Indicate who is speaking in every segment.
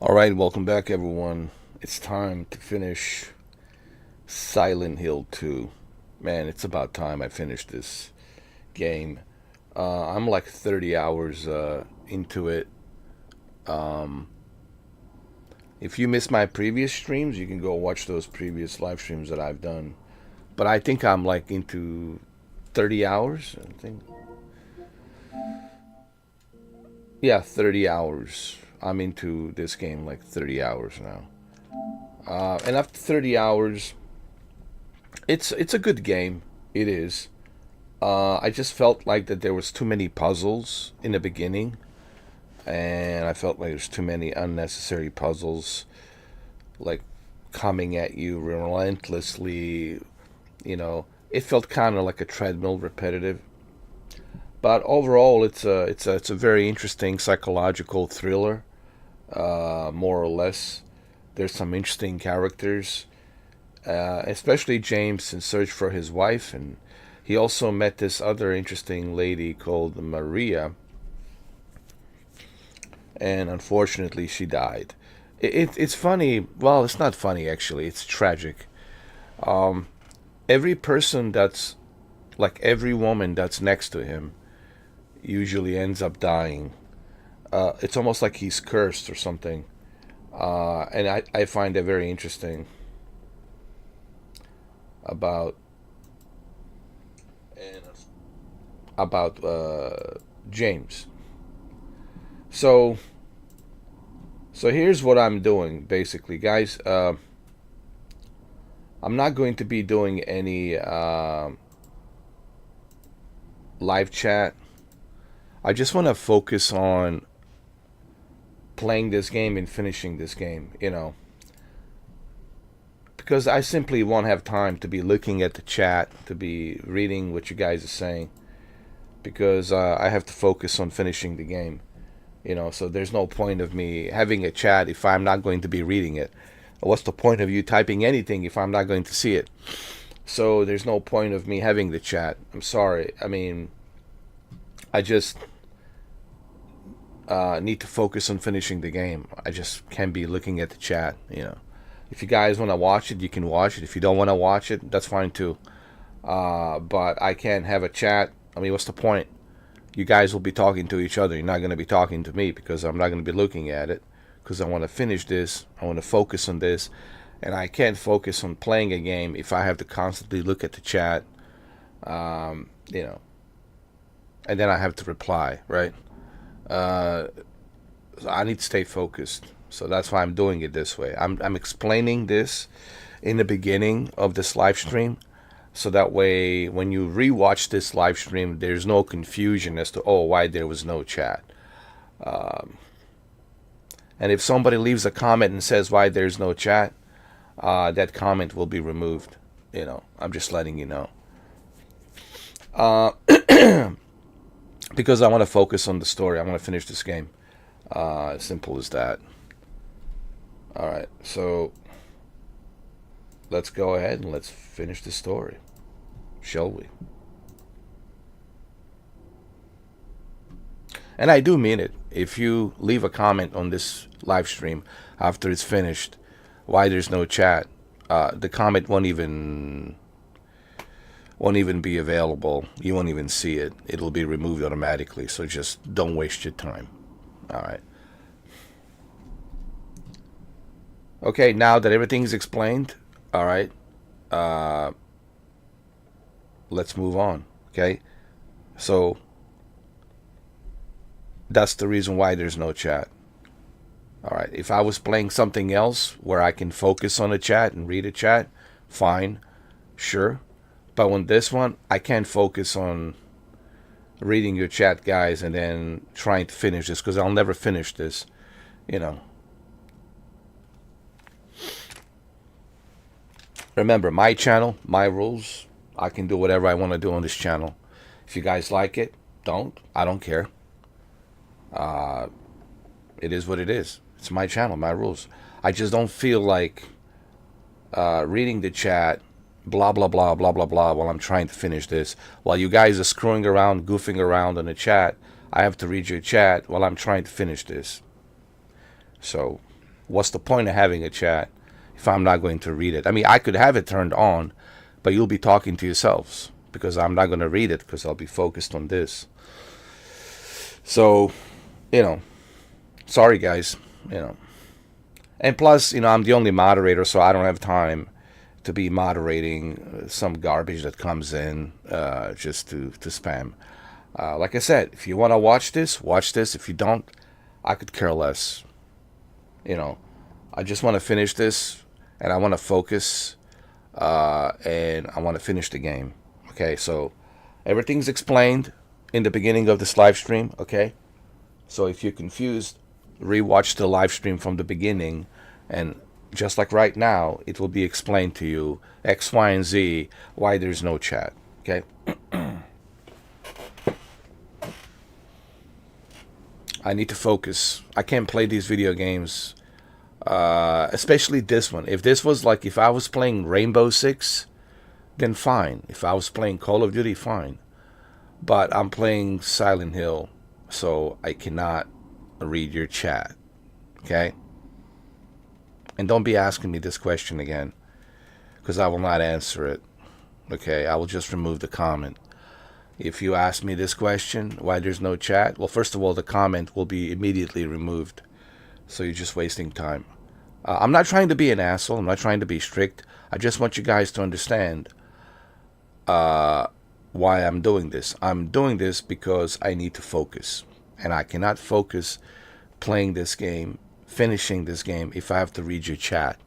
Speaker 1: Alright, welcome back everyone. It's time to finish Silent Hill 2. Man, it's about time I finished this game. I'm like 30 hours into it. Um, if you missed my previous streams, you can go watch those previous live streams that I've done. But I think I'm like into 30 hours. I think. Yeah, 30 hours. I'm into this game like 30 hours now. And after 30 hours, it's a good game. It is. I just felt like that there was too many puzzles in the beginning, and I felt like there's too many unnecessary puzzles, like coming at you relentlessly. It felt kind of like a treadmill, repetitive. But overall, it's a very interesting psychological thriller, more or less. There's some interesting characters, especially James in search for his wife, and he also met this other interesting lady called Maria, and unfortunately she died. It's funny. Well, it's not funny actually. It's tragic. Um, every person that's like every woman that's next to him usually ends up dying. It's almost like he's cursed or something. And I find that very interesting about and about James. So so here's what I'm doing basically, guys. I'm not going to be doing any live chat. I just want to focus on playing this game and finishing this game. Because I simply won't have time to be looking at the chat, to be reading what you guys are saying, because I have to focus on finishing the game. So there's no point of me having a chat if I'm not going to be reading it. What's the point of you typing anything if I'm not going to see it? So there's no point of me having the chat. I'm sorry. I mean, I just need to focus on finishing the game. I just can't be looking at the chat. If you guys want to watch it, you can watch it. If you don't want to watch it, that's fine too. But I can't have a chat. I mean, what's the point? You guys will be talking to each other. You're not going to be talking to me because I'm not going to be looking at it, because I want to finish this. I want to focus on this. And I can't focus on playing a game if I have to constantly look at the chat, um, you know, and then I have to reply, right? So I need to stay focused. So that's why I'm doing it this way. I'm explaining this in the beginning of this live stream, so that way when you rewatch this live stream, there's no confusion as to why there was no chat. Um, and if somebody leaves a comment and says why there's no chat, that comment will be removed. I'm just letting you know. Uh, because I want to focus on the story. I want to finish this game. Simple as that. All right, so let's go ahead and let's finish the story, shall we? And I do mean it. If you leave a comment on this live stream after it's finished, why there's no chat, the comment won't even be available. You won't even see it. It'll be removed automatically. So just don't waste your time. All right. Okay, now that everything's explained, all right, uh, let's move on. Okay, so that's the reason why there's no chat. All right, if I was playing something else where I can focus on a chat and read a chat, fine, sure. But on this one, I can't focus on reading your chat, guys, and then trying to finish this, because I'll never finish this. You know. Remember, my channel, my rules. I can do whatever I want to do on this channel. If you guys like it, don't. I don't care. Uh, it is what it is. It's my channel, my rules. I just don't feel like reading the chat, blah, blah, blah, blah, blah, blah, while I'm trying to finish this. While you guys are screwing around, goofing around on the chat, I have to read your chat while I'm trying to finish this. So, What's the point of having a chat if I'm not going to read it? I mean, I could have it turned on, but you'll be talking to yourselves because I'm not going to read it because I'll be focused on this. So, you know, sorry guys, you know. And plus, you know, I'm the only moderator, so I don't have time to be moderating some garbage that comes in just to spam. Like I said, if you want to watch this, watch this. If you don't, I could care less. You know, I just want to finish this, and I want to focus, and I want to finish the game. Okay, so everything's explained in the beginning of this live stream. Okay, so if you're confused, rewatch the live stream from the beginning, and just like right now, it will be explained to you X, Y, and Z why there's no chat. Okay. I need to focus. I can't play these video games, especially this one. If this was like if I was playing Rainbow Six, then fine. If I was playing Call of Duty, fine. But I'm playing Silent Hill, so I cannot read your chat. Okay? And don't be asking me this question again, because I will not answer it. Okay? I will just remove the comment. If you ask me this question, why there's no chat, well, first of all, the comment will be immediately removed. So you're just wasting time. I'm not trying to be an asshole. I'm not trying to be strict. I just want you guys to understand why I'm doing this. I'm doing this because I need to focus. And I cannot focus playing this game, finishing this game, if I have to read your chat.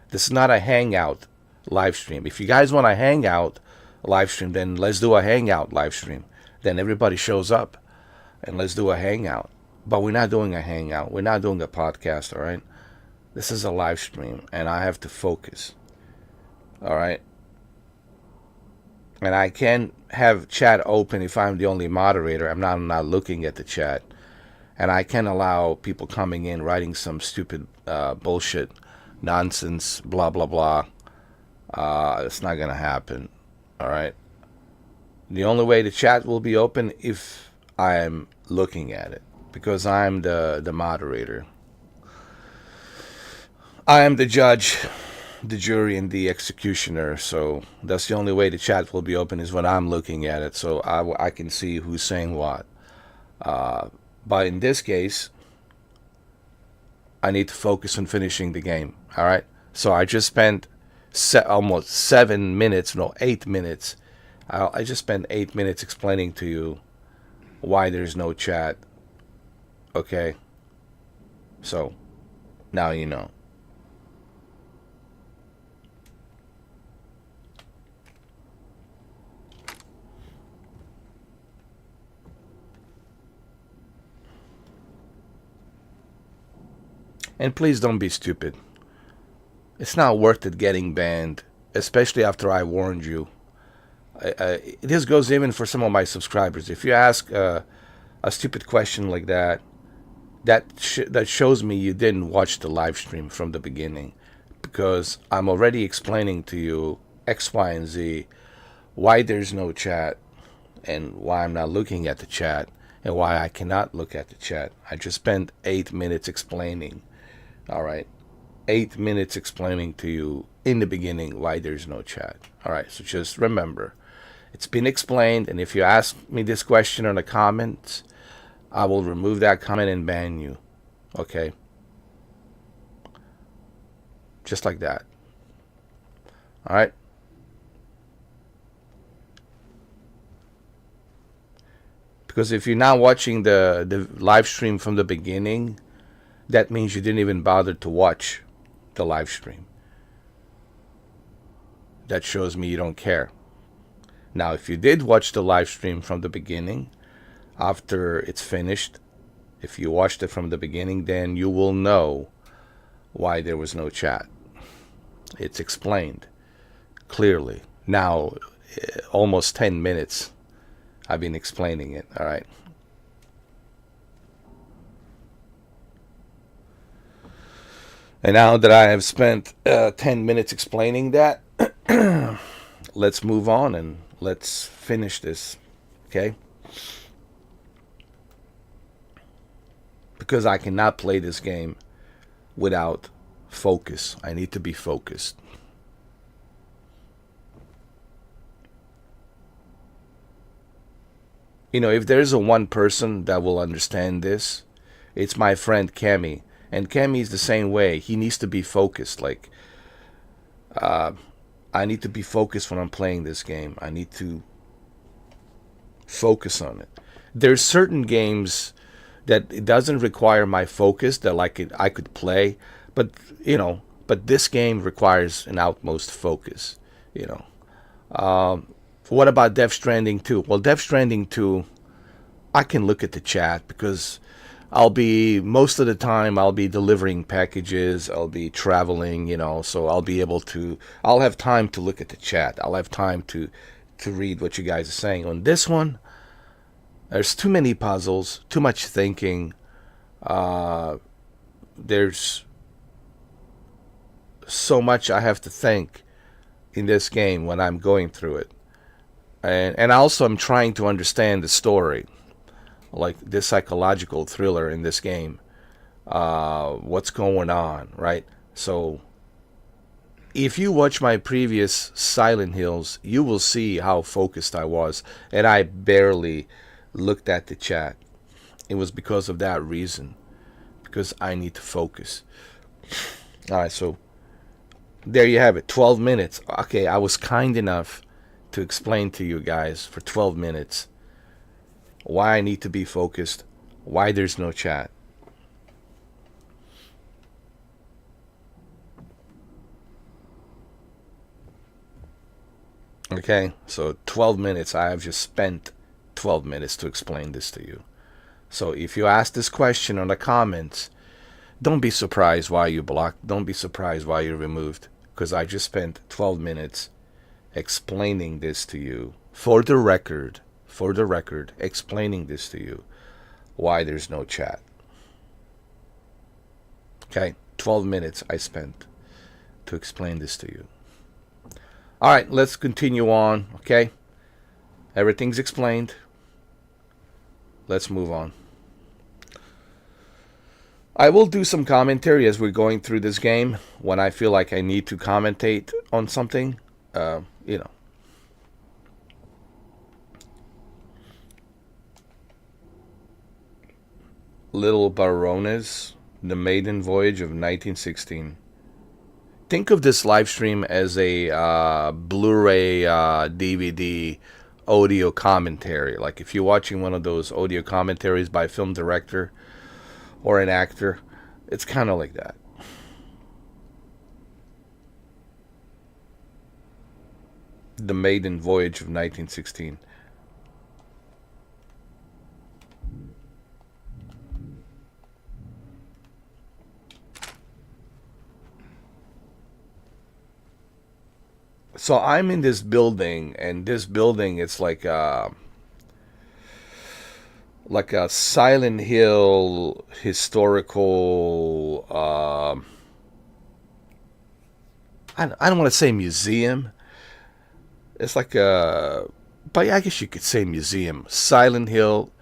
Speaker 1: This is not a hangout live stream. If you guys want to hang out live stream, then let's do a hangout live stream. Then everybody shows up and let's do a hangout. But we're not doing a hangout. We're not doing a podcast, all right? This is a live stream, and I have to focus, all right? And I can't have chat open if I'm the only moderator. I'm not looking at the chat. And I can't allow people coming in writing some stupid bullshit, nonsense, blah, blah, blah. It's not going to happen, all right? The only way the chat will be open if I'm looking at it, because I'm the moderator. I am the judge, the jury, and the executioner. So that's the only way the chat will be open, is when I'm looking at it, so I can see who's saying what. But in this case, I need to focus on finishing the game. All right. So I just spent almost 7 minutes, no, 8 minutes. I just spent 8 minutes explaining to you why there's no chat. Okay. So now you know. And please don't be stupid. It's not worth it getting banned, especially after I warned you. This goes even for some of my subscribers. If you ask a stupid question like that, that shows me you didn't watch the live stream from the beginning, because I'm already explaining to you X, Y, and Z, why there's no chat, and why I'm not looking at the chat, and why I cannot look at the chat. I just spent 8 minutes explaining. All right. 8 minutes explaining to you in the beginning why there's no chat. All right. So just remember, it's been explained. And if you ask me this question in the comments, I will remove that comment and ban you. Okay. Just like that. All right. Because if you're not watching the live stream from the beginning, that means you didn't even bother to watch the live stream. That shows me you don't care. Now, if you did watch the live stream from the beginning, after it's finished, if you watched it from the beginning, then you will know why there was no chat. It's explained clearly. Now, almost 10 minutes I've been explaining it, all right? And now that I have spent 10 minutes explaining that, let's move on and let's finish this, okay? Because I cannot play this game without focus. I need to be focused. You know, if there's a one person that will understand this, it's my friend Kemi. And Kemi's the same way. He needs to be focused. Like, I need to be focused when I'm playing this game. I need to focus on it. There's certain games that it doesn't require my focus that I could play, but but this game requires an utmost focus. You know. What about Death Stranding 2? Well, Death Stranding 2, I can look at the chat because most of the time I'll be delivering packages, I'll be traveling, so I'll have time to look at the chat. I'll have time to read what you guys are saying. On this one, there's too many puzzles, too much thinking. There's so much I have to think in this game when I'm going through it. And also I'm trying to understand the story, like this psychological thriller in this game. What's going on, right? So if you watch my previous Silent Hills, you will see how focused I was, and I barely looked at the chat. It was because of that reason, because I need to focus. All right, so there you have it, 12 minutes. Okay, I was kind enough to explain to you guys for 12 minutes why I need to be focused, why there's no chat. Okay, so 12 minutes. I have just spent 12 minutes to explain this to you. So if you ask this question on the comments, don't be surprised why you blocked. Don't be surprised why you're removed, because I just spent 12 minutes explaining this to you for the record, explaining this to you why there's no chat. Okay, 12 minutes I spent to explain this to you. All right, let's continue on, okay? Everything's explained. Let's move on. I will do some commentary as we're going through this game when I feel like I need to commentate on something. Little Barones, The Maiden Voyage of 1916. Think of this live stream as a Blu-ray DVD audio commentary. Like if you're watching one of those audio commentaries by a film director or an actor, it's kind of like that. The Maiden Voyage of 1916. So I'm in this building, and this building, it's like a Silent Hill historical. I don't want to say museum. It's like but I guess you could say museum. Silent Hill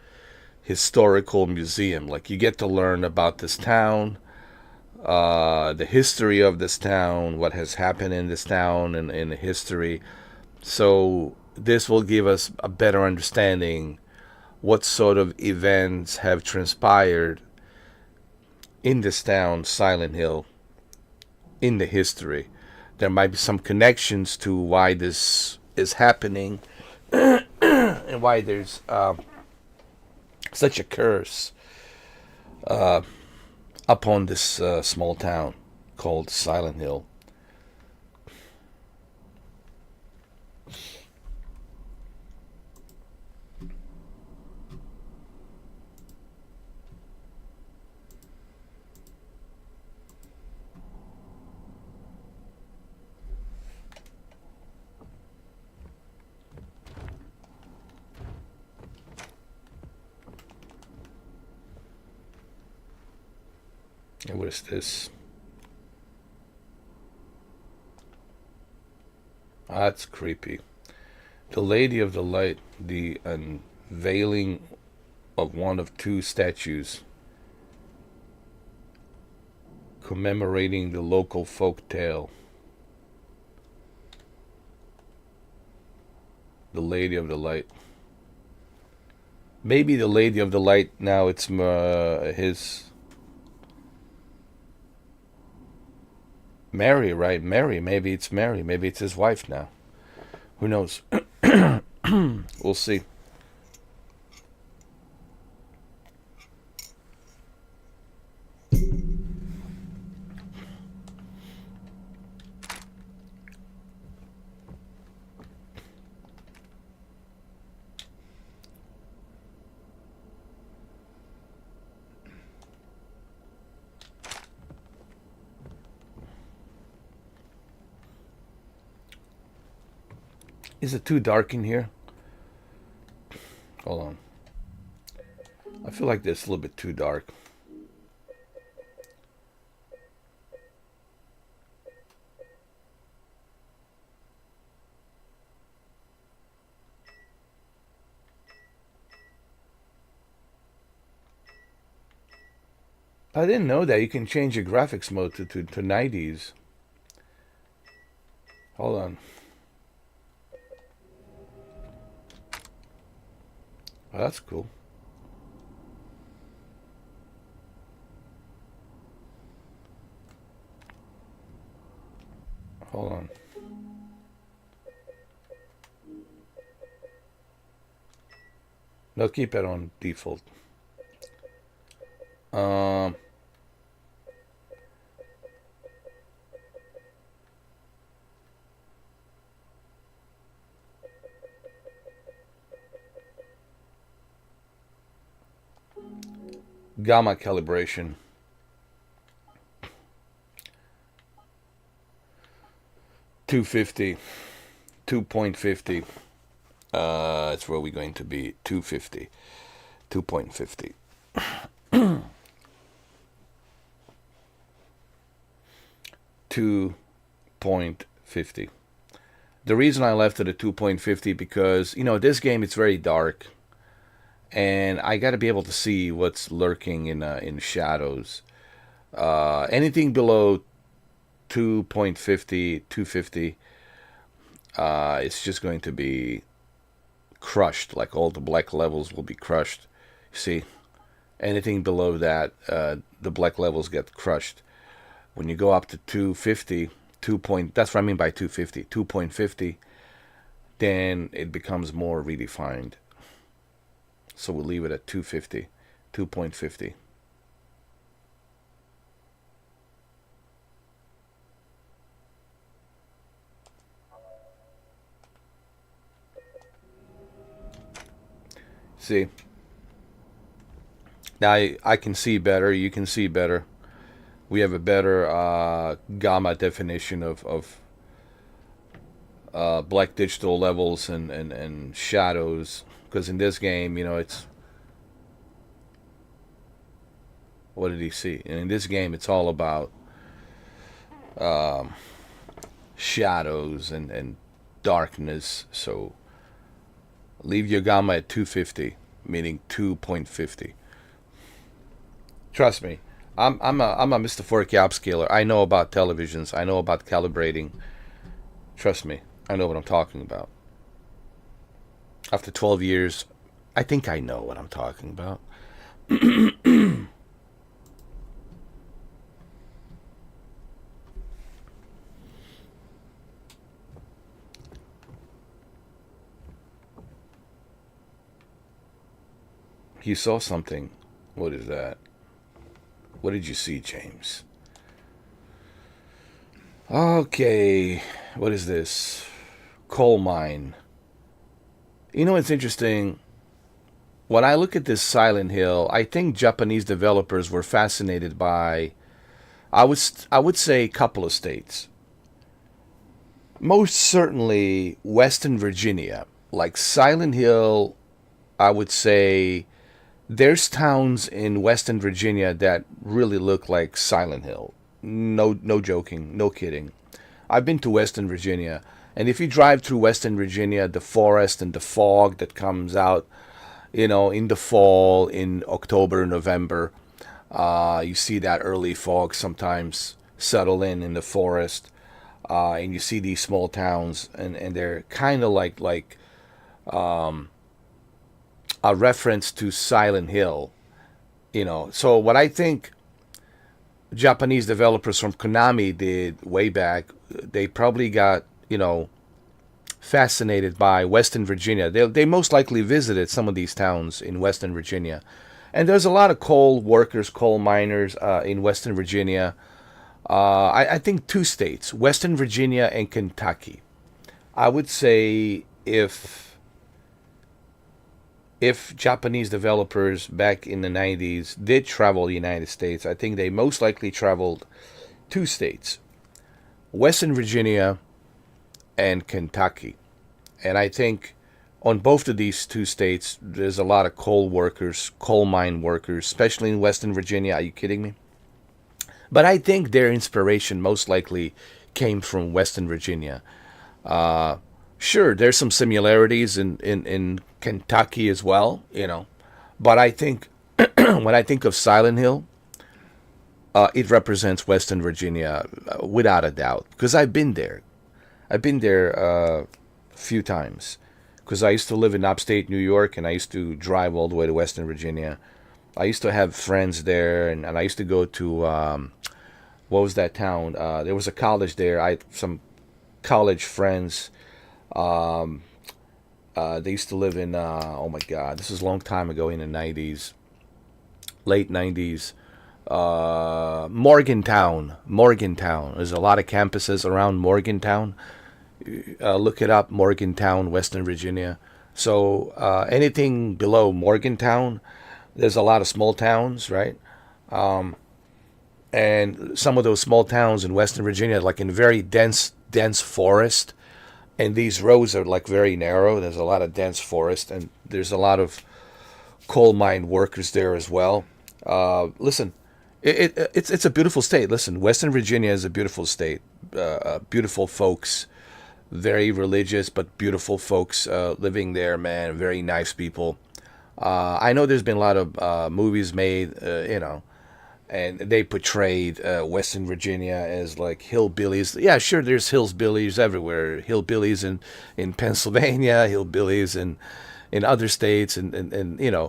Speaker 1: historical museum. Like you get to learn about this town. The history of this town, what has happened in this town and in the history. So this will give us a better understanding what sort of events have transpired in this town, Silent Hill, in the history. There might be some connections to why this is happening and why there's such a curse upon this small town called Silent Hill. And what is this? That's creepy. The Lady of the Light, the unveiling of one of two statues commemorating the local folk tale. The Lady of the Light. Maybe the Lady of the Light now it's his Mary, right? Mary. Maybe it's Mary. Maybe it's his wife now. Who knows? We'll see. Is it too dark in here? Hold on. I feel like this a little bit too dark. I didn't know that you can change your graphics mode to 90s. Hold on. Oh, that's cool. Hold on. No, keep it on default. Um, Gamma calibration. 250. 2.50. It's where we're going to be. 250. 2.50. 2.50. The reason I left it at 2.50 because, this game it's very dark. And I got to be able to see what's lurking in shadows. Anything below 2.50, 250, it's just going to be crushed. Like all the black levels will be crushed. See, anything below that, the black levels get crushed. When you go up to 250, that's what I mean by 250, 2.50, then it becomes more redefined. So we'll leave it at 250, 2.50. See? Now I can see better, you can see better. We have a better gamma definition of black digital levels and shadows. Because in this game, it's... What did he see? And in this game, it's all about shadows and darkness. So leave your gamma at 250, meaning 2.50. Trust me, I'm a Mr. 4K upscaler. I know about televisions. I know about calibrating. Trust me, I know what I'm talking about. After 12 years, I think I know what I'm talking about. You saw something. What is that? What did you see, James? Okay, what is this? Coal mine. It's interesting. When I look at this Silent Hill, I think Japanese developers were fascinated by, I would say, a couple of states. Most certainly Western Virginia. Like Silent Hill, I would say there's towns in Western Virginia that really look like Silent Hill. No joking, no kidding. I've been to Western Virginia, and if you drive through Western Virginia, the forest and the fog that comes out, in the fall, in October, November, You see that early fog sometimes settle in the forest, and you see these small towns, and they're kind of like a reference to Silent Hill. So what I think Japanese developers from Konami did way back, they probably got fascinated by Western Virginia. They most likely visited some of these towns in Western Virginia. And there's a lot of coal workers, coal miners in Western Virginia. I think two states, Western Virginia and Kentucky. I would say if Japanese developers back in the 90s did travel the United States, I think they most likely traveled two states, Western Virginia and Kentucky. And I think on both of these two states, there's a lot of coal workers, coal mine workers, especially in Western Virginia. Are you kidding me? But I think their inspiration most likely came from Western Virginia. Sure, there's some similarities in Kentucky as well. But I think when I think of Silent Hill, it represents Western Virginia without a doubt because I've been there. I've been there a few times because I used to live in upstate New York and I used to drive all the way to Western Virginia. I used to have friends there, and I used to go to what was that town? There was a college there. I had some college friends. They used to live in oh my God, this was a long time ago in the 90s, late 90s. Morgantown. There's a lot of campuses around Morgantown. Look it up, Morgantown, Western Virginia. So anything below Morgantown, there's a lot of small towns, right? And some of those small towns in Western Virginia, like in very dense forest, and these roads are like very narrow. There's a lot of dense forest, and there's a lot of coal mine workers there as well. Listen, it's a beautiful state. Listen, Western Virginia is a beautiful state. Beautiful folks, very religious but beautiful folks living there. Man, very nice people. I know there's been a lot of movies made, and they portrayed Western Virginia as like hillbillies. Yeah, sure, there's hillbillies everywhere. Hillbillies in Pennsylvania, hillbillies in other states, and.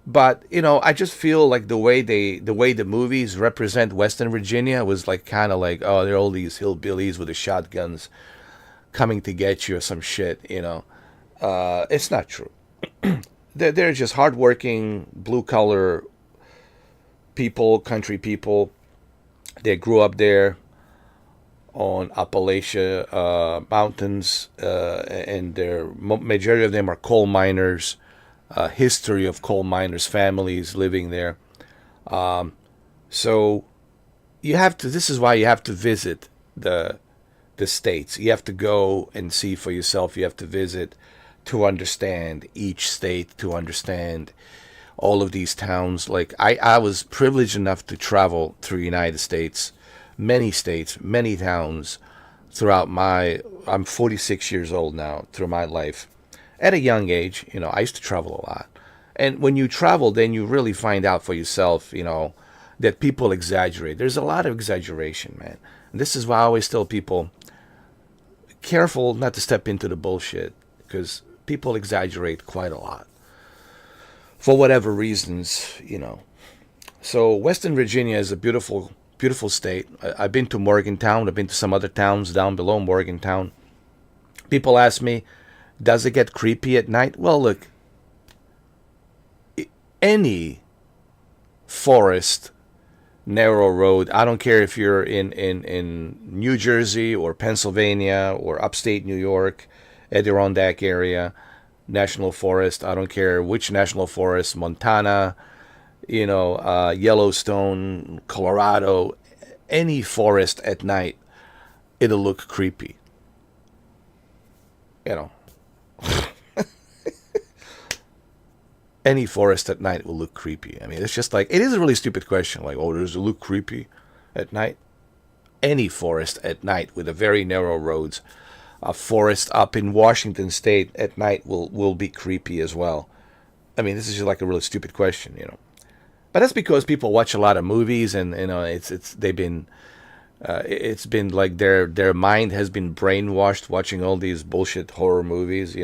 Speaker 1: But I just feel like the way the movies represent Western Virginia was like kind of like, oh, they're all these hillbillies with the shotguns coming to get you or some shit. It's not true. They're just hardworking, blue collar people, country people. They grew up there on Appalachia mountains, and majority of them are coal miners. History of coal miners' families living there. So you have to. This is why you have to visit the states. You have to go and see for yourself. You have to visit to understand each state, to understand all of these towns. Like I was privileged enough to travel through the United States, many towns throughout I'm 46 years old now, through my life. At a young age, I used to travel a lot. And when you travel, then you really find out for yourself, that people exaggerate. There's a lot of exaggeration, man. And this is why I always tell people, careful not to step into the bullshit, because people exaggerate quite a lot for whatever reasons. So Western Virginia is a beautiful, beautiful state. I've been to Morgantown. I've been to some other towns down below Morgantown. People ask me, does it get creepy at night? Well, look, any forest, narrow road, I don't care if you're in New Jersey or Pennsylvania or upstate New York, Adirondack area, national forest, I don't care which national forest, Montana, Yellowstone, Colorado, any forest at night, it'll look creepy. Any forest at night will look creepy. I mean, it's just like, it is a really stupid question. Like, oh, does it look creepy at night? Any forest at night with a very narrow roads, a forest up in Washington State at night will be creepy as well. I mean, this is just like a really stupid question. But that's because people watch a lot of movies, and it's they've been it's been like their mind has been brainwashed watching all these bullshit horror movies.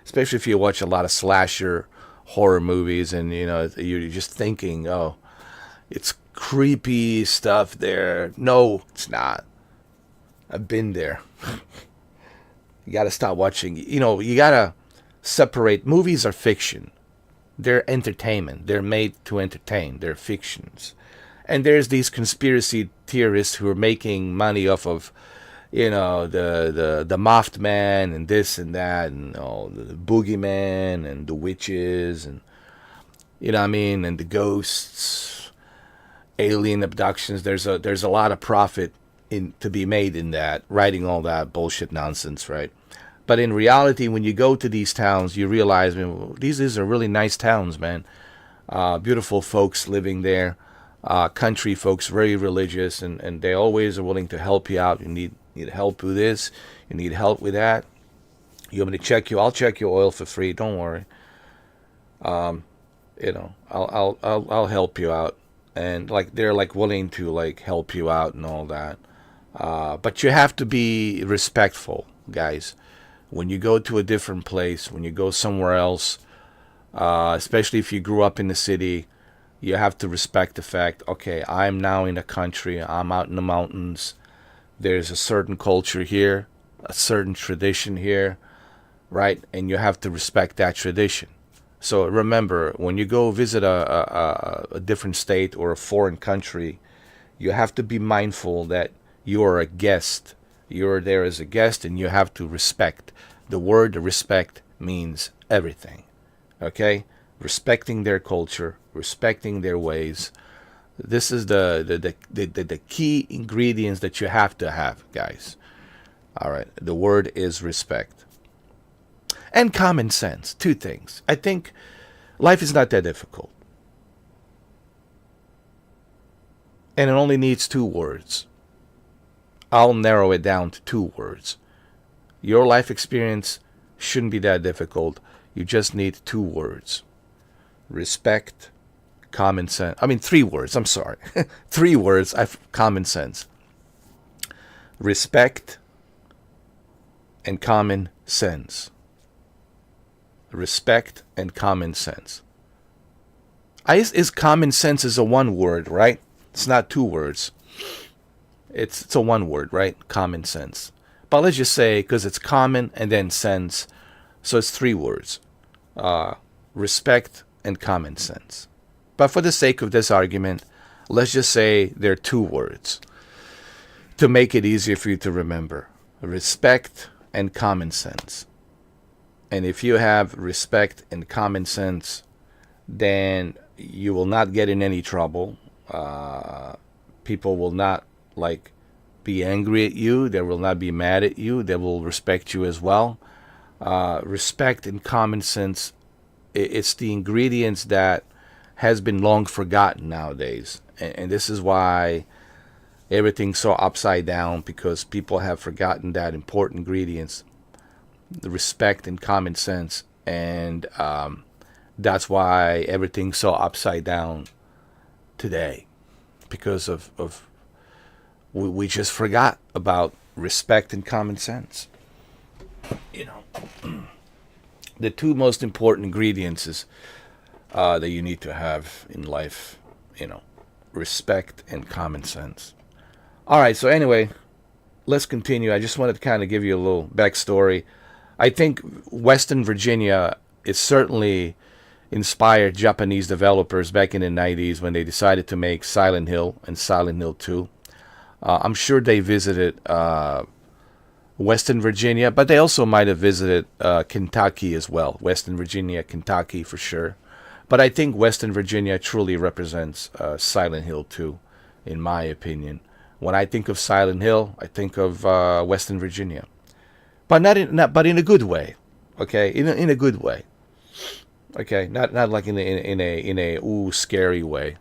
Speaker 1: Especially if you watch a lot of slasher horror movies, and you're just thinking, oh, it's creepy stuff there. No, it's not. I've been there. You got to stop watching. You got to separate. Movies are fiction. They're entertainment. They're made to entertain. They're fictions. And there's these conspiracy theorists who are making money off of, the Mothman and this and that, and the boogeyman and the witches, and and the ghosts, alien abductions. There's a lot of profit to be made in that, writing all that bullshit nonsense, right? But in reality, when you go to these towns, you realize, man, these are really nice towns, man. Beautiful folks living there, country folks, very religious, and they always are willing to help you out. You need help with this, you need help with that. You want me to check you? I'll check your oil for free. Don't worry. I'll help you out, and like they're like willing to like help you out and all that. But you have to be respectful, guys. When you go to a different place, when you go somewhere else, especially if you grew up in the city, you have to respect the fact, okay, I'm now in a country, I'm out in the mountains, there's a certain culture here, a certain tradition here, right? And you have to respect that tradition. So remember, when you go visit a different state or a foreign country, you have to be mindful that you are a guest. You're there as a guest, and you have to respect. The word respect means everything. Okay? Respecting their culture, respecting their ways. This is the key ingredients that you have to have, guys. All right. The word is respect. And common sense. Two things. I think life is not that difficult. And it only needs two words. I'll narrow it down to two words. Your life experience shouldn't be that difficult. You just need two words. Respect, common sense. I mean, three words. I'm sorry. Three words. Common sense. Respect and common sense. Respect and common sense. Is common sense is a one word, right? It's not two words. It's a one word, right? Common sense. But let's just say, because it's common and then sense, so it's three words. Respect and common sense. But for the sake of this argument, let's just say they're two words to make it easier for you to remember. Respect and common sense. And if you have respect and common sense, then you will not get in any trouble. People will not be angry at you. They will not be mad at you. They will respect you as well. Respect and common sense, it's the ingredients that has been long forgotten nowadays. And this is why everything's so upside down, because people have forgotten that important ingredients, the respect and common sense. And that's why everything's so upside down today, because of we just forgot about respect and common sense. The two most important ingredients is that you need to have in life, respect and common sense. All right, so anyway, let's continue. I just wanted to kind of give you a little backstory. I think Western Virginia is certainly inspired Japanese developers back in the 90s when they decided to make Silent Hill and Silent Hill 2. I'm sure they visited Western Virginia, but they also might have visited Kentucky as well. Western Virginia, Kentucky for sure. But I think Western Virginia truly represents Silent Hill 2, in my opinion. When I think of Silent Hill, I think of Western Virginia, but but in a good way. Okay, in a good way. Okay, not like in a scary way.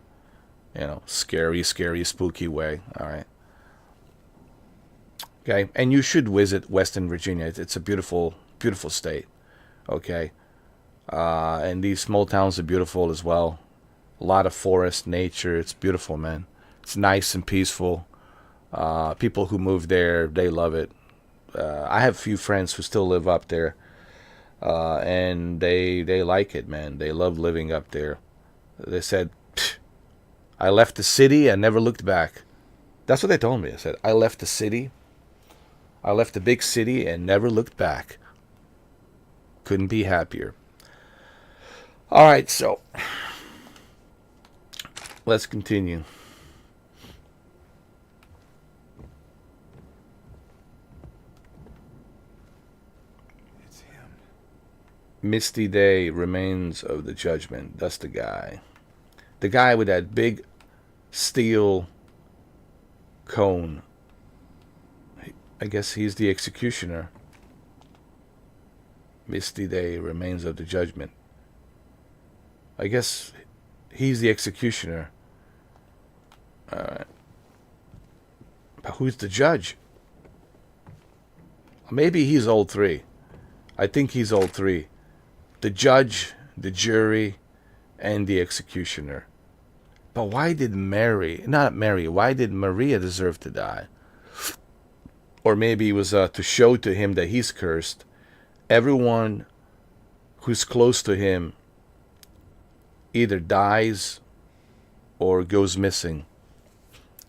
Speaker 1: Scary, spooky way. All right. Okay, and you should visit Western Virginia. It's a beautiful, beautiful state. Okay, and these small towns are beautiful as well. A lot of forest, nature. It's beautiful, man. It's nice and peaceful. People who move there, they love it. I have a few friends who still live up there, and they like it, man. They love living up there. They said, I left the city and never looked back. That's what they told me. I said, I left the city. I left the big city and never looked back. Couldn't be happier. All right, so let's continue.
Speaker 2: It's him.
Speaker 1: Misty Day, Remains of the Judgment. That's the guy. The guy with that big steel cone. I guess he's the executioner. Misty Day, Remains of the Judgment. I guess he's the executioner. Alright. But who's the judge? Maybe he's all three. I think he's all three. The judge, the jury, and the executioner. But why did why did Maria deserve to die? Or maybe it was to show to him that he's cursed. Everyone who's close to him either dies or goes missing.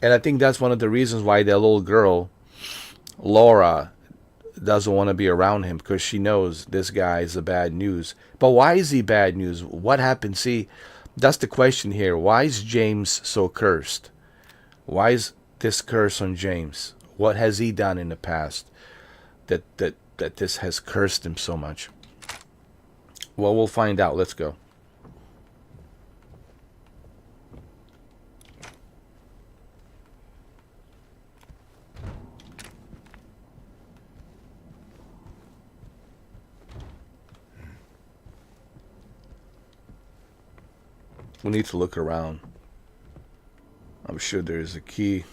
Speaker 1: And I think that's one of the reasons why that little girl, Laura, doesn't want to be around him, because she knows this guy is a bad news. But why is he bad news? What happened? See, that's the question here. Why is James so cursed? Why is this curse on James? What has he done in the past that this has cursed him so much? Well, we'll find out. Let's go. We need to look around. I'm sure there's a key.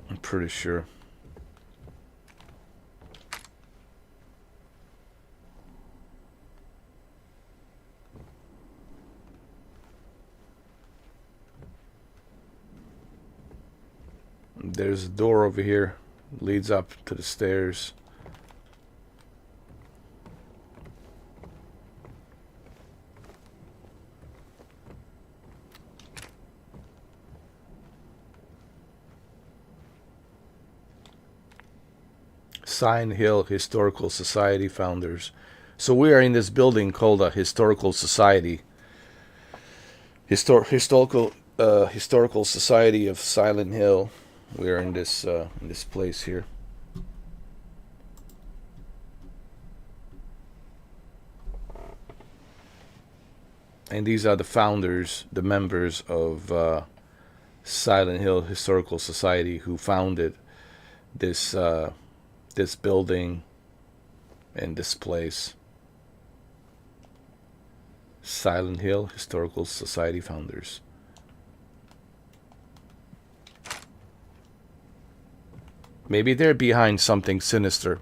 Speaker 1: I'm pretty sure. There's a door over here. Leads up to the stairs. Silent Hill Historical Society founders. So we are in this building called a Historical Society. Historical Society of Silent Hill. We are in this place here. And these are the founders, the members of Silent Hill Historical Society who founded this this building and this place. Silent Hill Historical Society founders. Maybe they're behind something sinister.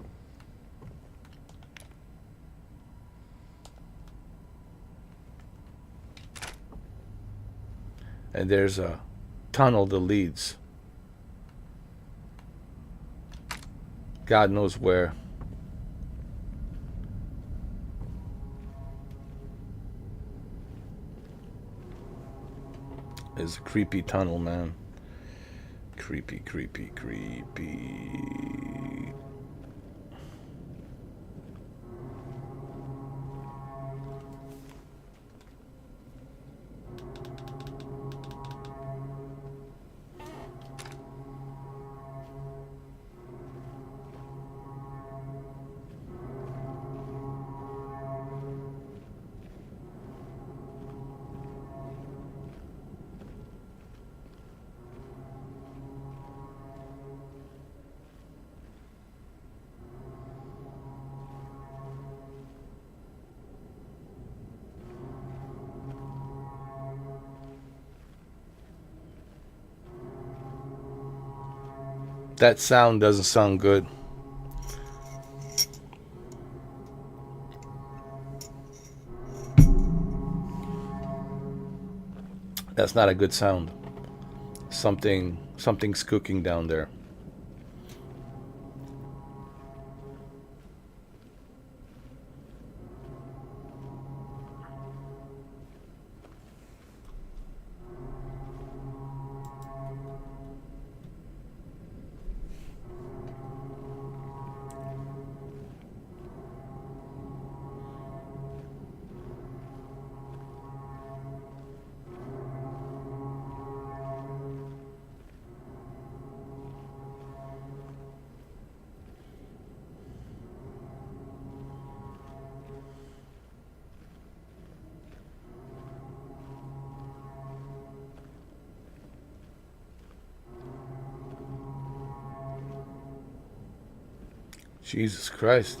Speaker 1: And there's a tunnel that leads God knows where. It's a creepy tunnel, man. Creepy, creepy, creepy. That sound doesn't sound good. That's not a good sound. Something's cooking down there. Jesus Christ.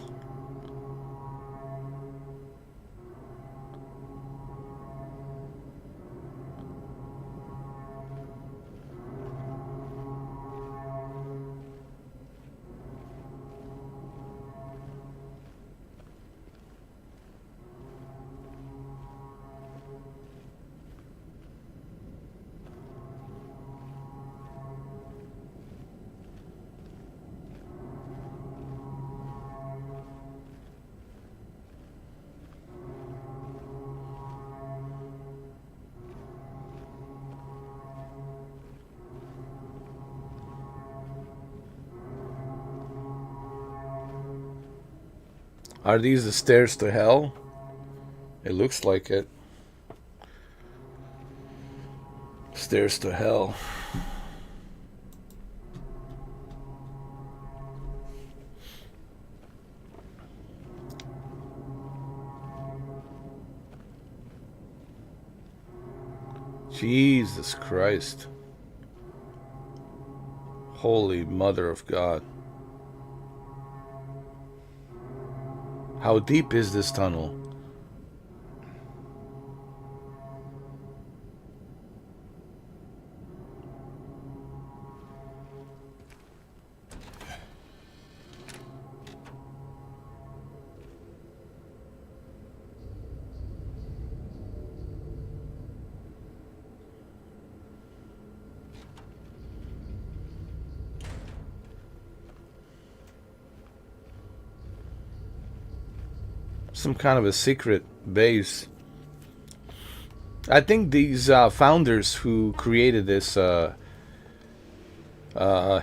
Speaker 1: Are these the stairs to hell? It looks like it. Stairs to hell. Jesus Christ. Holy Mother of God. How deep is this tunnel? Some kind of a secret base. I think these founders who created this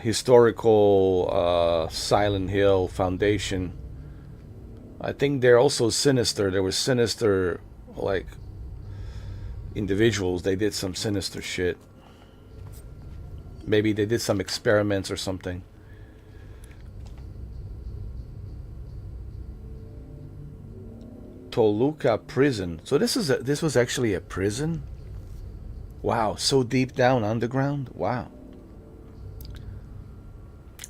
Speaker 1: historical Silent Hill Foundation, I think they're also sinister. There were sinister, like, individuals. They did some sinister shit. Maybe they did some experiments or something. Toluca prison. So this was actually a prison? Wow, so deep down underground? Wow.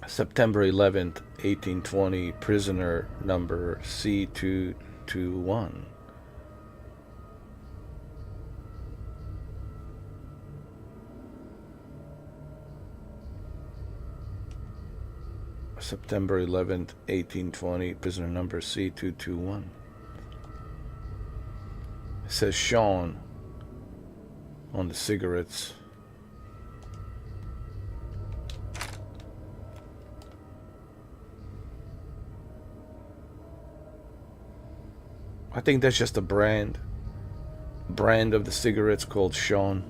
Speaker 1: September 11th, 1820, prisoner number C221. September 11th, 1820, prisoner number C221. It says Sean on the cigarettes. I think that's just a brand of the cigarettes called Sean.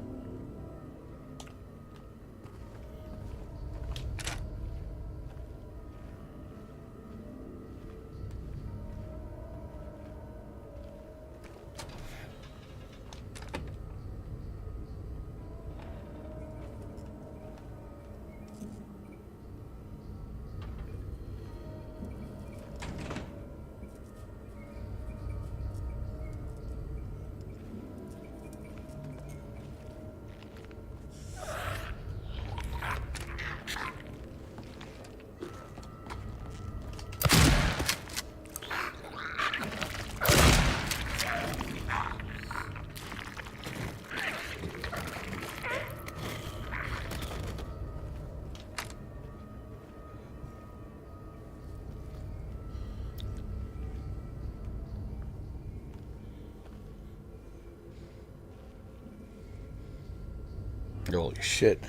Speaker 1: Holy shit.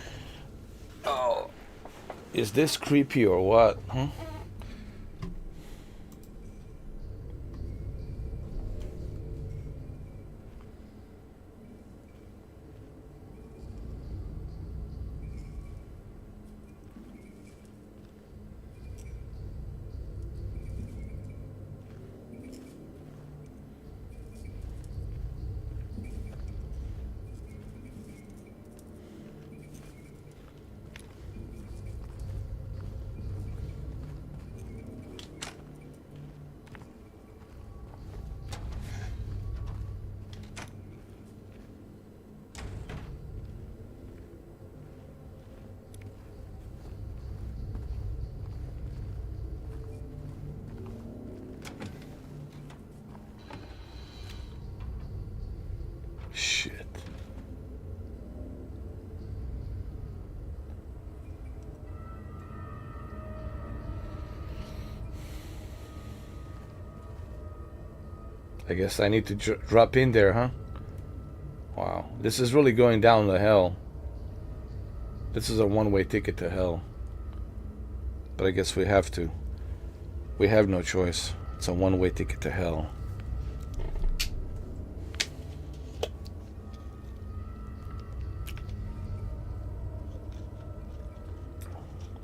Speaker 1: Oh, is this creepy or what? Huh? Shit. I guess I need to drop in there, huh? Wow. This is really going down to hell. This is a one-way ticket to hell. But I guess we have to. We have no choice. It's a one-way ticket to hell.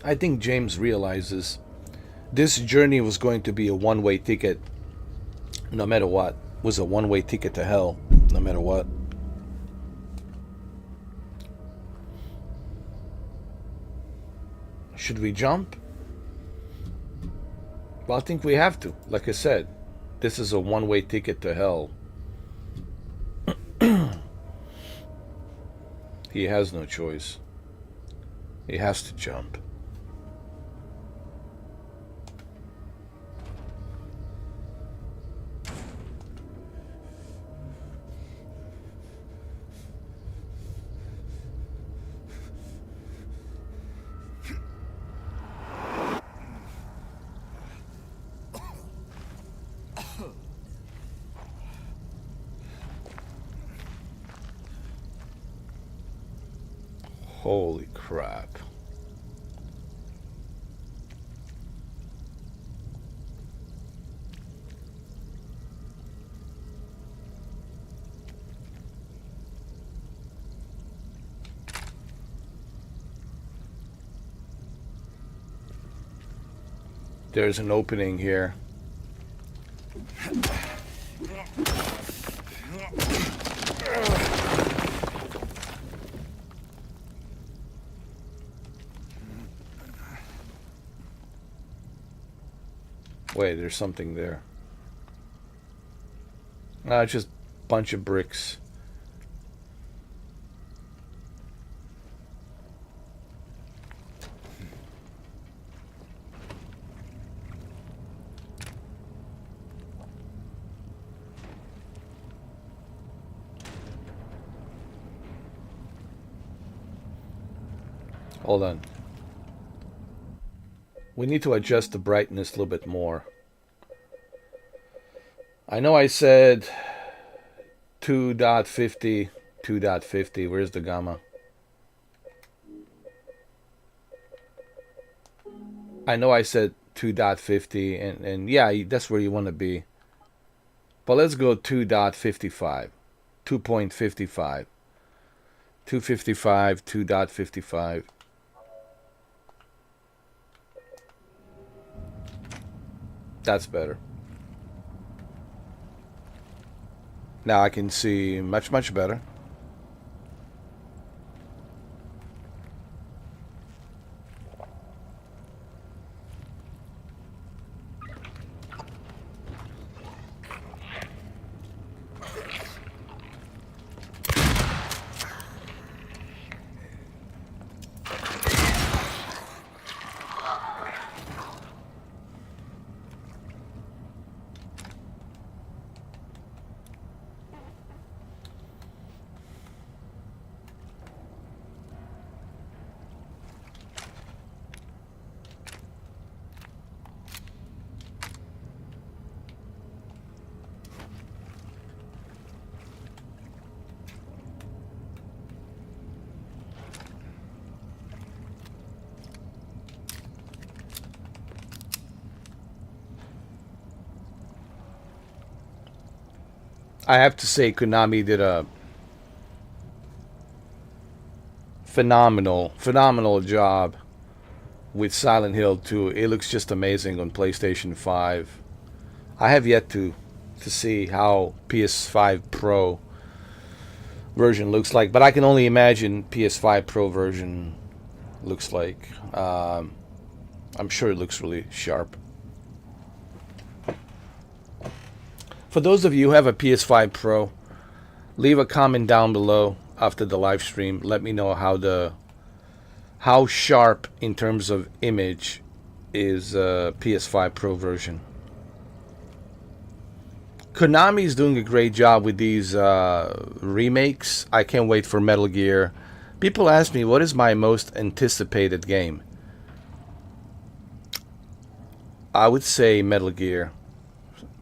Speaker 1: I think James realizes this journey was going to be a one-way ticket no matter what. It was a one-way ticket to hell no matter what. Should we jump? Well, I think we have to. Like I said, this is a one-way ticket to hell. He has no choice. He has to jump. Holy crap. There's an opening here. Wait, there's something there. No, it's just a bunch of bricks. Hold on. We need to adjust the brightness a little bit more. I know I said 2.50, 2.50. Where's the gamma? I know I said 2.50, and yeah, that's where you want to be. But let's go 2.55, 2.55, 2.55, 2.55. That's better. Now I can see much, much better. I have to say, Konami did a phenomenal job with Silent Hill 2. It looks just amazing on PlayStation 5. I have yet to see how PS5 Pro version looks like, but I can only imagine PS5 Pro version looks like. I'm sure it looks really sharp. For those of you who have a PS5 Pro, leave a comment down below after the live stream. Let me know how sharp in terms of image is PS5 Pro version. Konami is doing a great job with these remakes. I can't wait for Metal Gear. People ask me, what is my most anticipated game? I would say Metal Gear,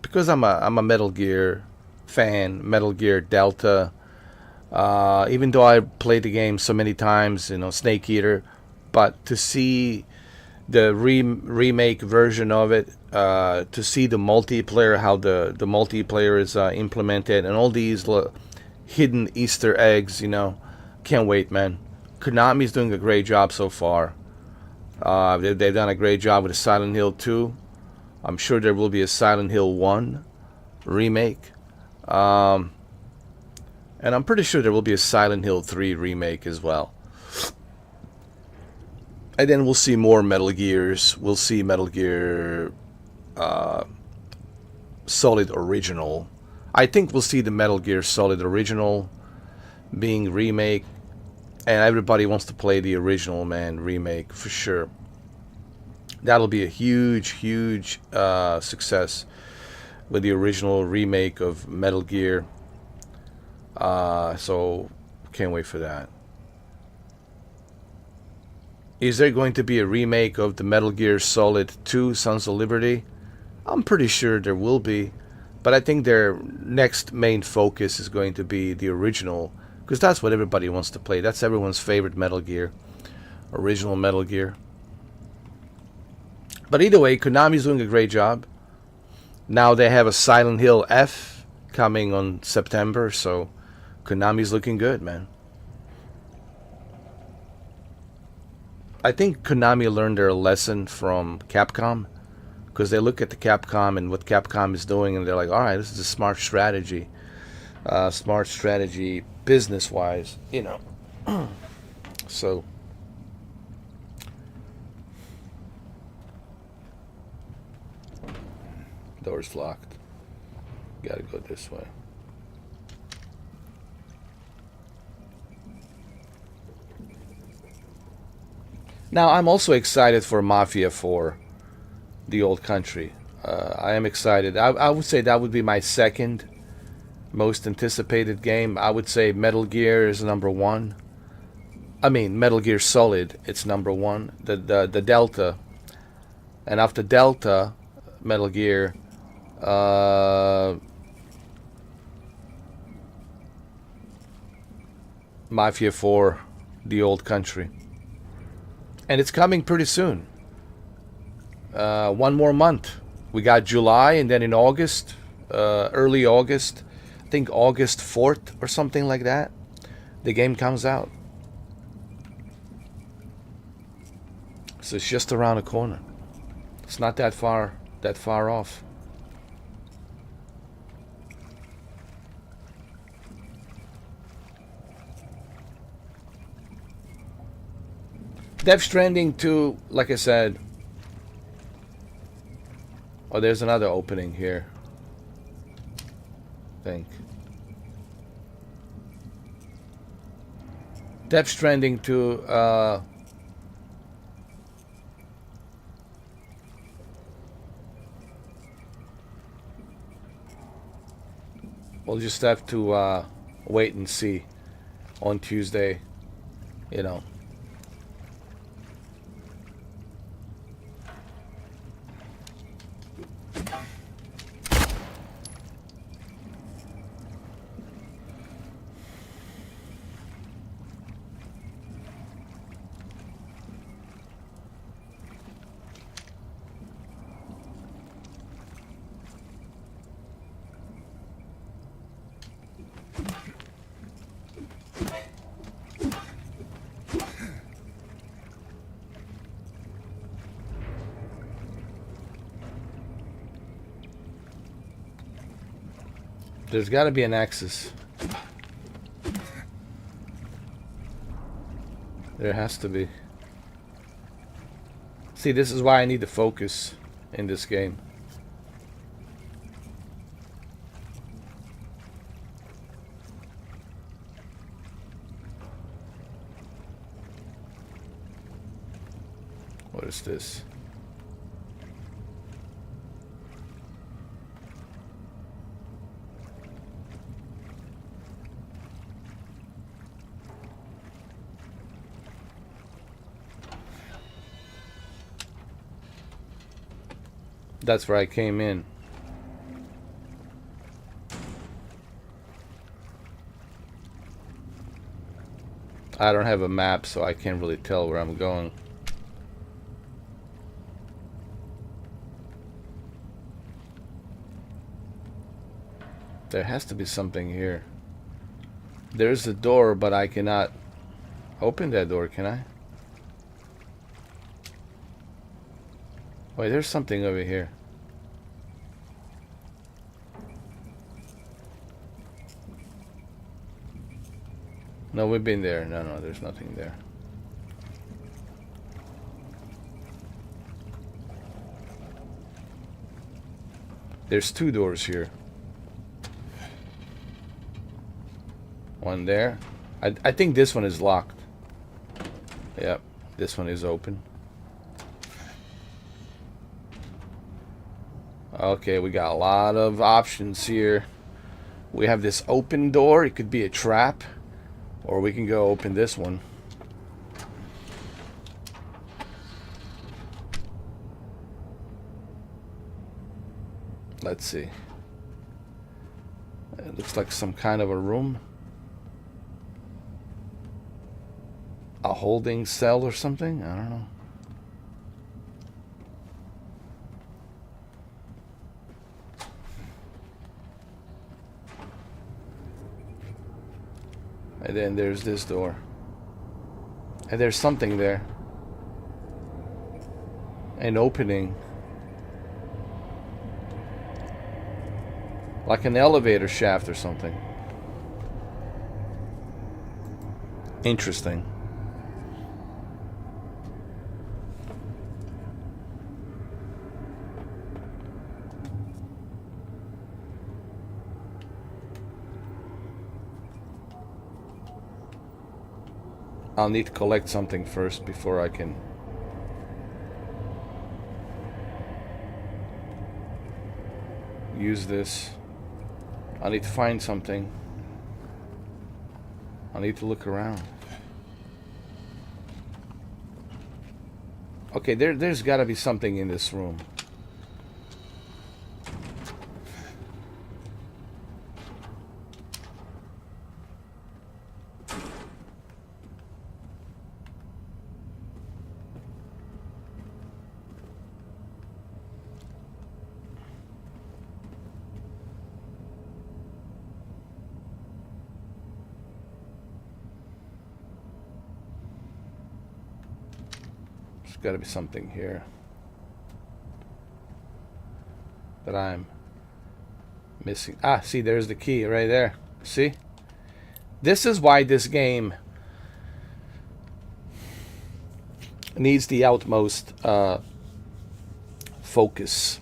Speaker 1: because I'm a Metal Gear fan. Metal Gear Delta. Even though I played the game so many times, Snake Eater, but to see the remake version of it, to see the multiplayer, how the multiplayer is implemented, and all these hidden Easter eggs, can't wait, man. Konami's doing a great job so far. They've done a great job with Silent Hill 2. I'm sure there will be a Silent Hill 1 remake. And I'm pretty sure there will be a Silent Hill 3 remake as well. And then we'll see more Metal Gears. We'll see Metal Gear Solid Original. I think we'll see the Metal Gear Solid Original being remake. And everybody wants to play the original, man, remake for sure. That'll be a huge success with the original remake of Metal Gear. So can't wait for that. Is there going to be a remake of the Metal Gear Solid 2 Sons of Liberty? I'm pretty sure there will be, but I think their next main focus is going to be the original, because that's what everybody wants to play. That's everyone's favorite Metal Gear, original Metal Gear. But either way, Konami's doing a great job. Now they have a Silent Hill F coming on September, so Konami's looking good, man. I think Konami learned their lesson from Capcom, because they look at the Capcom and what Capcom is doing, and they're like, all right, this is a smart strategy. Smart strategy business-wise, So, door's locked. Gotta go this way. Now, I'm also excited for Mafia 4, The Old Country. I am excited. I would say that would be my second most anticipated game. I would say Metal Gear is number one. I mean, Metal Gear Solid, it's number one. The Delta. And after Delta, Metal Gear, Mafia 4, The Old Country. And it's coming pretty soon. One more month. We got July, and then in August, early August, I think August 4th or something like that, the game comes out. So it's just around the corner. It's not that far off. Death Stranding 2, like I said. Oh, there's another opening here. I think. Death Stranding 2, we'll just have to wait and see on Tuesday, There's got to be an axis. There has to be. See, this is why I need to focus in this game. What is this? That's where I came in. I don't have a map, so I can't really tell where I'm going. There has to be something here. There's a door, but I cannot open that door, can I? Wait, there's something over here. No, we've been there. No, there's nothing there. There's two doors here. One there. I think this one is locked. Yep, this one is open. Okay, we got a lot of options here. We have this open door. It could be a trap. Or we can go open this one. Let's see. It looks like some kind of a room. A holding cell or something? I don't know. And then there's this door. And there's something there. An opening. Like an elevator shaft or something. Interesting. I'll need to collect something first before I can use this. I need to find something. I need to look around. Okay, there's got to be something in this room. Got to be something here that I'm missing. Ah, see, there's the key right there. See? This is why this game needs the utmost focus.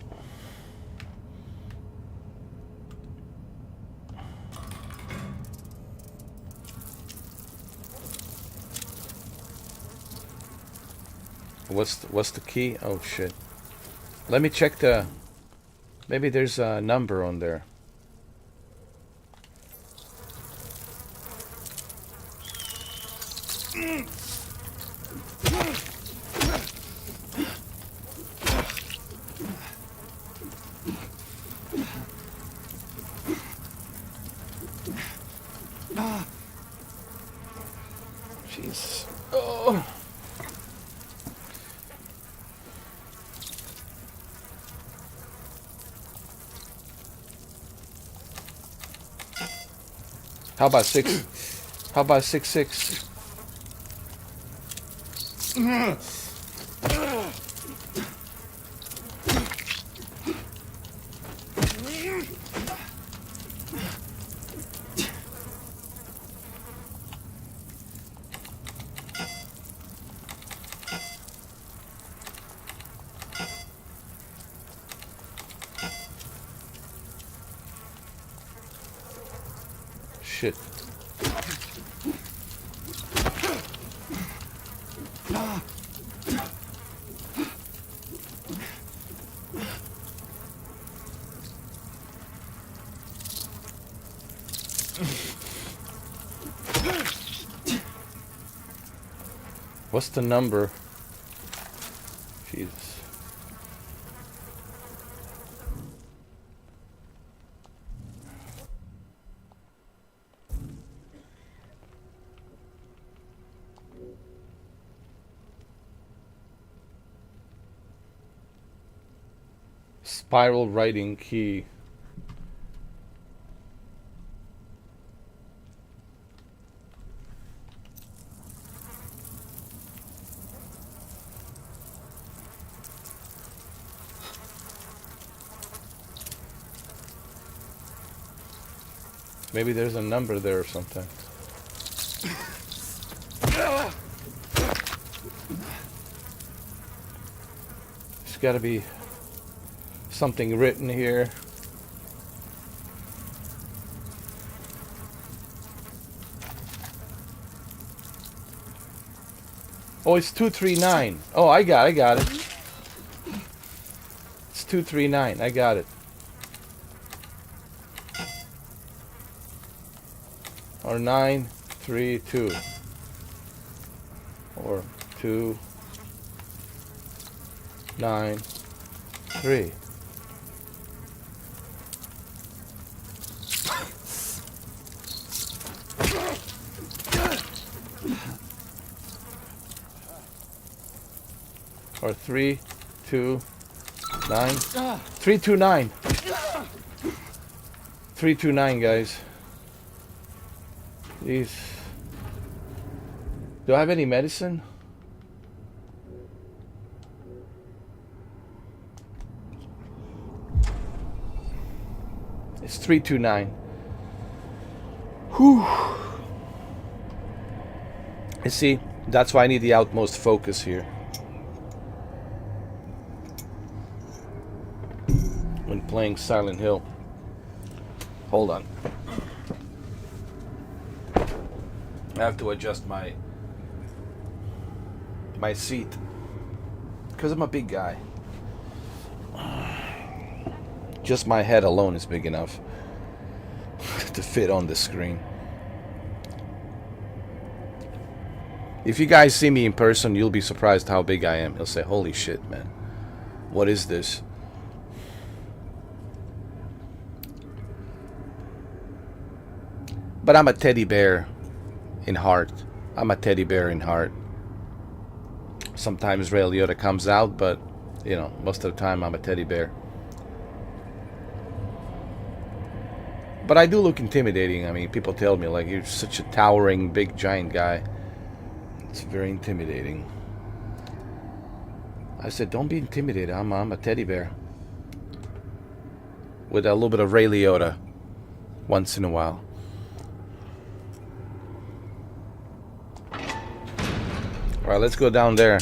Speaker 1: What's the key? Oh shit. Let me check the... Maybe there's a number on there. Jeez. Oh. How about 6? How about 6-6? shit. What's the number? Jesus. Spiral writing key. Maybe there's a number there or something. There's got to be something written here. Oh, it's 239. Oh, I got it. It's 239. I got it. Or 932. Or 293. Or 329. 329. 329, guys. Jeez. Do I have any medicine? It's 329. Whew. You see, that's why I need the outmost focus here. When playing Silent Hill. Hold on. I have to adjust my seat because I'm a big guy. Just my head alone is big enough to fit on the screen. If you guys see me in person, you'll be surprised how big I am. You'll say, holy shit, man, what is this? But I'm a teddy bear in heart. I'm a teddy bear in heart. Sometimes Ray Liotta comes out, but you know, most of the time I'm a teddy bear. But I do look intimidating. I mean, people tell me like you're such a towering, big, giant guy. It's very intimidating. I said, don't be intimidated. I'm a teddy bear with a little bit of Ray Liotta once in a while. All right, let's go down there.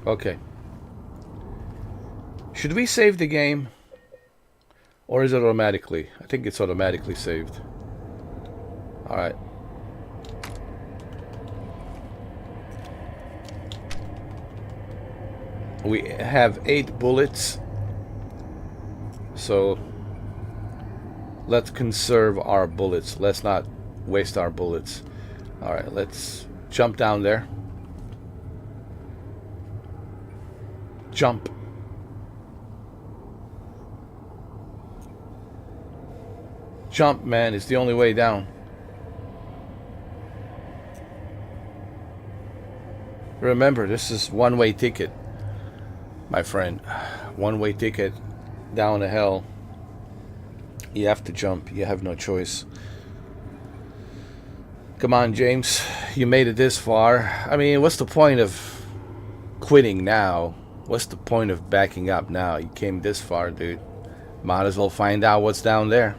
Speaker 1: Okay. Should we save the game? Or is it automatically? I think it's automatically saved. Alright. We have 8 bullets. So let's conserve our bullets. Let's not waste our bullets. Alright, let's jump down there. Jump. jump, man. It's the only way down. Remember, this is one-way ticket, my friend. One-way ticket down to hell. You have to jump. You have no choice. Come on, James. You made it this far. I mean, what's the point of quitting now? What's the point of backing up now? You came this far, dude. Might as well find out what's down there.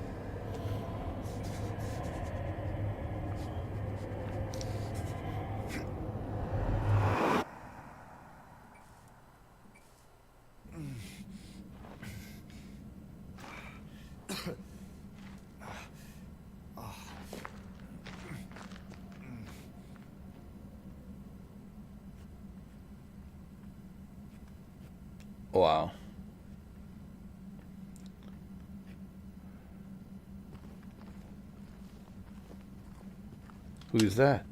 Speaker 1: Wow. Who's that?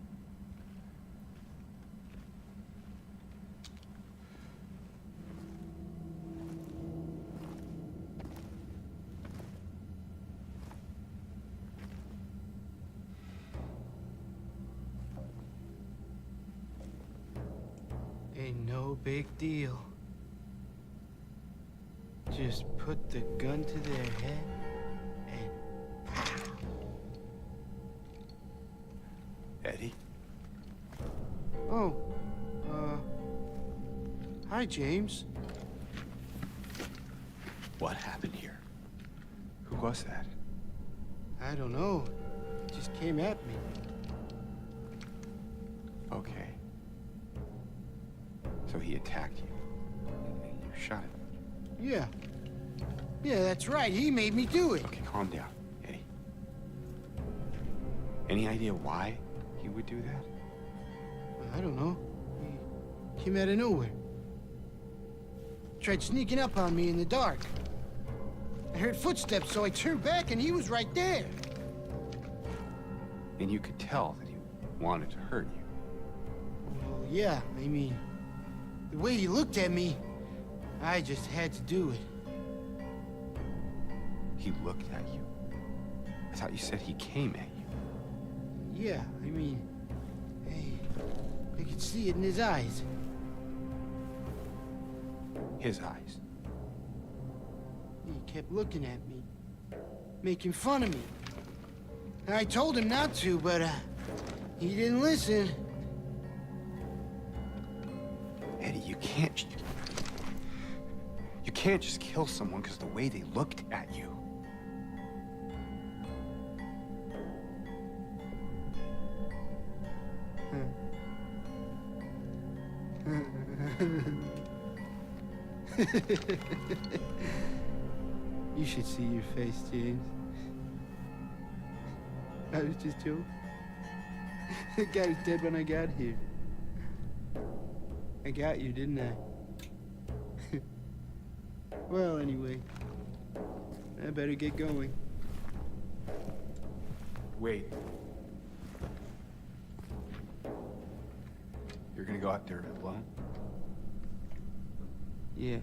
Speaker 3: Ain't no big deal. Just put the gun to their head and pow.
Speaker 2: Eddie?
Speaker 3: Oh, hi, James.
Speaker 2: What happened here? Who was that?
Speaker 3: I don't know. It just came at me.
Speaker 2: Okay. So he attacked you. And you shot him.
Speaker 3: Yeah. Yeah, that's right. He made me do it.
Speaker 2: Okay, calm down, Eddie. Any idea why he would do that?
Speaker 3: I don't know. He came out of nowhere. Tried sneaking up on me in the dark. I heard footsteps, so I turned back and he was right there.
Speaker 2: And you could tell that he wanted to hurt you.
Speaker 3: Well, yeah, I mean, the way he looked at me, I just had to do it.
Speaker 2: He looked at you? I thought you said he came at you.
Speaker 3: Yeah, I mean, hey, I could see it in his eyes.
Speaker 2: His eyes.
Speaker 3: He kept looking at me, making fun of me. I told him not to, but he didn't listen.
Speaker 2: Eddie, you can't just kill someone because of the way they looked at you.
Speaker 3: You should see your face, James. I was just joking. The guy was dead when I got here. I got you, didn't I? Well, anyway, I better get going.
Speaker 2: Wait. You're gonna go out there alone?
Speaker 3: Yeah.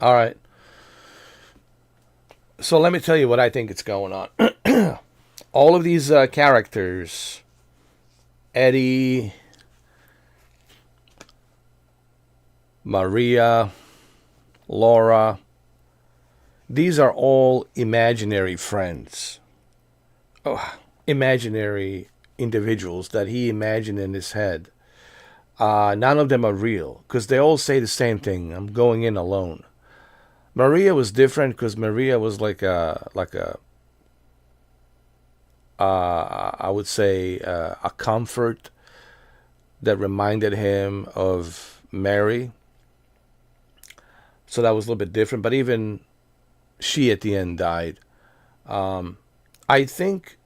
Speaker 1: All right. So let me tell you what I think is going on. All of these characters, Eddie, Maria, Laura, these are all imaginary friends. Oh, imaginary individuals that he imagined in his head. None of them are real because they all say the same thing. I'm going in alone. Maria was different because Maria was I would say a comfort that reminded him of Mary. So that was a little bit different. But even she at the end died. I think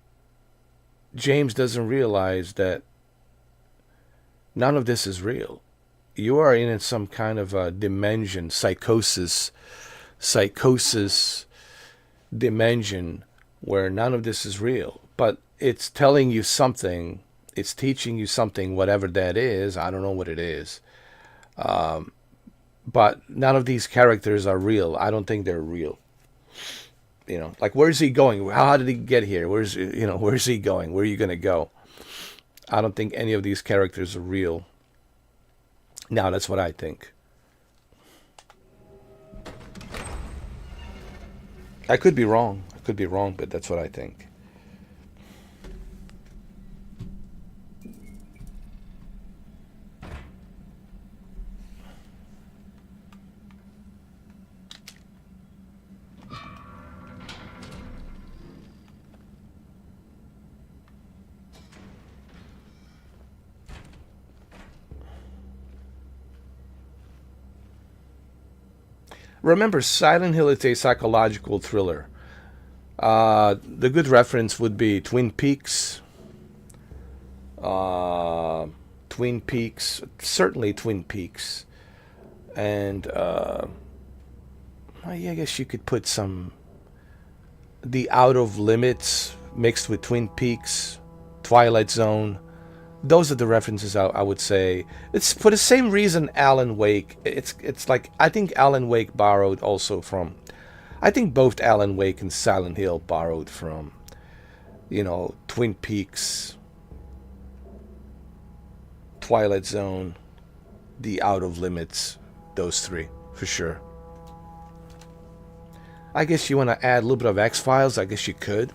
Speaker 1: James doesn't realize that none of this is real. You are in some kind of a dimension, psychosis dimension where none of this is real. But it's telling you something. It's teaching you something, whatever that is. I don't know what it is. But none of these characters are real. I don't think they're real. You know, like, where's he going? How did he get here? Where's he going? Where are you gonna go? I don't think any of these characters are real. Now, that's what I think. I could be wrong. But that's what I think. Remember, Silent Hill is a psychological thriller. The good reference would be Twin Peaks. Twin Peaks, certainly Twin Peaks. And I guess you could put some The Out of Limits mixed with Twin Peaks, Twilight Zone. Those are the references I would say. It's for the same reason Alan Wake. It's like, I think Alan Wake borrowed also from. I think both Alan Wake and Silent Hill borrowed from, Twin Peaks, Twilight Zone, The Out of Limits. Those three for sure. I guess you want to add a little bit of X-Files. I guess you could.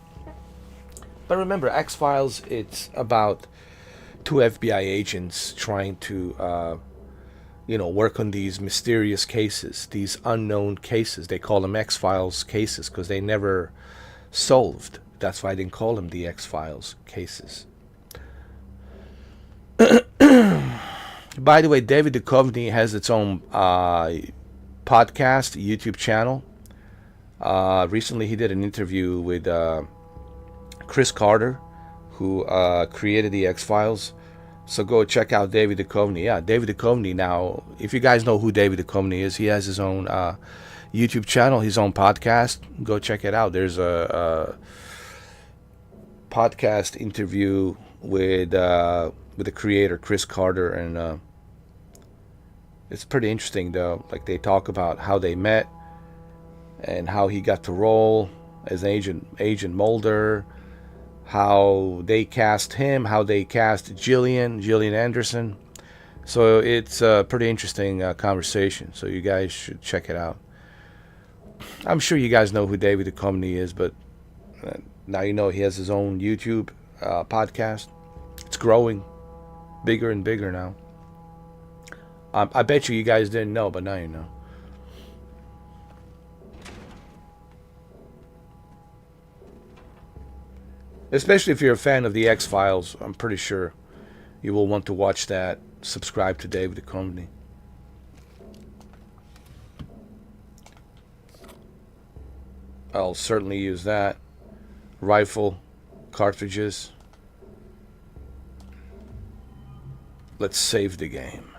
Speaker 1: But remember, X-Files, it's about two FBI agents trying to, work on these mysterious cases, these unknown cases. They call them X-Files cases because they never solved. That's why I didn't call them the X-Files cases. By the way, David Duchovny has its own podcast, YouTube channel. Recently, he did an interview with Chris Carter, who created the X-Files. So go check out David Duchovny. Yeah, David Duchovny. Now, if you guys know who David Duchovny is, he has his own YouTube channel, his own podcast. Go check it out. There's a podcast interview with the creator, Chris Carter, and it's pretty interesting, though. Like, they talk about how they met and how he got to role as Agent Mulder, how they cast him, how they cast Gillian Anderson. So it's a pretty interesting conversation. So you guys should check it out. I'm sure you guys know who David Duchovny is, but now you know he has his own YouTube podcast. It's growing bigger and bigger now. I bet you guys didn't know, but now you know. Especially if you're a fan of the X-Files, I'm pretty sure you will want to watch that. Subscribe to David Duchovny. I'll certainly use that. Rifle, cartridges. Let's save the game.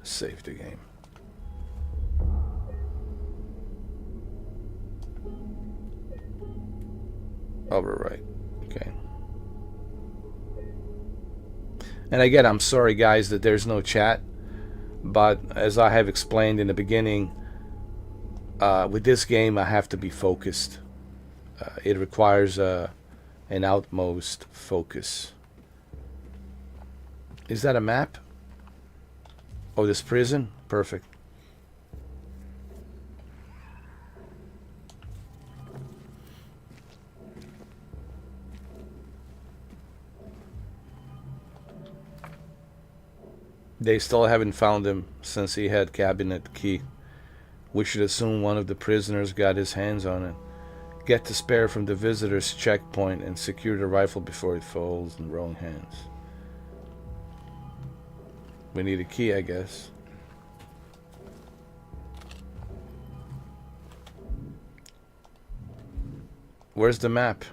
Speaker 1: Save the game. Overwrite. Okay. And again, I'm sorry, guys, that there's no chat. But as I have explained in the beginning, with this game, I have to be focused. It requires an utmost focus. Is that a map? Oh, this prison? Perfect. They still haven't found him since he had cabinet key. We should assume one of the prisoners got his hands on it. Get the spare from the visitor's checkpoint and secure the rifle before it falls in the wrong hands. We need a key, I guess. Where's the map?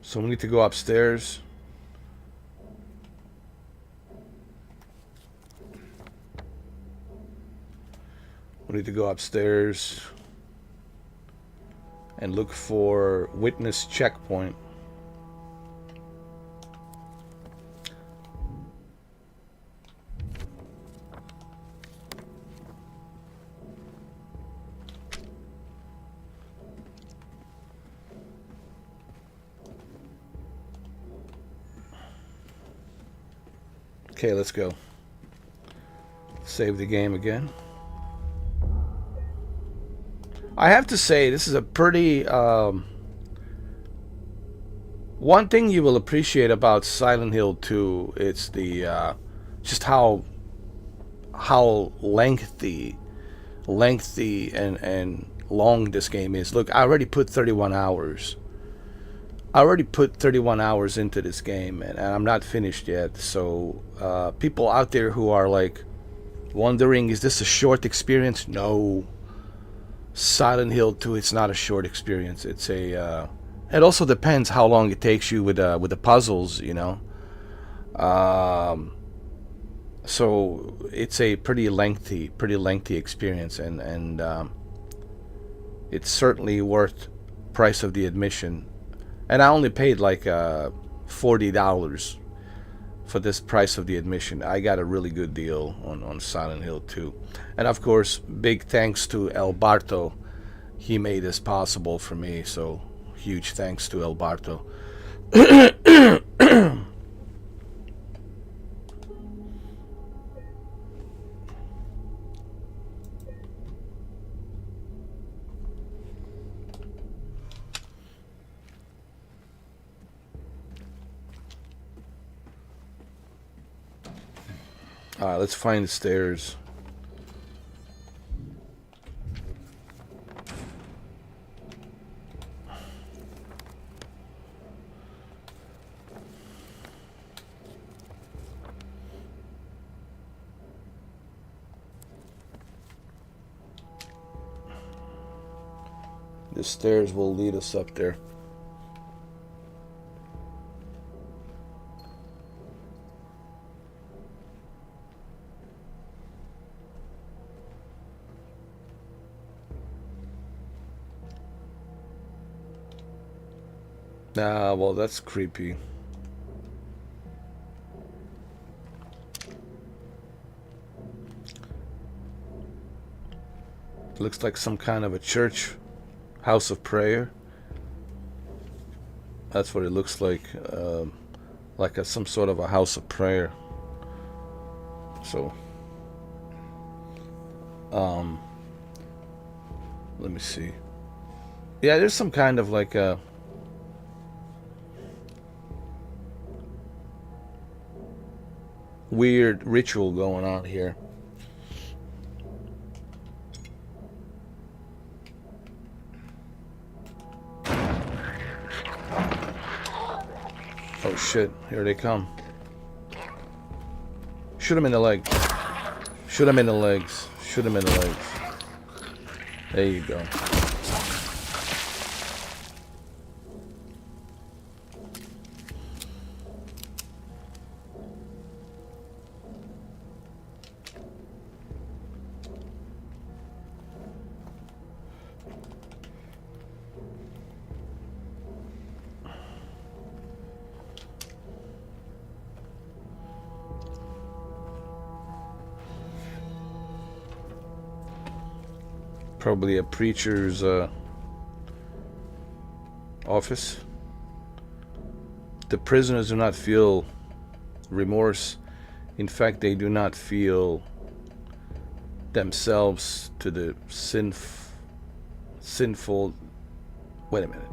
Speaker 1: So we need to go upstairs. We need to go upstairs and look for witness checkpoint. Okay, let's go. Save the game again. I have to say, this is a pretty... one thing you will appreciate about Silent Hill 2, it's the just how lengthy and long this game is. Look, I already put 31 hours. I already put 31 hours into this game, and I'm not finished yet. So people out there who are like wondering, is this a short experience? No. Silent Hill 2, it's not a short experience. It's a it also depends how long it takes you with the puzzles, you know. So it's a pretty lengthy experience, and it's certainly worth price of the admission. And I only paid like $40 for this price of the admission. I got a really good deal on Silent Hill 2. And of course, big thanks to El Barto. He made this possible for me, so huge thanks to El Barto. Alright, let's find the stairs. The stairs will lead us up there. Ah, well, that's creepy. Looks like some kind of a church, house of prayer. That's what it looks like some sort of a house of prayer. So, let me see. Yeah, there's some kind of like a weird ritual going on here. Oh shit, here they come. Shoot him in the leg. Shoot him in the legs. Shoot him in the legs. There you go. Probably a preacher's office. The prisoners do not feel remorse. In fact, they do not feel themselves to the sinful. Wait a minute.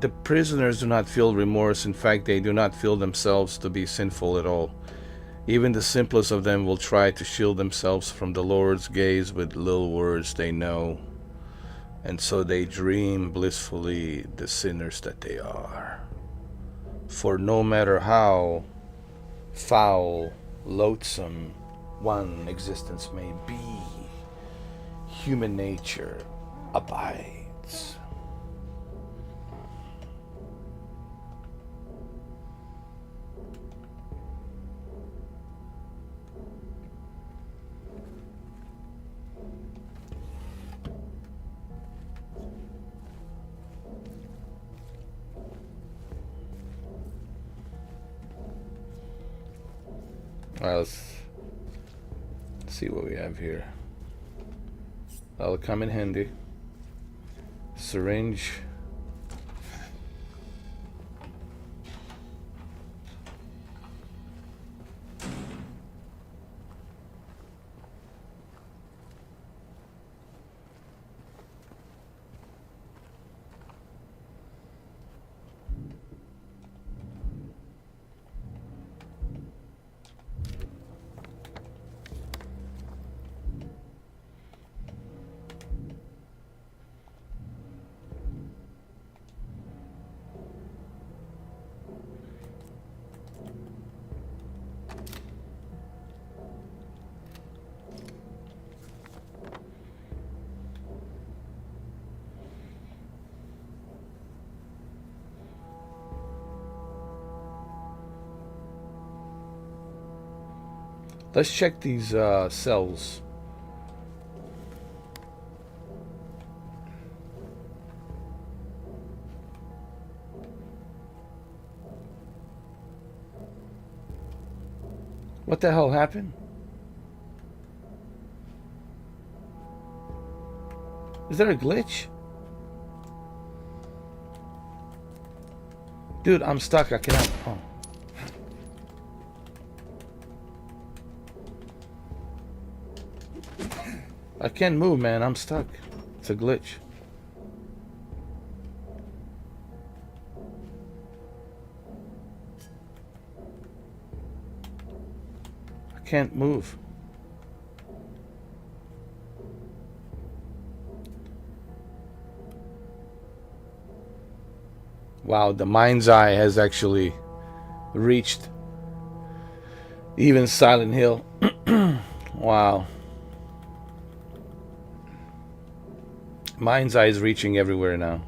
Speaker 1: The prisoners do not feel remorse. In fact, they do not feel themselves to be sinful at all. Even the simplest of them will try to shield themselves from the Lord's gaze with little words they know, and so they dream blissfully the sinners that they are. For no matter how foul, loathsome one existence may be, human nature abides. Alright, let's see what we have here. That'll come in handy. Syringe. Let's check these cells. What the hell happened? Is there a glitch? Dude, I'm stuck. I cannot. Oh. I can't move, man. I'm stuck. It's a glitch. I can't move. Wow, the mind's eye has actually reached even Silent Hill. Wow. Mind's eye is reaching everywhere now.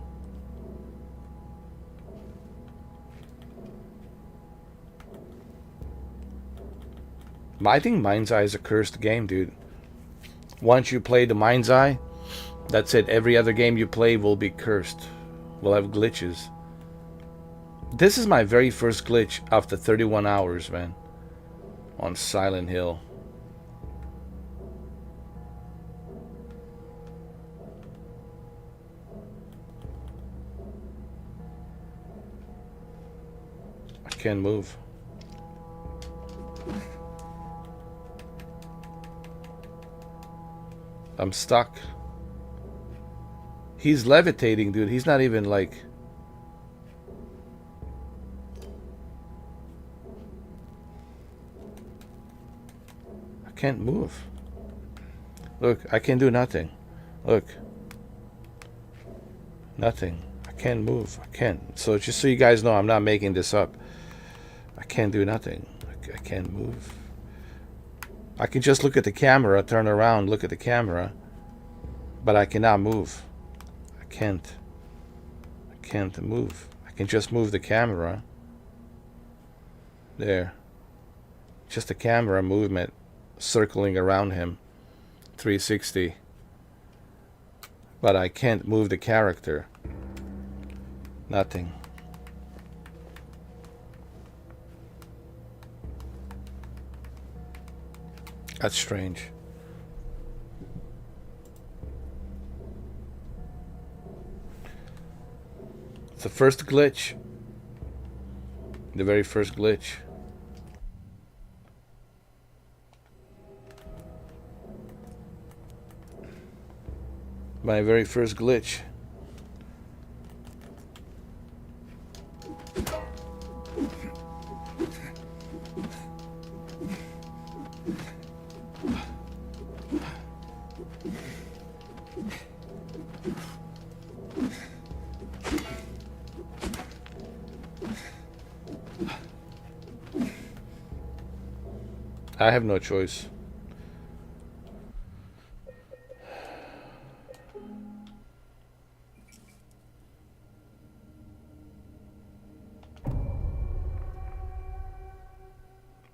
Speaker 1: I think Mind's Eye is a cursed game, dude. Once you play the Mind's Eye, that's it. Every other game you play will be cursed. Will have glitches. This is my very first glitch after 31 hours, man. On Silent Hill. I can't move. I'm stuck. He's levitating, dude. He's not even like... I can't move. Look, I can do nothing. Look. Nothing. I can't move. I can't. So just so you guys know, I'm not making this up. I can't do nothing. I can't move. I can just look at the camera, turn around, look at the camera, but I cannot move. I can't move. I can just move the camera. There. Just a camera movement circling around him. 360. But I can't move the character. Nothing. That's strange. It's the first glitch. The very first glitch. My very first glitch. I have no choice.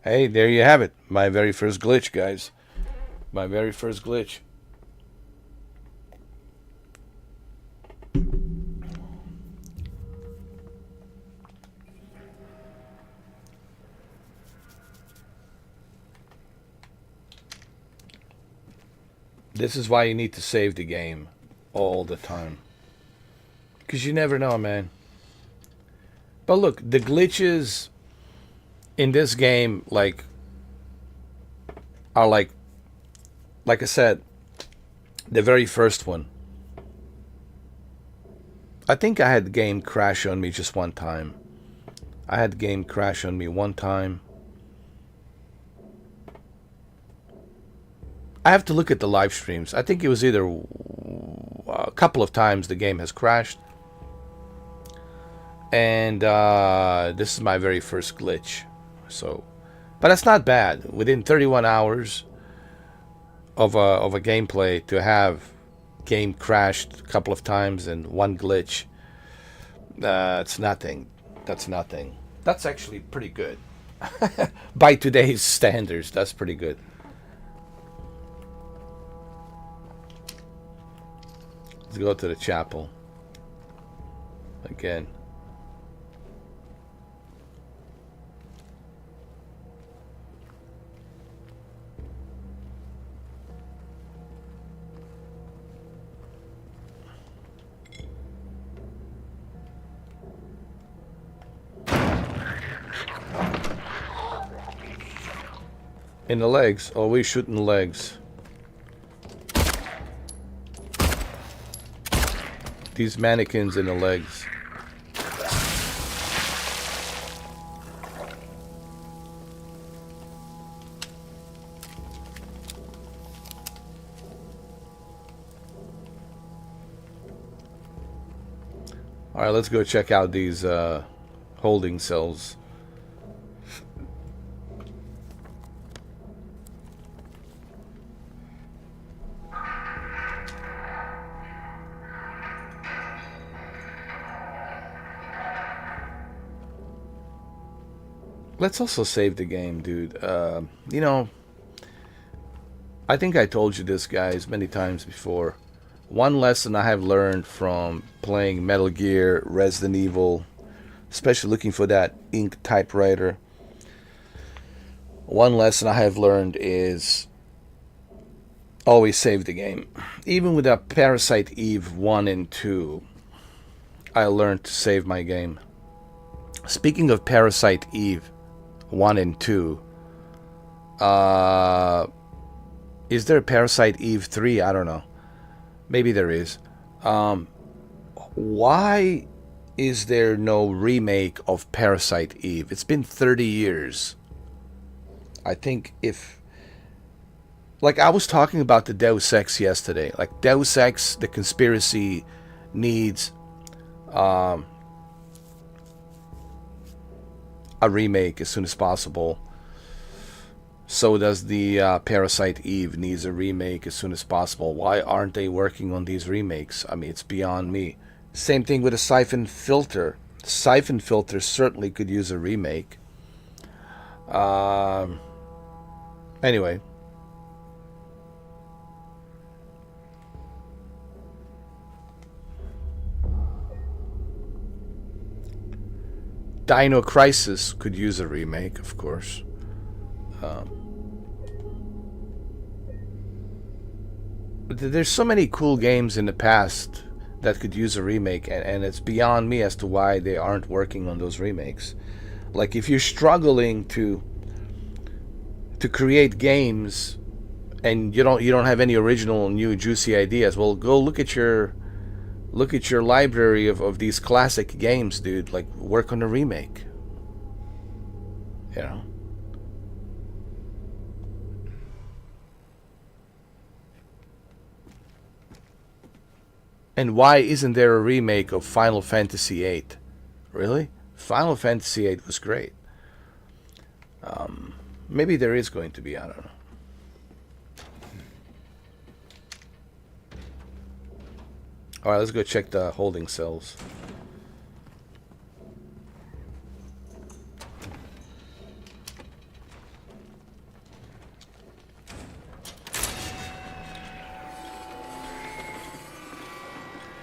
Speaker 1: Hey, there you have it. My very first glitch, guys. My very first glitch. This is why you need to save the game all the time. Because you never know, man. But look, the glitches in this game, are like I said, the very first one. I think I had the game crash on me just one time. I had the game crash on me one time. I have to look at the live streams. I think it was either a couple of times the game has crashed. And this is my very first glitch. So, but that's not bad. Within 31 hours of a gameplay to have game crashed a couple of times and one glitch, it's nothing. That's nothing. That's actually pretty good. By today's standards, that's pretty good. Let's go to the chapel again. In the legs. Oh, we shoot in the legs. These mannequins in the legs. Alright, let's go check out these holding cells. Let's also save the game, dude. You know, I think I told you this, guys, many times before. One lesson I have learned from playing Metal Gear, Resident Evil, especially looking for that ink typewriter. One lesson I have learned is always save the game. Even with Parasite Eve 1 and 2, I learned to save my game. Speaking of Parasite Eve 1 and 2, is there a Parasite Eve 3? I don't know. Maybe there is. Why is there no remake of Parasite Eve? It's been 30 years. I think if... Like, I was talking about the Deus Ex yesterday. Like, Deus Ex, the conspiracy needs... a remake as soon as possible. So does the Parasite Eve needs a remake as soon as possible. Why aren't they working on these remakes? I mean, it's beyond me. Same thing with a Siphon Filter. Siphon Filter certainly could use a remake. Anyway. Dino Crisis could use a remake, of course. But there's so many cool games in the past that could use a remake, and it's beyond me as to why they aren't working on those remakes. Like, if you're struggling to create games and you don't have any original new juicy ideas, well, go look at your library of these classic games, dude. Like, work on a remake. You know? And why isn't there a remake of Final Fantasy VIII? Really? Final Fantasy VIII was great. Maybe there is going to be, I don't know. Alright, let's go check the holding cells.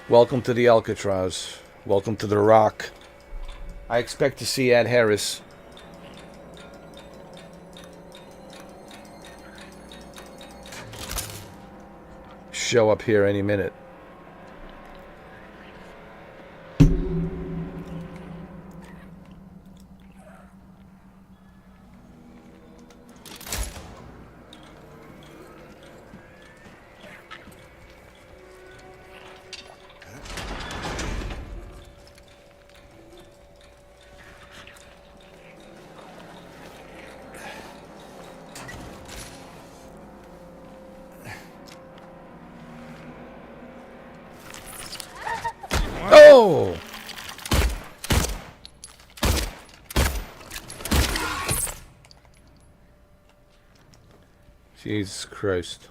Speaker 1: Welcome to the Alcatraz. Welcome to the Rock. I expect to see Ed Harris. show up here any minute. Oh! Jesus Christ.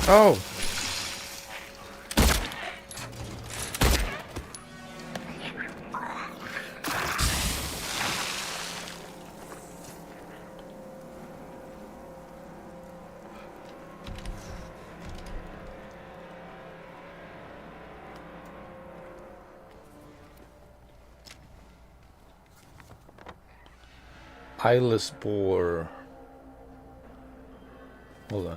Speaker 1: Oh! Eyeless boar. Hold on.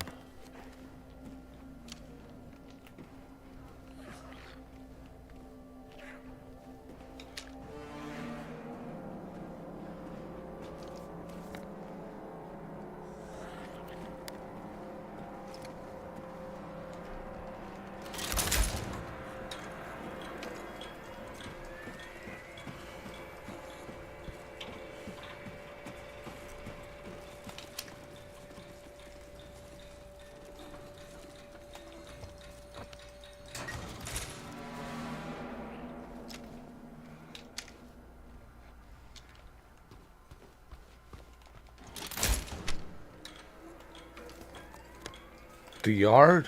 Speaker 1: The yard?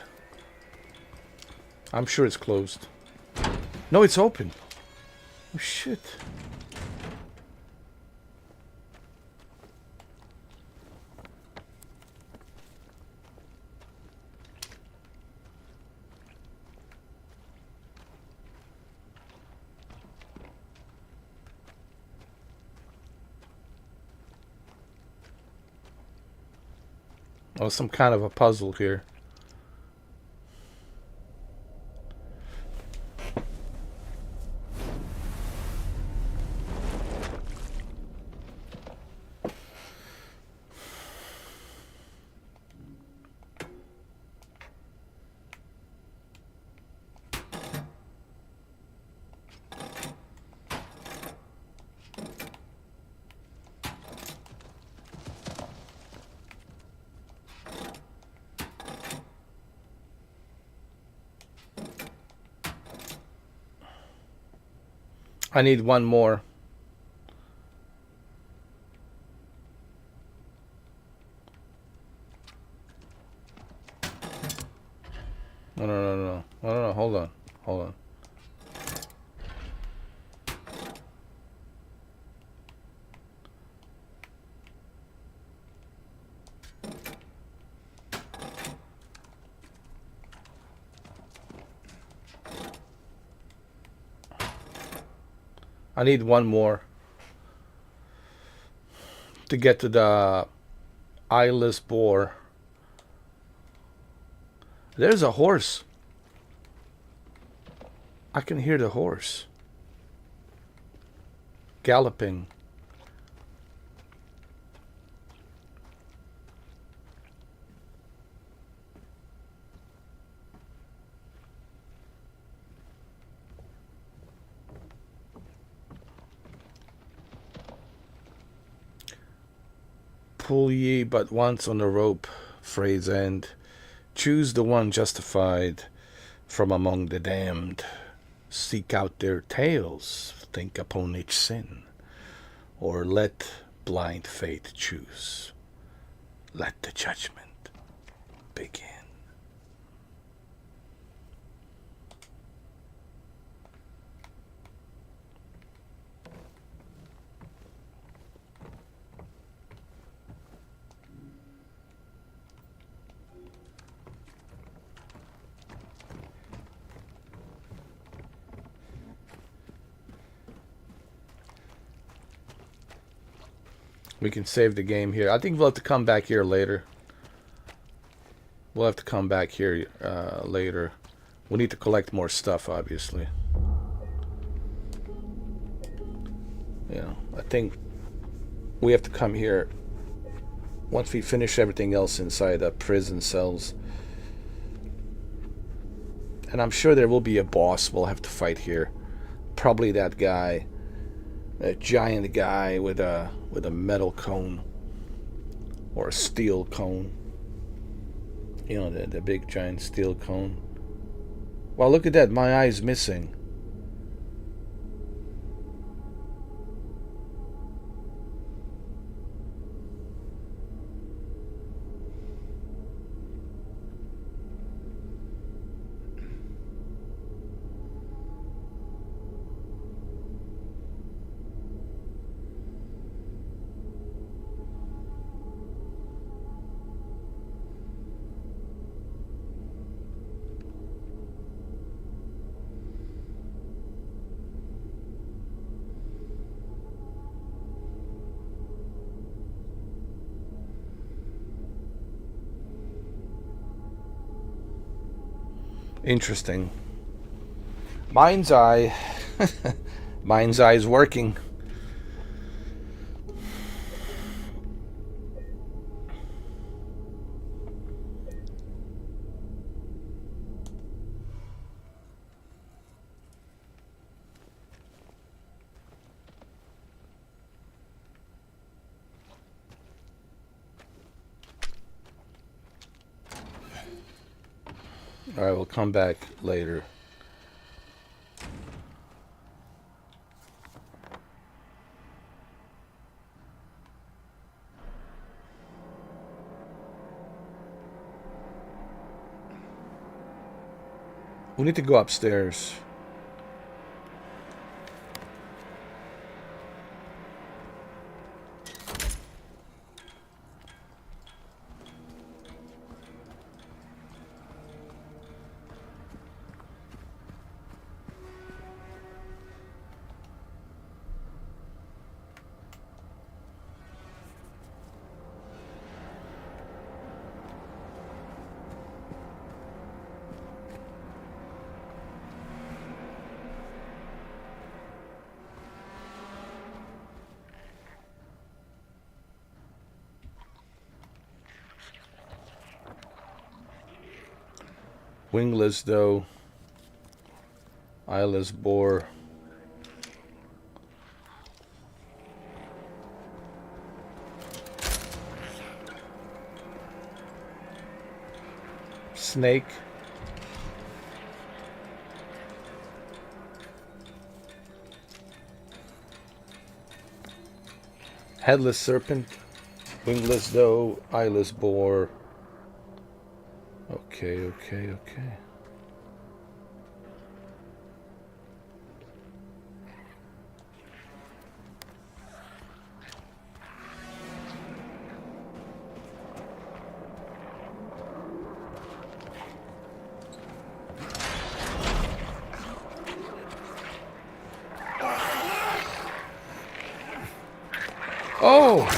Speaker 1: I'm sure it's closed. No, it's open. Oh, shit. Oh, some kind of a puzzle here. I need one more. No, hold on. I need one more to get to the eyeless boar. There's a horse. I can hear the horse galloping. Pull ye but once on the rope, phrase end. Choose the one justified from among the damned. Seek out their tales, think upon each sin. Or let blind faith choose. Let the judgment begin. We can save the game here. I think we'll have to come back here later. We'll have to come back here later. We need to collect more stuff, obviously. Yeah, I think we have to come here once we finish everything else inside the prison cells. And I'm sure there will be a boss we'll have to fight here. Probably that guy. A giant guy with a metal cone or a steel cone. You know, the big giant steel cone. Wow, look at that, my eye's missing. Interesting. Mind's eye. Mind's eye is working. Alright, we'll come back later. We need to go upstairs. Wingless though. Eyeless boar. Snake. Headless serpent. Wingless though. Eyeless boar. Okay. Oh!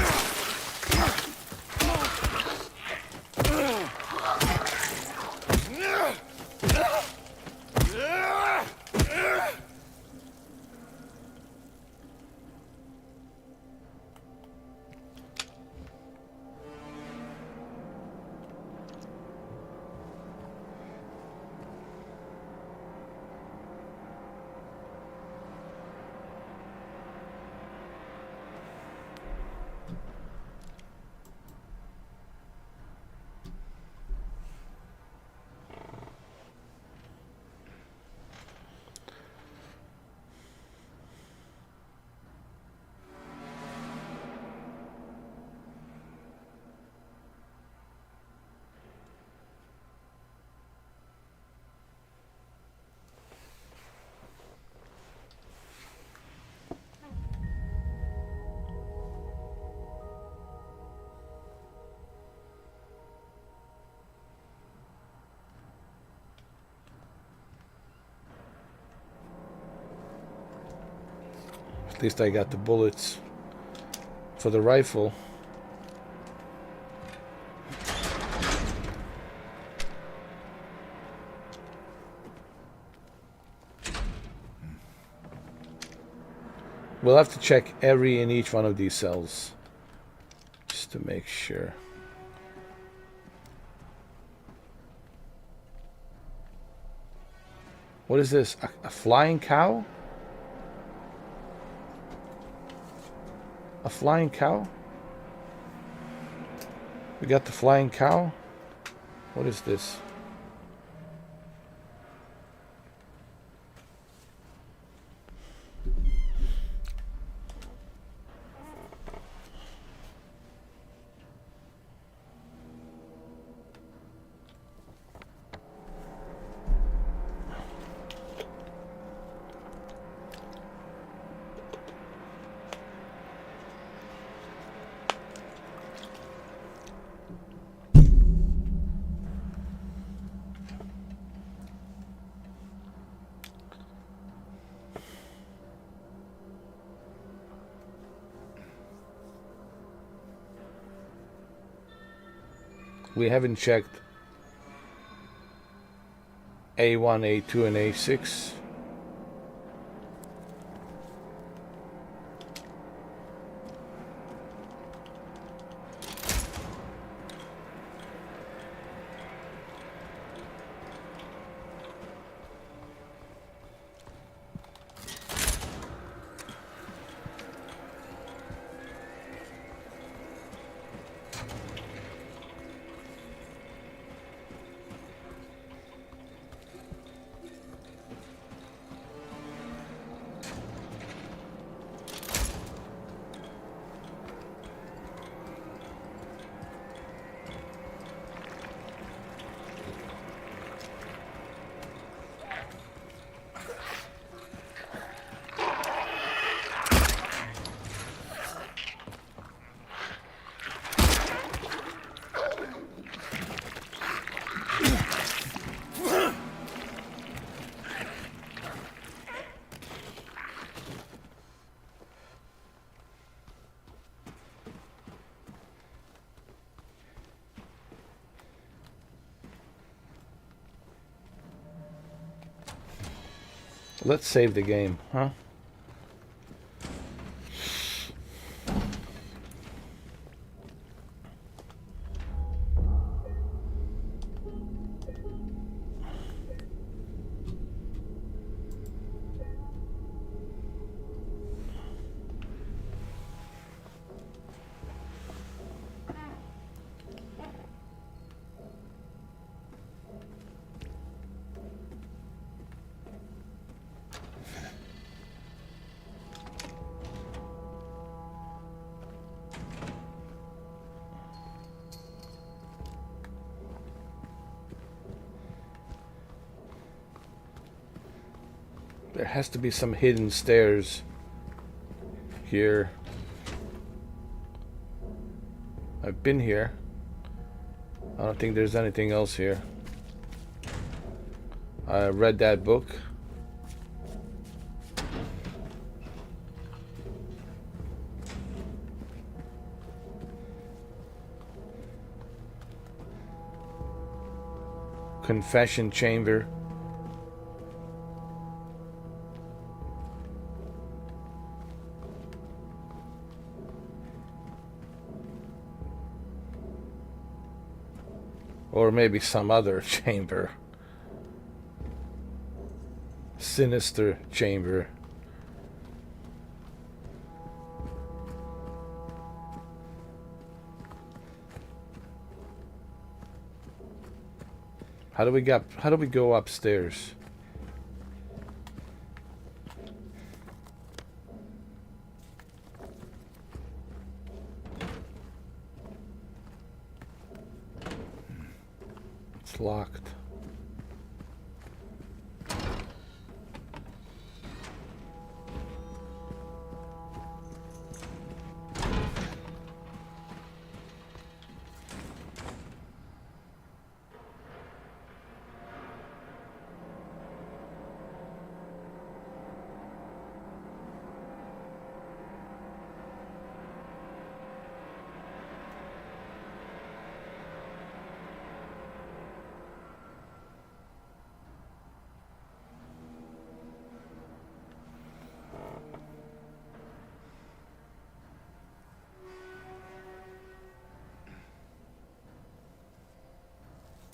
Speaker 1: At least I got the bullets for the rifle. We'll have to check every and each one of these cells just to make sure. What is this? A flying cow? A flying cow? We got the flying cow? What is this? We haven't checked A1, A2, and A6. Let's save the game, huh? There has to be some hidden stairs here. I've been here. I don't think there's anything else here. I read that book. Confession chamber. Or maybe some other chamber. Sinister chamber. How do we go upstairs? It's locked.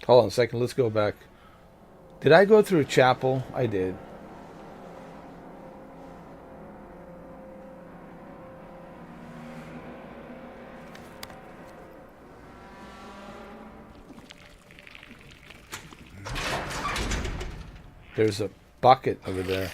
Speaker 1: Hold on a second. Let's go back. Did I go through chapel? I did. There's a bucket over there.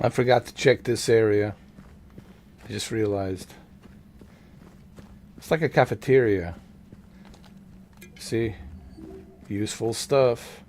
Speaker 1: I forgot to check this area. I just realized. It's like a cafeteria. See? Useful stuff.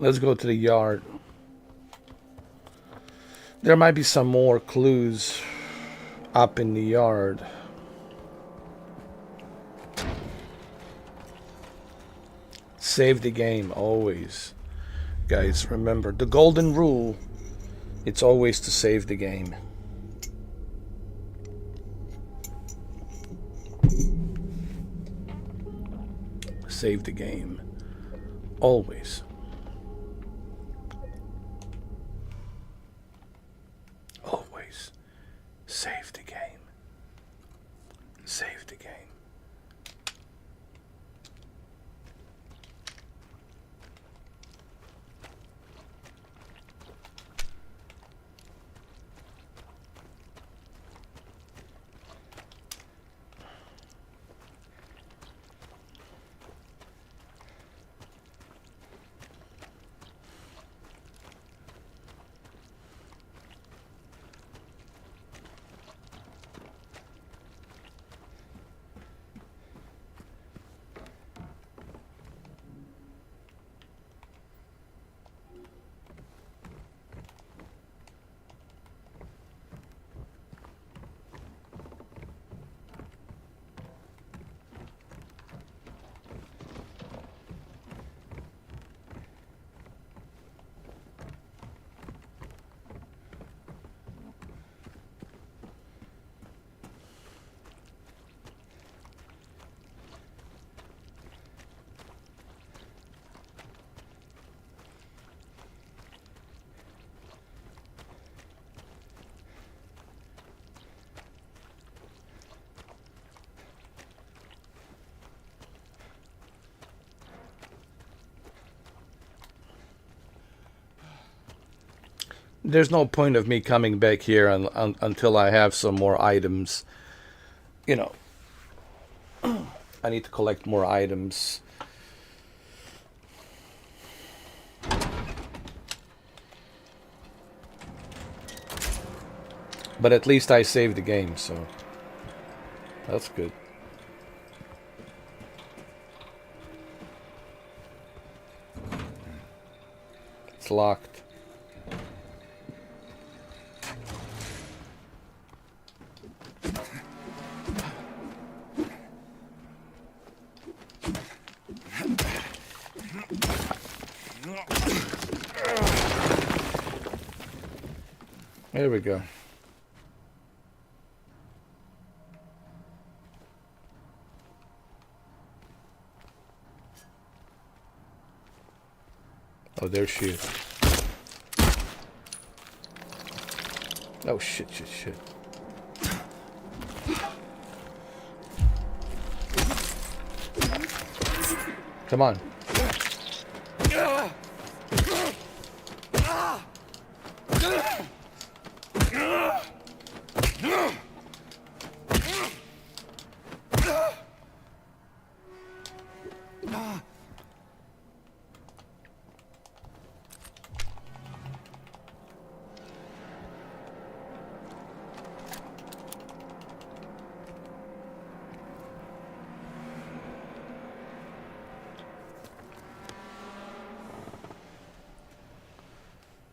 Speaker 1: Let's go to the yard. There might be some more clues up in the yard. Save the game, always. Guys, remember, the golden rule, it's always to save the game. Save the game. Always. Always. Save the game. Save the game. There's no point of me coming back here until I have some more items. You know, I need to collect more items. But at least I saved the game, so that's good. It's locked. There we go. Oh, there she is. Oh, shit. Come on.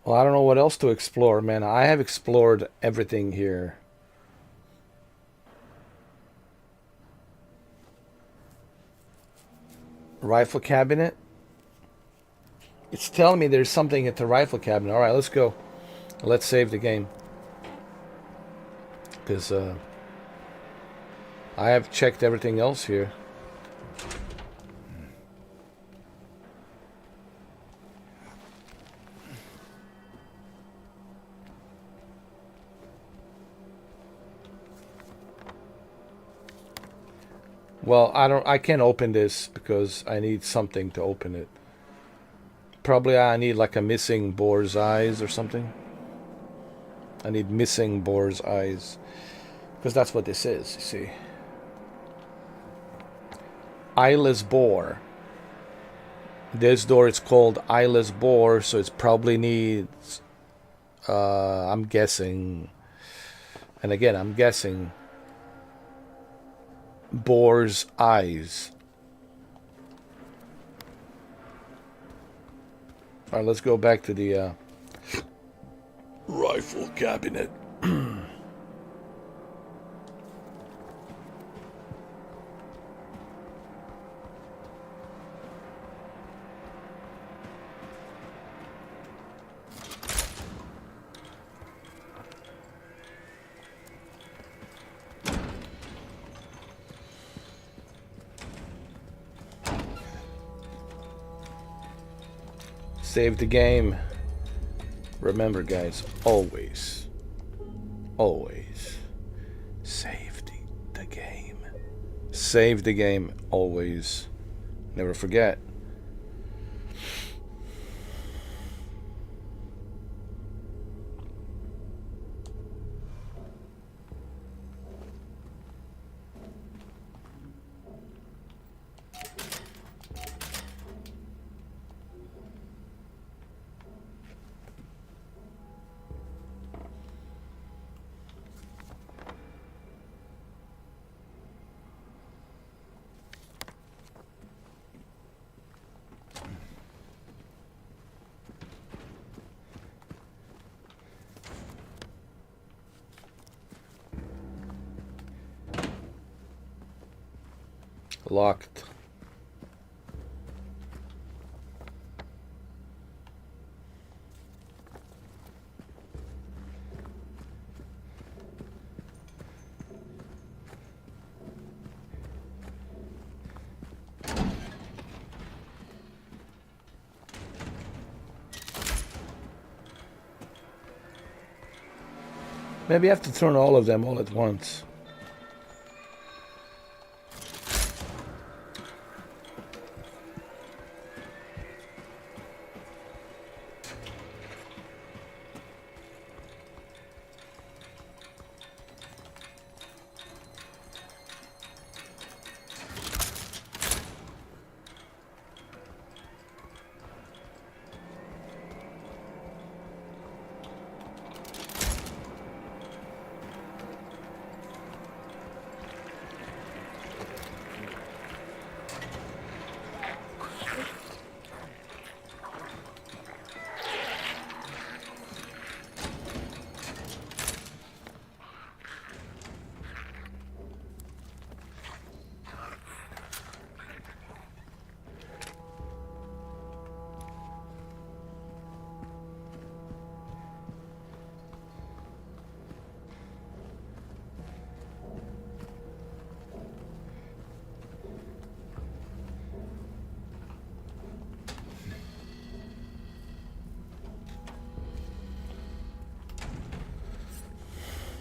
Speaker 1: Well, I don't know what else to explore, man. I have explored everything here. Rifle cabinet? It's telling me there's something at the rifle cabinet. Alright, let's go. Let's save the game. Because I have checked everything else here. Well, I can't open this because I need something to open it. Probably I need like a missing boar's eyes or something. I need missing boar's eyes. Because that's what this is, you see. Eyeless boar. This door is called eyeless boar, so it probably needs... I'm guessing... And again, I'm guessing... boar's eyes. All right, let's go back to the rifle cabinet. Save the game. Remember, guys, always save the game. Save the game, always. Never forget. Locked. Maybe I have to turn all of them all at once.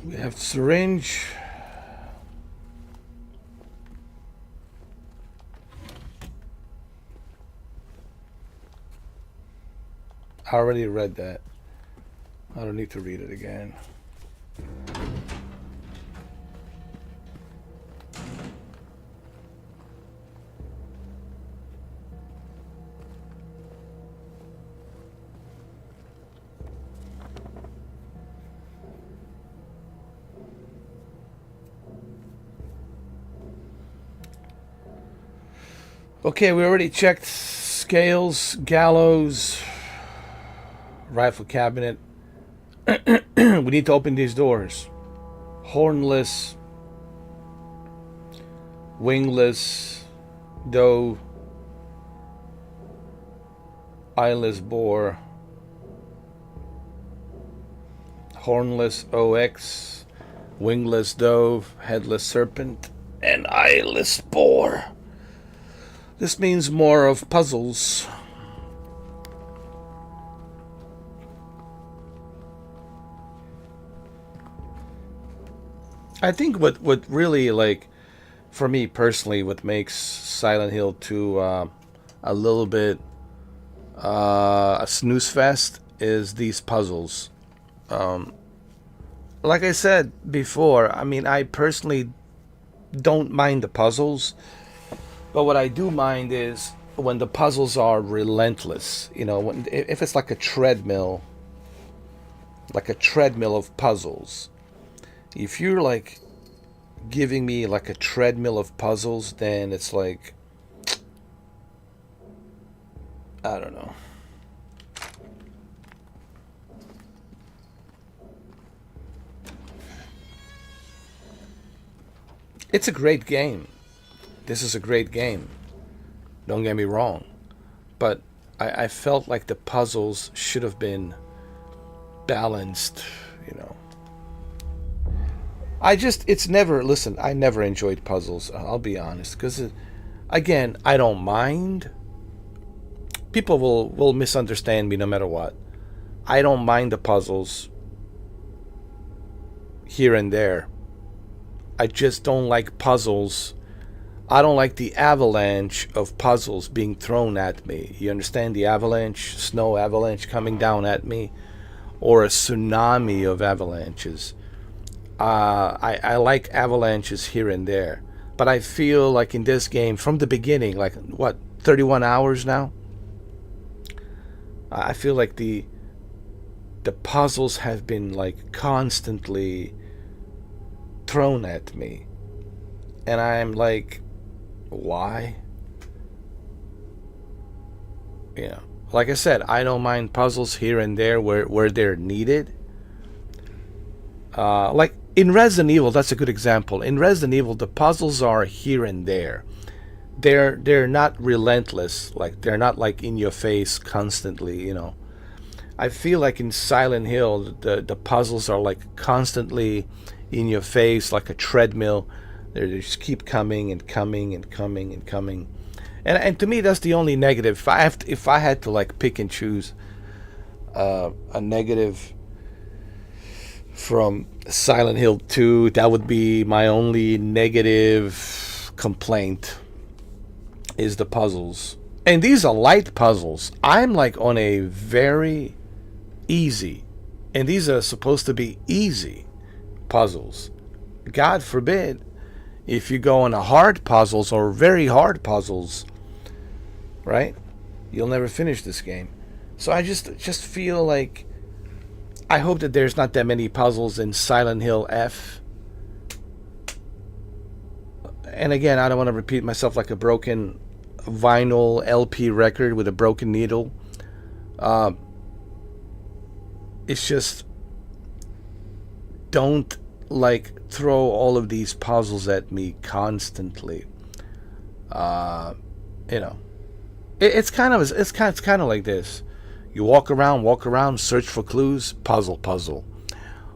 Speaker 1: We have syringe. I already read that. I don't need to read it again. Okay, we already checked scales, gallows, rifle cabinet. We need to open these doors. Hornless, wingless, doe, eyeless boar, hornless OX, wingless dove, headless serpent, and eyeless boar. This means more of puzzles. I think what really, like, for me personally, what makes Silent Hill 2 a little bit a snooze fest is these puzzles. Like I said before, I mean, I personally don't mind the puzzles. But what I do mind is when the puzzles are relentless. You know, if it's like a treadmill of puzzles. If you're like giving me like a treadmill of puzzles, then it's like, I don't know. It's a great game. This is a great game. Don't get me wrong. But I felt like the puzzles should have been balanced, you know. It's never, listen, I never enjoyed puzzles, I'll be honest. Because, again, I don't mind. People will misunderstand me no matter what. I don't mind the puzzles here and there. I just don't like puzzles. I don't like the avalanche of puzzles being thrown at me. You understand? The avalanche, snow avalanche coming down at me, or a tsunami of avalanches. I like avalanches here and there, but I feel like in this game, from the beginning, like what, 31 hours now? I feel like the puzzles have been like constantly thrown at me, and I'm like, why? You know, like I said, I don't mind puzzles here and there where they're needed. Like in Resident Evil, that's a good example. In Resident Evil, the puzzles are here and there. They're not relentless. Like they're not like in your face constantly. You know, I feel like in Silent Hill, the puzzles are like constantly in your face, like a treadmill. They just keep coming and coming and coming and coming. And to me, that's the only negative. If I had to like pick and choose a negative from Silent Hill 2, that would be my only negative complaint, is the puzzles. And these are light puzzles. I'm like on a very easy, and these are supposed to be easy puzzles. God forbid if you go on a hard puzzles or very hard puzzles, right? You'll never finish this game. So I just feel like, I hope that there's not that many puzzles in Silent Hill F. And again, I don't want to repeat myself like a broken vinyl LP record with a broken needle. It's just, don't like throw all of these puzzles at me constantly. You know, it's kind of like this. You walk around, search for clues, puzzle.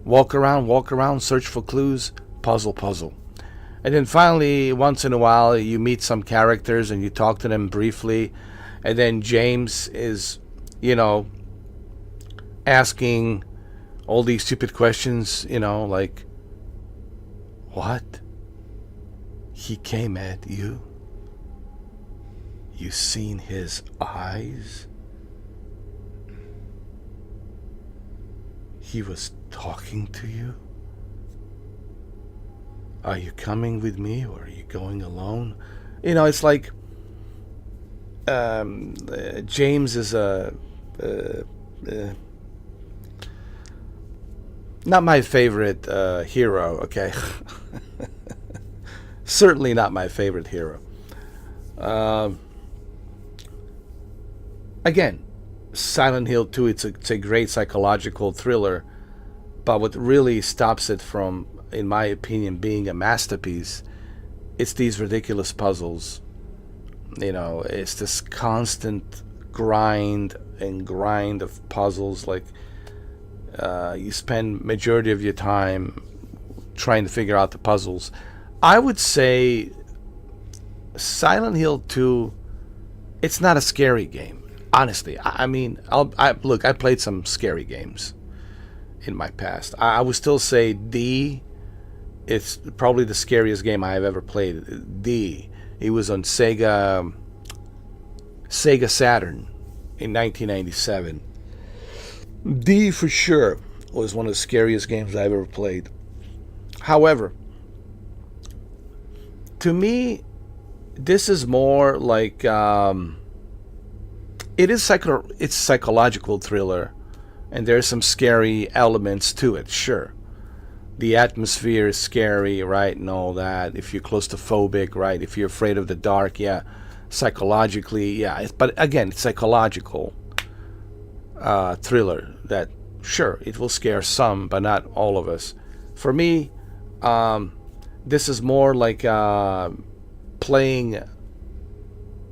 Speaker 1: Walk around, search for clues, puzzle. And then finally, once in a while, you meet some characters and you talk to them briefly. And then James is, you know, asking all these stupid questions, you know, like, what? He came at you? You seen his eyes? He was talking to you? Are you coming with me or are you going alone? You know, it's like James is not my favorite hero, okay? Certainly not my favorite hero. Again, Silent Hill 2, it's a great psychological thriller, but what really stops it from, in my opinion, being a masterpiece, it's these ridiculous puzzles. You know, it's this constant grind of puzzles. Like, you spend majority of your time trying to figure out the puzzles. I would say Silent Hill 2, it's not a scary game. Honestly, I mean, I played some scary games in my past. I would still say D, it's probably the scariest game I have ever played. D. It was on Sega Saturn in 1997. D for sure was one of the scariest games I've ever played. However, to me, this is more like it's psychological thriller, and there's some scary elements to it. Sure, the atmosphere is scary, right, and all that. If you're claustrophobic, right, if you're afraid of the dark, yeah, psychologically, yeah. But again, it's psychological thriller that, sure, it will scare some, but not all of us. For me, This is more like playing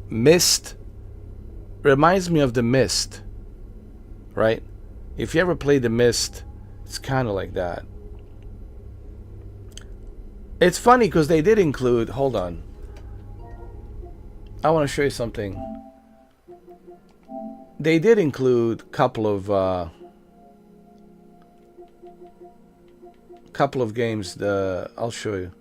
Speaker 1: Myst. Reminds me of the Myst, right? If you ever played the Myst, it's kind of like that. It's funny because they did include. Hold on. I want to show you something. They did include a couple of games. I'll show you.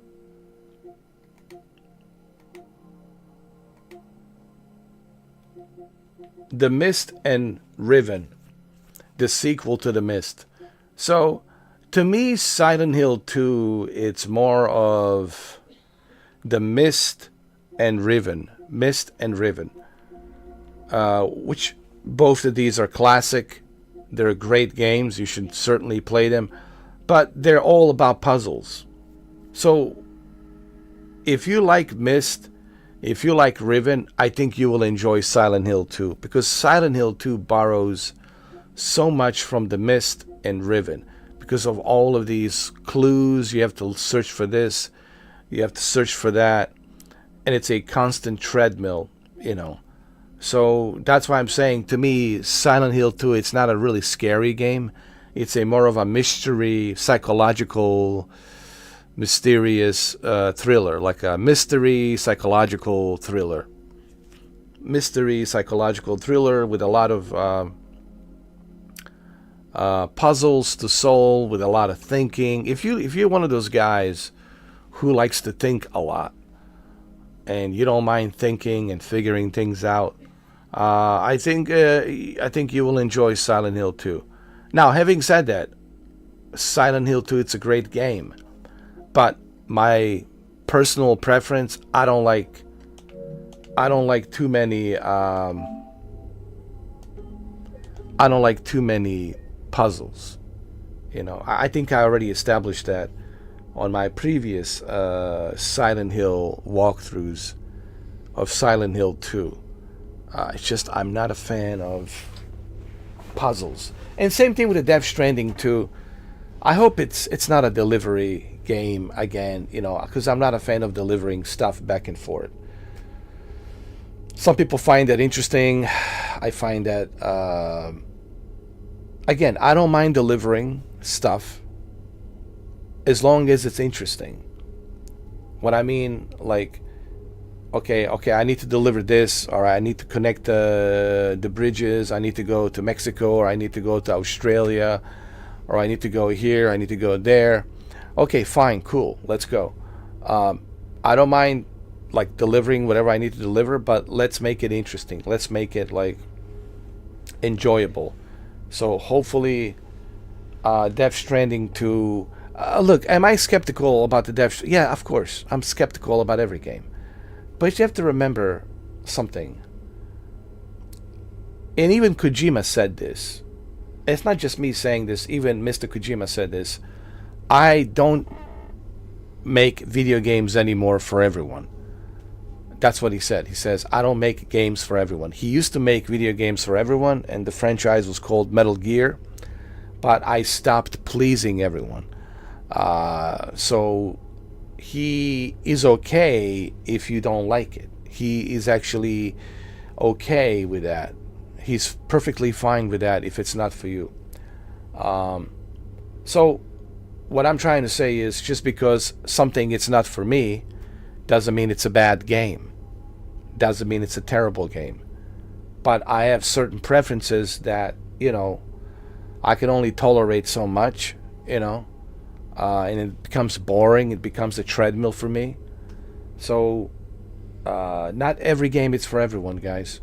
Speaker 1: The Myst and Riven, the sequel to the Myst. So, to me, Silent Hill 2, it's more of the Myst and Riven. Myst and Riven. Which both of these are classic. They're great games. You should certainly play them. But they're all about puzzles. So, if you like Myst, if you like Riven, I think you will enjoy Silent Hill 2. Because Silent Hill 2 borrows so much from the Myst and Riven. Because of all of these clues, you have to search for this, you have to search for that. And it's a constant treadmill, you know. So that's why I'm saying, to me, Silent Hill 2, it's not a really scary game. It's a more of a mystery, psychological, mysterious thriller, like a mystery psychological thriller. Mystery psychological thriller with a lot of puzzles to solve, with a lot of thinking. If you're one of those guys who likes to think a lot, and you don't mind thinking and figuring things out, I think you will enjoy Silent Hill 2. Now, having said that, Silent Hill 2, it's a great game. But my personal preference, I don't like too many puzzles. You know, I think I already established that on my previous Silent Hill walkthroughs of Silent Hill 2. It's just I'm not a fan of puzzles. And same thing with the Death Stranding 2. I hope it's not a delivery game again, you know, because I'm not a fan of delivering stuff back and forth. Some people find that interesting. I find that, again, I don't mind delivering stuff as long as it's interesting. What I mean, like, okay, I need to deliver this, or I need to connect the bridges, I need to go to Mexico, or I need to go to Australia, or I need to go here, I need to go there. Okay, fine, cool, let's go. I don't mind like delivering whatever I need to deliver, but let's make it interesting. Let's make it like enjoyable. So hopefully, Death Stranding 2. Look, am I skeptical about the Death? Yeah, of course, I'm skeptical about every game. But you have to remember something. And even Kojima said this. It's not just me saying this. Even Mr. Kojima said this. I don't make video games anymore for everyone. That's what he said. He says, I don't make games for everyone. He used to make video games for everyone, and the franchise was called Metal Gear. But I stopped pleasing everyone. So he is okay if you don't like it. He is actually okay with that. He's perfectly fine with that if it's not for you. So what I'm trying to say is, just because something is not for me doesn't mean it's a bad game. Doesn't mean it's a terrible game. But I have certain preferences that, you know, I can only tolerate so much, you know. And it becomes boring. It becomes a treadmill for me. So, not every game is for everyone, guys.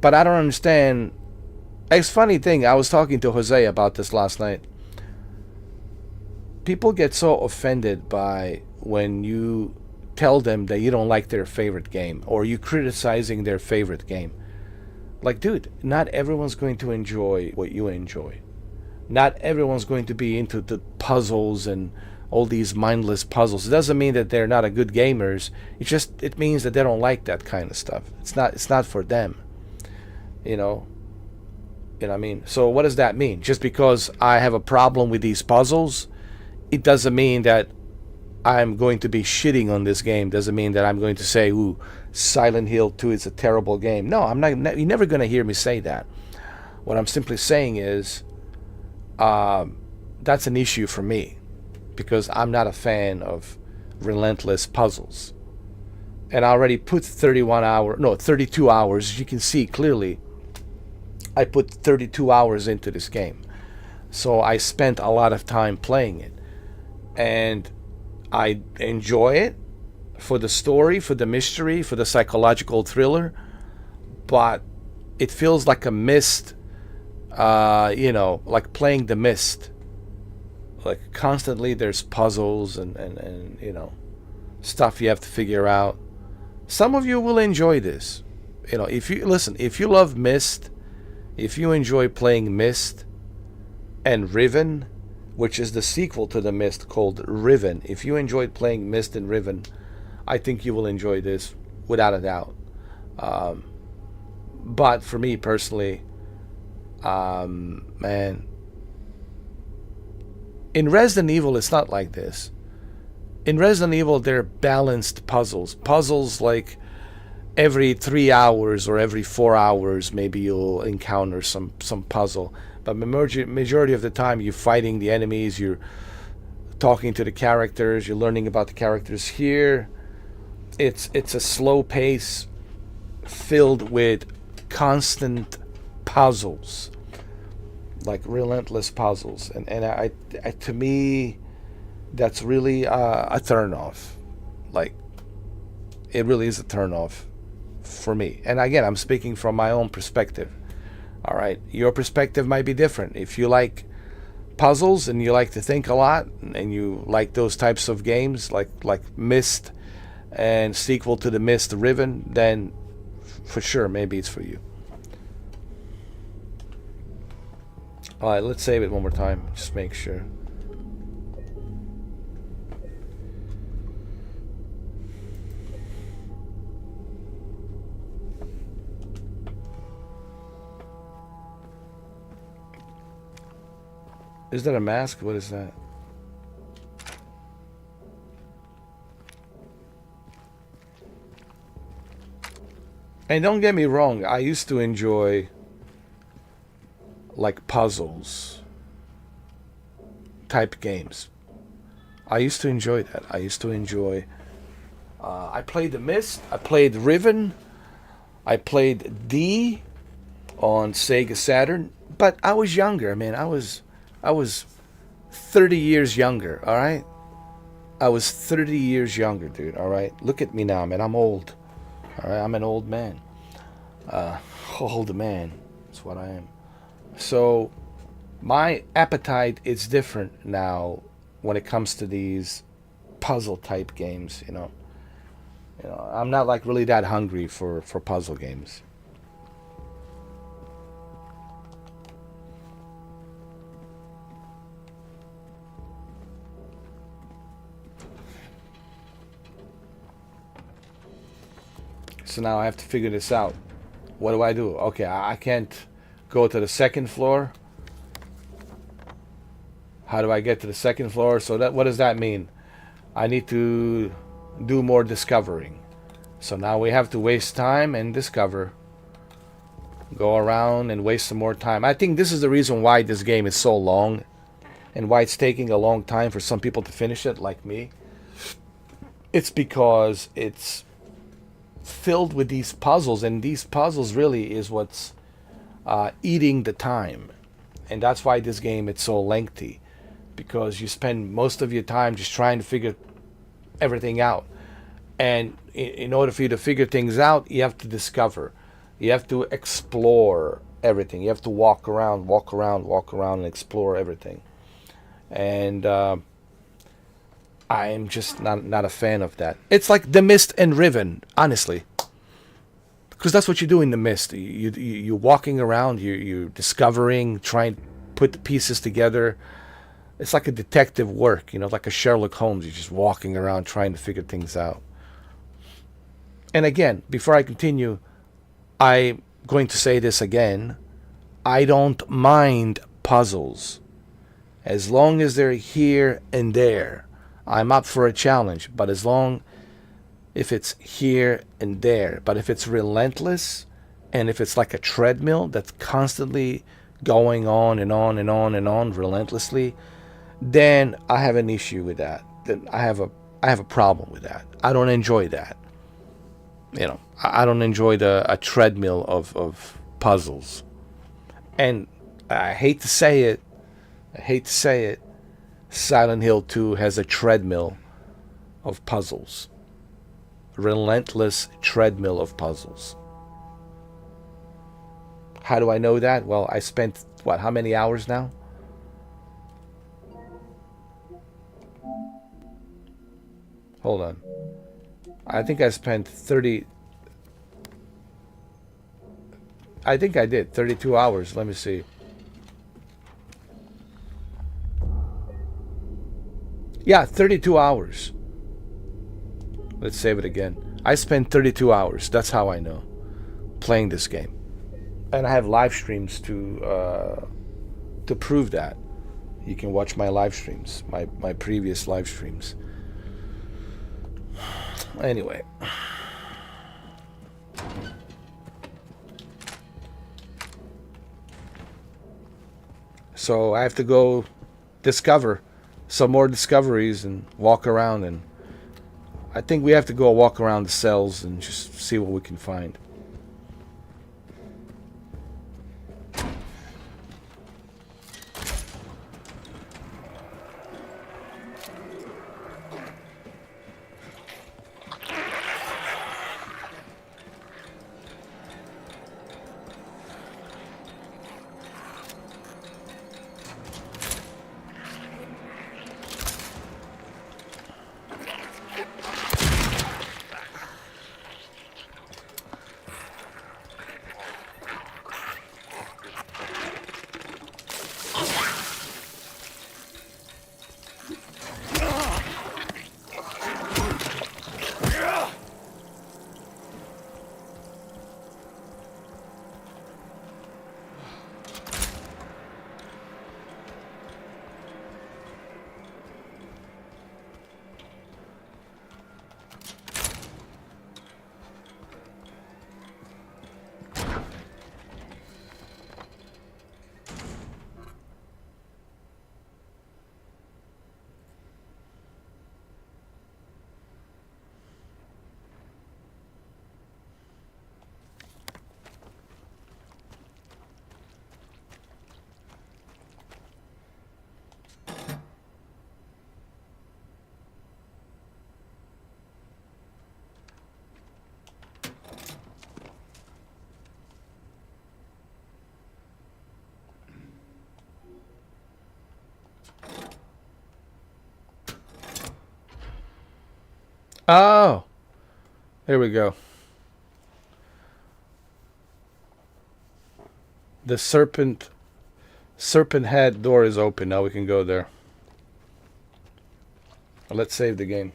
Speaker 1: But I don't understand. It's a funny thing. I was talking to Jose about this last night. People get so offended by when you tell them that you don't like their favorite game, or you criticizing their favorite game. Like, dude, not everyone's going to enjoy what you enjoy. Not everyone's going to be into the puzzles and all these mindless puzzles. It doesn't mean that they're not a good gamers. It means that they don't like that kind of stuff. It's not for them. You know what I mean? So what does that mean? Just because I have a problem with these puzzles, it doesn't mean that I'm going to be shitting on this game doesn't mean that I'm going to say, ooh, Silent Hill 2 is a terrible game. No, I'm not. You're never going to hear me say that. What I'm simply saying is that's an issue for me because I'm not a fan of relentless puzzles. And I already put 32 hours. As you can see clearly, I put 32 hours into this game. So I spent a lot of time playing it. And I enjoy it for the story, for the mystery, for the psychological thriller. But it feels like a Mist, like playing the Mist. Like constantly there's puzzles and stuff you have to figure out. Some of you will enjoy this. If you love Mist, if you enjoy playing Mist and Riven, which is the sequel to the Mist called Riven, if you enjoyed playing Mist and Riven, I think you will enjoy this without a doubt. But for me personally, man, in Resident Evil it's not like this. In Resident Evil, they're balanced puzzles. Puzzles like every 3 hours or every 4 hours, maybe you'll encounter some puzzle. But majority of the time, you're fighting the enemies, you're talking to the characters, you're learning about the characters. Here, it's a slow pace filled with constant puzzles, like relentless puzzles. And I to me, that's really a turnoff. Like, it really is a turnoff for me. And again, I'm speaking from my own perspective. All right, your perspective might be different. If you like puzzles and you like to think a lot, and you like those types of games, like Myst and sequel to the Myst Riven, then for sure, maybe it's for you. All right, let's save it one more time. Just make sure. Is that a mask? What is that? And don't get me wrong, I used to enjoy like puzzles type games. I used to enjoy that. I used to enjoy I played the Myst, I played Riven, I played D on Sega Saturn, but I was younger, man. I was 30 years younger, all right? I was 30 years younger, dude, all right? Look at me now, man. I'm old, all right? I'm an old man. Old man. That's what I am. So my appetite is different now when it comes to these puzzle type games, I'm not like really that hungry for puzzle games. So now I have to figure this out. What do I do? Okay, I can't go to the second floor. How do I get to the second floor? So what does that mean? I need to do more discovering. So now we have to waste time and discover. Go around and waste some more time. I think this is the reason why this game is so long and why it's taking a long time for some people to finish it, like me. It's because it's filled with these puzzles, and these puzzles really is what's eating the time. And that's why this game is so lengthy, because you spend most of your time just trying to figure everything out. And in order for you to figure things out, you have to discover, you have to explore everything, you have to walk around and explore everything. And I'm just not a fan of that. It's like the Myst and Riven, honestly, because that's what you do in the Myst. You're walking around, you're discovering, trying to put the pieces together. It's like a detective work, like a Sherlock Holmes. You're just walking around trying to figure things out. And again, before I continue, I'm going to say this again. I don't mind puzzles as long as they're here and there. I'm up for a challenge, but as long if it's here and there. But if it's relentless, and if it's like a treadmill that's constantly going on and on and on and on relentlessly, then I have an issue with that. Then I have a problem with that. I don't enjoy that. You know, I don't enjoy a treadmill of puzzles. And I hate to say it, Silent Hill 2 has a treadmill of puzzles. Relentless treadmill of puzzles. How do I know that? Well, I spent, how many hours now? Hold on. I think I spent 30... I think I did. 32 hours. Let me see. Yeah, 32 hours. Let's save it again. I spent 32 hours. That's how I know. Playing this game. And I have live streams to prove that. You can watch my live streams. My previous live streams. Anyway. So I have to go discover some more discoveries and walk around, and I think we have to go walk around the cells and just see what we can find. Oh, there we go. The serpent head door is open. Now we can go there. Let's save the game.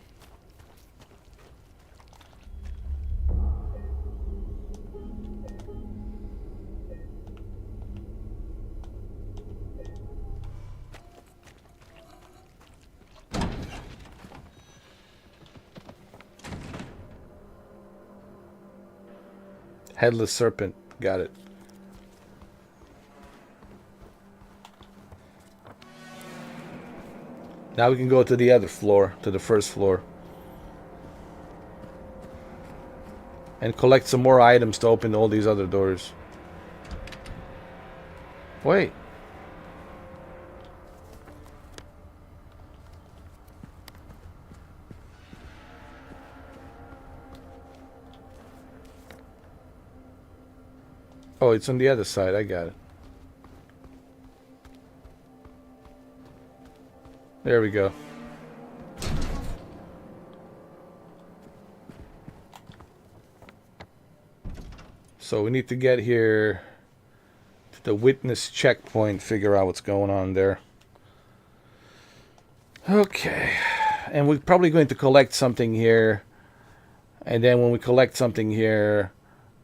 Speaker 1: Headless serpent. Got it. Now we can go to the other floor, to the first floor. And collect some more items to open all these other doors. Wait. Oh, it's on the other side. I got it. There we go. So we need to get here to the witness checkpoint, figure out what's going on there. Okay. And we're probably going to collect something here. And then when we collect something here,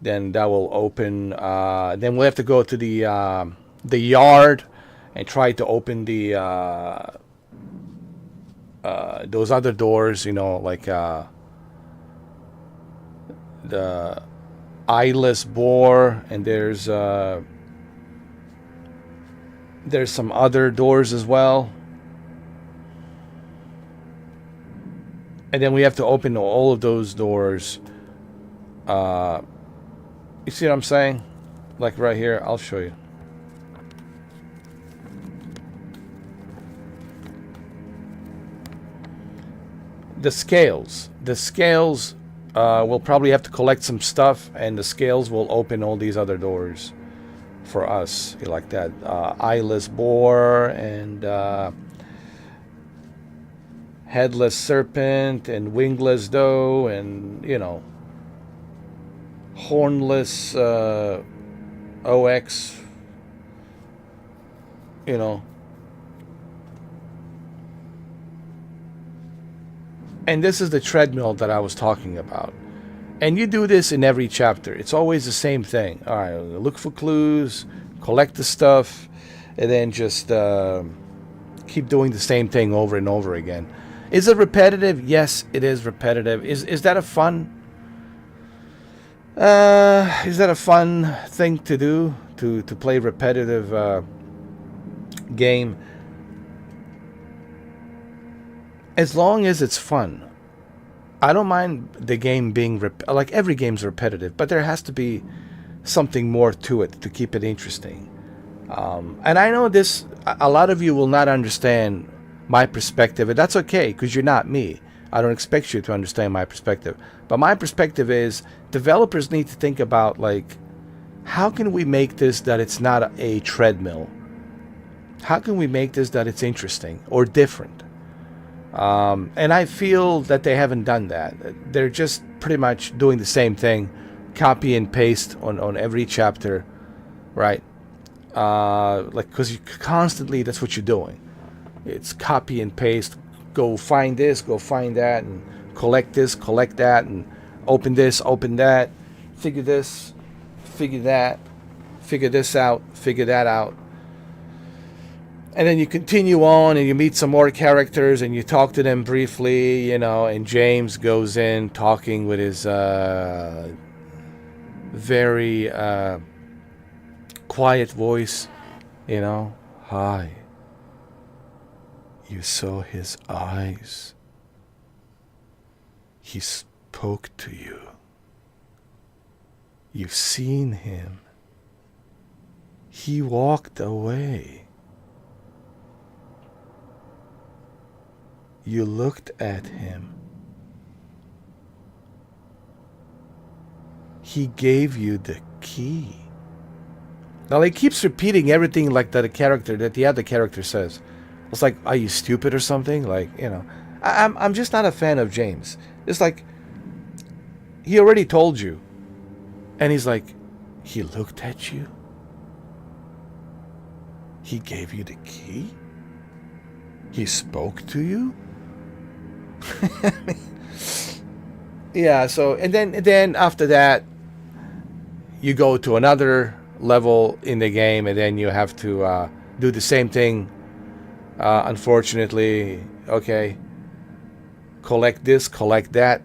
Speaker 1: then that will open. Then we'll have to go to the yard and try to open the those other doors, you know, like the eyeless boar, and there's some other doors as well. And then we have to open all of those doors. You see what I'm saying? Like right here, I'll show you. The scales. The scales, we'll probably have to collect some stuff, and the scales will open all these other doors for us. Like that eyeless boar and headless serpent and wingless doe and, you know, hornless OX, you know. And this is the treadmill that I was talking about. And you do this in every chapter. It's always the same thing. All right, look for clues, collect the stuff, and then just keep doing the same thing over and over again. Is it repetitive? Yes, it is repetitive. Is that a fun? Is that a fun thing to do? To play repetitive game? As long as it's fun. I don't mind the game being like every game's repetitive, but there has to be something more to it to keep it interesting. And I know this, a lot of you will not understand my perspective, and that's okay, because you're not me. I don't expect you to understand my perspective. But my perspective is developers need to think about, like, how can we make this that it's not a treadmill? How can we make this that it's interesting or different? And I feel that they haven't done that. They're just pretty much doing the same thing, copy and paste on every chapter, right? Like, because you constantly, that's what you're doing. It's copy and paste. Go find this, go find that, and collect this, collect that, and open this, open that, figure this, figure that, figure this out, figure that out. And then you continue on and you meet some more characters and you talk to them briefly, you know, and James goes in talking with his very quiet voice, you know. Hi. You saw his eyes. He spoke to you. You've seen him. He walked away. You looked at him. He gave you the key. Now he keeps repeating everything like that the other character says. It's like, are you stupid or something? Like, you know, I'm just not a fan of James. It's like, he already told you. And he's like, he looked at you. He gave you the key. He spoke to you. Yeah, so, and then after that, you go to another level in the game, and then you have to do the same thing. Unfortunately, okay, collect this, collect that,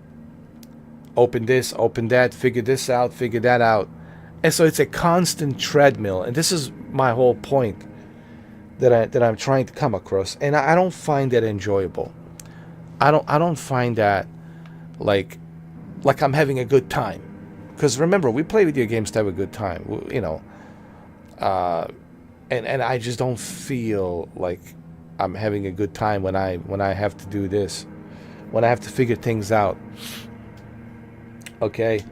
Speaker 1: open this, open that, figure this out, figure that out. And so it's a constant treadmill, and this is my whole point that I'm trying to come across, and I don't find that enjoyable. I don't find that like I'm having a good time, because remember, we play video games to have a good time, you know. And I just don't feel like I'm having a good time when I have to do this, when I have to figure things out. Okay,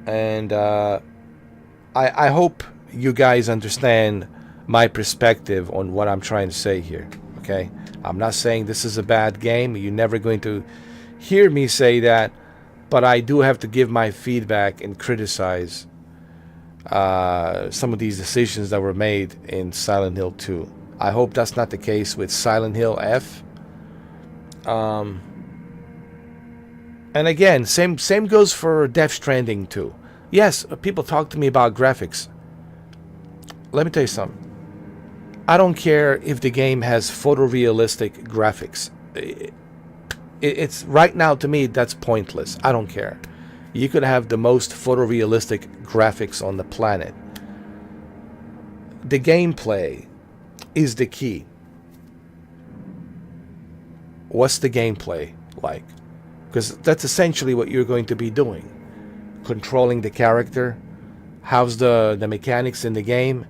Speaker 1: and I hope you guys understand my perspective on what I'm trying to say here. Okay, I'm not saying this is a bad game. You're never going to hear me say that, but I do have to give my feedback and criticize some of these decisions that were made in Silent Hill 2. I hope that's not the case with Silent Hill F. And again, same goes for Death Stranding 2. Yes, people talk to me about graphics. Let me tell you something. I don't care if the game has photorealistic graphics. it's right now, to me, that's pointless. I don't care. You could have the most photorealistic graphics on the planet. The gameplay is the key. What's the gameplay like? Because that's essentially what you're going to be doing. Controlling the character. How's the mechanics in the game?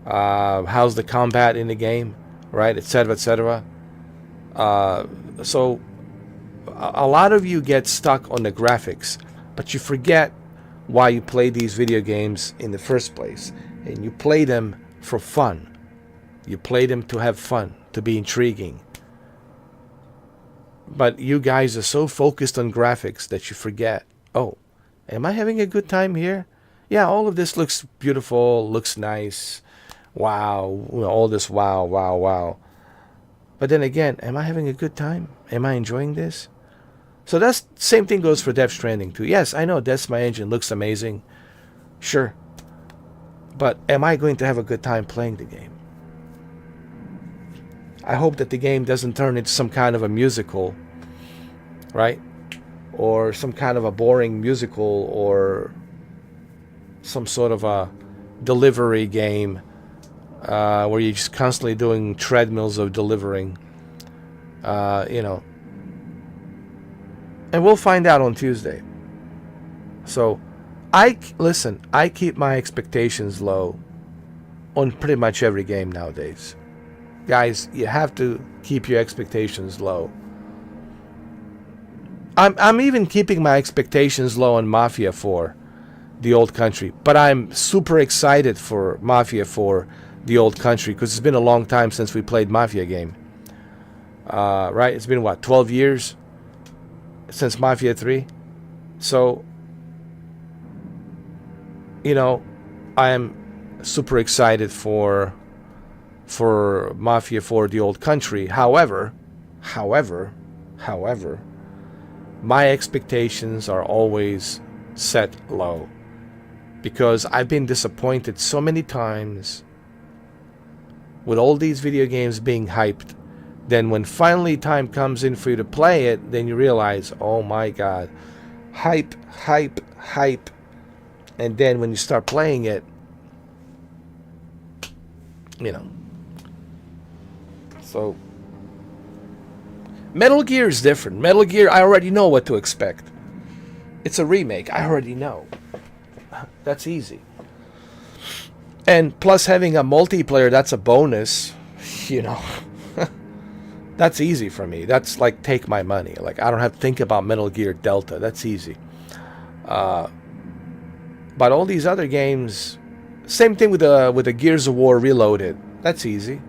Speaker 1: How's the combat in the game? Right? Etc. etc. So a lot of you get stuck on the graphics, but you forget why you play these video games in the first place. And you play them for fun. You play them to have fun, to be intriguing. But you guys are so focused on graphics that you forget, oh, am I having a good time here? Yeah, all of this looks beautiful, looks nice. Wow, all this wow, wow, wow. But then again, am I having a good time? Am I enjoying this? So that's same thing goes for Death Stranding too. Yes, I know Death My Engine looks amazing. Sure. But am I going to have a good time playing the game? I hope that the game doesn't turn into some kind of a musical, right? Or some kind of a boring musical, or some sort of a delivery game where you're just constantly doing treadmills of delivering, you know. And we'll find out on Tuesday. So, I keep my expectations low on pretty much every game nowadays. Guys, you have to keep your expectations low. I'm even keeping my expectations low on Mafia 4, The Old Country. But I'm super excited for Mafia 4, The Old Country, because it's been a long time since we played Mafia game. Right? It's been, what, 12 years since Mafia 3? So, you know, I am super excited for Mafia 4 The Old Country. However, my expectations are always set low, because I've been disappointed so many times with all these video games being hyped. Then when finally time comes in for you to play it, then you realize, oh my god, hype. And then when you start playing it, you know. So, Metal Gear is different. Metal Gear, I already know what to expect. It's a remake. I already know. That's easy. And plus having a multiplayer, that's a bonus. You know. That's easy for me. That's like take my money. Like I don't have to think about Metal Gear Delta. That's easy. But all these other games, same thing with the Gears of War Reloaded. That's easy,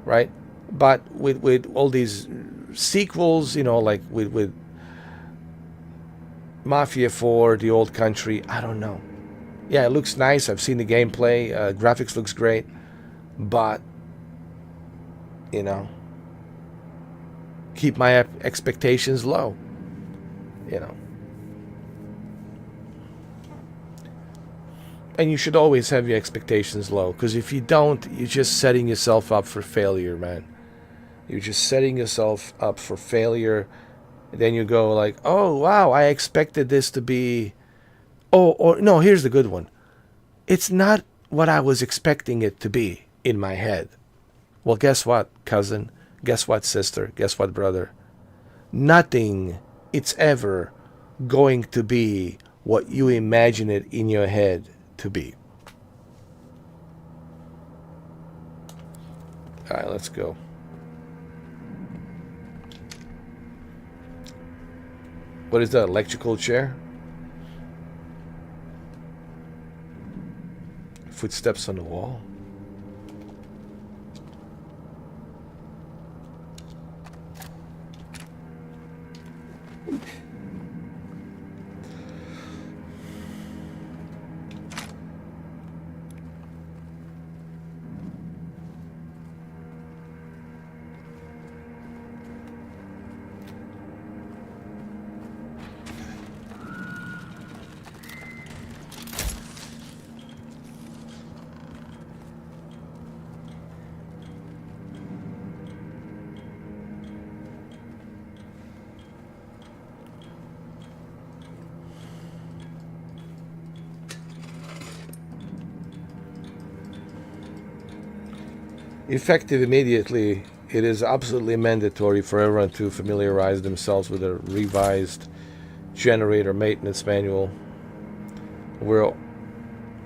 Speaker 1: right? But with all these sequels, you know, like with Mafia 4, The Old Country, I don't know. Yeah, it looks nice. I've seen the gameplay. Graphics looks great. But, you know, keep my expectations low, you know. And you should always have your expectations low, because if you don't, you're just setting yourself up for failure, man. You're just setting yourself up for failure. And then you go like, oh, wow, I expected this to be... Oh, or no, here's the good one. It's not what I was expecting it to be in my head. Well, guess what, cousin? Guess what, sister? Guess what, brother? Nothing it's ever going to be what you imagine it in your head to be. All right, let's go. What is that, electrical chair? Footsteps on the wall. Effective immediately, it is absolutely mandatory for everyone to familiarize themselves with a revised generator maintenance manual.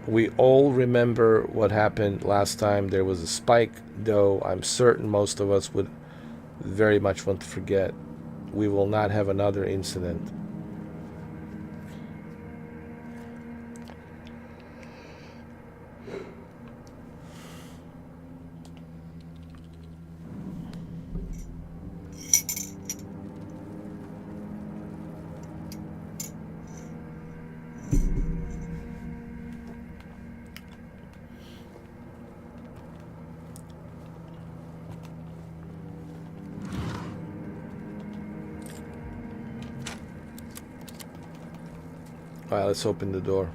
Speaker 1: We all remember what happened last time there was a spike, though I'm certain most of us would very much want to forget. We will not have another incident. Alright, let's open the door.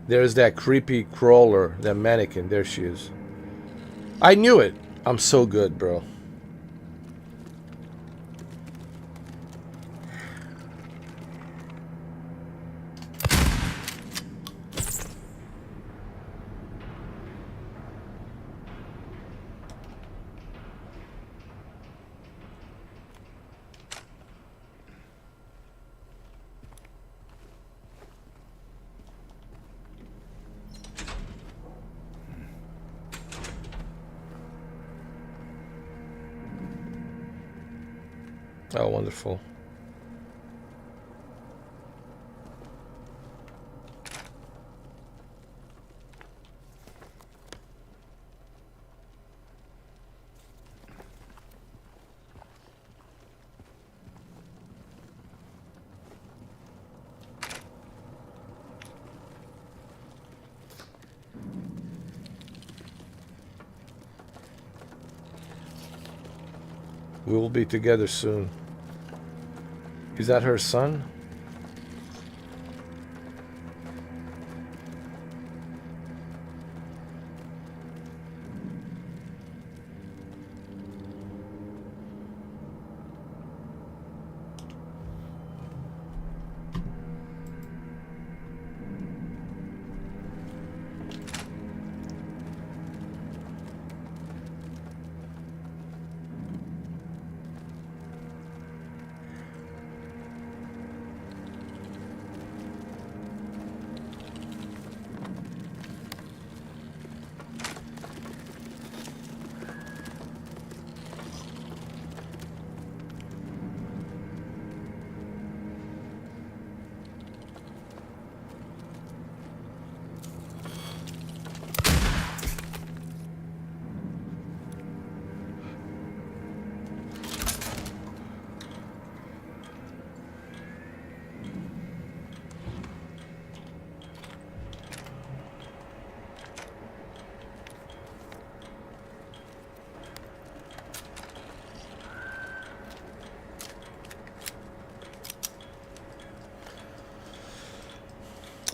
Speaker 1: There's that creepy crawler, that mannequin. There she is. I knew it. I'm so good, bro. Oh, wonderful. We will be together soon. Is that her son?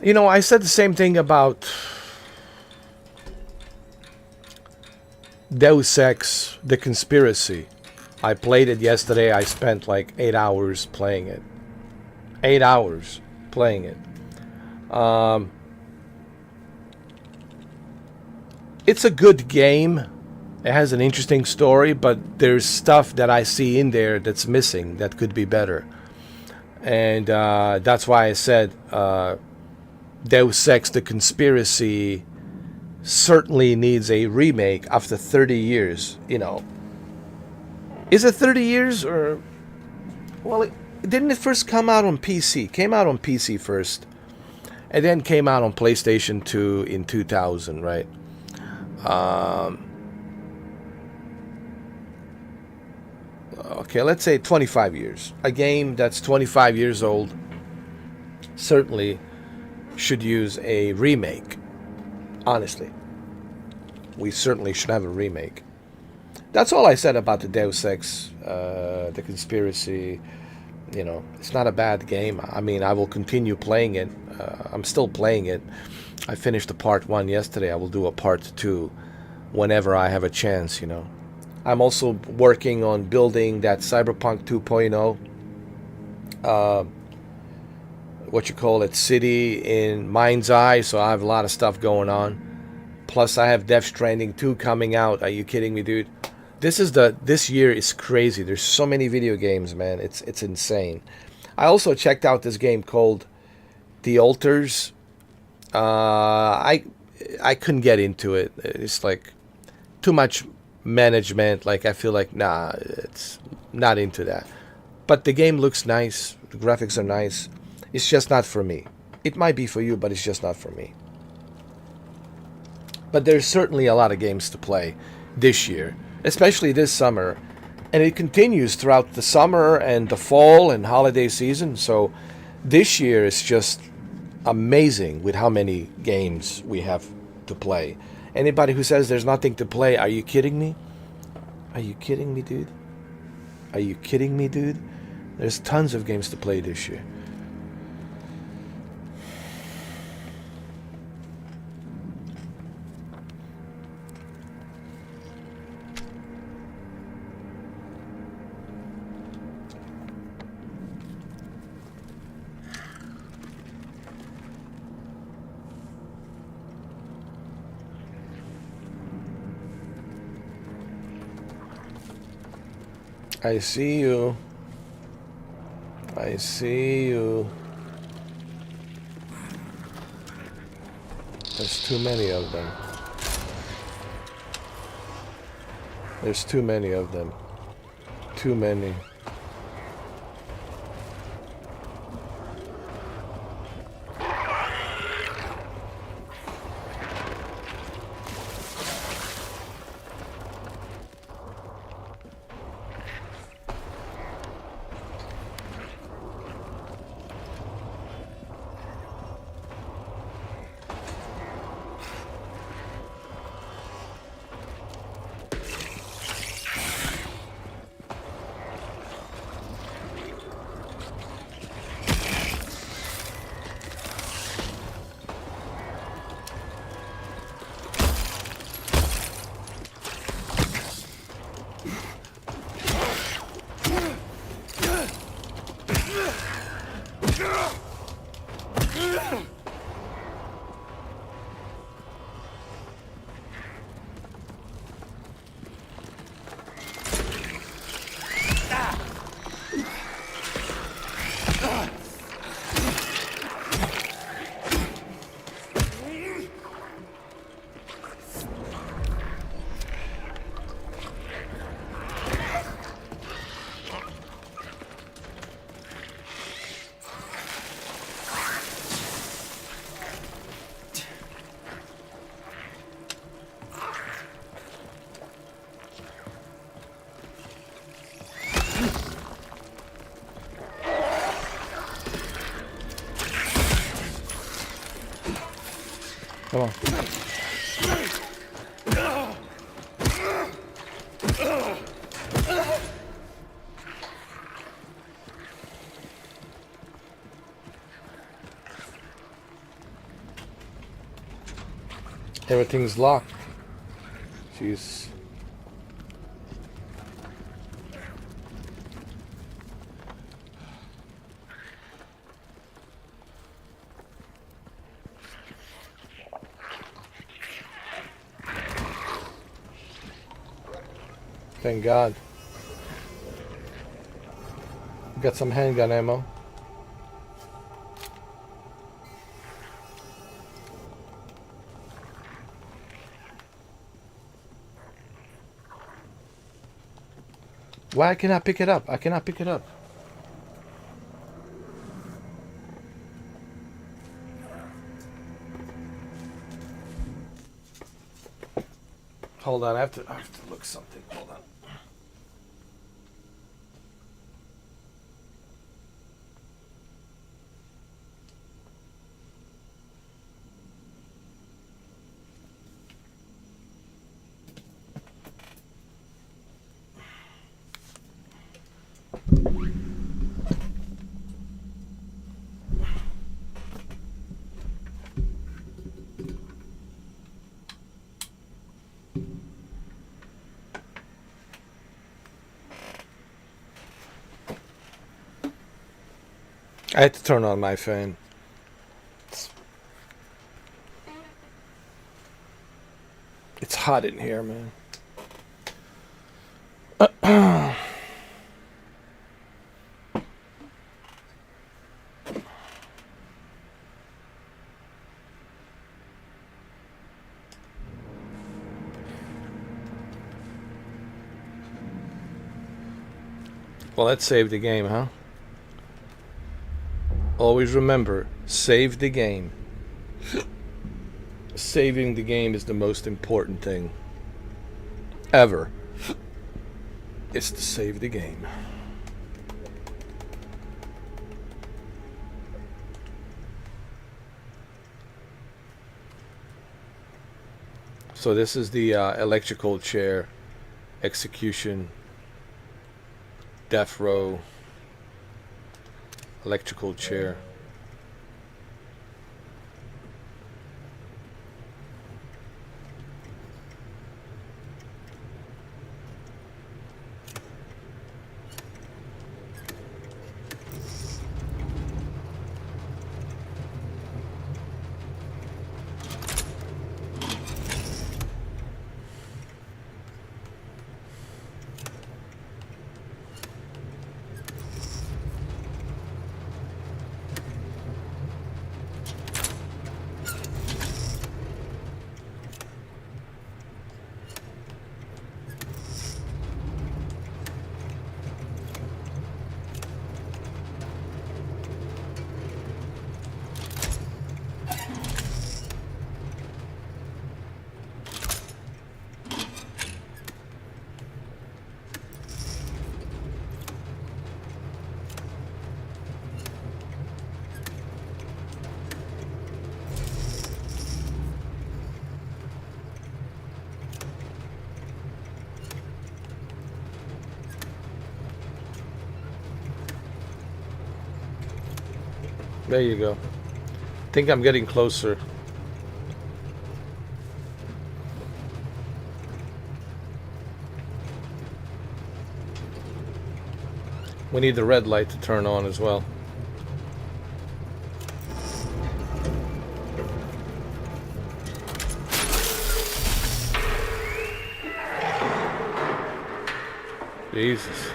Speaker 1: You know, I said the same thing about Deus Ex, The Conspiracy. I played it yesterday. I spent like 8 hours playing it. 8 hours playing it. It's a good game. It has an interesting story, but there's stuff that I see in there that's missing that could be better. And that's why I said Deus Ex, The Conspiracy certainly needs a remake after 30 years, you know. Is it 30 years or... Well, didn't it first come out on PC? Came out on PC first. And then came out on PlayStation 2 in 2000, right? Okay, let's say 25 years. A game that's 25 years old certainly should use a remake. Honestly. We certainly should have a remake. That's all I said about the Deus Ex, The Conspiracy. You know, it's not a bad game. I mean, I will continue playing it. I'm still playing it. I finished the part 1 yesterday. I will do a part 2 whenever I have a chance, you know. I'm also working on building that Cyberpunk 2.0, what you call it, city in Mind's Eye. So I have a lot of stuff going on. Plus, I have Death Stranding 2 coming out. Are you kidding me, dude? This year is crazy. There's so many video games, man. It's insane. I also checked out this game called The Altars. I couldn't get into it. It's like too much management. Like I feel like nah, it's not into that. But the game looks nice. The graphics are nice. It's just not for me. It might be for you, but it's just not for me. But there's certainly a lot of games to play this year, especially this summer. And it continues throughout the summer and the fall and holiday season. So this year is just amazing with how many games we have to play. Anybody who says there's nothing to play, are you kidding me? Are you kidding me, dude? Are you kidding me, dude? There's tons of games to play this year. I see you. I see you. There's too many of them. There's too many of them. Too many. Come on. Everything's locked. Jeez. Thank God. Got some handgun ammo. Why can I pick it up? I cannot pick it up. Hold on, I have to look something. Hold on. I had to turn on my fan. It's hot in here, man. Well, let's save the game, huh? Always remember, save the game. Saving the game is the most important thing ever. It's to save the game. So this is the electrical chair, execution, death row, electrical chair. There you go. I think I'm getting closer. We need the red light to turn on as well. Jesus.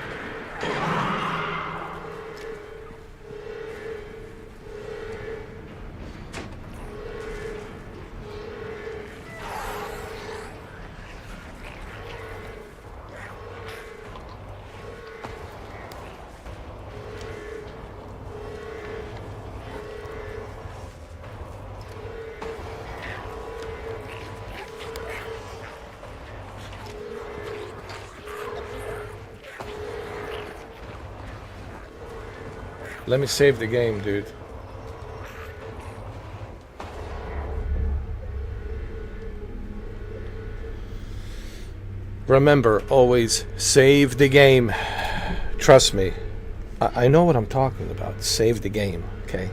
Speaker 1: Let me save the game, dude. Remember, always save the game. Trust me. I know what I'm talking about. Save the game, okay?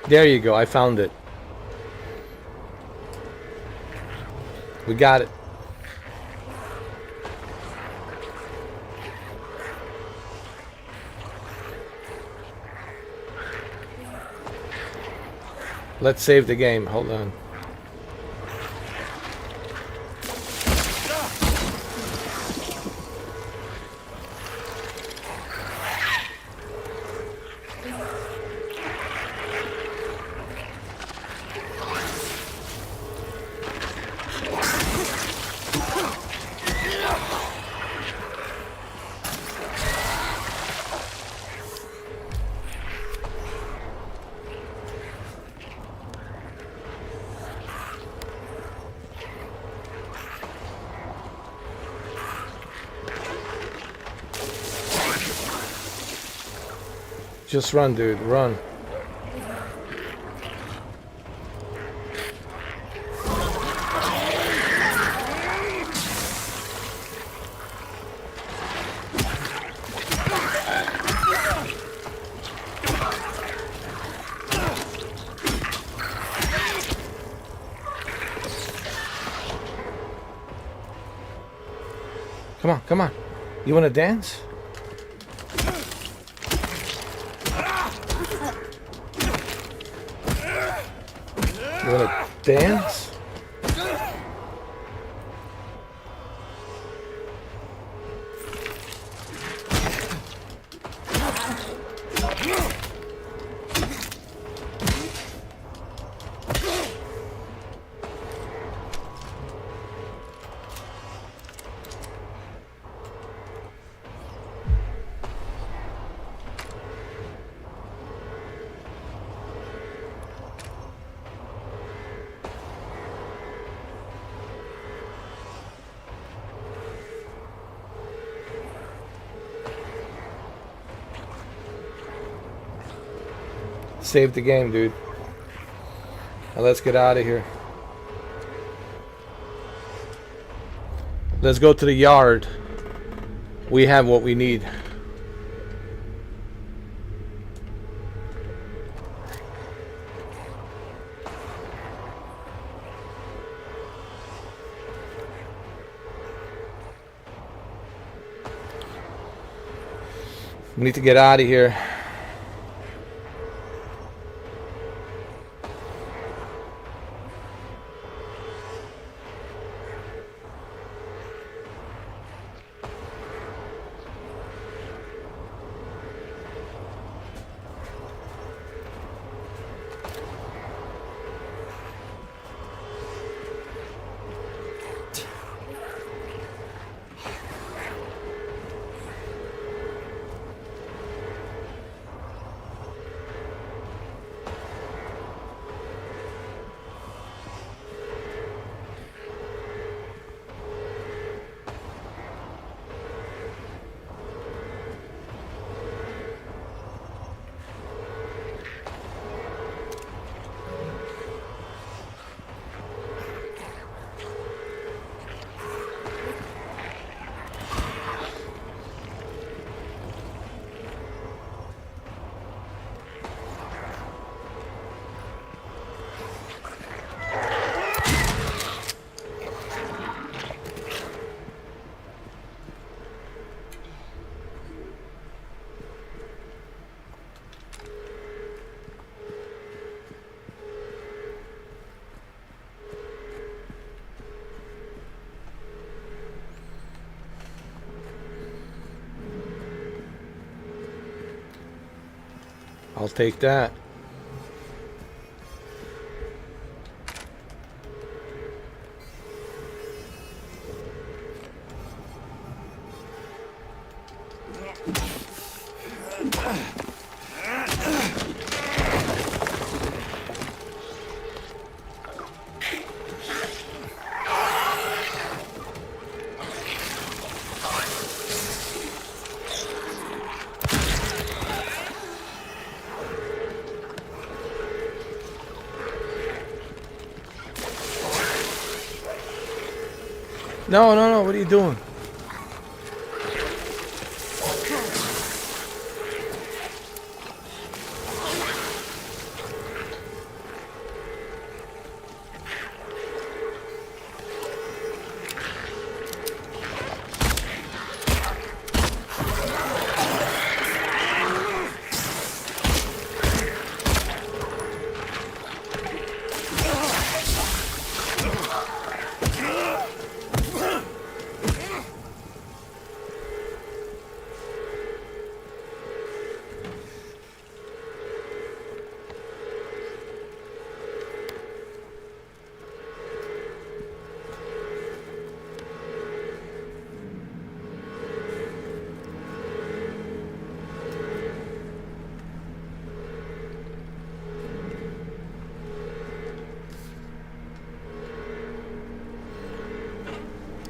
Speaker 1: There you go. I found it. We got it. Let's save the game. Hold on. Just run, dude. Run. Come on, come on. You want to dance? You want to dance? Save the game, dude. Now let's get out of here. Let's go to the yard. We have what we need. We need to get out of here. I'll take that. No, no, no, what are you doing?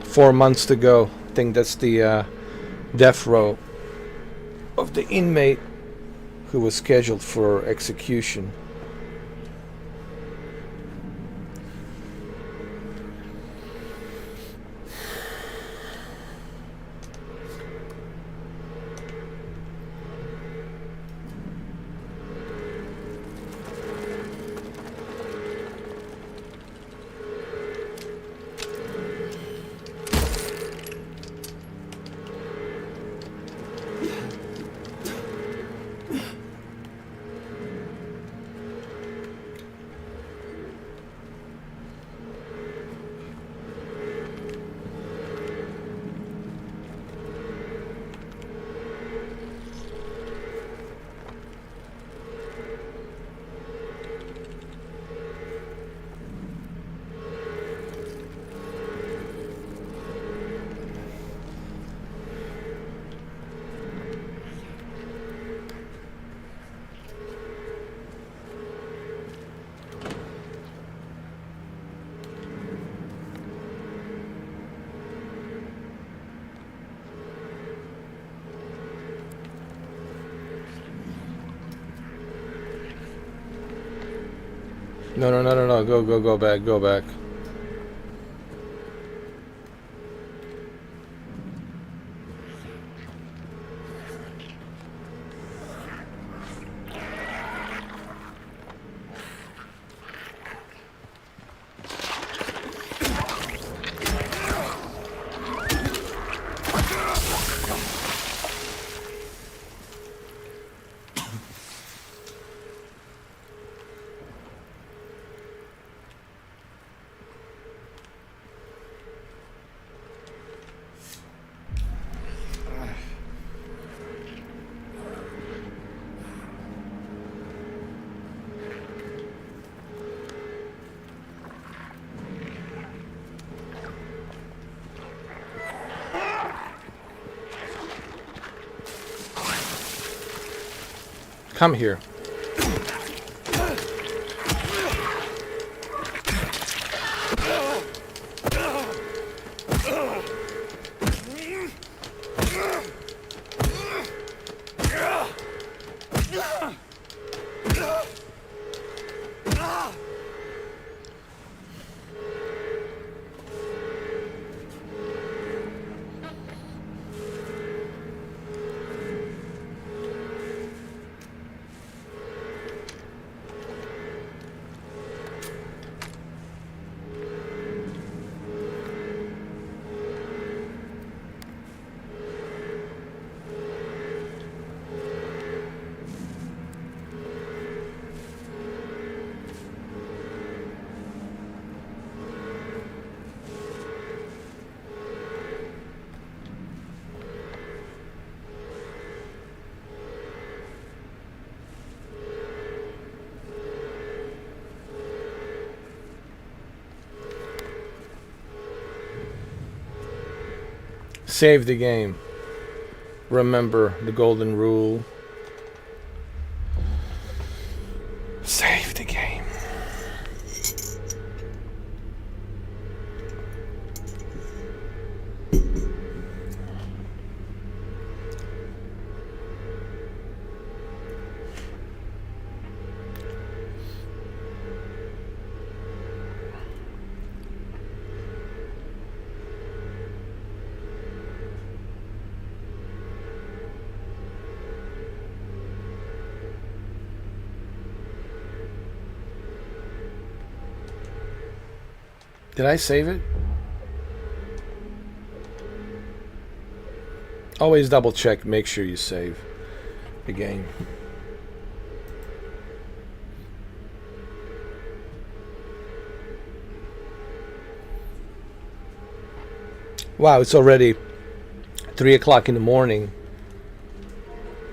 Speaker 1: Four months to go. I think that's the death row of the inmate who was scheduled for execution. No. Go back. Go back. Come here. Save the game. Remember the golden rule. Save the game. Did I save it? Always double check, make sure you save the game. Wow, it's already 3 o'clock in the morning.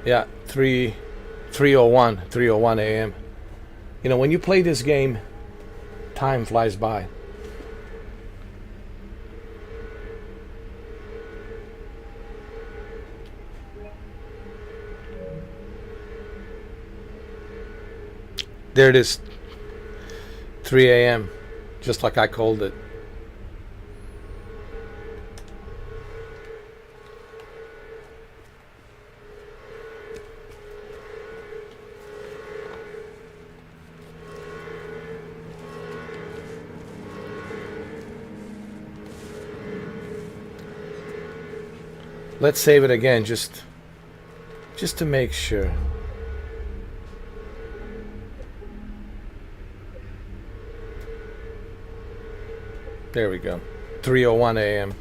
Speaker 1: Yeah, 3:01 a.m. You know, when you play this game, time flies by. There it is, 3 a.m., just like I called it. Let's save it again, just to make sure. There we go. 3:01 a.m.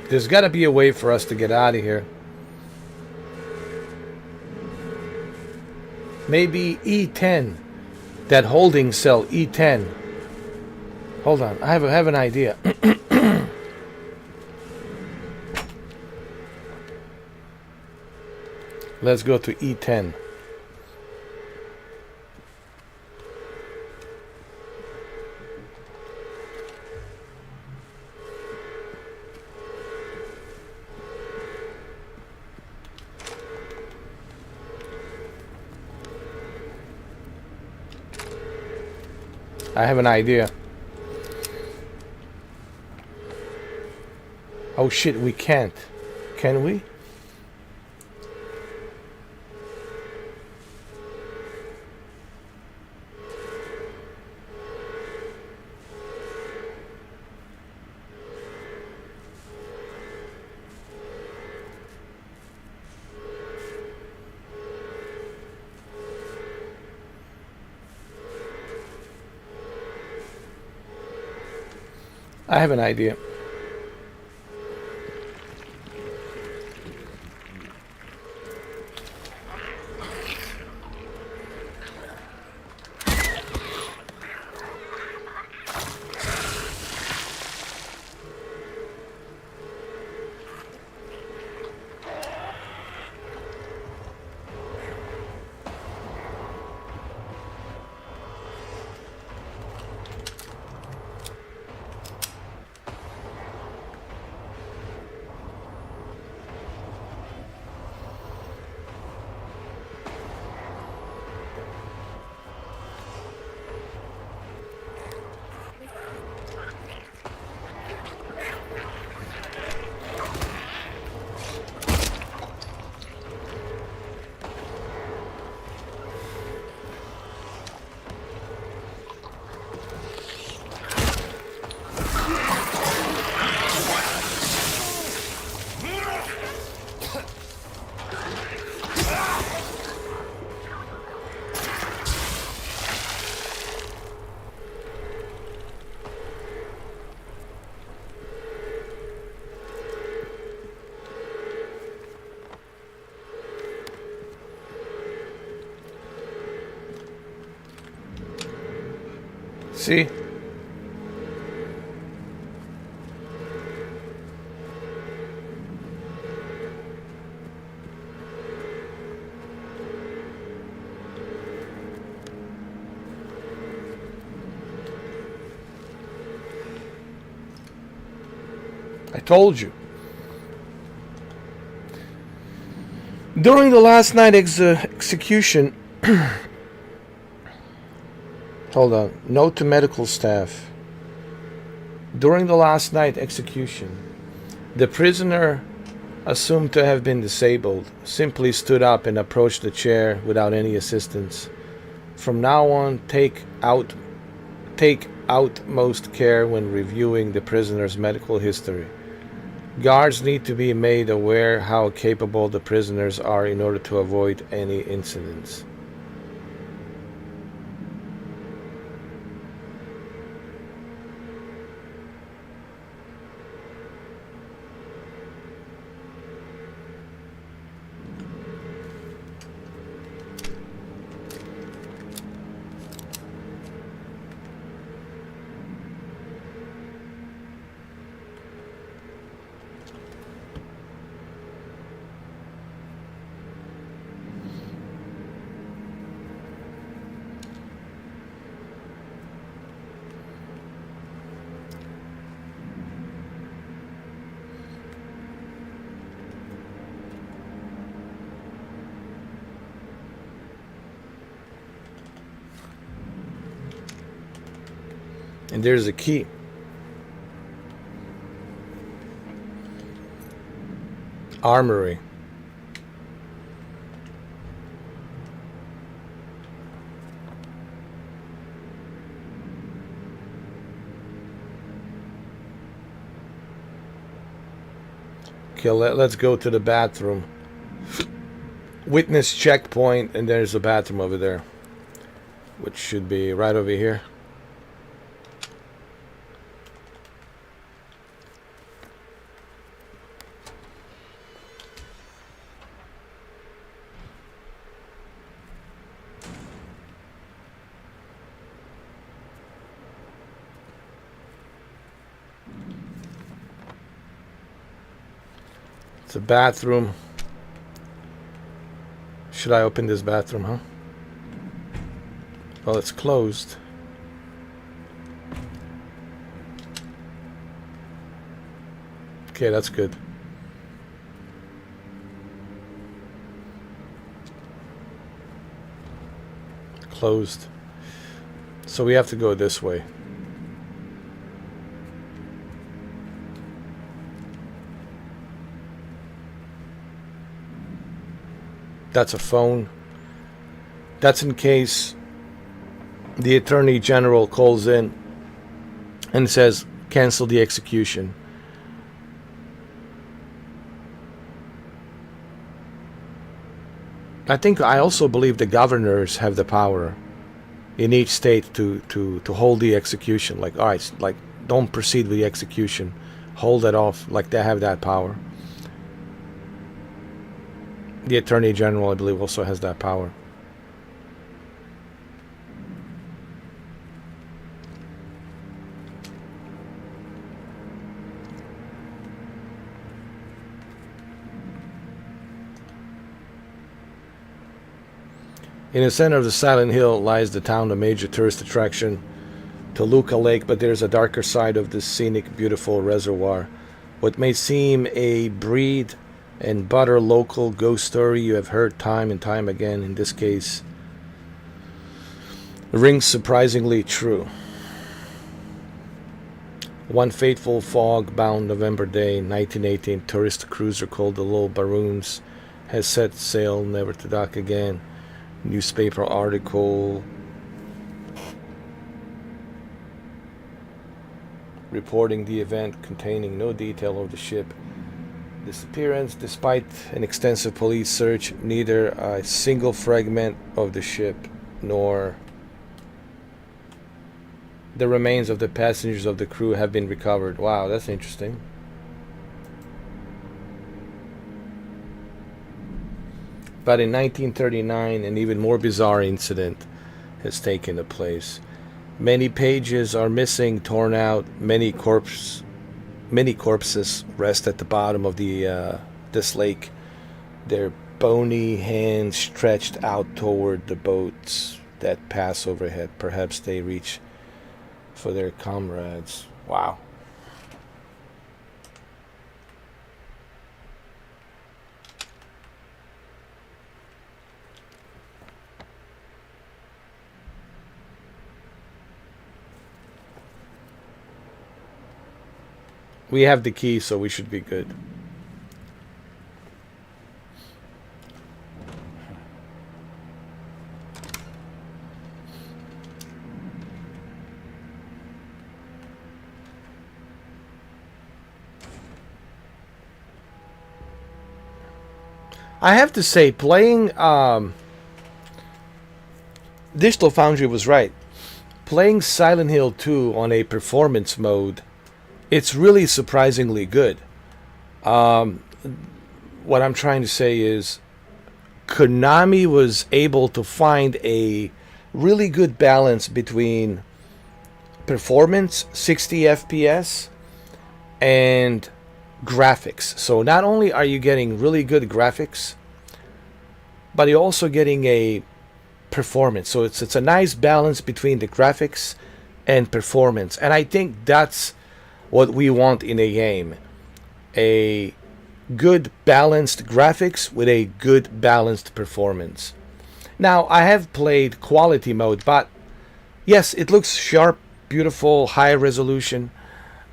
Speaker 1: There's got to be a way for us to get out of here. Maybe E10. That holding cell, E10. Hold on, I have an idea. Let's go to E10. I have an idea. Oh shit, we can't. Can we? I have an idea. See? I told you. During the last night execution, hold on, note to medical staff. During the last night execution, the prisoner, assumed to have been disabled, simply stood up and approached the chair without any assistance. From now on, take utmost care when reviewing the prisoner's medical history. Guards need to be made aware how capable the prisoners are in order to avoid any incidents. And there's a key. Armory. Okay, let's go to the bathroom. Witness checkpoint, and there's a bathroom over there, which should be right over here. It's a bathroom. Should I open this bathroom, huh? Well, it's closed. Okay, that's good. Closed. So we have to go this way. That's a phone. That's in case the Attorney General calls in and says, cancel the execution. I also believe the governors have the power in each state to hold the execution. Like, all right, like, don't proceed with the execution. Hold it off. Like, they have that power. The Attorney General, I believe, also has that power. In the center of the Silent Hill lies the town, a major tourist attraction, Tuca Lake, but there's a darker side of this scenic, beautiful reservoir. What may seem a breed and butter local ghost story you have heard time and time again, in this case, rings surprisingly true. One fateful fog-bound November day, 1918, tourist cruiser called the Little Baroons has set sail, never to dock again. Newspaper article reporting the event containing no detail of the ship disappearance. Despite an extensive police search, neither a single fragment of the ship nor the remains of the passengers of the crew have been recovered. Wow, that's interesting. But in 1939, an even more bizarre incident has taken place. Many pages are missing, torn out. Many corpses rest at the bottom of this lake, their bony hands stretched out toward the boats that pass overhead. Perhaps they reach for their comrades. Wow. We have the key, so we should be good. I have to say, playing Digital Foundry was right. Playing Silent Hill 2 on a performance mode, it's really surprisingly good. What I'm trying to say is Konami was able to find a really good balance between performance, 60 FPS, and graphics. So not only are you getting really good graphics, but you're also getting a performance. So it's a nice balance between the graphics and performance. And I think that's what we want in a game. A good balanced graphics with a good balanced performance. Now, I have played quality mode, but yes, it looks sharp, beautiful, high resolution,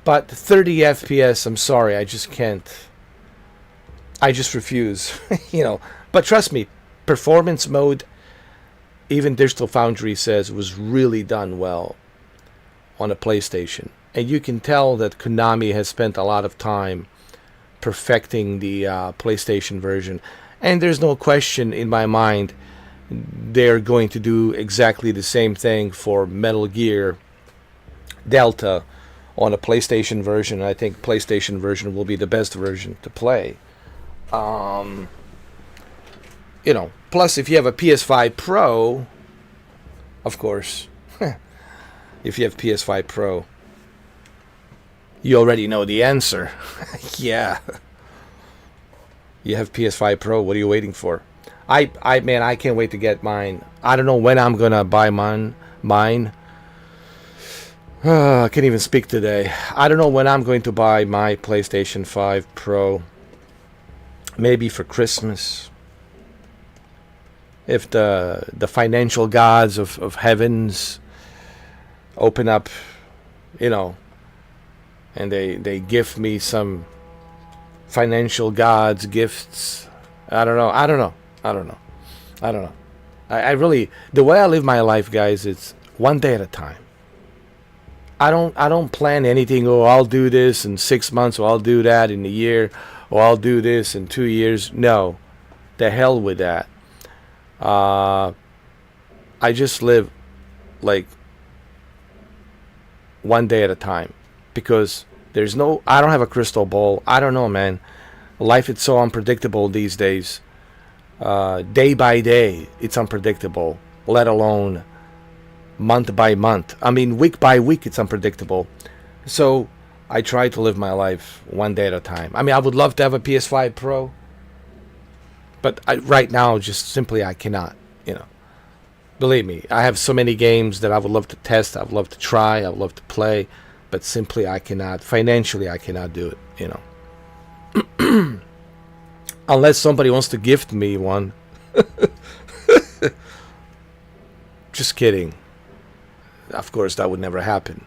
Speaker 1: but 30 FPS, I'm sorry, I just can't. I just refuse. But trust me, performance mode, even Digital Foundry says, was really done well on a PlayStation. And you can tell that Konami has spent a lot of time perfecting the PlayStation version. And there's no question in my mind they're going to do exactly the same thing for Metal Gear Delta on a PlayStation version. I think PlayStation version will be the best version to play. Plus if you have a PS5 Pro, of course, if you have PS5 Pro, you already know the answer. Yeah. You have PS5 Pro, what are you waiting for? I can't wait to get mine. I don't know when I'm gonna buy mine. I can't even speak today. I don't know when I'm going to buy my PlayStation 5 Pro. Maybe for Christmas. If the financial gods of heavens open up, and they give me some financial gods gifts. I don't know. I really, the way I live my life, guys, it's one day at a time. I don't plan anything. Oh, I'll do this in 6 months, or I'll do that in a year, or I'll do this in 2 years. No, the hell with that. I just live like one day at a time, because I don't have a crystal ball. I don't know, man. Life is so unpredictable these days. Day by day, it's unpredictable, let alone month by month. I mean, week by week, it's unpredictable. So I try to live my life one day at a time. I mean, I would love to have a PS5 Pro, but right now, just simply I cannot, Believe me, I have so many games that I would love to test, I would love to try, I would love to play, but simply I cannot. Financially, I cannot do it, Unless somebody wants to gift me one. Just kidding. Of course, that would never happen.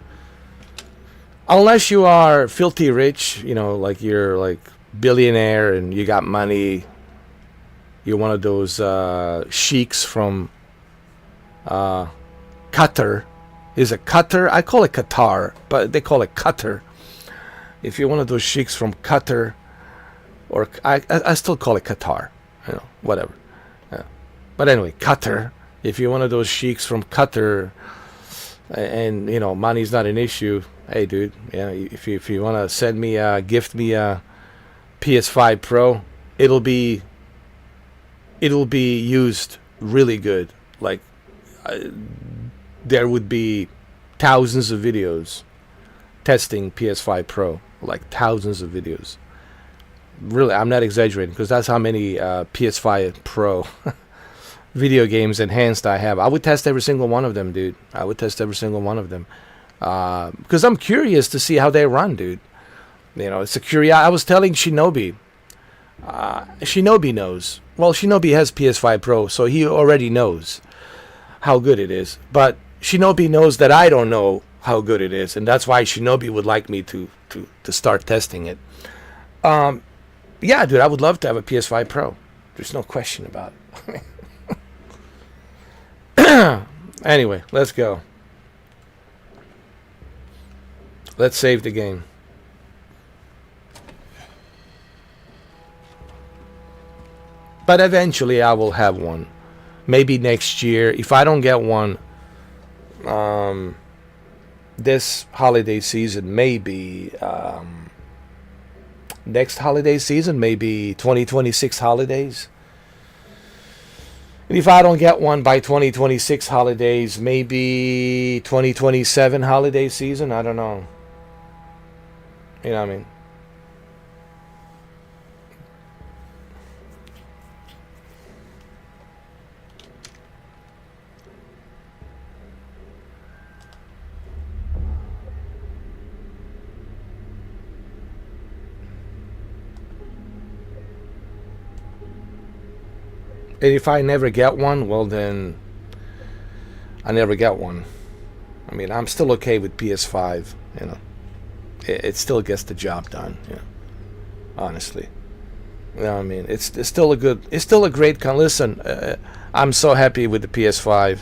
Speaker 1: Unless you are filthy rich, like you're like billionaire and you got money. You're one of those sheiks from Qatar. Is it Qatar? I call it Qatar, but they call it Qatar. If you're one of those sheiks from Qatar, or I still call it Qatar, whatever. Yeah. But anyway, Qatar. If you're one of those sheiks from Qatar, and money's not an issue, hey, dude, if you want to send me, gift me a PS5 Pro, it'll be used really good. Like there would be thousands of videos testing PS5 Pro, like thousands of videos. Really, I'm not exaggerating, because that's how many PS5 Pro video games enhanced I have. I would test every single one of them, dude. I would test every single one of them, because I'm curious to see how they run, dude. It's a curiosity. I was telling Shinobi. Shinobi knows. Well, Shinobi has PS5 Pro, so he already knows how good it is. But Shinobi knows that I don't know how good it is, and that's why Shinobi would like me to start testing it. Yeah, dude, I would love to have a PS5 Pro. There's no question about it. Anyway, let's go. Let's save the game. But eventually I will have one. Maybe next year. If I don't get one this holiday season, maybe next holiday season, maybe 2026 holidays. And if I don't get one by 2026 holidays, maybe 2027 holiday season. I don't know. You know what I mean? And if I never get one, well then I never get one. I mean, I'm still okay with PS5, It still gets the job done, honestly. You know what I mean? It's still a great listen, I'm so happy with the PS5.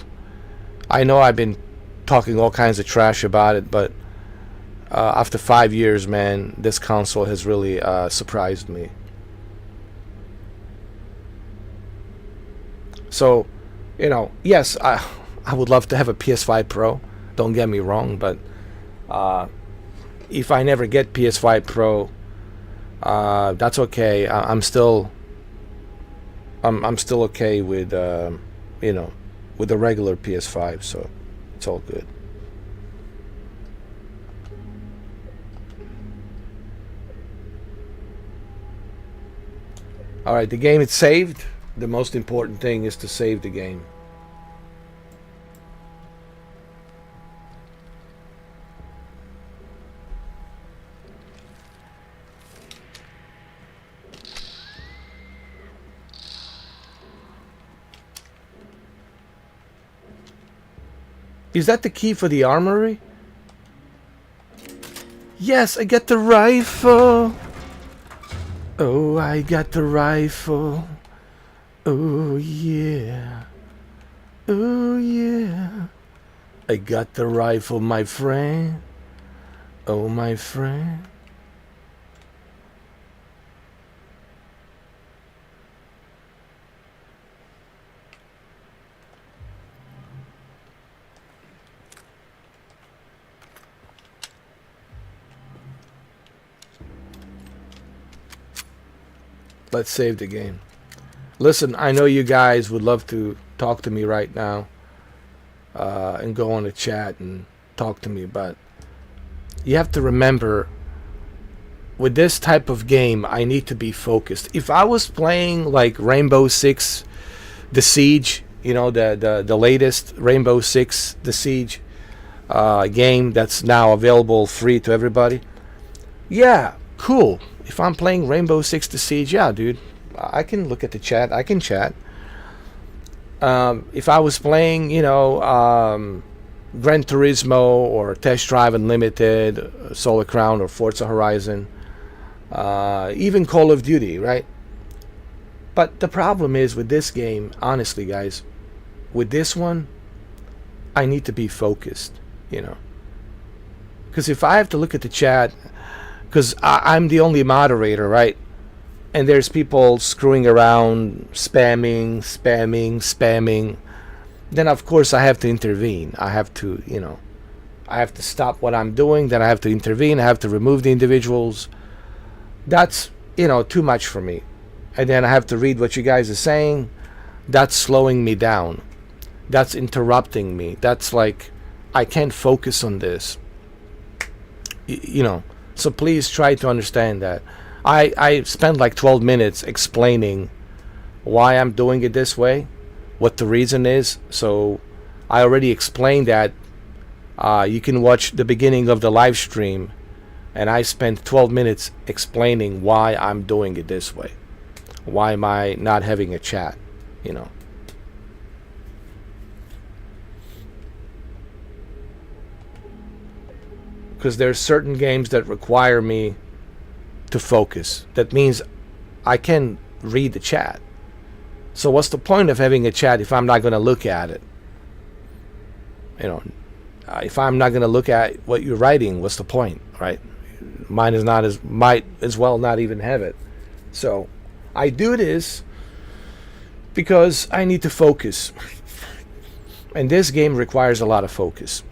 Speaker 1: I know I've been talking all kinds of trash about it, but After 5 years, man, this console has really surprised me. So, you know, yes, I would love to have a PS5 Pro. Don't get me wrong, but if I never get PS5 Pro, that's okay. I'm still okay with you know, with the regular PS5, so it's all good. All right, the game is saved. The most important thing is to save the game. Is that the key for the armory? Yes, I got the rifle. Oh, I got the rifle. Oh, yeah. Oh, yeah. I got the rifle, my friend. Oh, my friend. Let's save the game. Listen, I know you guys would love to talk to me right now and go on a chat and talk to me, but you have to remember, with this type of game, I need to be focused. If I was playing like Rainbow Six, The Siege, you know, the latest Rainbow Six, The Siege game that's now available free to everybody, yeah, cool. If I'm playing Rainbow Six The Siege, yeah, dude, I can look at the chat. I can chat. If I was playing, you know, Gran Turismo or Test Drive Unlimited, Solar Crown or Forza Horizon, even Call of Duty, right? But the problem is with this game, honestly, guys, with this one, I need to be focused, you know. Because if I have to look at the chat, because I'm the only moderator, right? And there's people screwing around, spamming, then of course I have to intervene. I have to, you know, I have to stop what I'm doing, then I have to intervene, I have to remove the individuals. That's, you know, too much for me. And then I have to read what you guys are saying. That's slowing me down. That's interrupting me. That's like, I can't focus on this. You know, so please try to understand that. I spent like 12 minutes explaining why I'm doing it this way, what the reason is. So I already explained that. You can watch the beginning of the live stream, and I spent 12 minutes explaining why I'm doing it this way. Why am I not having a chat, you know? Because there's certain games that require me to focus. That means I can read the chat. So what's the point of having a chat if I'm not going to look at it? You know, if I'm not going to look at what you're writing, what's the point, right? Mine is not as might as well not even have it. So I do this because I need to focus. And this game requires a lot of focus.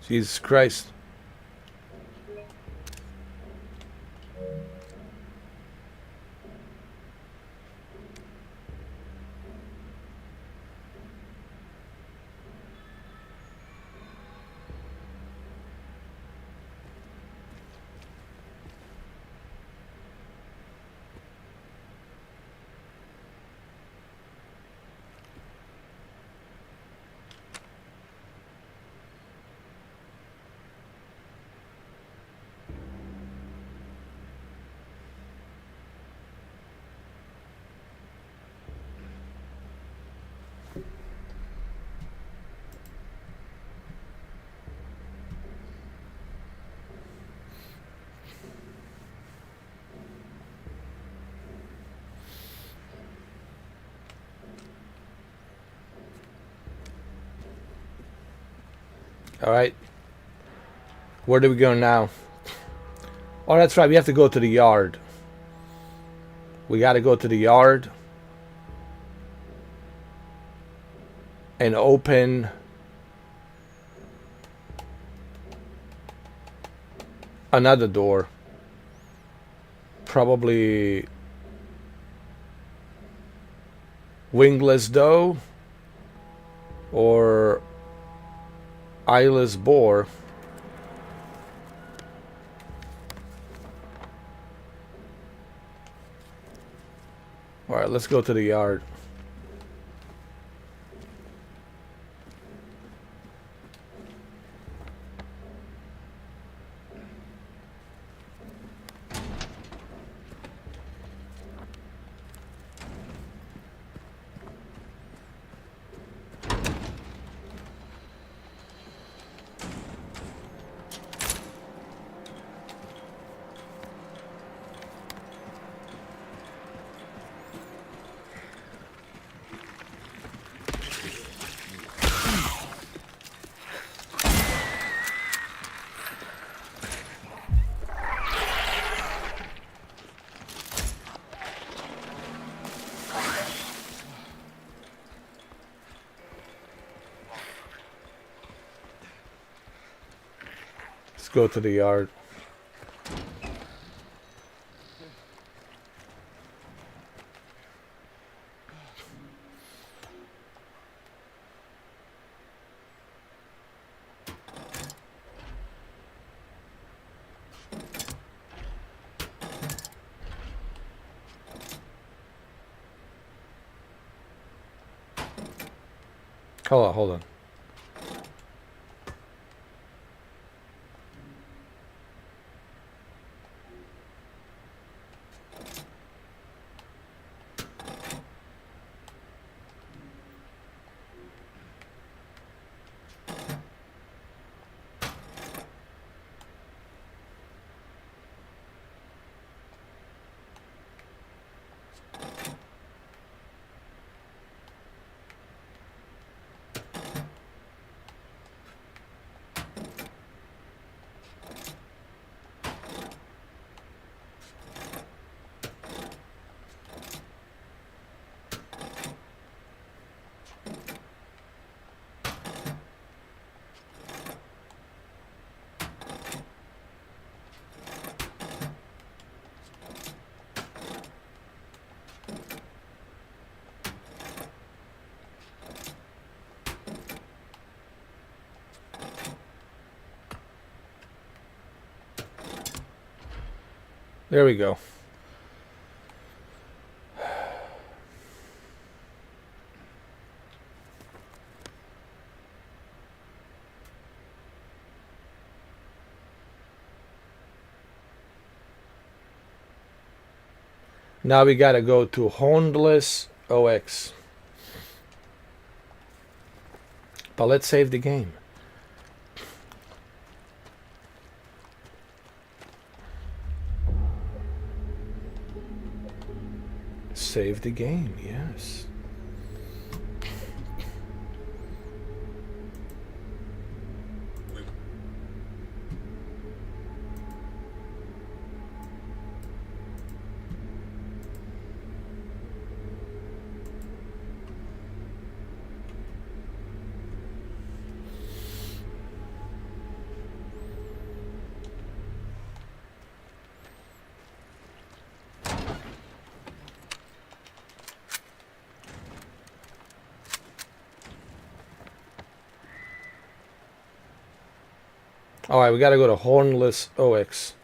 Speaker 1: Jesus Christ. All right. Where do we go now? Oh, that's right. We have to go to the yard. We got to go to the yard and open another door. Probably wingless doe or eyeless boar. All right, let's go to the yard. Let's go to the yard. Hold on. There we go. Now we gotta go to Hornless OX. But let's save the game. Save the game, yes. Alright, we gotta go to Hornless OX.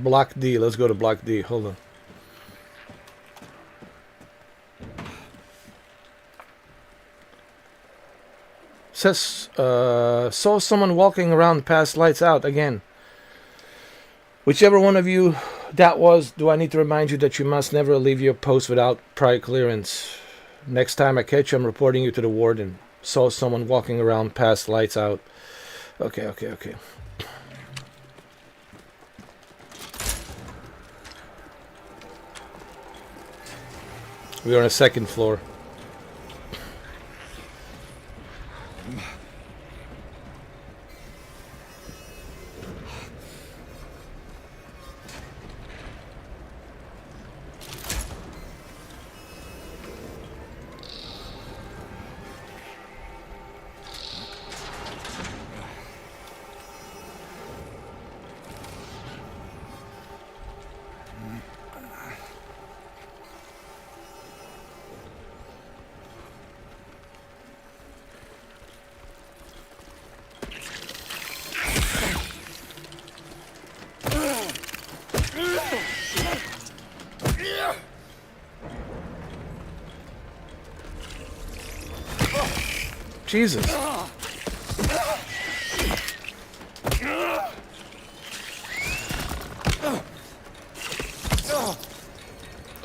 Speaker 1: Block D. Let's go to Block D. Hold on. Says, saw someone walking around past lights out again. Whichever one of you that was, do I need to remind you that you must never leave your post without prior clearance? Next time I catch you, I'm reporting you to the warden. Saw someone walking around past lights out. Okay. We're on the second floor. Jesus.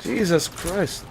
Speaker 1: Jesus Christ.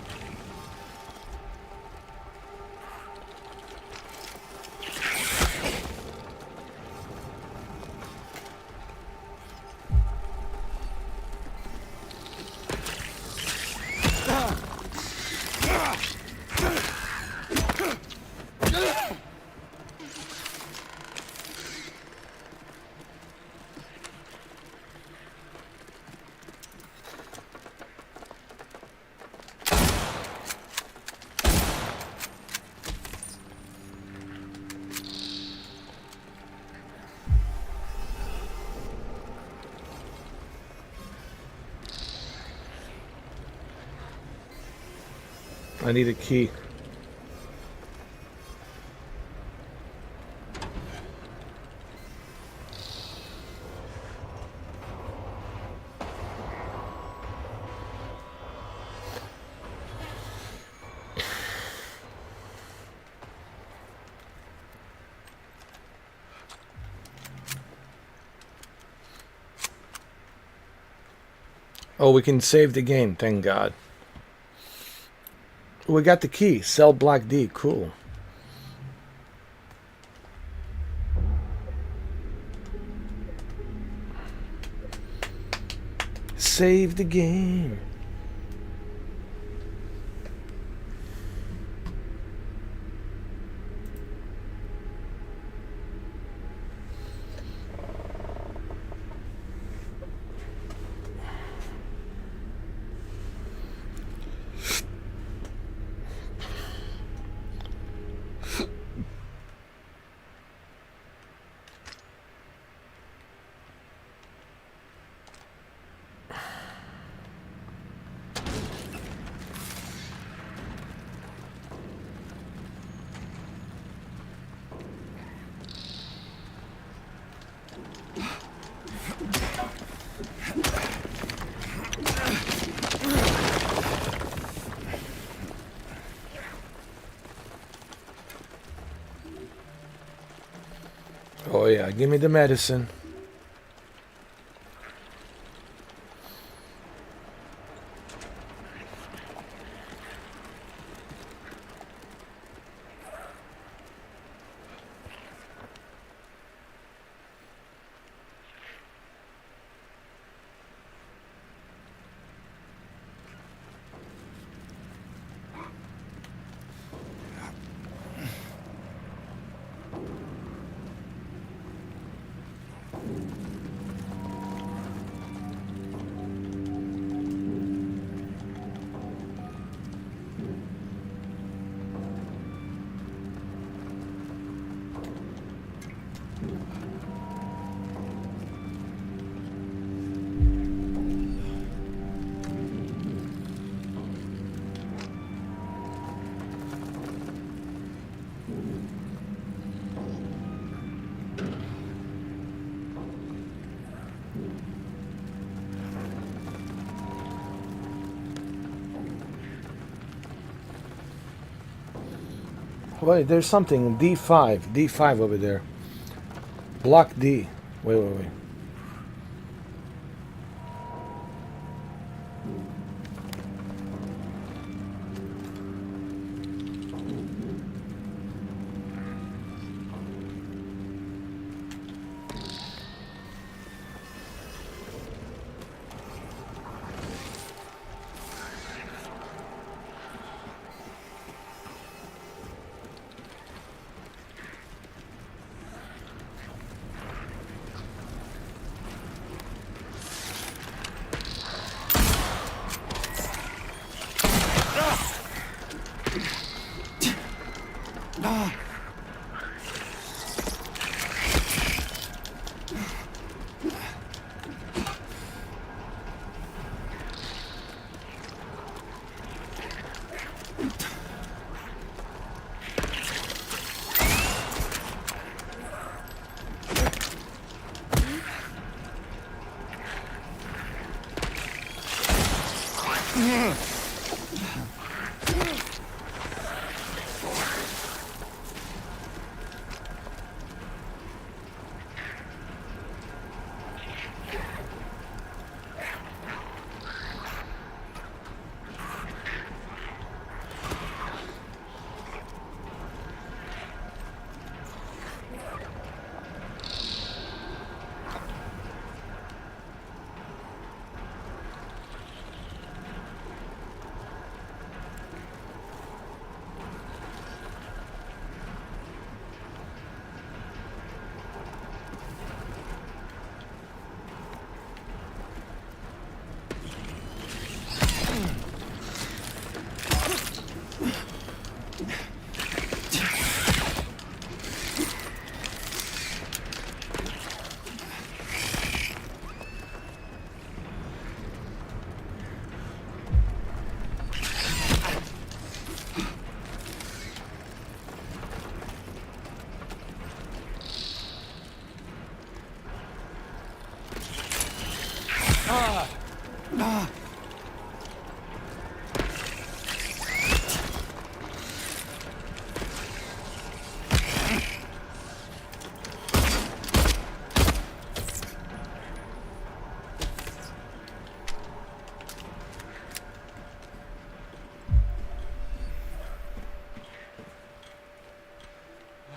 Speaker 1: I need a key. Oh, we can save the game, thank God. We got the key. Cell Block D. Cool. Save the game. Oh yeah, give me the medicine. Wait, there's something. D5. D5 over there. Block D. Wait.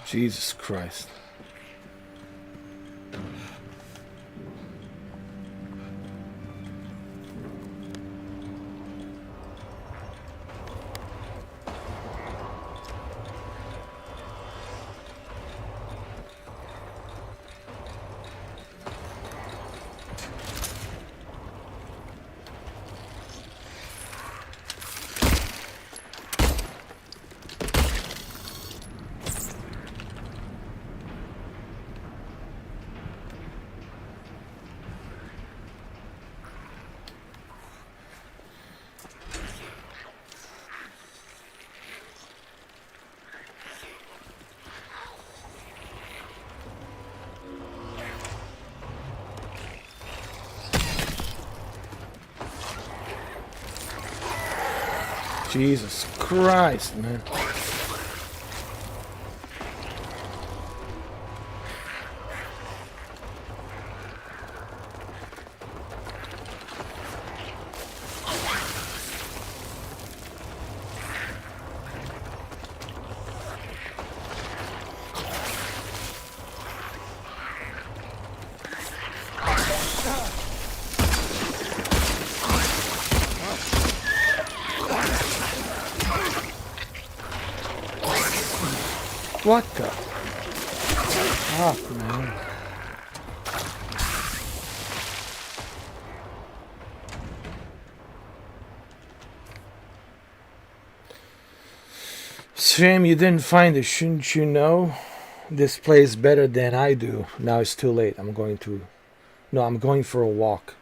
Speaker 1: Jesus Christ. Jesus Christ, man. What the fuck, man? Shame you didn't find it, shouldn't you know? This plays better than I do. Now it's too late. I'm going for a walk.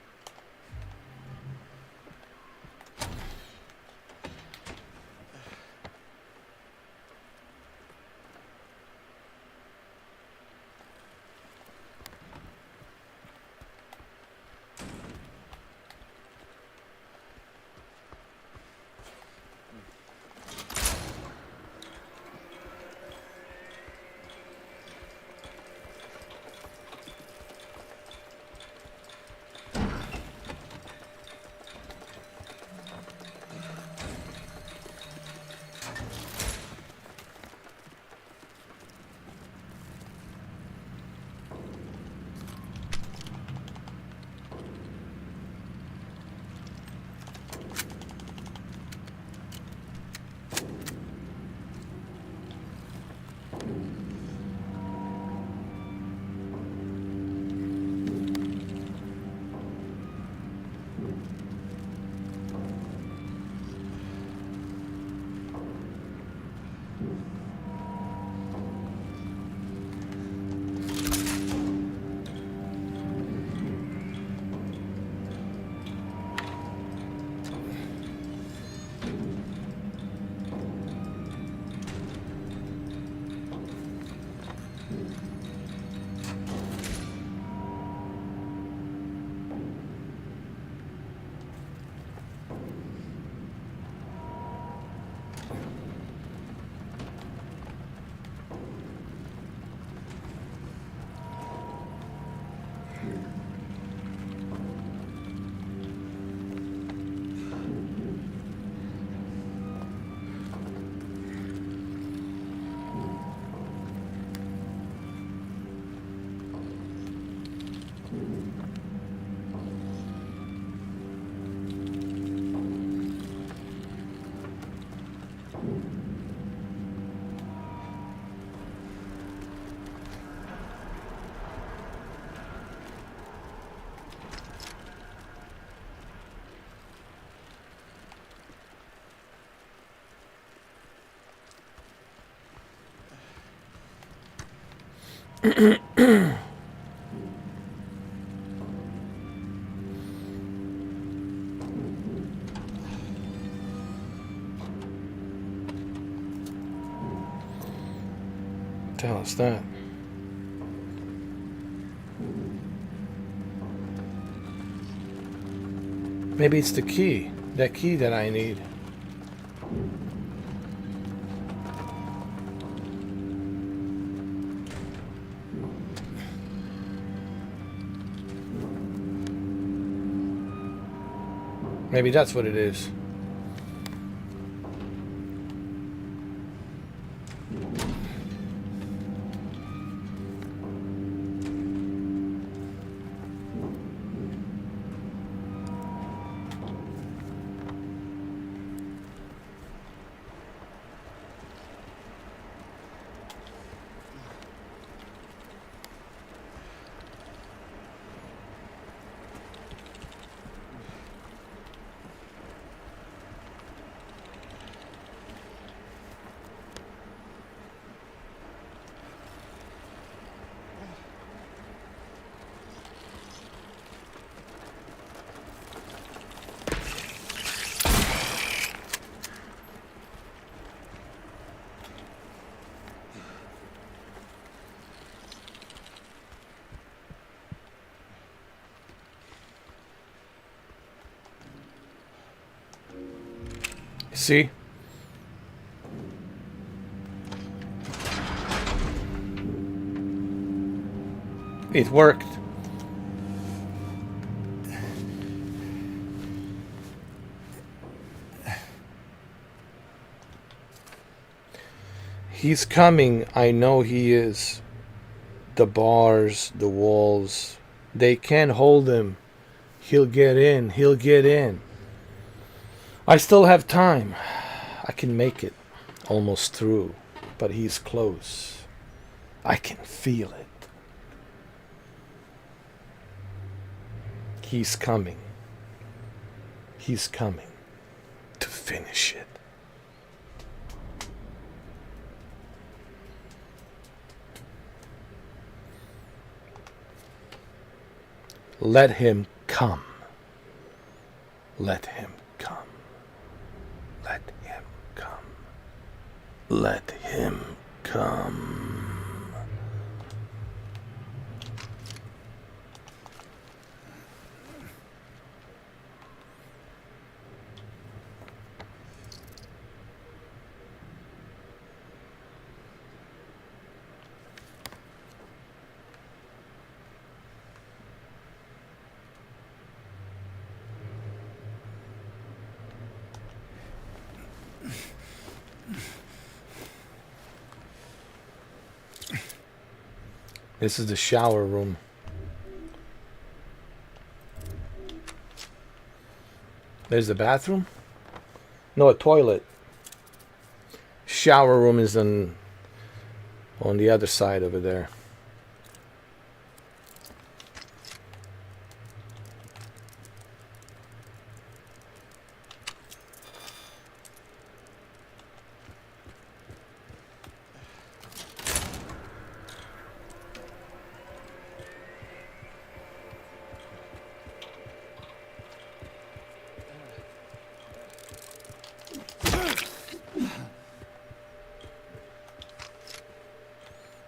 Speaker 1: What the hell is that? Maybe it's the key. That key that I need. Maybe that's what it is. See? It worked. He's coming. I know he is. The bars, the walls, they can't hold him. He'll get in. He'll get in. I still have time. I can make it almost through, but he's close. I can feel it. He's coming. He's coming to finish it. Let him come. Let him come. Let him come. Let him come. This is the shower room. There's the bathroom? No, a toilet. Shower room is on the other side over there.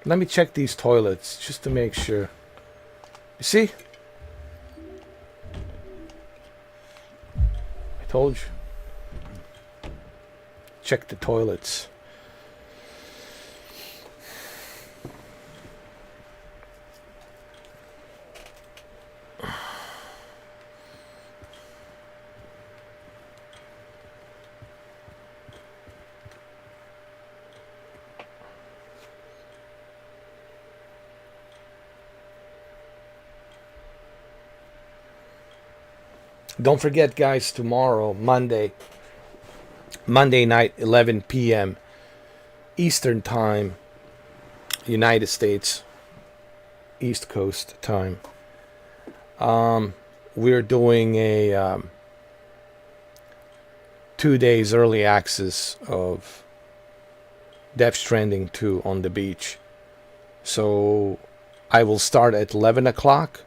Speaker 1: Let me check these toilets just to make sure. You see? I told you. Check the toilets. Don't forget, guys, tomorrow, Monday night, 11 p.m. Eastern Time, United States, East Coast time. We're doing a 2 days early access of Death Stranding 2 on the beach. So I will start at 11 o'clock,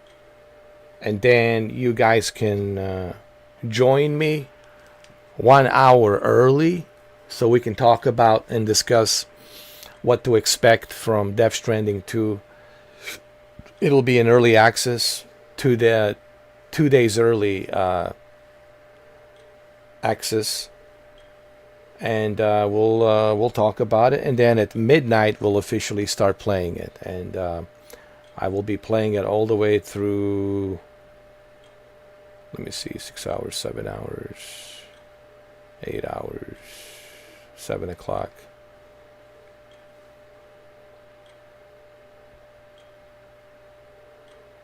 Speaker 1: and then you guys can join me 1 hour early so we can talk about and discuss what to expect from Death Stranding 2. It'll be an early access to the 2 days early access, and we'll talk about it, and then at midnight we'll officially start playing it, and I will be playing it all the way through, let me see, 6 hours, 7 hours, 8 hours, 7 o'clock.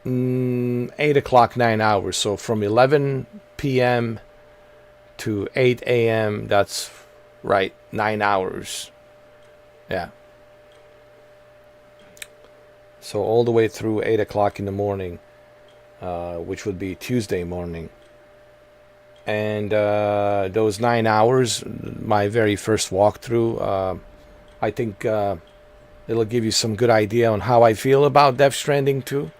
Speaker 1: 8 o'clock, 9 hours. So from 11 p.m. to 8 a.m., that's right, 9 hours. Yeah. So all the way through 8 o'clock in the morning, which would be Tuesday morning. And those 9 hours, my very first walkthrough, I think it'll give you some good idea on how I feel about Death Stranding 2.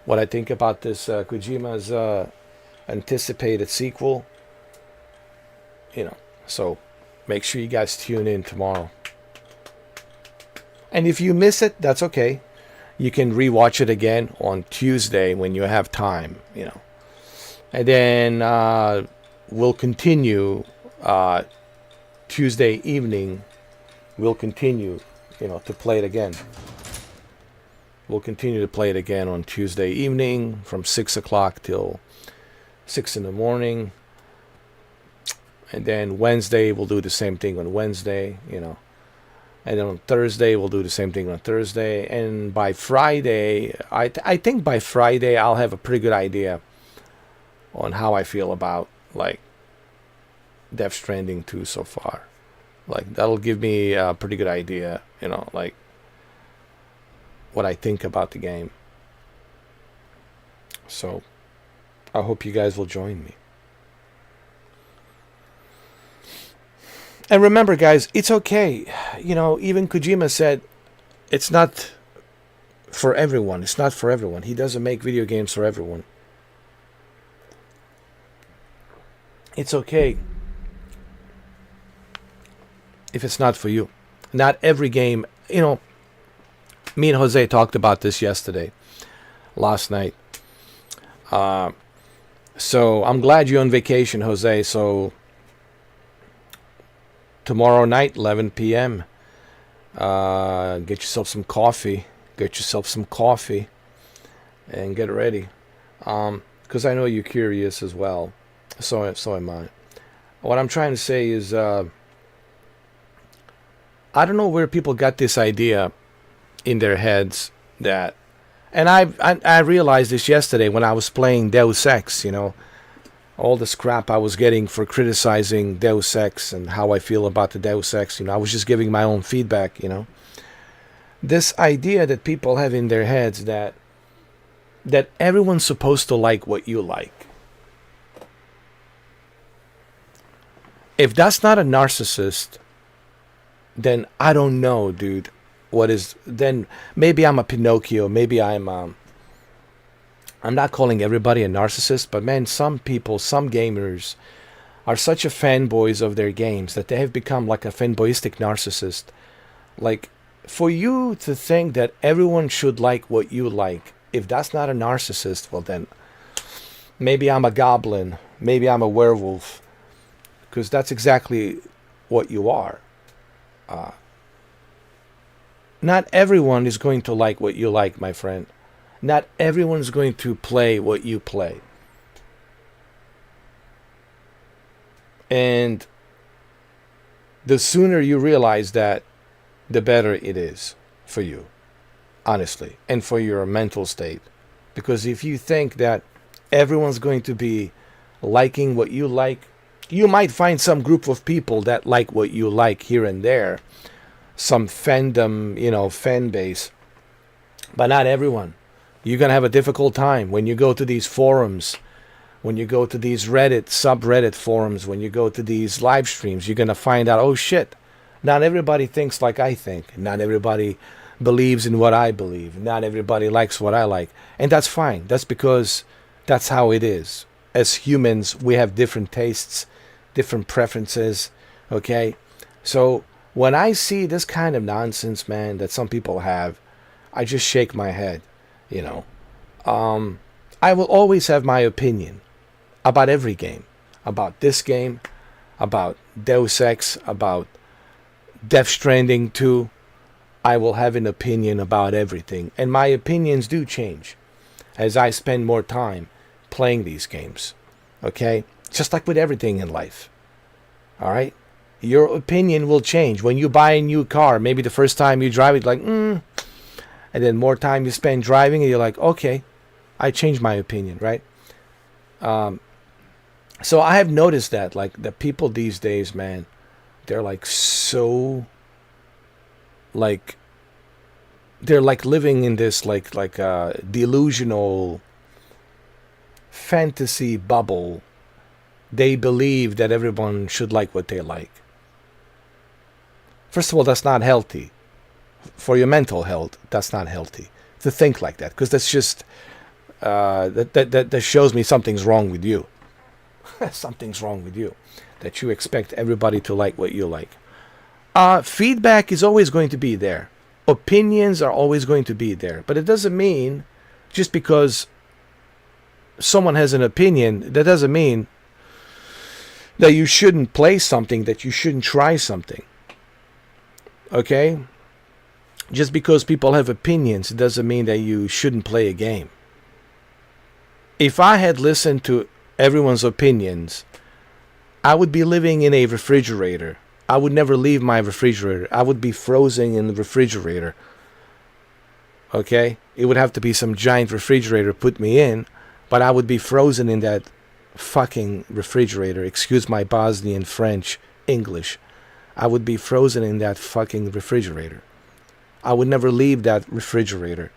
Speaker 1: What I think about this Kojima's anticipated sequel. You know, so make sure you guys tune in tomorrow. And if you miss it, that's okay. You can rewatch it again on Tuesday when you have time, you know. And then we'll continue Tuesday evening. We'll continue, you know, to play it again. We'll continue to play it again on Tuesday evening from 6 o'clock till 6 in the morning. And then Wednesday, we'll do the same thing on Wednesday, you know. And then on Thursday, we'll do the same thing on Thursday. And by Friday, I think by Friday, I'll have a pretty good idea on how I feel about, like, Death Stranding 2 so far. Like, that'll give me a pretty good idea, you know, like, what I think about the game. So I hope you guys will join me. And remember, guys, it's okay. You know, even Kojima said it's not for everyone. It's not for everyone. He doesn't make video games for everyone. It's okay if it's not for you. Not every game, you know, me and Jose talked about this last night. So I'm glad you're on vacation, Jose. So tomorrow night, 11 p.m., get yourself some coffee. And get ready. Because I know you're curious as well. So am I. What I'm trying to say is, I don't know where people got this idea in their heads that, and I realized this yesterday when I was playing Deus Ex, you know, all this crap I was getting for criticizing Deus Ex and how I feel about the Deus Ex, you know, I was just giving my own feedback, you know. This idea that people have in their heads that everyone's supposed to like what you like. If that's not a narcissist, then I don't know, dude. What is, then maybe I'm a Pinocchio, maybe I'm not calling everybody a narcissist, but man, some people, some gamers are such a fanboys of their games that they have become like a fanboyistic narcissist. Like, for you to think that everyone should like what you like, if that's not a narcissist, well then maybe I'm a goblin, maybe I'm a werewolf, because that's exactly what you are. Not everyone is going to like what you like, my friend. Not everyone's going to play what you play. And the sooner you realize that, the better it is for you, honestly, and for your mental state. Because if you think that everyone's going to be liking what you like, you might find some group of people that like what you like here and there, some fandom, you know, fan base, but not everyone. You're going to have a difficult time when you go to these forums, when you go to these Reddit, subreddit forums, when you go to these live streams. You're going to find out, oh shit, not everybody thinks like I think. Not everybody believes in what I believe. Not everybody likes what I like. And that's fine. That's because that's how it is. As humans, we have different tastes, different preferences. Okay? So when I see this kind of nonsense, man, that some people have, I just shake my head. You know, I will always have my opinion about every game, about this game, about Deus Ex, about Death Stranding 2. I will have an opinion about everything, and my opinions do change as I spend more time playing these games. Okay? Just like with everything in life. All right? Your opinion will change. When you buy a new car, maybe the first time you drive it, like, and then more time you spend driving, and you're like, okay, I changed my opinion, right? So I have noticed that, like, the people these days, man, they're like so, like, they're like living in this like delusional fantasy bubble. They believe that everyone should like what they like. First of all, that's not healthy. For your mental health, that's not healthy to think like that, because that's just that shows me something's wrong with you. Something's wrong with you, that you expect everybody to like what you like. Feedback is always going to be there. Opinions are always going to be there. But it doesn't mean, just because someone has an opinion, that doesn't mean that you shouldn't play something, that you shouldn't try something. Okay? Just because people have opinions, it doesn't mean that you shouldn't play a game. If I had listened to everyone's opinions, I would be living in a refrigerator. I would never leave my refrigerator. I would be frozen in the refrigerator. Okay? It would have to be some giant refrigerator put me in, but I would be frozen in that fucking refrigerator. Excuse my Bosnian French English. I would be frozen in that fucking refrigerator. I would never leave that refrigerator.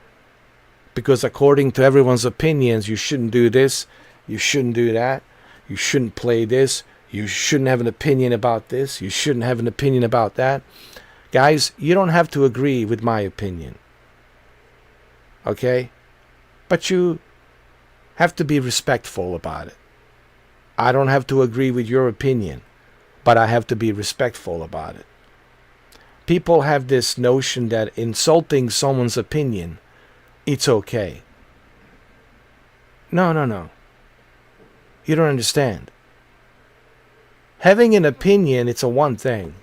Speaker 1: Because according to everyone's opinions, you shouldn't do this, you shouldn't do that, you shouldn't play this, you shouldn't have an opinion about this, you shouldn't have an opinion about that. Guys, you don't have to agree with my opinion. Okay? But you have to be respectful about it. I don't have to agree with your opinion, but I have to be respectful about it. People have this notion that insulting someone's opinion, it's okay. No. You don't understand. Having an opinion, it's a one thing.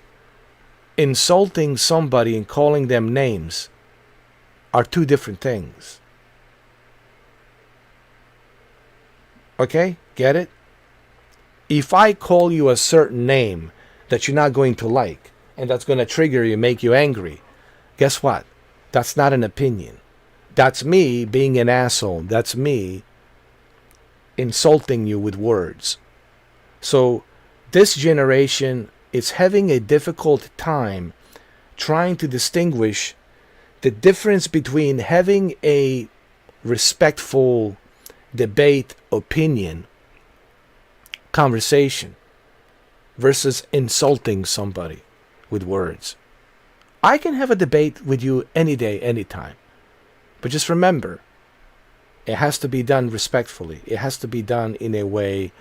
Speaker 1: Insulting somebody and calling them names are two different things. Okay? Get it? If I call you a certain name that you're not going to like, and that's going to trigger you, make you angry, guess what? That's not an opinion. That's me being an asshole. That's me insulting you with words. So this generation is having a difficult time trying to distinguish the difference between having a respectful debate, opinion, conversation versus insulting somebody with words. I can have a debate with you any day, anytime. But just remember, it has to be done respectfully. It has to be done in a way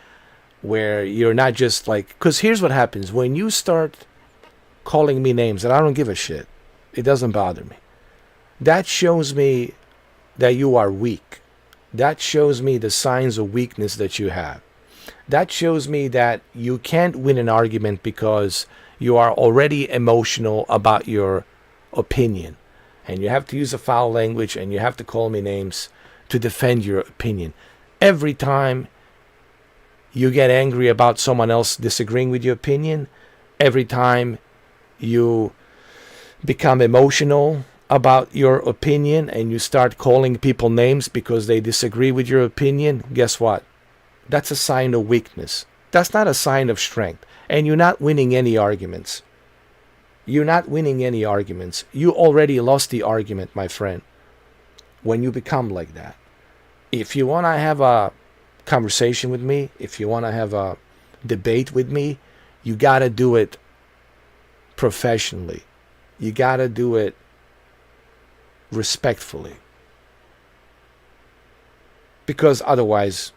Speaker 1: where you're not just like... Because here's what happens. When you start calling me names, and I don't give a shit, it doesn't bother me. That shows me that you are weak. That shows me the signs of weakness that you have. That shows me that you can't win an argument because you are already emotional about your opinion. And you have to use a foul language and you have to call me names to defend your opinion. Every time you get angry about someone else disagreeing with your opinion, every time you become emotional about your opinion and you start calling people names because they disagree with your opinion, guess what? That's a sign of weakness. That's not a sign of strength. And you're not winning any arguments. You're not winning any arguments. You already lost the argument, my friend, when you become like that. If you want to have a conversation with me, if you want to have a debate with me, you got to do it professionally. You got to do it respectfully. Because otherwise,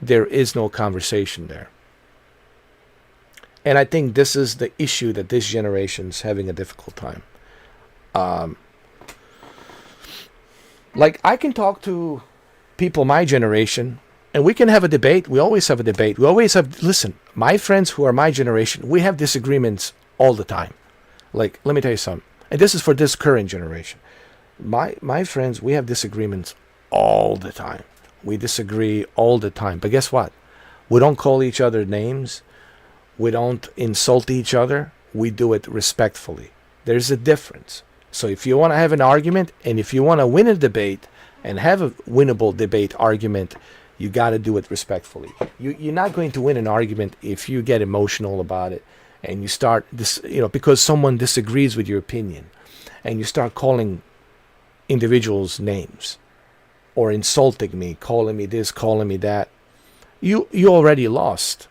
Speaker 1: there is no conversation there. And I think this is the issue that this generation's having a difficult time. Like, I can talk to people my generation, and we can have a debate. We always have a debate. We always have, listen, my friends who are my generation, we have disagreements all the time. Like, let me tell you something. And this is for this current generation. My friends, we have disagreements all the time. We disagree all the time. But guess what? We don't call each other names. We don't insult each other. We do it respectfully. There's a difference. So if you want to have an argument, and if you want to win a debate and have a winnable debate argument, you got to do it respectfully. You're not going to win an argument if you get emotional about it and you start this, because someone disagrees with your opinion, and you start calling individuals names or insulting me, calling me this, calling me that. You already lost.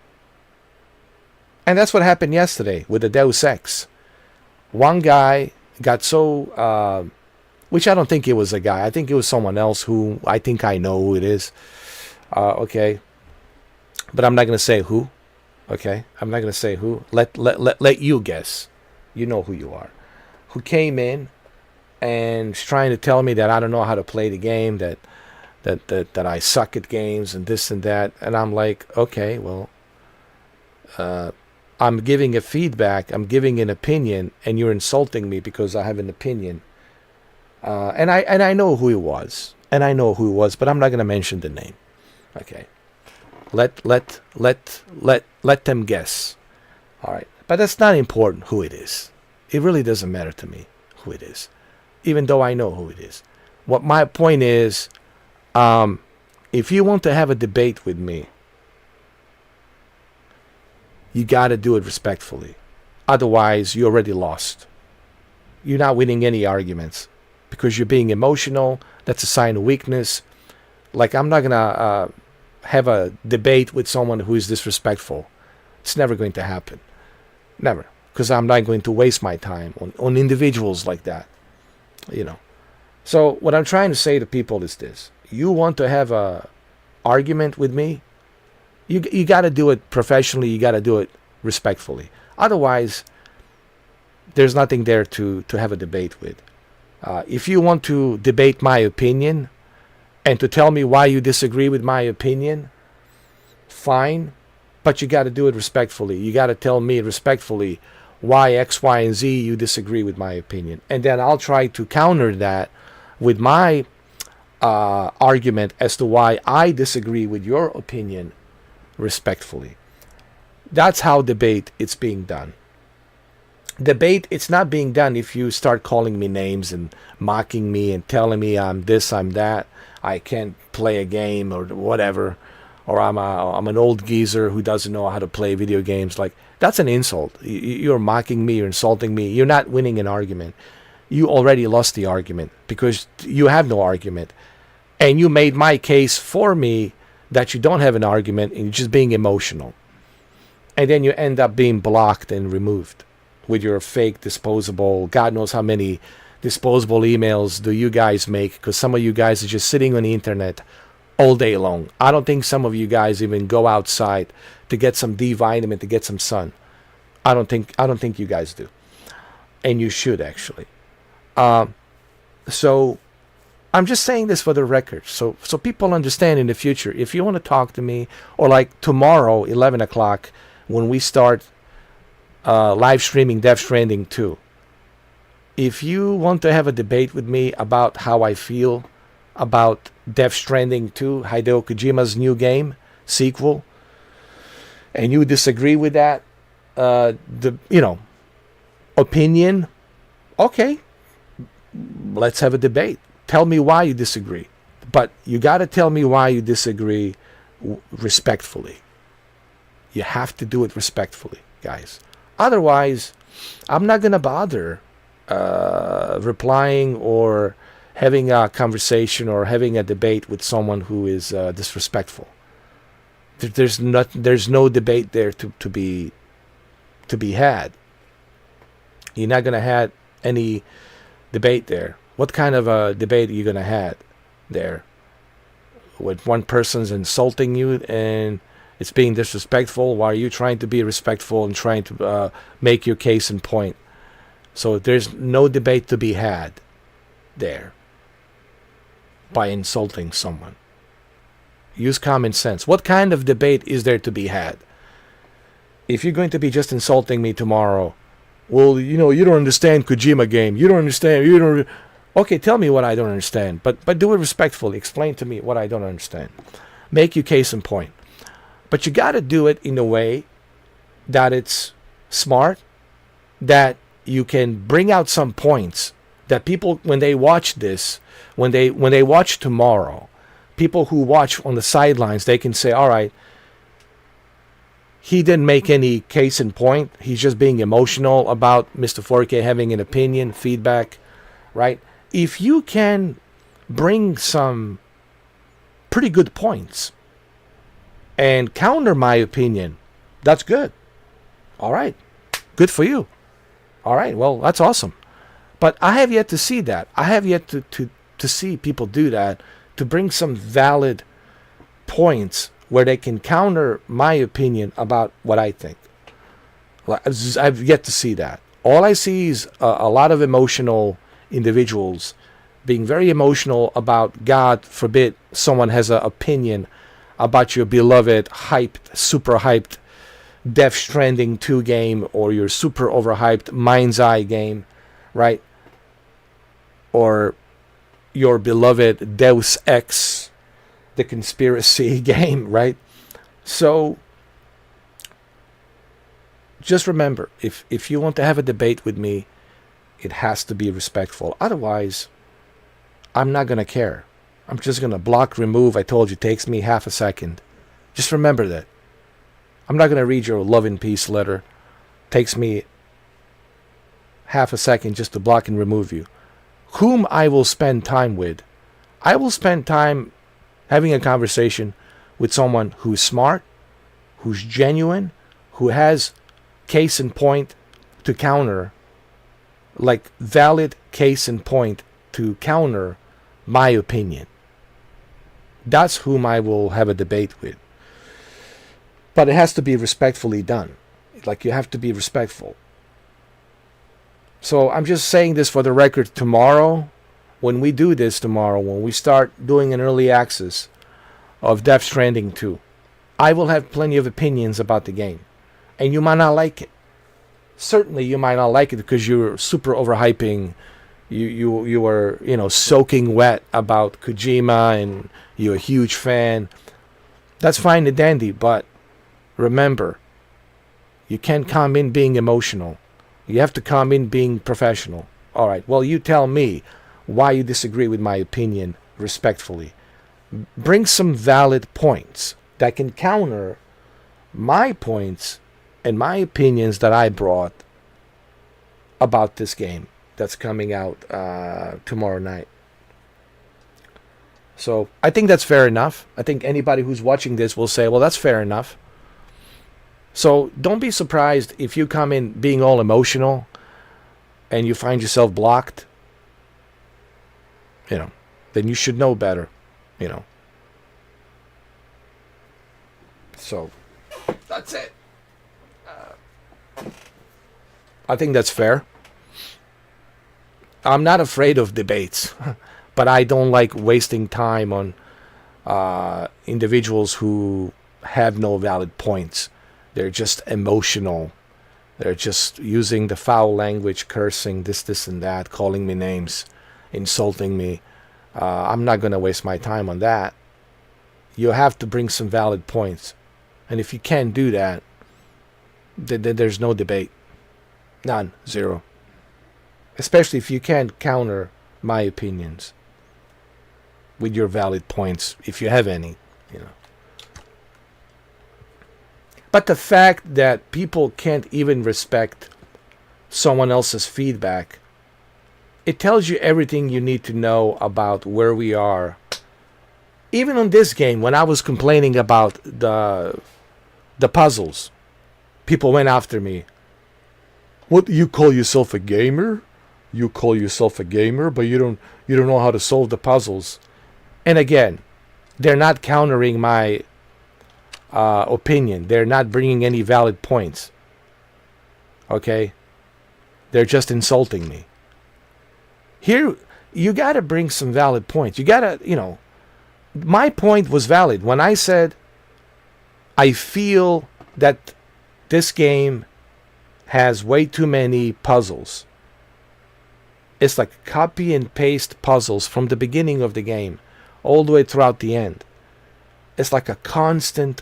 Speaker 1: And that's what happened yesterday with the Deus Ex. One guy got so, which I don't think it was a guy. I think it was someone else who I think I know who it is. Okay. But I'm not going to say who. Okay. I'm not going to say who. Let you guess. You know who you are. Who came in and is trying to tell me that I don't know how to play the game, that I suck at games and this and that. And I'm like, okay, well, I'm giving a feedback, I'm giving an opinion, and you're insulting me because I have an opinion. And I know who he was, but I'm not going to mention the name. Okay, let them guess. All right, but that's not important who it is. It really doesn't matter to me who it is, even though I know who it is. What my point is, if you want to have a debate with me, you got to do it respectfully. Otherwise, you already lost. You're not winning any arguments because you're being emotional. That's a sign of weakness. Like, I'm not going to have a debate with someone who is disrespectful. It's never going to happen. Never. Because I'm not going to waste my time on individuals like that. So what I'm trying to say to people is this. You want to have a argument with me? You got to do it professionally. You got to do it respectfully. Otherwise, there's nothing there to have a debate with. If you want to debate my opinion and to tell me why you disagree with my opinion, fine. But you got to do it respectfully. You got to tell me respectfully why X, Y, and Z you disagree with my opinion. And then I'll try to counter that with my argument as to why I disagree with your opinion respectfully. That's how debate it's being done. Debate, it's not being done if you start calling me names and mocking me and telling me I'm this, I'm that, I can't play a game or whatever, or I'm an old geezer who doesn't know how to play video games. Like, that's an insult. You're mocking me, you're insulting me. You're not winning an argument. You already lost the argument because you have no argument. And you made my case for me that you don't have an argument and you're just being emotional. And then you end up being blocked and removed with your fake disposable, God knows how many disposable emails do you guys make, because some of you guys are just sitting on the internet all day long. I don't think some of you guys even go outside to get some D vitamin, to get some sun. I don't think you guys do. And you should actually. So I'm just saying this for the record, so people understand in the future. If you want to talk to me, or like tomorrow, 11 o'clock, when we start live streaming Death Stranding 2, if you want to have a debate with me about how I feel about Death Stranding 2, Hideo Kojima's new game, sequel, and you disagree with that, opinion, okay, let's have a debate. Tell me why you disagree. But you got to tell me why you disagree respectfully. You have to do it respectfully, guys. Otherwise, I'm not going to bother replying or having a conversation or having a debate with someone who is disrespectful. There's no debate there to be had. You're not going to have any debate there.
Speaker 4: What kind of a debate are you going to have there? With one person's insulting you and it's being disrespectful, while you trying to be respectful and trying to make your case and point. So there's no debate to be had there by insulting someone. Use common sense. What kind of debate is there to be had? If you're going to be just insulting me tomorrow, well, you don't understand Kojima game. You don't understand. Okay, tell me what I don't understand. But do it respectfully. Explain to me what I don't understand. Make your case and point. But you got to do it in a way that it's smart, that you can bring out some points that people, when they watch this, when they watch tomorrow, people who watch on the sidelines, they can say, all right, he didn't make any case in point. He's just being emotional about Mr. 4K having an opinion, feedback, right? If you can bring some pretty good points and counter my opinion, that's good. All right. Good for you. All right. Well, that's awesome. But I have yet to see that. I have yet to see people do that, to bring some valid points where they can counter my opinion about what I think. I've yet to see that. All I see is a lot of emotional individuals being very emotional about, God forbid, someone has an opinion about your beloved, hyped, super hyped Death Stranding 2 game, or your super overhyped Mind's Eye game, right? Or your beloved Deus Ex, the conspiracy game, right? So just remember, if you want to have a debate with me, it has to be respectful. Otherwise, I'm not going to care. I'm just going to block, remove. I told you, it takes me half a second. Just remember that. I'm not going to read your love and peace letter. It takes me half a second just to block and remove you. Whom I will spend time with, I will spend time having a conversation with someone who's smart, who's genuine, who has case in point to counter, like valid case in point to counter my opinion. That's whom I will have a debate with. But it has to be respectfully done. Like, you have to be respectful. So I'm just saying this for the record. Tomorrow, when we do this tomorrow, when we start doing an early access of Death Stranding 2, I will have plenty of opinions about the game. And you might not like it. Certainly you might not like it because you're super overhyping. You were, soaking wet about Kojima and you're a huge fan. That's fine and dandy, but remember, you can't come in being emotional. You have to come in being professional. All right, well, you tell me why you disagree with my opinion respectfully. Bring some valid points that can counter my points and my opinions that I brought about this game that's coming out tomorrow night. So I think that's fair enough. I think anybody who's watching this will say, well, that's fair enough. So don't be surprised if you come in being all emotional and you find yourself blocked. Then you should know better. So that's it. I think that's fair. I'm not afraid of debates, but I don't like wasting time on individuals who have no valid points. They're just emotional. They're just using the foul language, cursing, this, and that, calling me names, insulting me. I'm not going to waste my time on that. You have to bring some valid points. And if you can't do that, then there's no debate. None. Zero. Especially if you can't counter my opinions with your valid points, if you have any, But the fact that people can't even respect someone else's feedback, it tells you everything you need to know about where we are. Even on this game, when I was complaining about the puzzles, people went after me. What, you call yourself a gamer? you call yourself a gamer, but you don't know how to solve the puzzles. And again, they're not countering my opinion. They're not bringing any valid points. Okay? They're just insulting me. Here, you got to bring some valid points. You got to, my point was valid. When I said, I feel that this game has way too many puzzles. It's like copy and paste puzzles from the beginning of the game all the way throughout the end. It's like a constant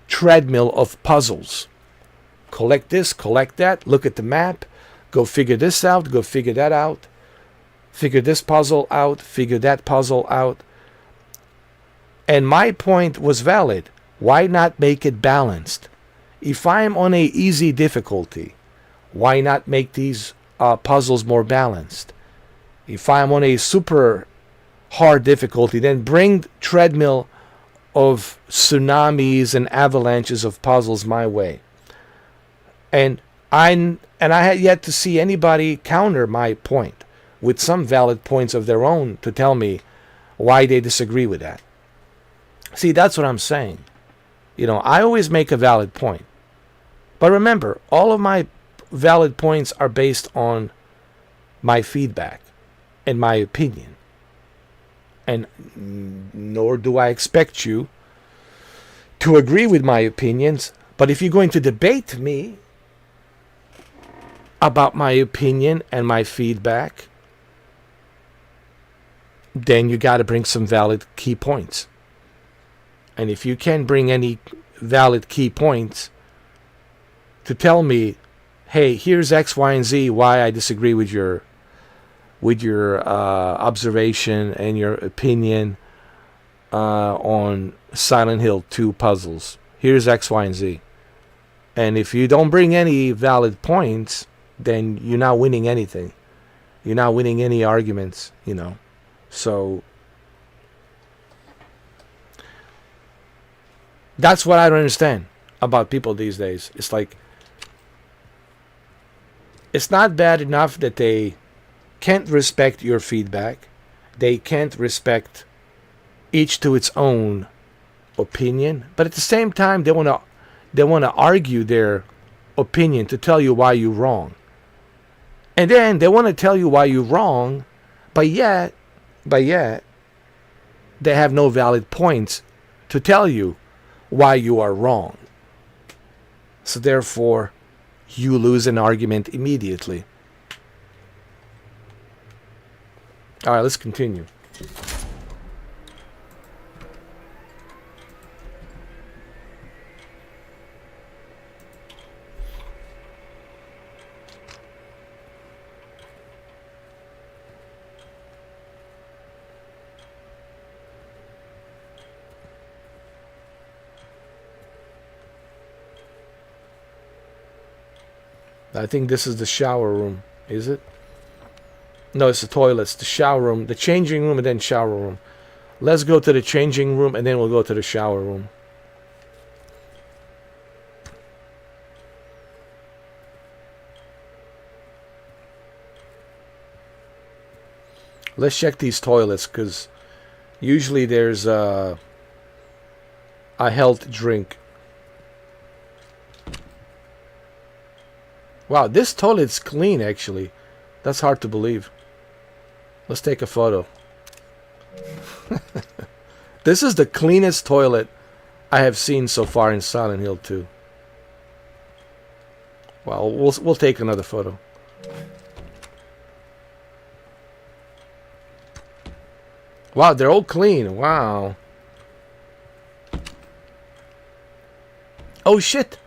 Speaker 4: treadmill of puzzles. Collect this, collect that, look at the map, go figure this out, go figure that out, figure this puzzle out, figure that puzzle out. And my point was valid. Why not make it balanced? If I'm on a easy difficulty, why not make these puzzles more balanced? If I'm on a super hard difficulty, then bring treadmill of tsunamis and avalanches of puzzles my way. And I had yet to see anybody counter my point with some valid points of their own to tell me why they disagree with that. See, that's what I'm saying. I always make a valid point. But remember, all of my valid points are based on my feedback and my opinion. And nor do I expect you to agree with my opinions. But if you're going to debate me about my opinion and my feedback, then you got to bring some valid key points. And if you can't bring any valid key points to tell me, hey, here's X, Y, and Z, why I disagree with your observation and your opinion on Silent Hill 2 puzzles. Here's X, Y, and Z. And if you don't bring any valid points, then you're not winning anything. You're not winning any arguments, So that's what I don't understand about people these days. It's like, it's not bad enough that they can't respect your feedback. They can't respect each to its own opinion. But at the same time, they want to argue their opinion to tell you why you're wrong. And then they want to tell you why you're wrong, but yet, they have no valid points to tell you why you are wrong. So therefore, you lose an argument immediately. All right, let's continue. I think this is the shower room. Is it? No, it's the toilets. The shower room. The changing room and then shower room. Let's go to the changing room and then we'll go to the shower room. Let's check these toilets because usually there's a health drink. Wow, this toilet's clean actually. That's hard to believe. Let's take a photo. This is the cleanest toilet I have seen so far in Silent Hill 2. Well, we'll take another photo. Wow, they're all clean. Wow. Oh shit.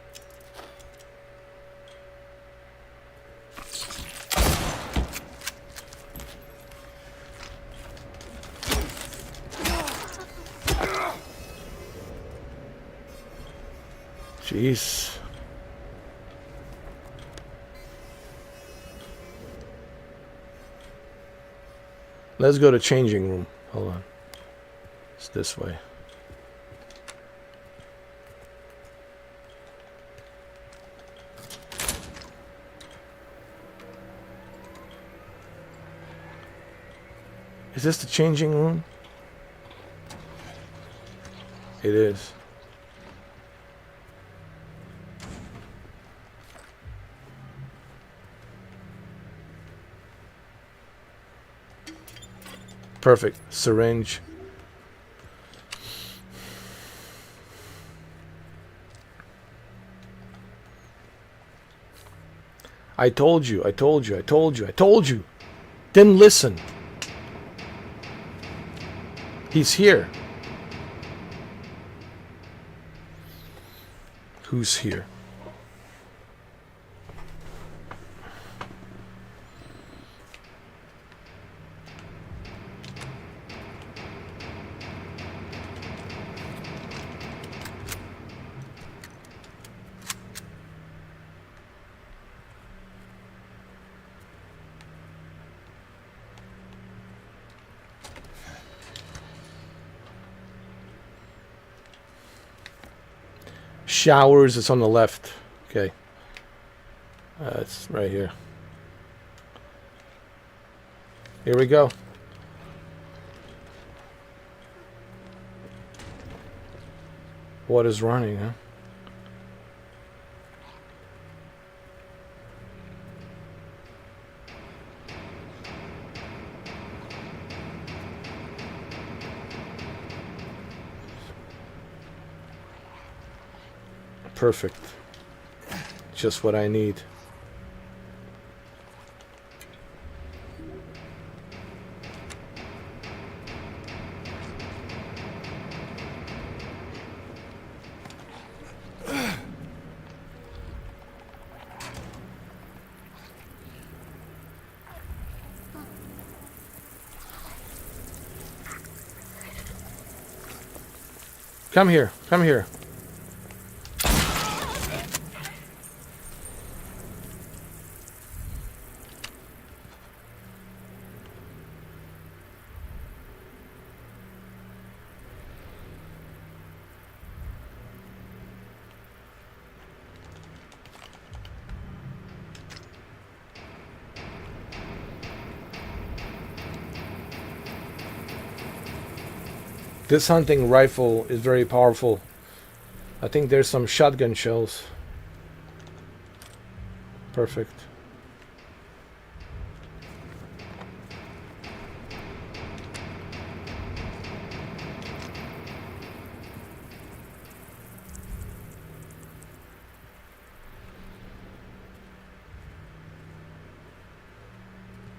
Speaker 4: Jeez. Let's go to changing room. Hold on. It's this way. Is this the changing room? It is. Perfect. Syringe. I told you, I told you, I told you, I told you. Didn't listen. He's here. Who's here? Showers, it's on the left. Okay. It's right here. Here we go. Water's running, huh? Perfect. Just what I need. Come here. Come here. This hunting rifle is very powerful. I think there's some shotgun shells. Perfect.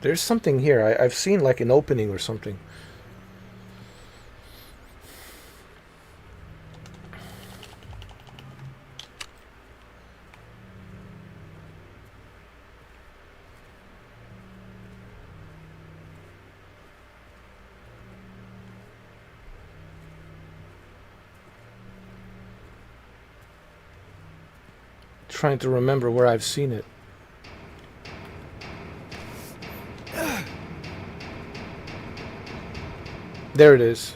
Speaker 4: There's something here. I've seen like an opening or something. Trying to remember where I've seen it. There it is.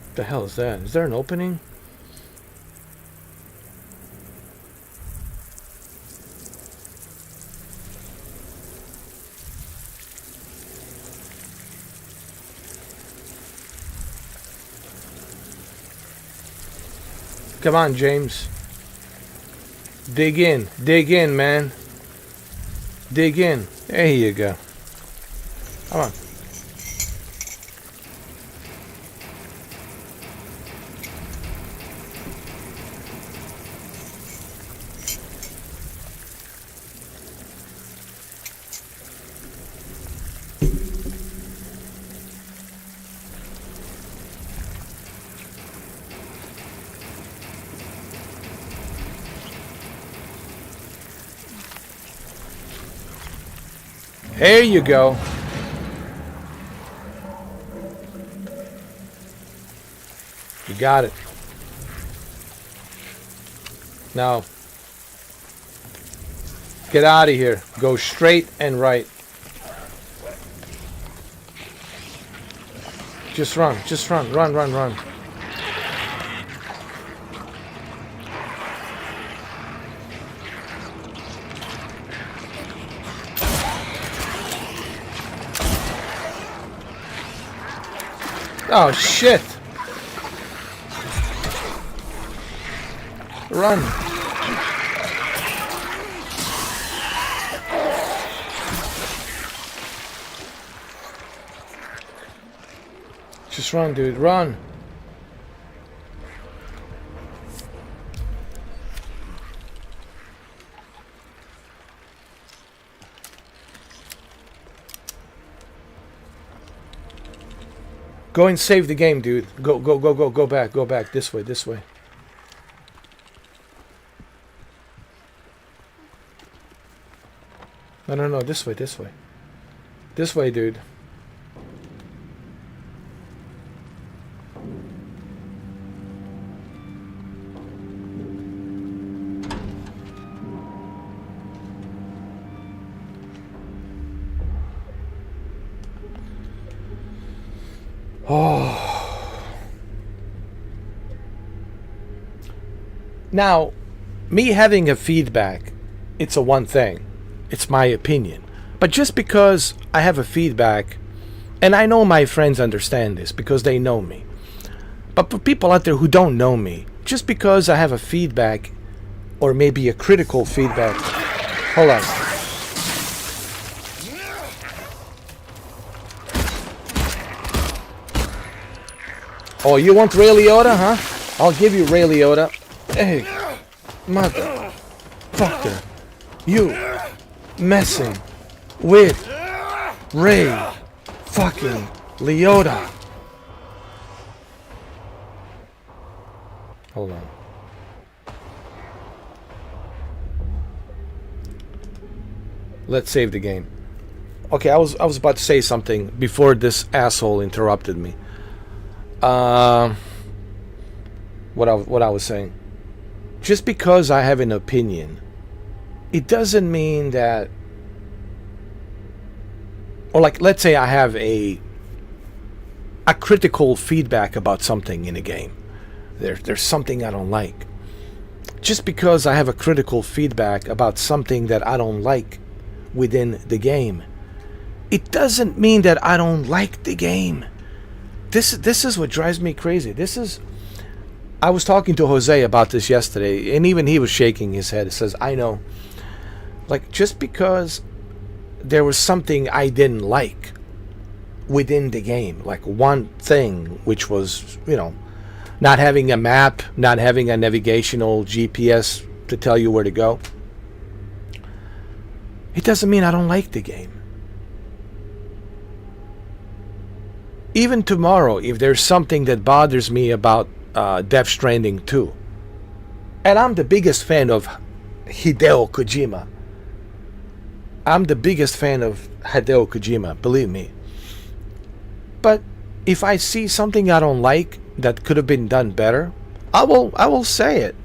Speaker 4: What the hell is that? Is there an opening? Come on, James. Dig in, man. Dig in. There you go. Come on. There you go. You got it. Now, get out of here. Go straight and right. Just run. Just run. Run, run, run. Oh, shit. Run. Just run, dude. Run. Go and save the game, dude. Go, go, go, go, go back. Go back. This way, this way. No, no, no. This way, this way. This way, dude. Oh. Now, me having a feedback, it's a one thing. It's my opinion. But just because I have a feedback, and I know my friends understand this because they know me. But for people out there who don't know me, just because I have a feedback, or maybe a critical feedback. Hold on. Oh, you want Ray Liotta, huh? I'll give you Ray Liotta. Hey, motherfucker. You messing with Ray fucking Liotta. Hold on. Let's save the game. Okay, I was about to say something before this asshole interrupted me. What I was saying. Just because I have an opinion, it doesn't mean that, or like, let's say I have a critical feedback about something in a game. There's something I don't like. Just because I have a critical feedback about something that I don't like within the game, it doesn't mean that I don't like the game. This is what drives me crazy. I was talking to Jose about this yesterday, and even he was shaking his head. He says, I know. Like, just because there was something I didn't like within the game, like one thing, which was, not having a map, not having a navigational GPS to tell you where to go, it doesn't mean I don't like the game. Even tomorrow, if there's something that bothers me about Death Stranding 2, and I'm the biggest fan of Hideo Kojima. I'm the biggest fan of Hideo Kojima, believe me. But if I see something I don't like that could have been done better, I will say it.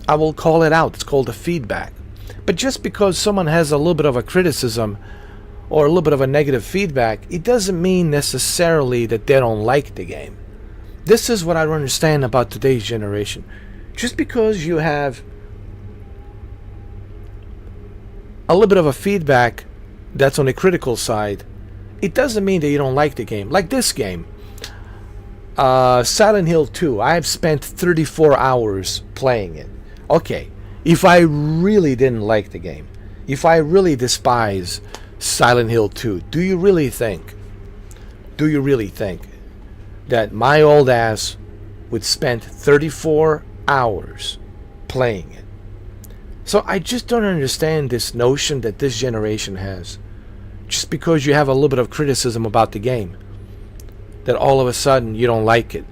Speaker 4: I will call it out. It's called a feedback. But just because someone has a little bit of a criticism or a little bit of a negative feedback, it doesn't mean necessarily that they don't like the game. This is what I don't understand about today's generation. Just because you have a little bit of a feedback that's on the critical side, it doesn't mean that you don't like the game. Like this game, Silent Hill 2, I've spent 34 hours playing it. Okay, if I really didn't like the game, if I really despise Silent Hill 2, do you really think that my old ass would spend 34 hours playing it? So I just don't understand this notion that this generation has. Just because you have a little bit of criticism about the game, that all of a sudden you don't like it.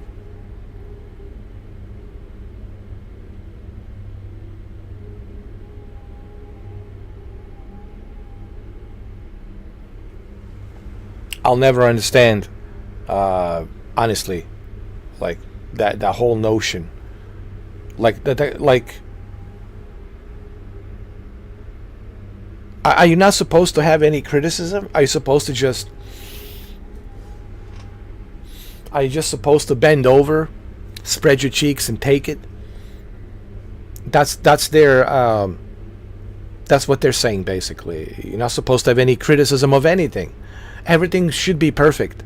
Speaker 4: I'll never understand, honestly, like that whole notion, like Are you not supposed to have any criticism? Are you supposed to just... Are you just supposed to bend over, spread your cheeks, and take it? That's their... that's what they're saying, basically. You're not supposed to have any criticism of anything. Everything should be perfect.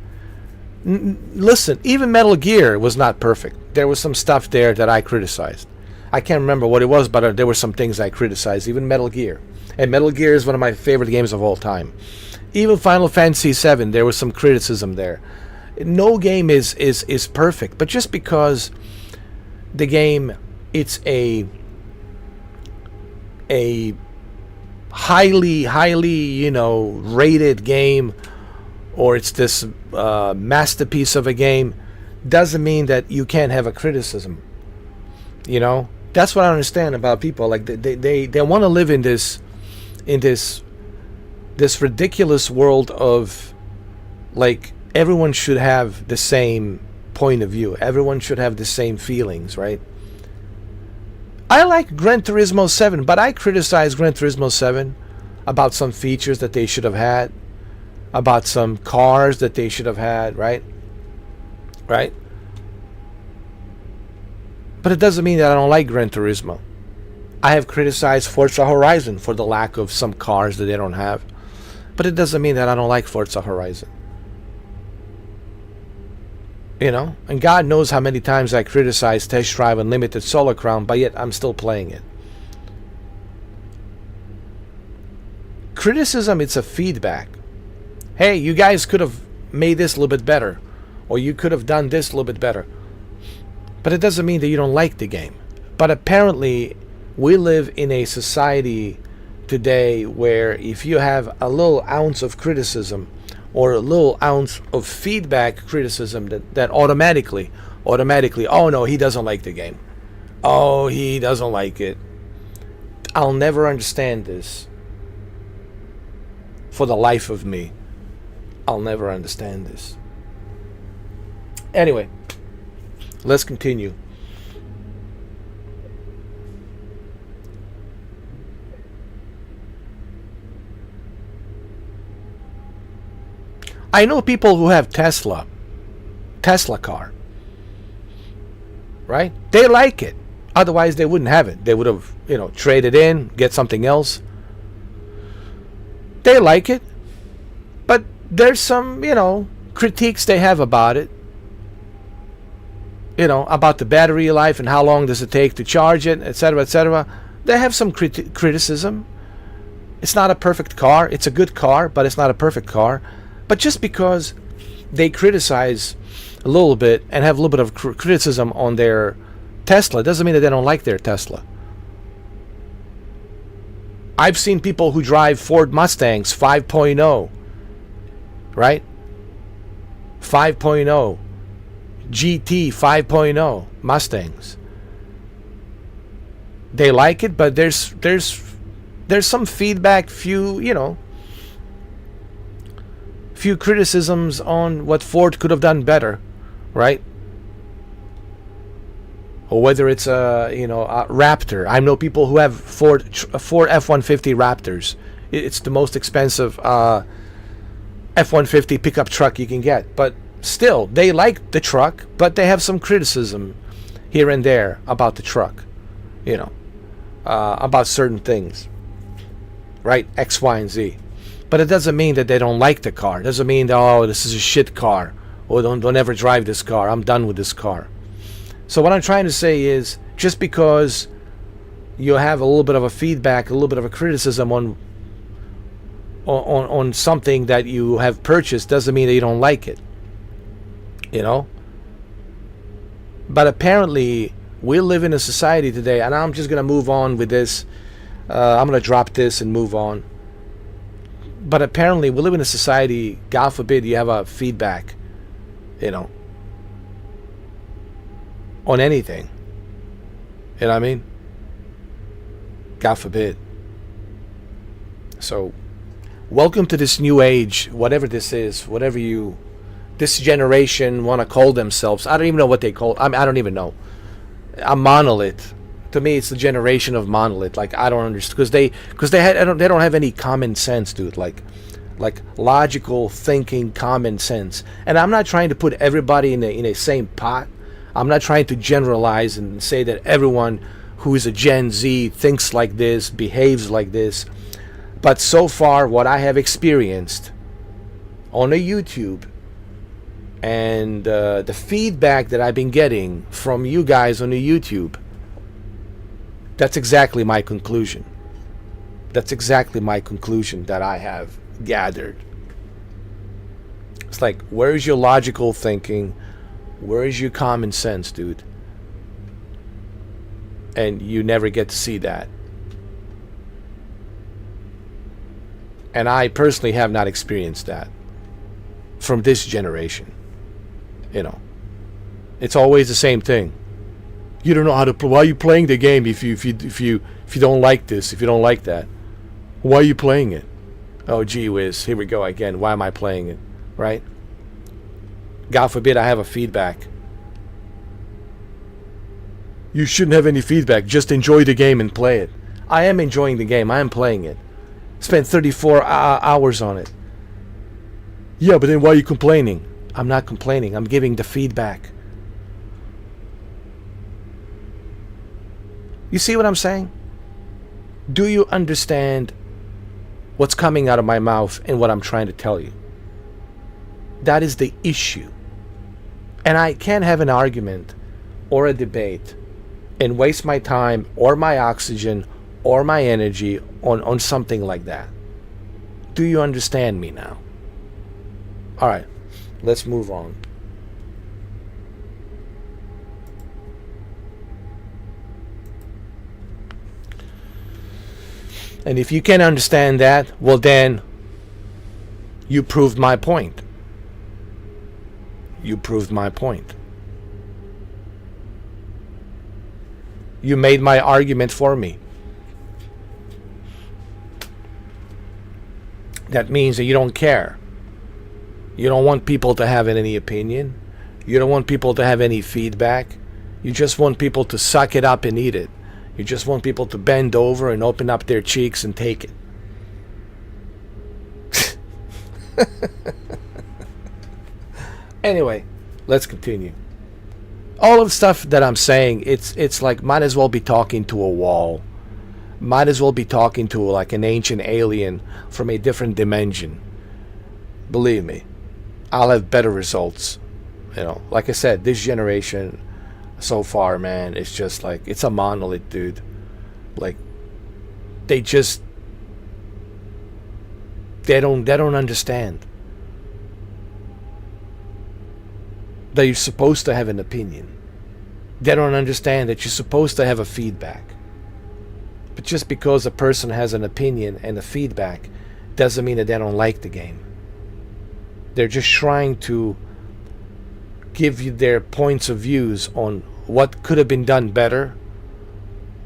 Speaker 4: Listen, even Metal Gear was not perfect. There was some stuff there that I criticized. I can't remember what it was, but there were some things I criticized. Even Metal Gear. And Metal Gear is one of my favorite games of all time. Even Final Fantasy VII, there was some criticism there. No game is perfect. But just because the game, it's a highly, rated game, or it's this masterpiece of a game, doesn't mean that you can't have a criticism. That's what I understand about people. Like they want to live in this ridiculous world of, like, everyone should have the same point of view. Everyone should have the same feelings, right? I like Gran Turismo 7, but I criticize Gran Turismo 7 about some features that they should have had, about some cars that they should have had, right? Right? But it doesn't mean that I don't like Gran Turismo. I have criticized Forza Horizon for the lack of some cars that they don't have. But it doesn't mean that I don't like Forza Horizon. And God knows how many times I criticized Test Drive Unlimited Solar Crown, but yet I'm still playing it. Criticism, it's a feedback. Hey, you guys could have made this a little bit better, or you could have done this a little bit better. But it doesn't mean that you don't like the game. But apparently, we live in a society today where if you have a little ounce of criticism, or a little ounce of feedback criticism, that automatically, oh no, he doesn't like the game. Oh, he doesn't like it. I'll never understand this. For the life of me, I'll never understand this. Anyway, let's continue. I know people who have Tesla car, right? They like it. Otherwise, they wouldn't have it. They would have, traded in, get something else. They like it. But there's some, critiques they have about it. About the battery life and how long does it take to charge it, etc., etc. They have some criticism. It's not a perfect car. It's a good car, but it's not a perfect car. But just because they criticize a little bit and have a little bit of criticism on their Tesla doesn't mean that they don't like their Tesla. I've seen people who drive Ford Mustangs 5.0, right? 5.0, GT 5.0 Mustangs. They like it, but there's some feedback, few criticisms on what Ford could have done better, right? Or whether it's a Raptor. I know people who have Ford F-150 Raptors. It's the most expensive F-150 pickup truck you can get. But still, they like the truck, but they have some criticism here and there about the truck. About certain things, right? X, Y, and Z. But it doesn't mean that they don't like the car. It doesn't mean that, oh, this is a shit car. Or don't ever drive this car. I'm done with this car. So what I'm trying to say is, just because you have a little bit of a feedback, a little bit of a criticism on something that you have purchased, doesn't mean that you don't like it. But apparently, we live in a society today, and I'm just going to move on with this. I'm going to drop this and move on. But apparently, we live in a society, God forbid you have a feedback, on anything. You know what I mean? God forbid. So, welcome to this new age, whatever this is, this generation want to call themselves. I don't even know what they call it. I don't even know. A monolith. To me, it's the generation of monolith. Like, I don't understand, because they don't have any common sense, dude. Like logical thinking, common sense. And I'm not trying to put everybody in a same pot. I'm not trying to generalize and say that everyone who is a Gen Z thinks like this, behaves like this. But so far, what I have experienced on a YouTube and the feedback that I've been getting from you guys on the YouTube, that's exactly my conclusion. That's exactly my conclusion that I have gathered. It's like, where's your logical thinking? Where is your common sense, dude? And you never get to see that. And I personally have not experienced that from this generation. You know, it's always the same thing. You don't know how to play. Why are you playing the game if you don't like this, if you don't like that? Why are you playing it? Oh, gee whiz, here we go again. Why am I playing it? Right? God forbid I have a feedback. You shouldn't have any feedback. Just enjoy the game and play it. I am enjoying the game. I am playing it. Spent 34 hours on it. Yeah, but then why are you complaining? I'm not complaining. I'm giving the feedback. You see what I'm saying? Do you understand what's coming out of my mouth and what I'm trying to tell you? That is the issue. And I can't have an argument or a debate and waste my time or my oxygen or my energy on something like that. Do you understand me now? All right, let's move on. And if you can understand that, well then, you proved my point. You proved my point. You made my argument for me. That means that you don't care. You don't want people to have any opinion. You don't want people to have any feedback. You just want people to suck it up and eat it. You just want people to bend over and open up their cheeks and take it. Anyway, let's continue. All of the stuff that I'm saying, it's like, might as well be talking to a wall. Might as well be talking to like an ancient alien from a different dimension. Believe me, I'll have better results. You know, like I said, this generation so far, man, it's just like, it's a monolith, dude. Like, they don't understand that you're supposed to have an opinion. They don't understand that you're supposed to have a feedback. But just because a person has an opinion and a feedback doesn't mean that they don't like the game. They're just trying to give you their points of views on what could have been done better,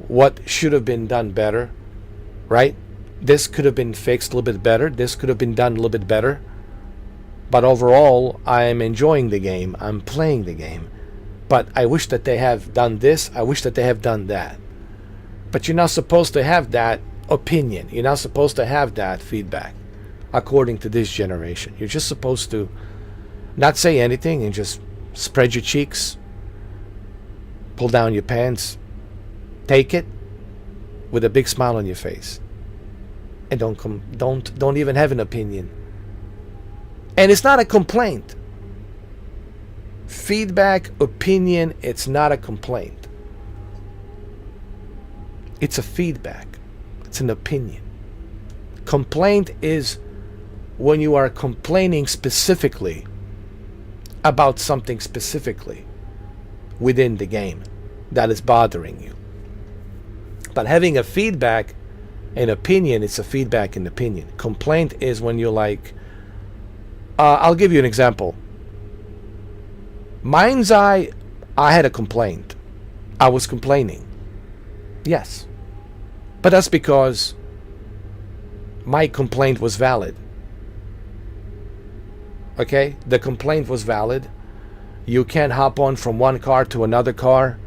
Speaker 4: what should have been done better, right? This could have been fixed a little bit better. This could have been done a little bit better. But overall, I am enjoying the game. I'm playing the game. But I wish that they have done this. I wish that they have done that. But you're not supposed to have that opinion. You're not supposed to have that feedback, according to this generation. You're just supposed to not say anything and just spread your cheeks, pull down your pants, take it with a big smile on your face, and don't even have an opinion. And it's not a complaint. Feedback, opinion, it's not a complaint. It's a feedback. It's an opinion. Complaint is when you are complaining specifically about something specifically within the game that is bothering you. But having a feedback and opinion, it's a feedback and opinion. Complaint is when you're like, I'll give you an example. Mind's Eye, I had a complaint. I was complaining. Yes. But that's because my complaint was valid. Okay? The complaint was valid. You can't hop on from one car to another car.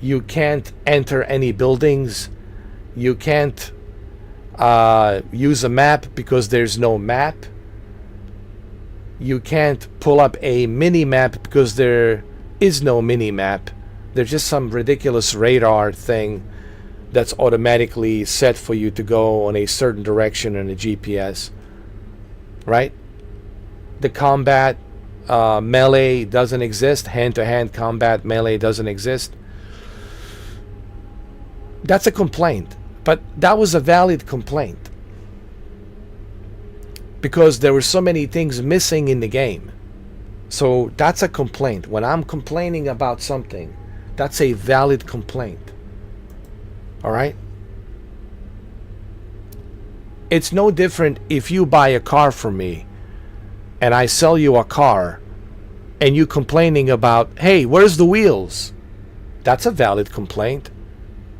Speaker 4: You can't enter any buildings. You can't use a map because there's no map. You can't pull up a mini map because there is no mini map. There's just some ridiculous radar thing that's automatically set for you to go on a certain direction in a GPS, right? The combat melee doesn't exist. Hand-to-hand combat melee doesn't exist. That's a complaint, but that was a valid complaint because there were so many things missing in the game. So that's a complaint. When I'm complaining about something, that's a valid complaint. All right? It's no different if you buy a car from me and I sell you a car and you complaining about, hey, where's the wheels? That's a valid complaint.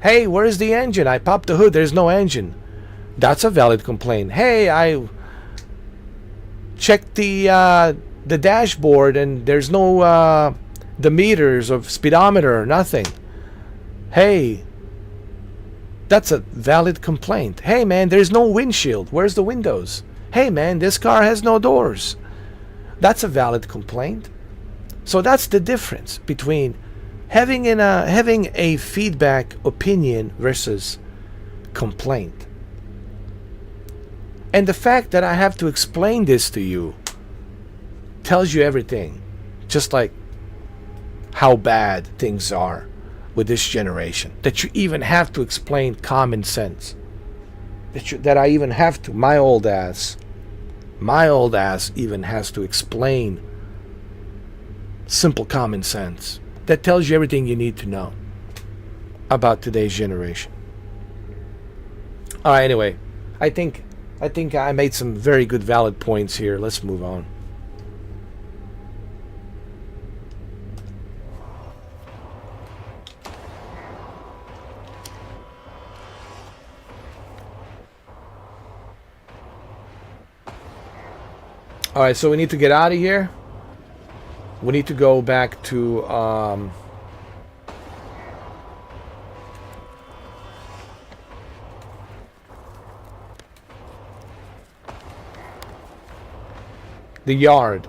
Speaker 4: Hey, where's the engine? I popped the hood, there's no engine. That's a valid complaint. Hey, I checked the dashboard and there's no the meters of speedometer, nothing. Hey, that's a valid complaint. Hey man, there's no windshield. Where's the windows? Hey man, this car has no doors. That's a valid complaint. So that's the difference between having a feedback opinion versus complaint. And the fact that I have to explain this to you tells you everything. Just like how bad things are with this generation. That you even have to explain common sense. That I even have to. My old ass even has to explain simple common sense. That tells you everything you need to know about today's generation. All right, anyway, I think I made some very good valid points here. Let's move on. All right, so we need to get out of here. We need to go back to the yard.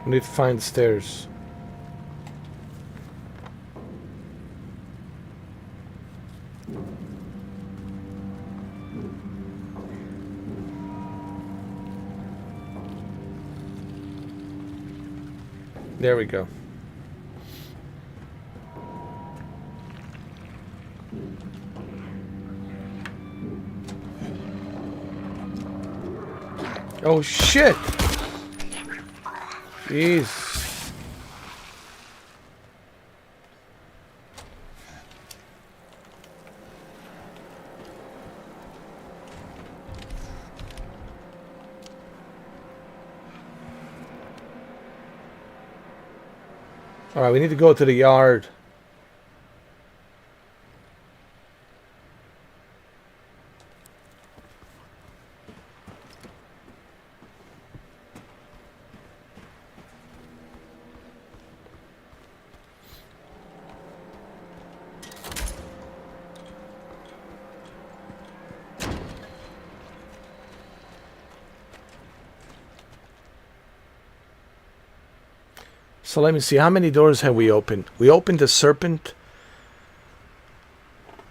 Speaker 4: We need to find the stairs. There we go. Oh shit! Jeez. All right, we need to go to the yard. So let me see. How many doors have we opened? We opened the serpent.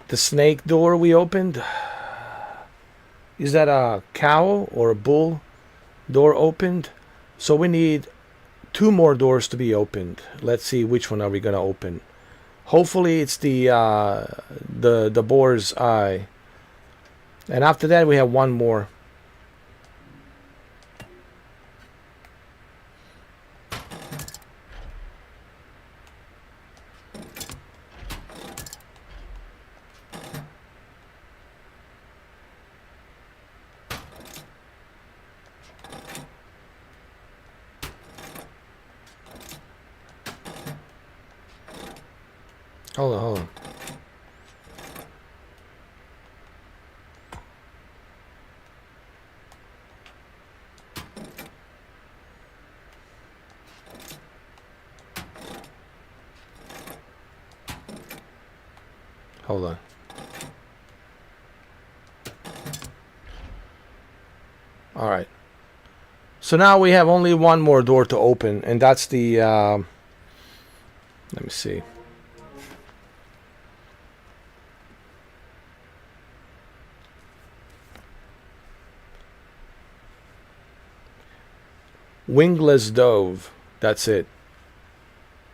Speaker 4: The snake door we opened. Is that a cow or a bull door opened? So we need 2 more doors to be opened. Let's see which one are we gonna open. Hopefully it's the boar's eye. And after that we have 1 more. Hold on, hold on. Hold on. All right. So now we have only 1 more door to open, and that's the let me see. Wingless dove. That's it.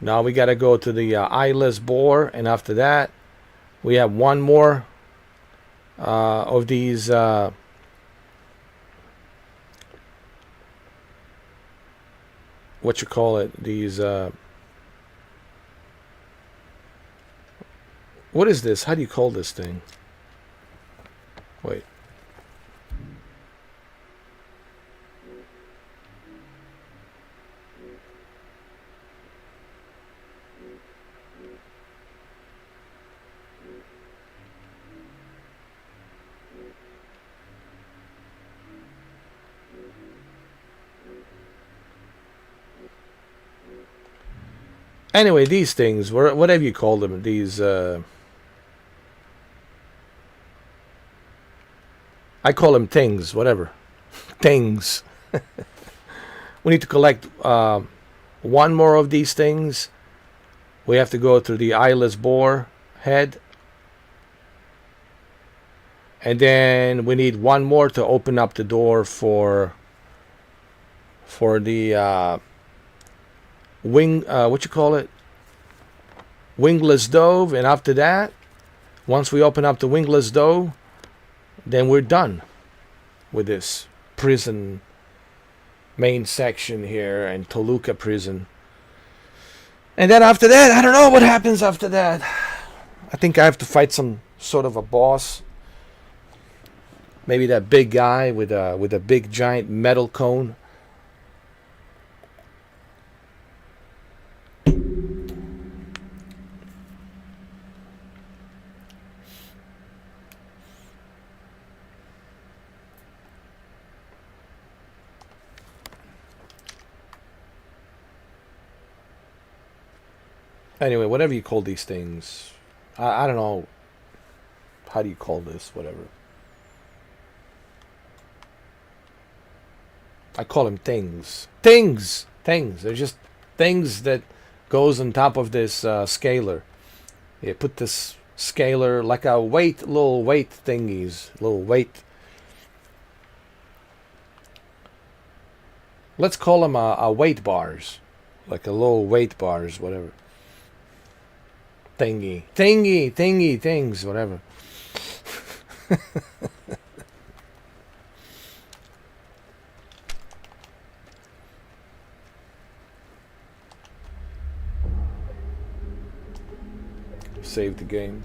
Speaker 4: Now we got to go to the eyeless boar, and after that we have 1 more of these what you call it, these what is this? How do you call this thing? Wait. Anyway, these things, whatever you call them, these, I call them things, whatever. Things. We need to collect 1 more of these things. We have to go through the eyeless boar head. And then we need 1 more to open up the door for the what you call it, wingless dove. And after that, once we open up the wingless dove, then we're done with this prison main section here in Toluca prison. And then after that, I don't know what happens after that. I think I have to fight some sort of a boss, maybe that big guy with a big giant metal cone. Anyway, whatever you call these things, I don't know. How do you call this? Whatever. I call them things. Things. They're just things that goes on top of this scaler. You put this scaler like a little weight thingies, little weight. Let's call them a weight bars, like a little weight bars, whatever. Thingy, things, whatever. Save the game.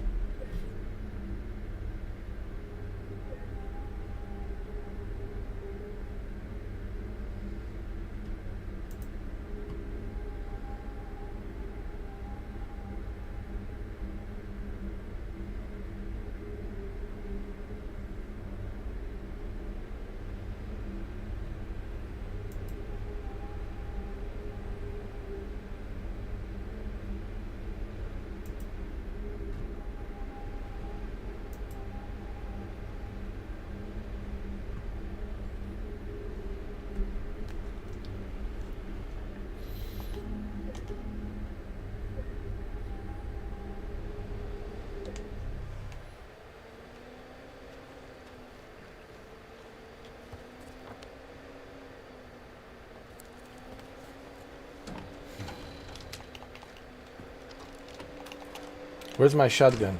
Speaker 4: Where's my shotgun?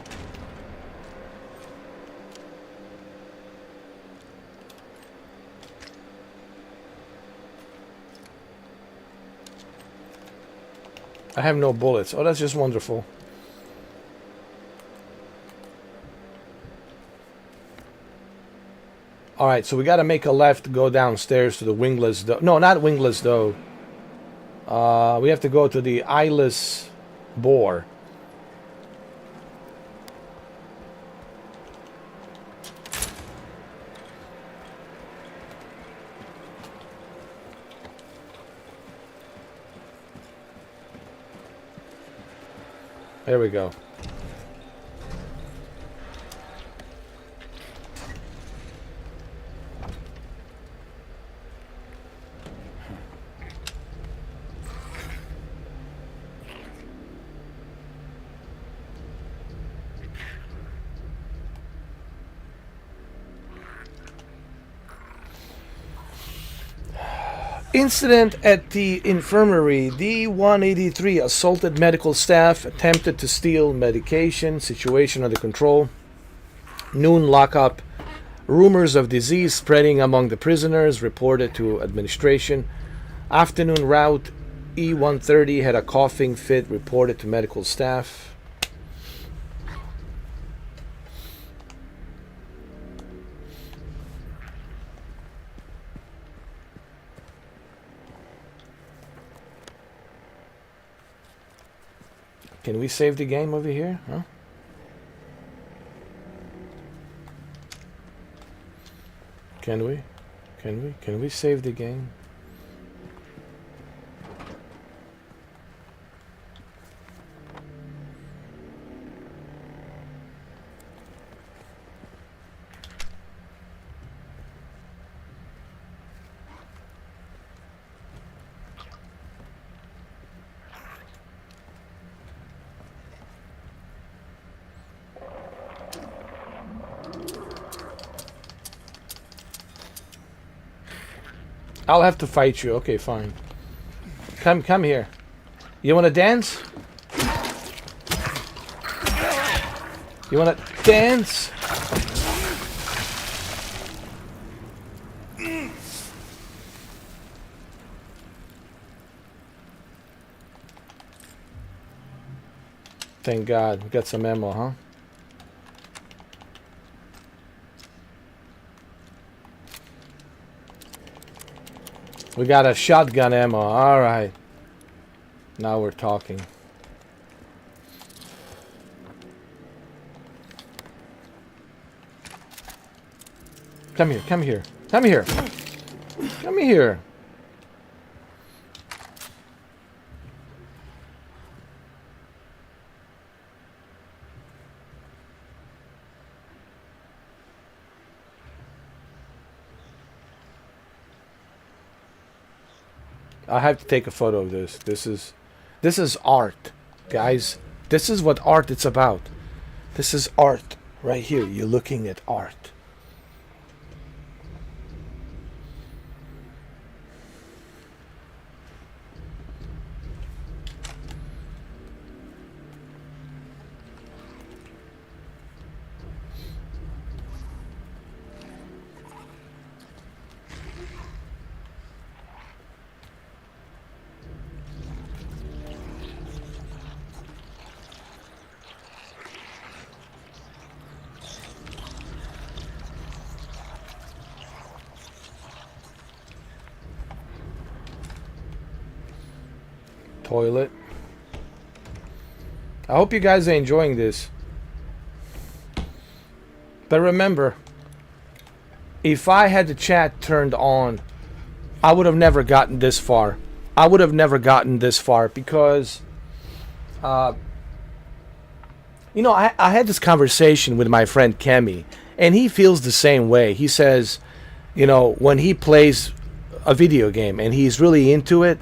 Speaker 4: I have no bullets. Oh, that's just wonderful. Alright, so we gotta make a left, go downstairs to the wingless door. No, not wingless door. We have to go to the eyeless boar. There we go. Incident at the infirmary. D-183 assaulted medical staff, attempted to steal medication, situation under control. Noon lockup. Rumors of disease spreading among the prisoners, reported to administration. Afternoon route. E-130 had a coughing fit, reported to medical staff. Can we save the game over here? Huh? Can we? Can we? Can we save the game? I'll have to fight you. Okay, fine. Come here. You want to dance? You want to dance? Thank God. We got some ammo, huh? We got a shotgun ammo. All right. Now we're talking. Come here. Come here. Come here. Come here. I have to take a photo of this. This is art, guys. This is what art it's about. This is art right here. You're looking at art. Toilet. I hope you guys are enjoying this. But remember, if I had the chat turned on, I would have never gotten this far. I would have never gotten this far because, you know, I had this conversation with my friend Kemi, and he feels the same way. He says, you know, when he plays a video game and he's really into it,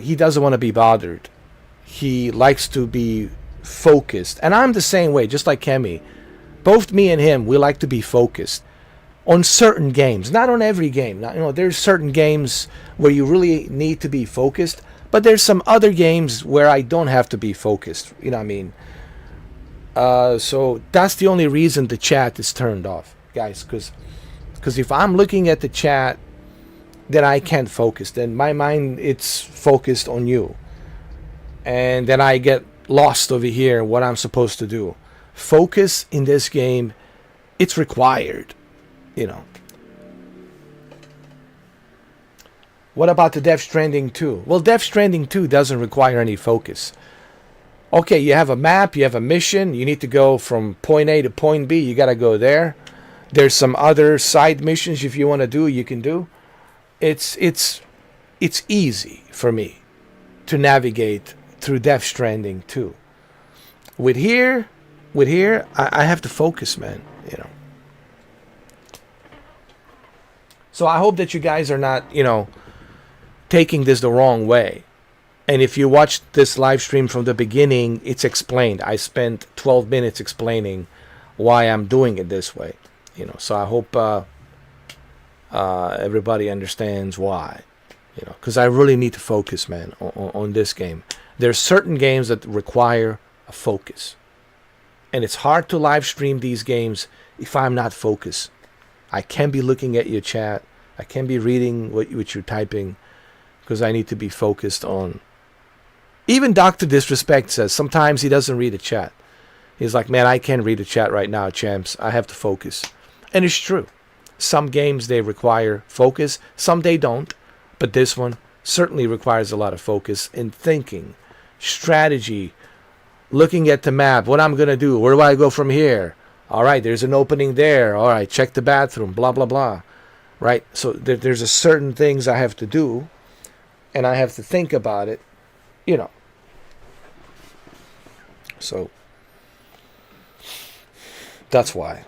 Speaker 4: he doesn't want to be bothered. He likes to be focused. And I'm the same way, just like Kemi. Both me and him, we like to be focused on certain games. Not on every game. Not, you know, there's certain games where you really need to be focused. But there's some other games where I don't have to be focused. You know what I mean? So that's the only reason the chat is turned off, guys. Because if I'm looking at the chat, then I can't focus. Then my mind, it's focused on you. And then I get lost over here what I'm supposed to do. Focus in this game, it's required, you know. What about the Death Stranding 2? Well, Death Stranding 2 doesn't require any focus. Okay, you have a map, you have a mission, you need to go from point A to point B, you gotta go there. There's some other side missions if you want to do, you can do. It's easy for me to navigate through Death Stranding 2. With here, I have to focus, man, you know. So I hope that you guys are not, you know, taking this the wrong way. And if you watched this live stream from the beginning, it's explained. I spent 12 minutes explaining why I'm doing it this way, you know. So I hope everybody understands why, you know, because I really need to focus, man, on this game. There's certain games that require a focus, and it's hard to live stream these games if I'm not focused. I can't be looking at your chat. I can't be reading what you're typing, because I need to be focused on. Even Dr. Disrespect says sometimes he doesn't read the chat. He's like, man, I can't read the chat right now, champs. I have to focus. And it's true. Some games, they require focus. Some they don't. But this one certainly requires a lot of focus in thinking, strategy, looking at the map. What I'm going to do. Where do I go from here? All right, there's an opening there. All right, check the bathroom, blah, blah, blah. Right? So there's a certain things I have to do. And I have to think about it, you know. So that's why.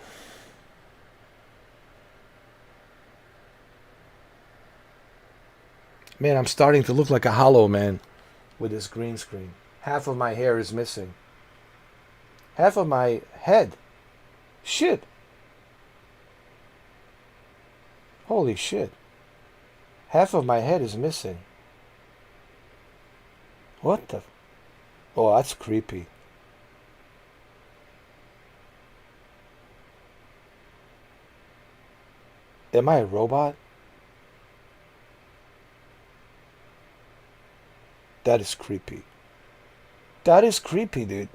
Speaker 4: Man, I'm starting to look like a hollow man with this green screen. Half of my hair is missing. Half of my head. Shit. Holy shit. Half of my head is missing. What the? Oh, that's creepy. Am I a robot? That is creepy. That is creepy, dude.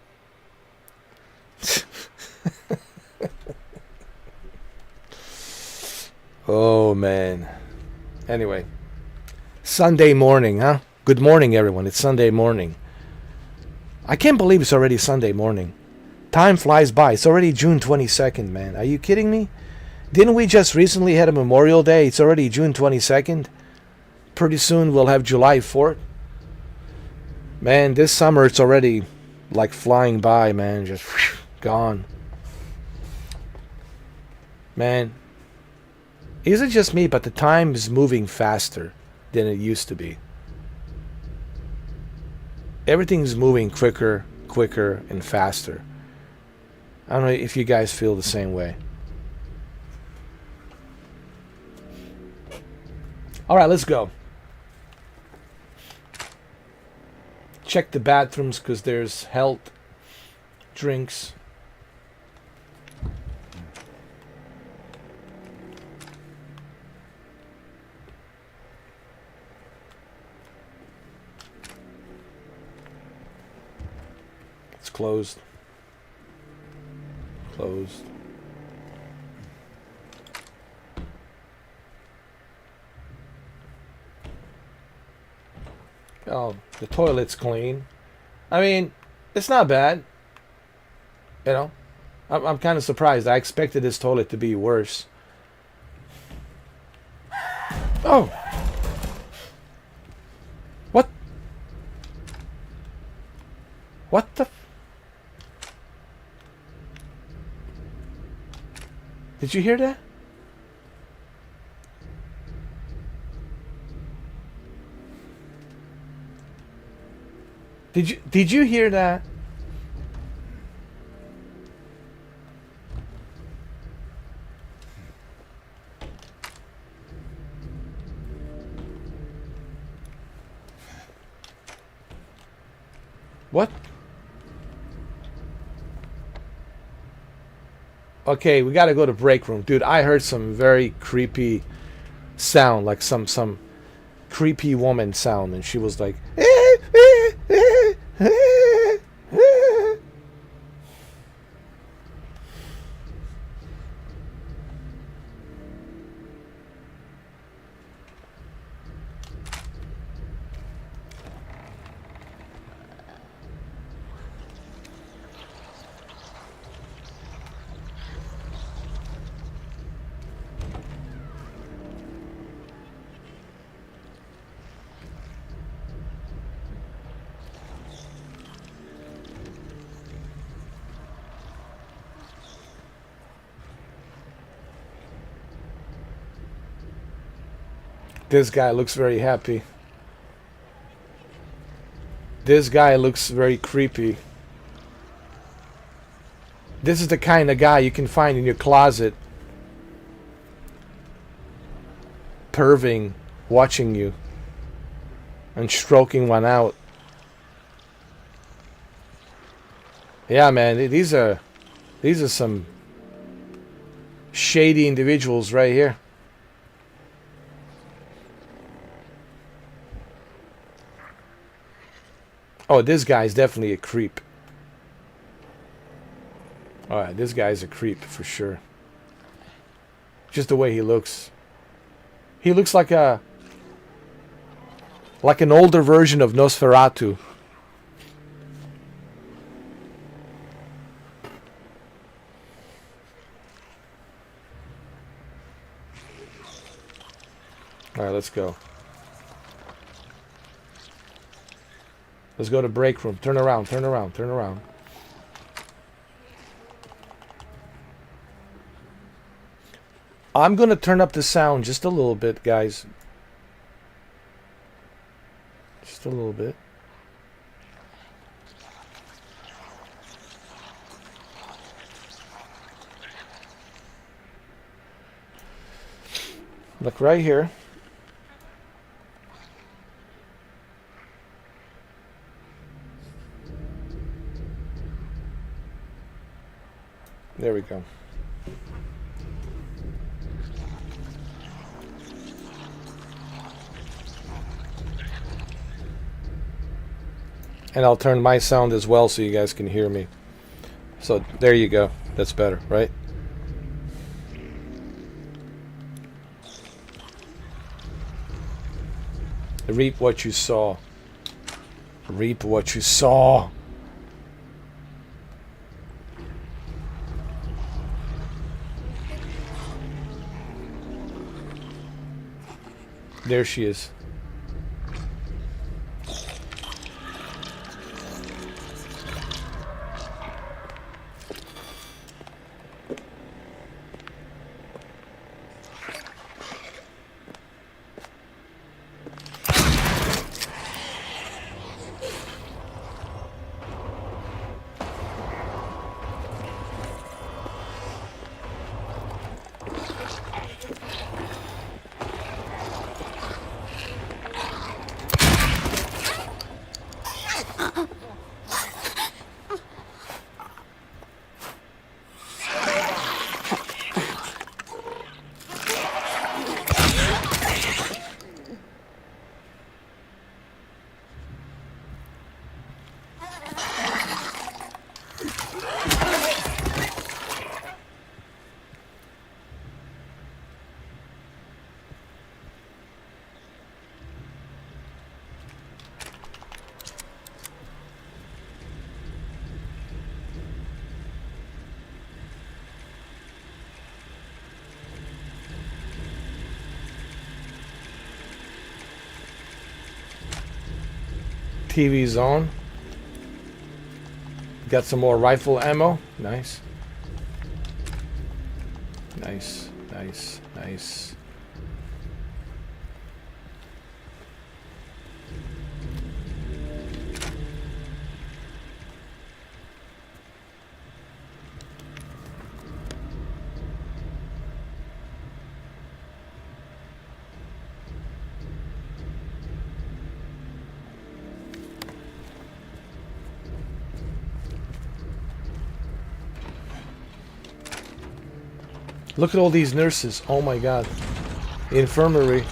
Speaker 4: Oh, man. Anyway. Sunday morning, huh? Good morning, everyone. It's Sunday morning. I can't believe it's already Sunday morning. Time flies by. It's already June 22nd, man. Are you kidding me? Didn't we just recently had a Memorial Day? It's already June 22nd. Pretty soon we'll have July 4th. Man, this summer it's already like flying by, man. Just gone. Man, is it just me, but the time is moving faster than it used to be. Everything's moving quicker, and faster. I don't know if you guys feel the same way. All right, let's go. Check the bathrooms because there's health, drinks. It's closed. Closed. Oh, the toilet's clean. I mean, it's not bad. You know, I'm kind of surprised. I expected this toilet to be worse. Oh. What? What the? Did you hear that? Did you hear that? What? Okay, we gotta go to break room. Dude, I heard some very creepy sound, like some creepy woman sound, and she was like, this guy looks very happy. This guy looks very creepy. This is the kind of guy you can find in your closet, perving, watching you, and stroking one out. Yeah, man, these are some shady individuals right here. Oh, this guy's definitely a creep. Alright, this guy's a creep for sure. Just the way he looks. He looks like an older version of Nosferatu. Alright, let's go. Let's go to break room. Turn around, turn around, turn around. I'm going to turn up the sound just a little bit, guys. Just a little bit. Look right here. There we go. And I'll turn my sound as well so you guys can hear me. So there you go. That's better, right? Reap what you saw. Reap what you saw. There she is. TV's on. Got some more rifle ammo. Nice. Nice, nice, nice. Look at all these nurses. Oh my god. Infirmary.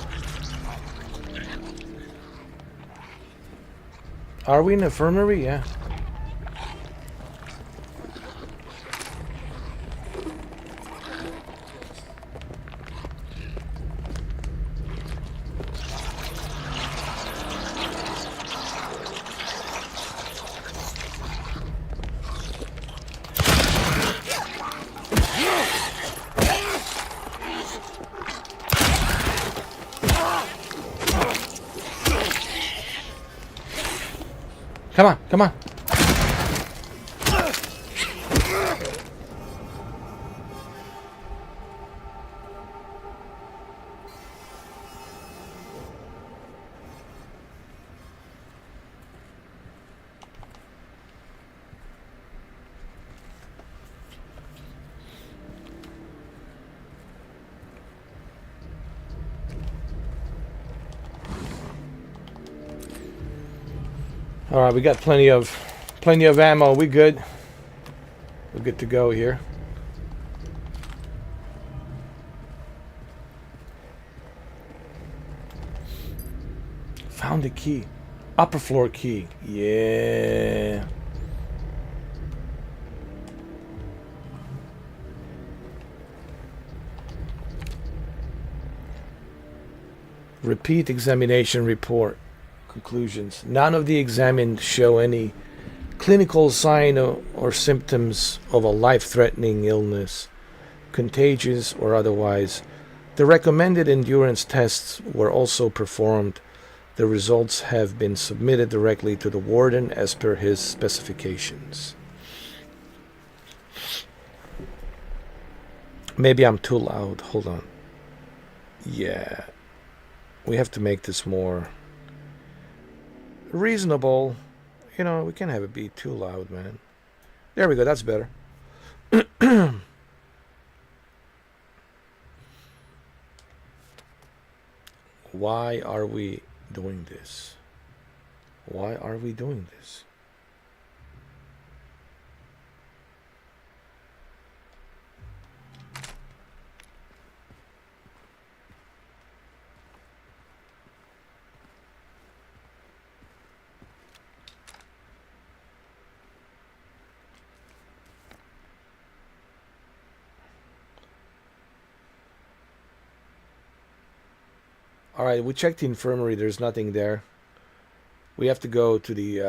Speaker 4: Are we in infirmary? Yeah. Come on, come on. All right, we got plenty of ammo. We good. We're good to go here. Found the key. Upper floor key. Yeah. Repeat examination report. Conclusions. None of the examined show any clinical sign or symptoms of a life-threatening illness, contagious or otherwise. The recommended endurance tests were also performed. The results have been submitted directly to the warden as per his specifications. Maybe I'm too loud. Hold on. Yeah. We have to make this more reasonable. You know, we can't have it be too loud, man. There we go. That's better. Why are we doing this? Why are we doing this? All right, we checked the infirmary. There's nothing there. We have to go to the...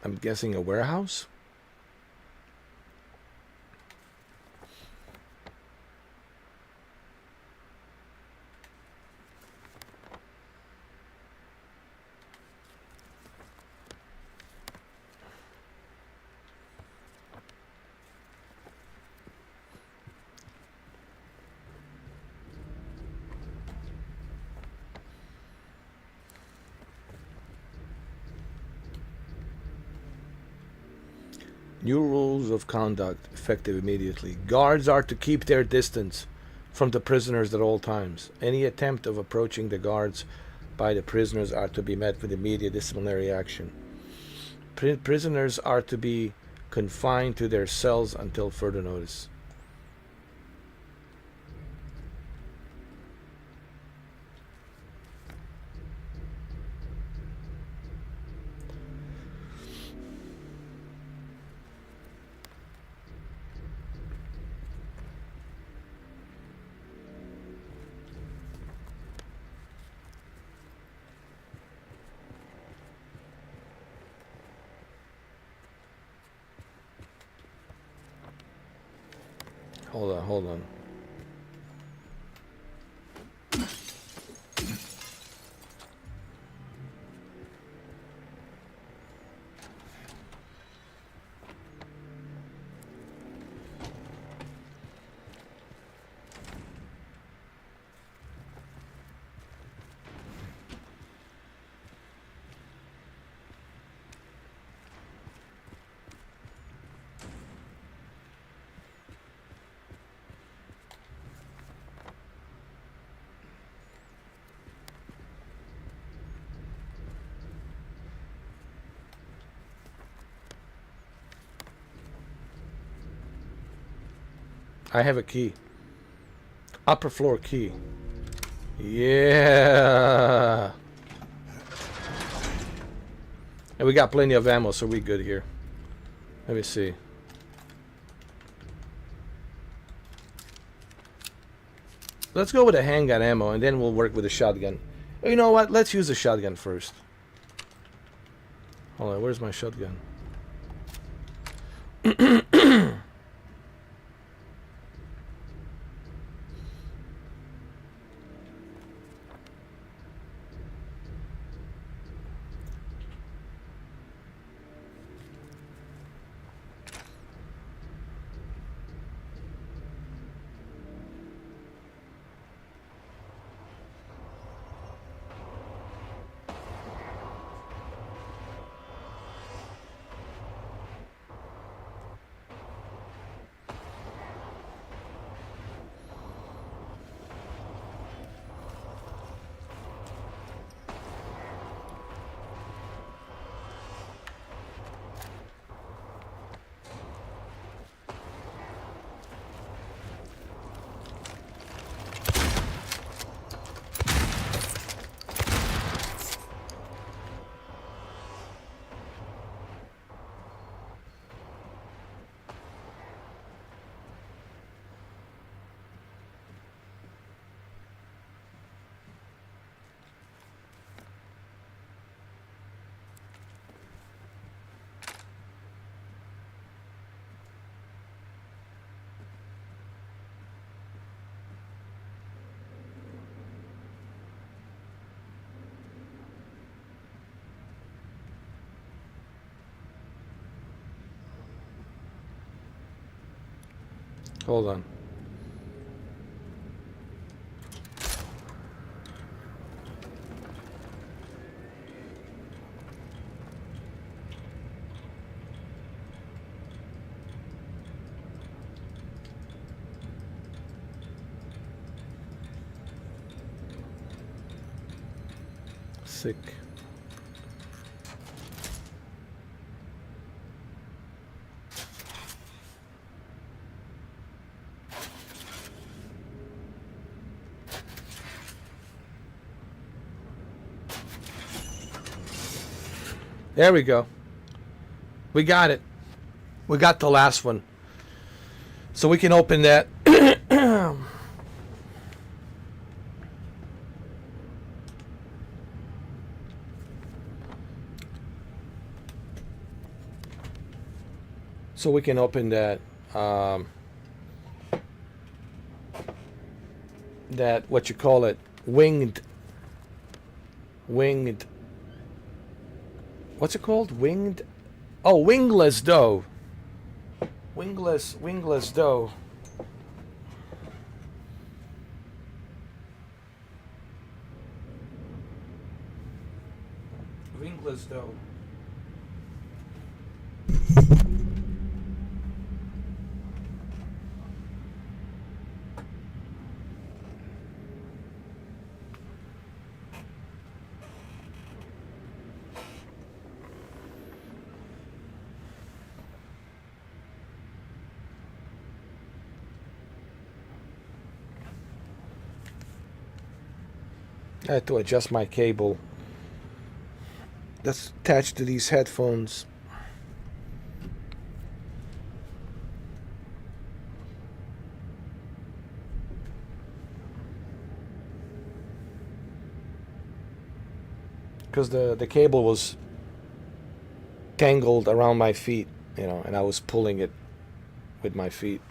Speaker 4: I'm guessing a warehouse? New rules of conduct effective immediately. Guards are to keep their distance from the prisoners at all times. Any attempt of approaching the guards by the prisoners are to be met with immediate disciplinary action. Prisoners are to be confined to their cells until further notice. Hold on. I have a key. Upper floor key. Yeah. And we got plenty of ammo, so we good here. Let me see. Let's go with a handgun ammo, and then we'll work with a shotgun. You know what? Let's use the shotgun first. Hold on, where's my shotgun? Hold on. Sick. There we go. We got it. We got the last one. So we can open that. So we can open that. That, what you call it, winged. What's it called? Winged? Oh, wingless dough. Wingless dough. Wingless dough. I had to adjust my cable that's attached to these headphones. Because the cable was tangled around my feet, you know, and I was pulling it with my feet.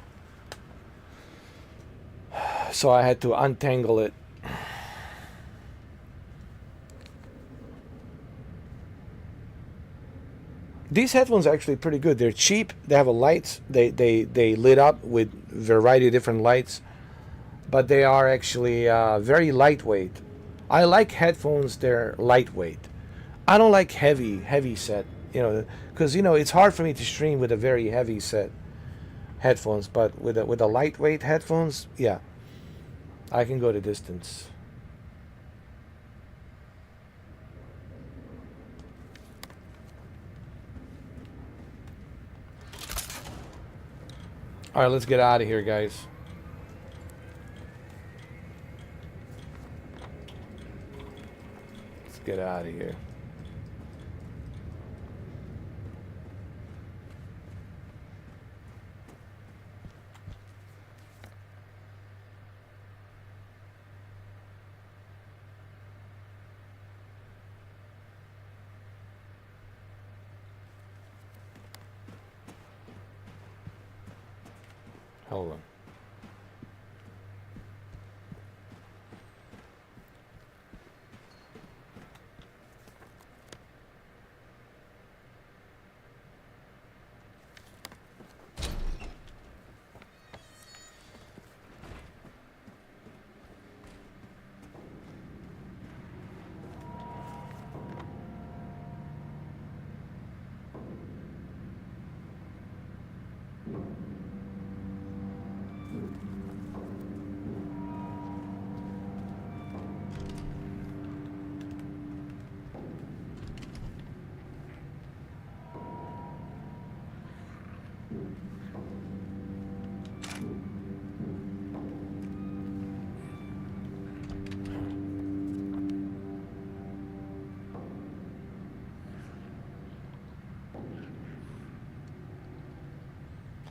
Speaker 4: So I had to untangle it. These headphones are actually pretty good. They're cheap. They have a lights. They lit up with a variety of different lights, but they are actually very lightweight. I like headphones. They're lightweight. I don't like heavy set. You know, because it's hard for me to stream with a very heavy set headphones. But with a lightweight headphones, yeah, I can go the distance. All right, let's get out of here, guys. get out of here. Hold on.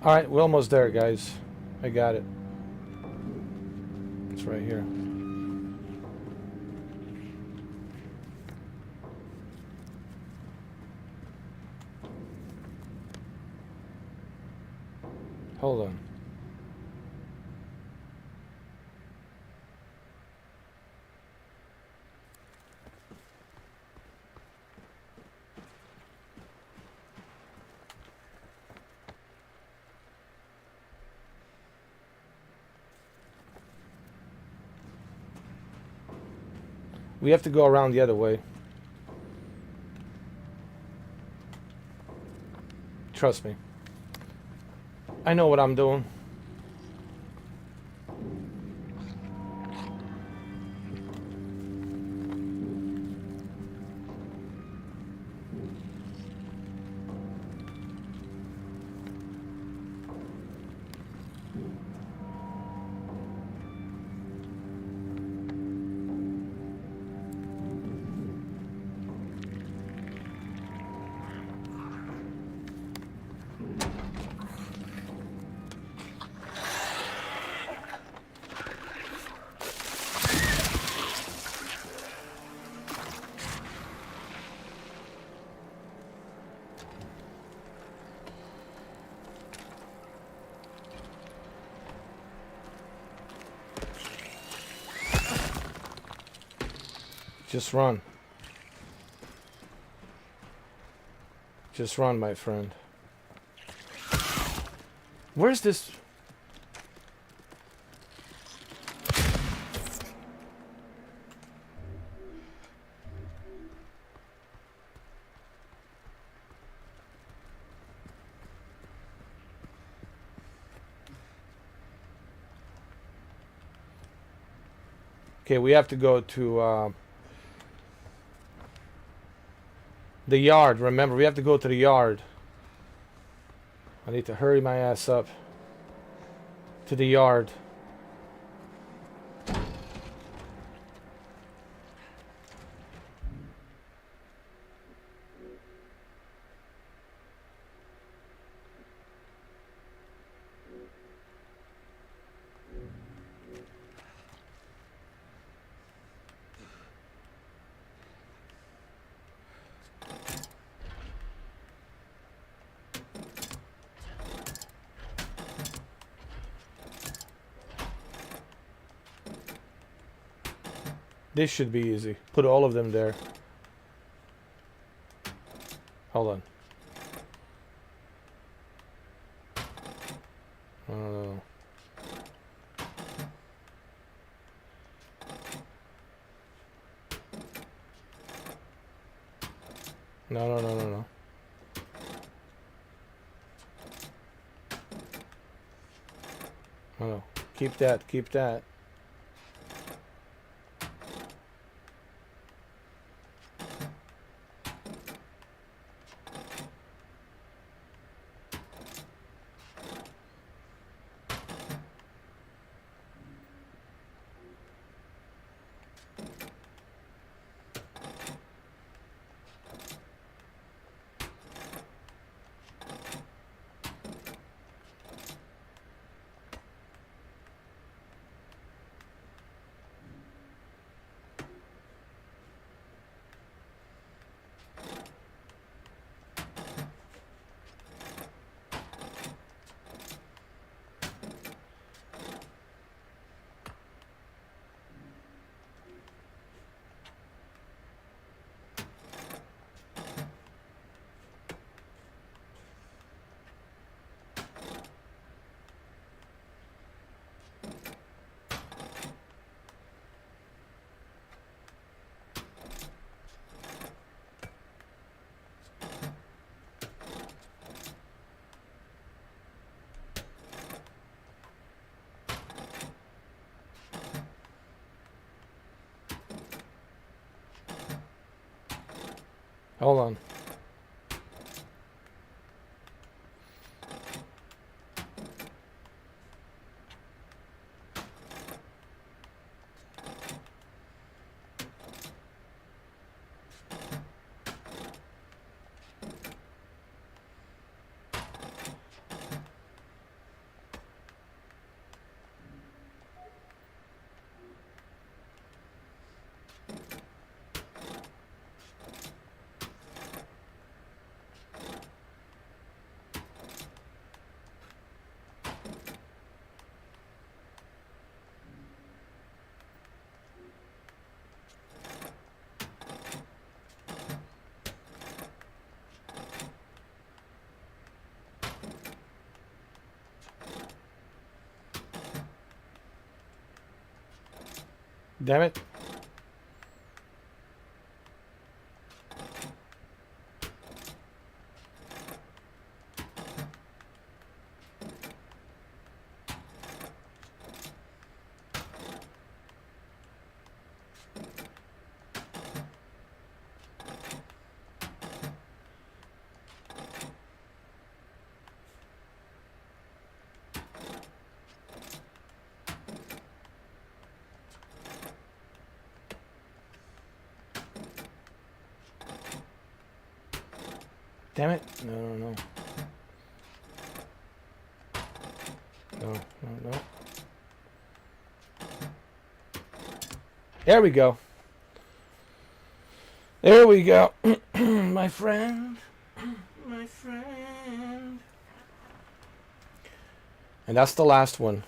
Speaker 4: All right, we're almost there, guys. I got it. It's right here. Hold on. We have to go around the other way. Trust me. I know what I'm doing. Just run. Just run, my friend. Where's this? Okay, we have to go to the yard. Remember, we have to go to the yard. I need to hurry my ass up to the yard. This should be easy. Put all of them there. Hold on. No. No. No. Keep that. Keep that. Hold on. Damn it. Damn it. No, no, no. No, no, no. There we go. There we go. My friend. My friend. And that's the last one.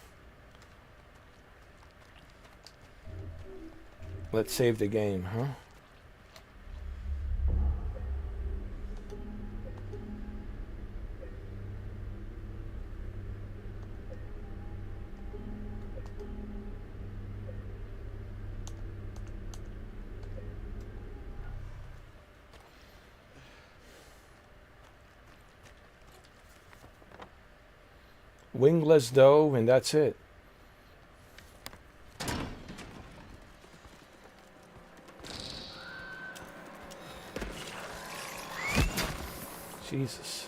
Speaker 4: Let's save the game, huh? Wingless dough, and that's it. Jesus.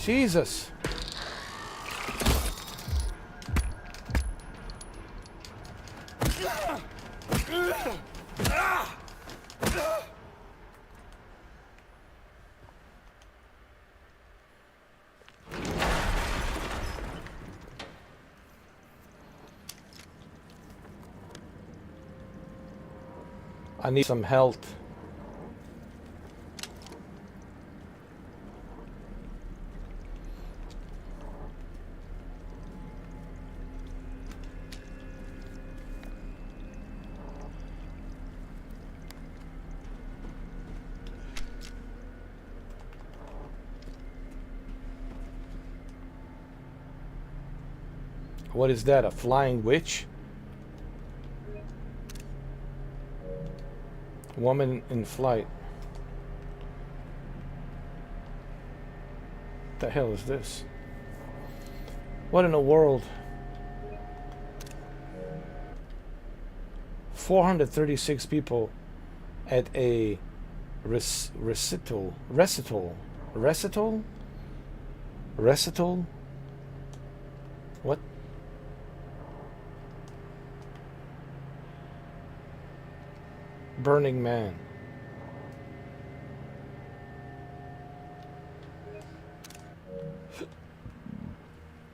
Speaker 4: Jesus. I need some health. What is that? A flying witch? Woman in flight. What the hell is this? What in the world? 436 people at a recital. What? Burning Man.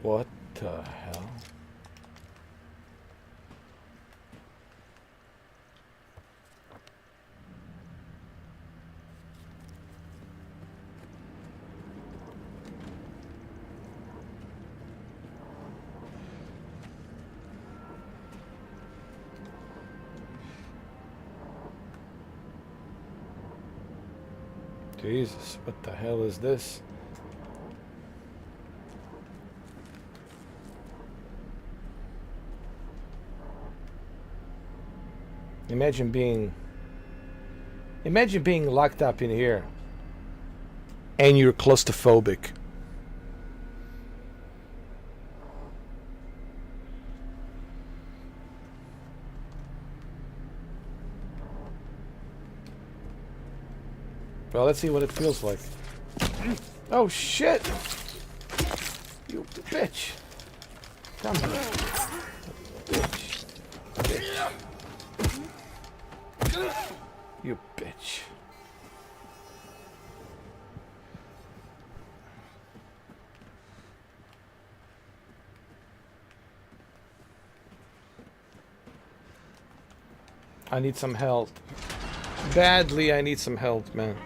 Speaker 4: What the hell? Jesus, what the hell is this? Imagine Imagine being locked up in here and you're claustrophobic. Well, let's see what it feels like. Oh shit! You bitch! Come here. Bitch. Bitch. You bitch. I need some help. Badly, I need some help, man.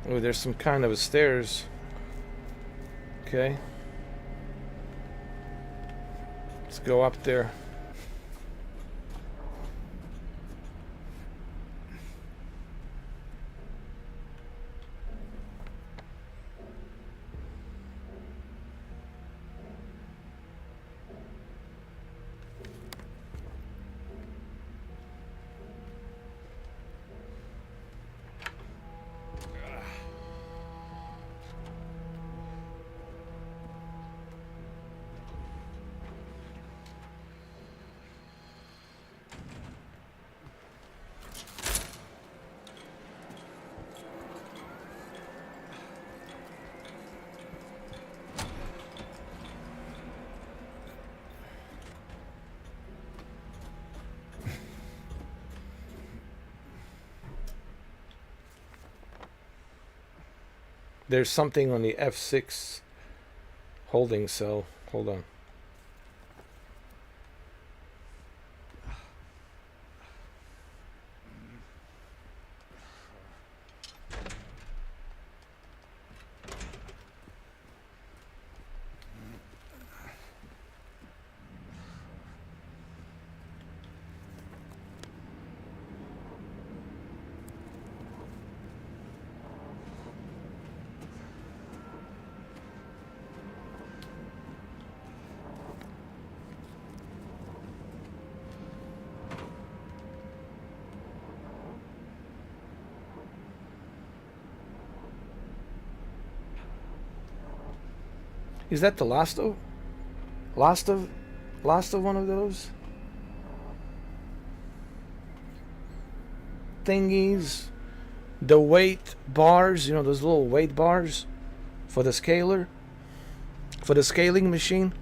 Speaker 4: Oh, there's some kind of a stairs. Okay. Let's go up there. There's something on the F6 holding cell. Hold on. Is that the last of one of those thingies? The weight bars, you know, those little weight bars for the scaler, for the scaling machine.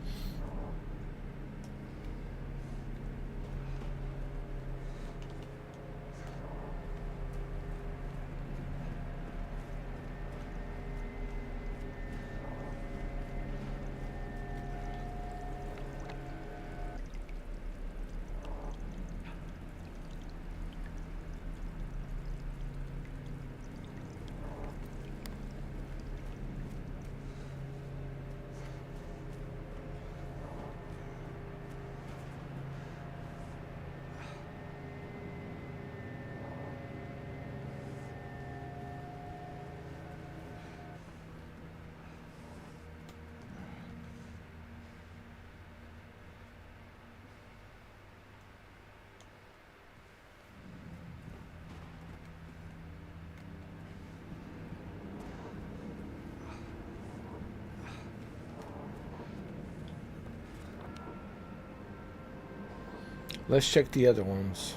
Speaker 4: Let's check the other ones.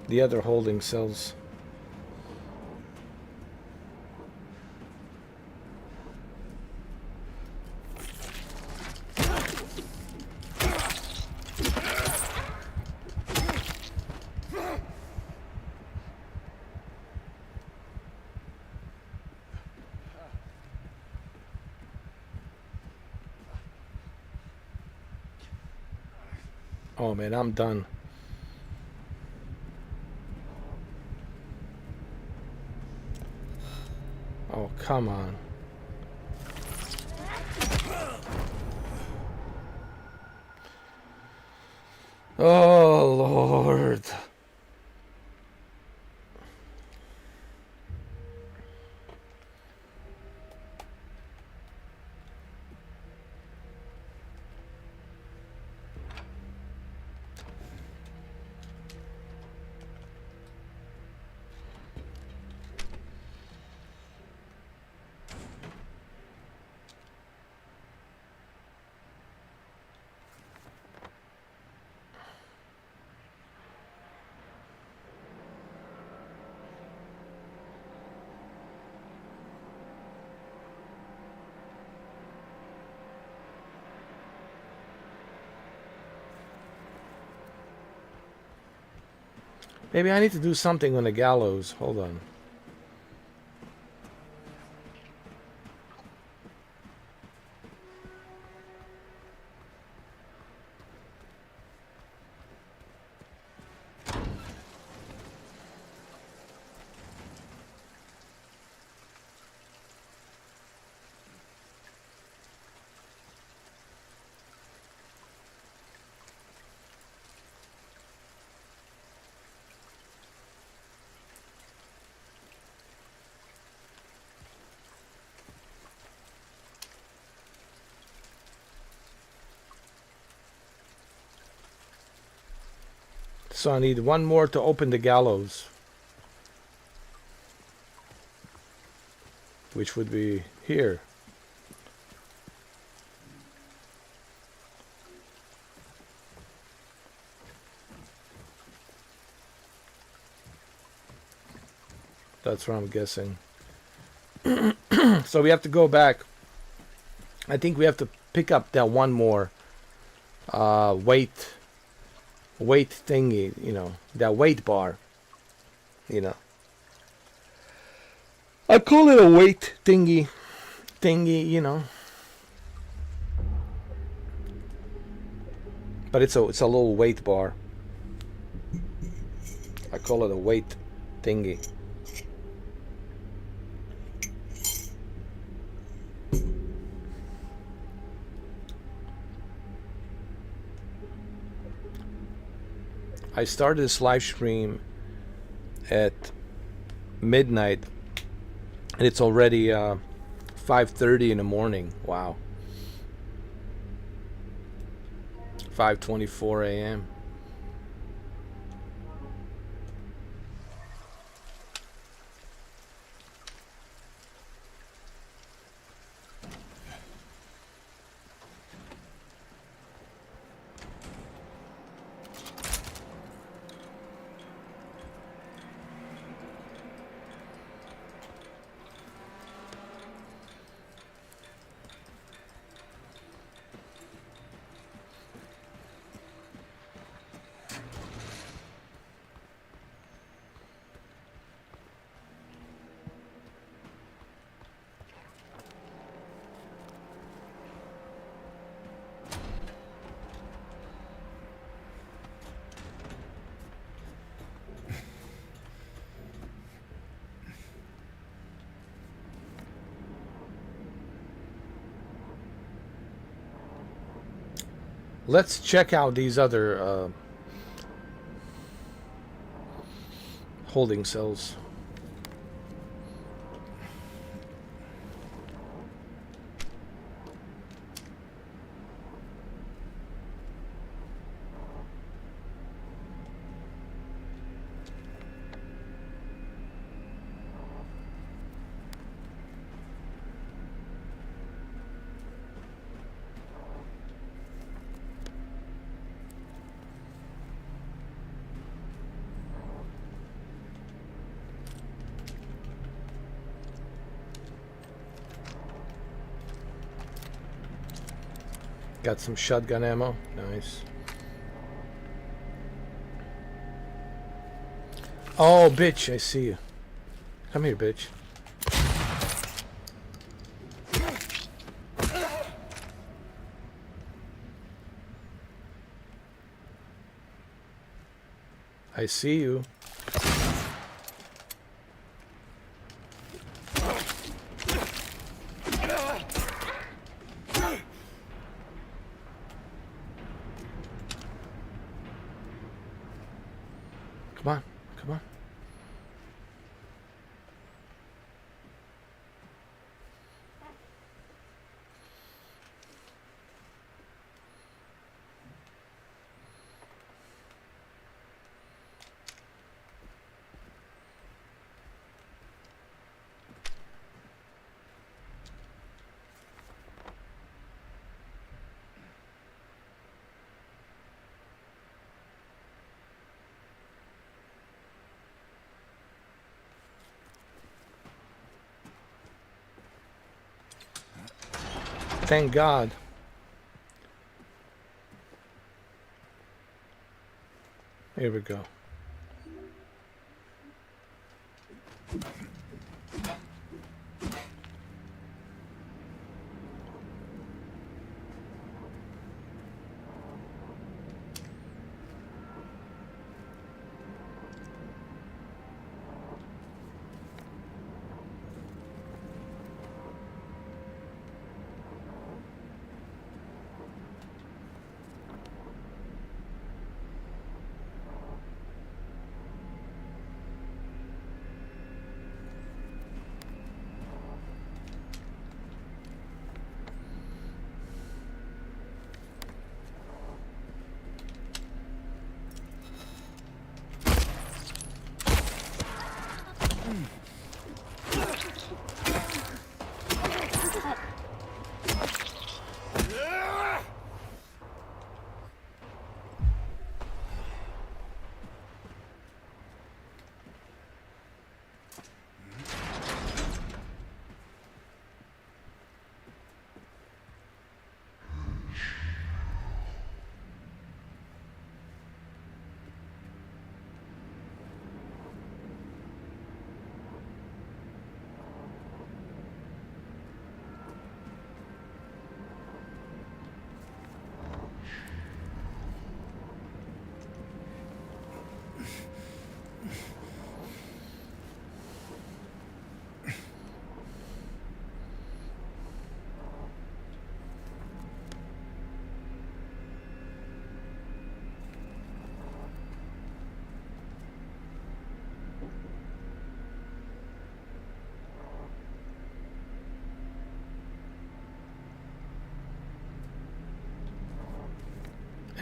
Speaker 4: The other holding cells. Oh man, I'm done. Oh, come on. Oh, Lord. Maybe I need to do something on the gallows. Hold on. So I need one more to open the gallows. Which would be here. That's what I'm guessing. So we have to go back. I think we have to pick up that one more weight thingy, you know, that weight bar, you know. I call it a weight thingy, you know. But it's a little weight bar. I call it a weight thingy. I started this live stream at midnight, and it's already 5:30 in the morning. Wow. 5:24 a.m. Let's check out these other holding cells. Got some shotgun ammo. Nice. Oh, bitch, I see you. Come here, bitch. I see you. Come on, come on. Thank God. Here we go.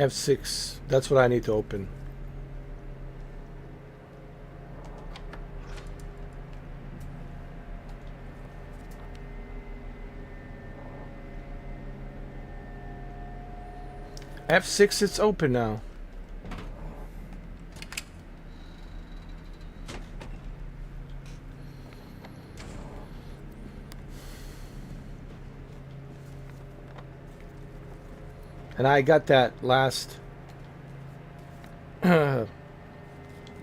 Speaker 4: F6. That's what I need to open. F6, it's open now. And I got that last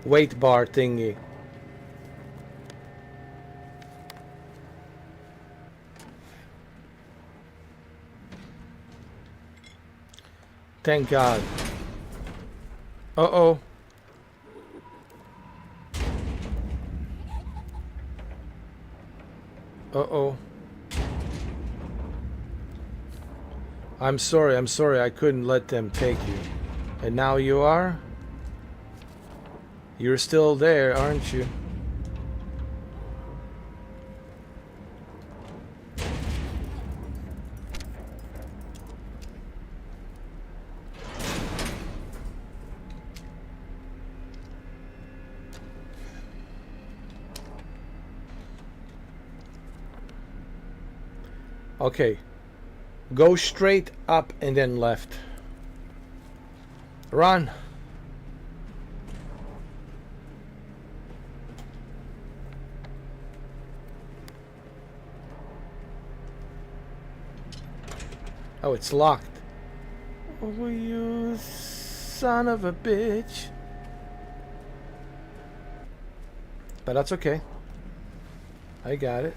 Speaker 4: weight bar thingy. Thank God. Uh-oh. Uh-oh. I'm sorry, I couldn't let them take you. And now you are? You're still there, aren't you? Okay. Go straight up and then left. Run. Oh, it's locked. Oh, you son of a bitch. But that's okay. I got it.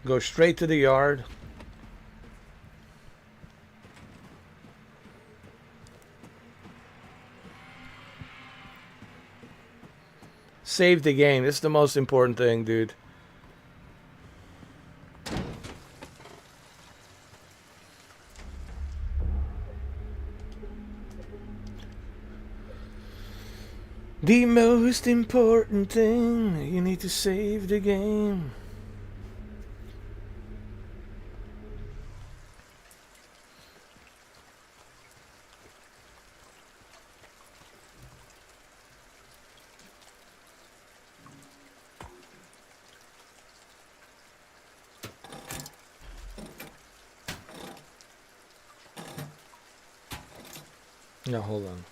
Speaker 4: Go straight to the yard. Save the game. This is the most important thing, dude. The most important thing, you need to save the game. No, hold on.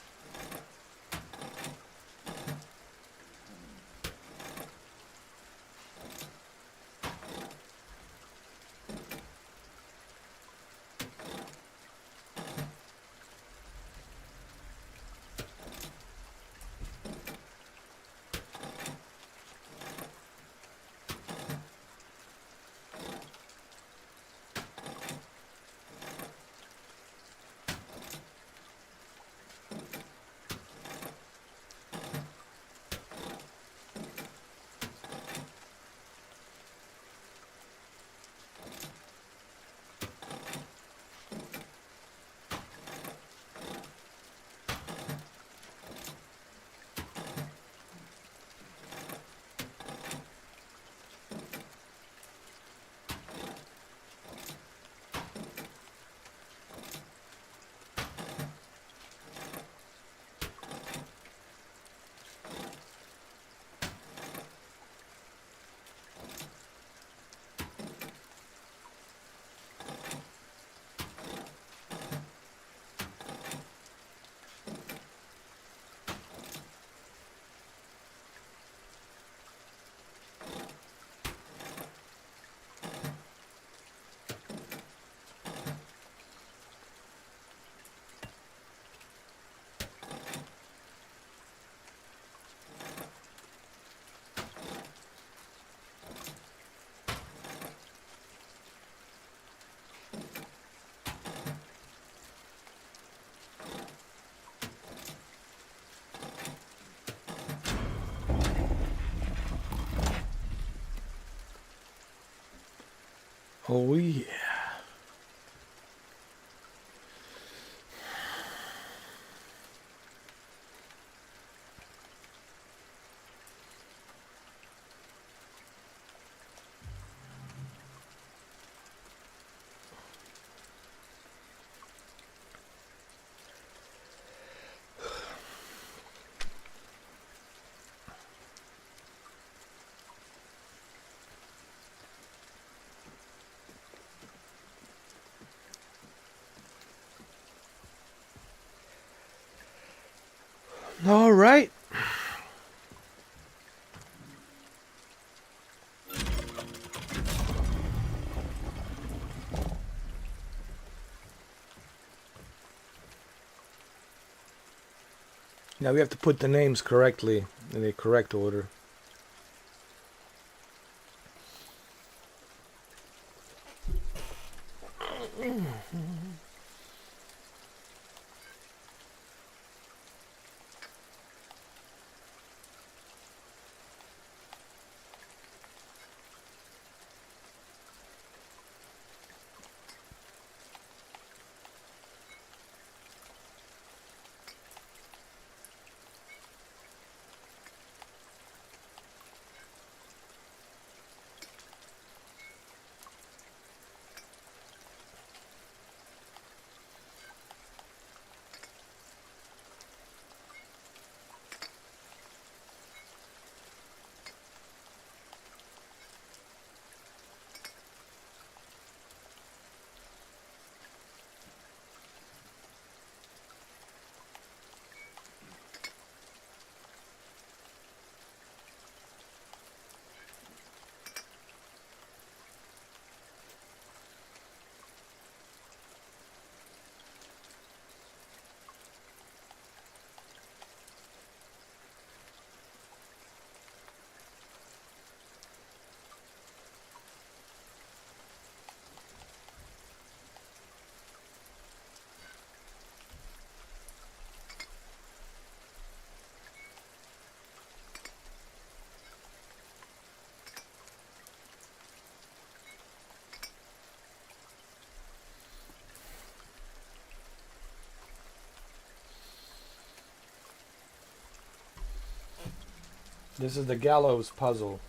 Speaker 4: Oh yeah. All right. Now we have to put the names correctly in the correct order. This is the gallows puzzle.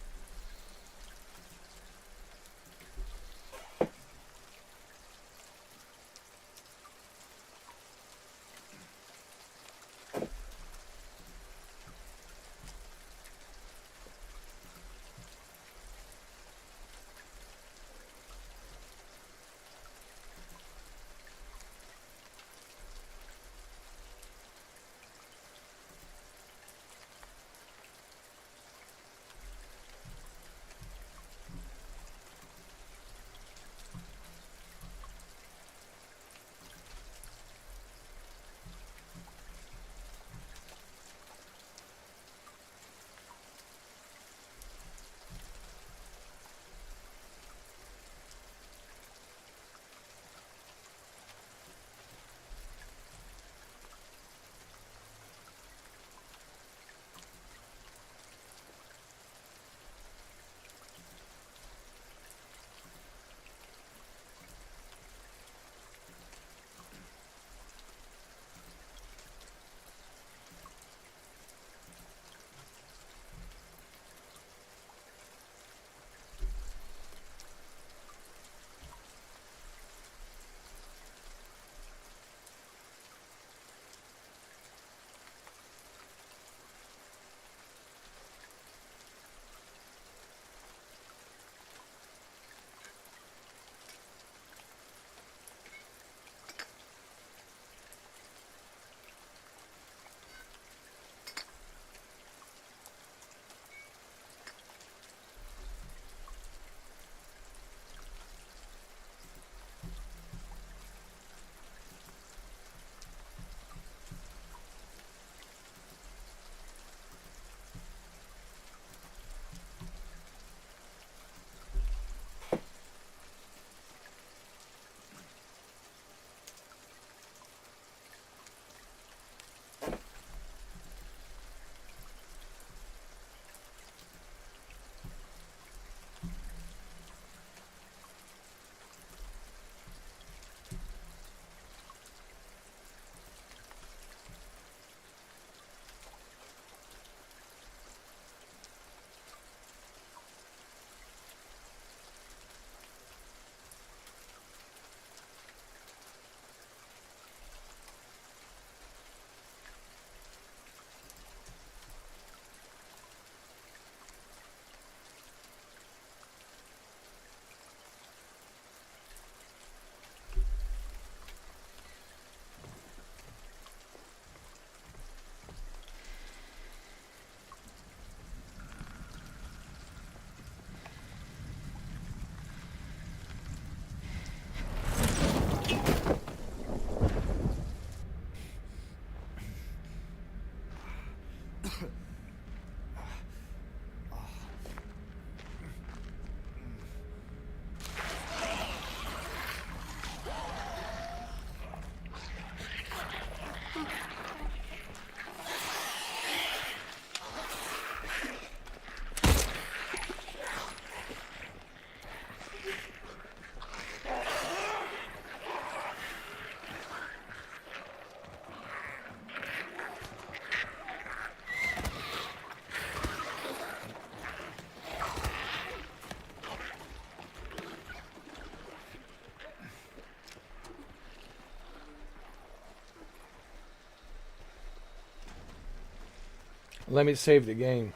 Speaker 4: Let me save the game.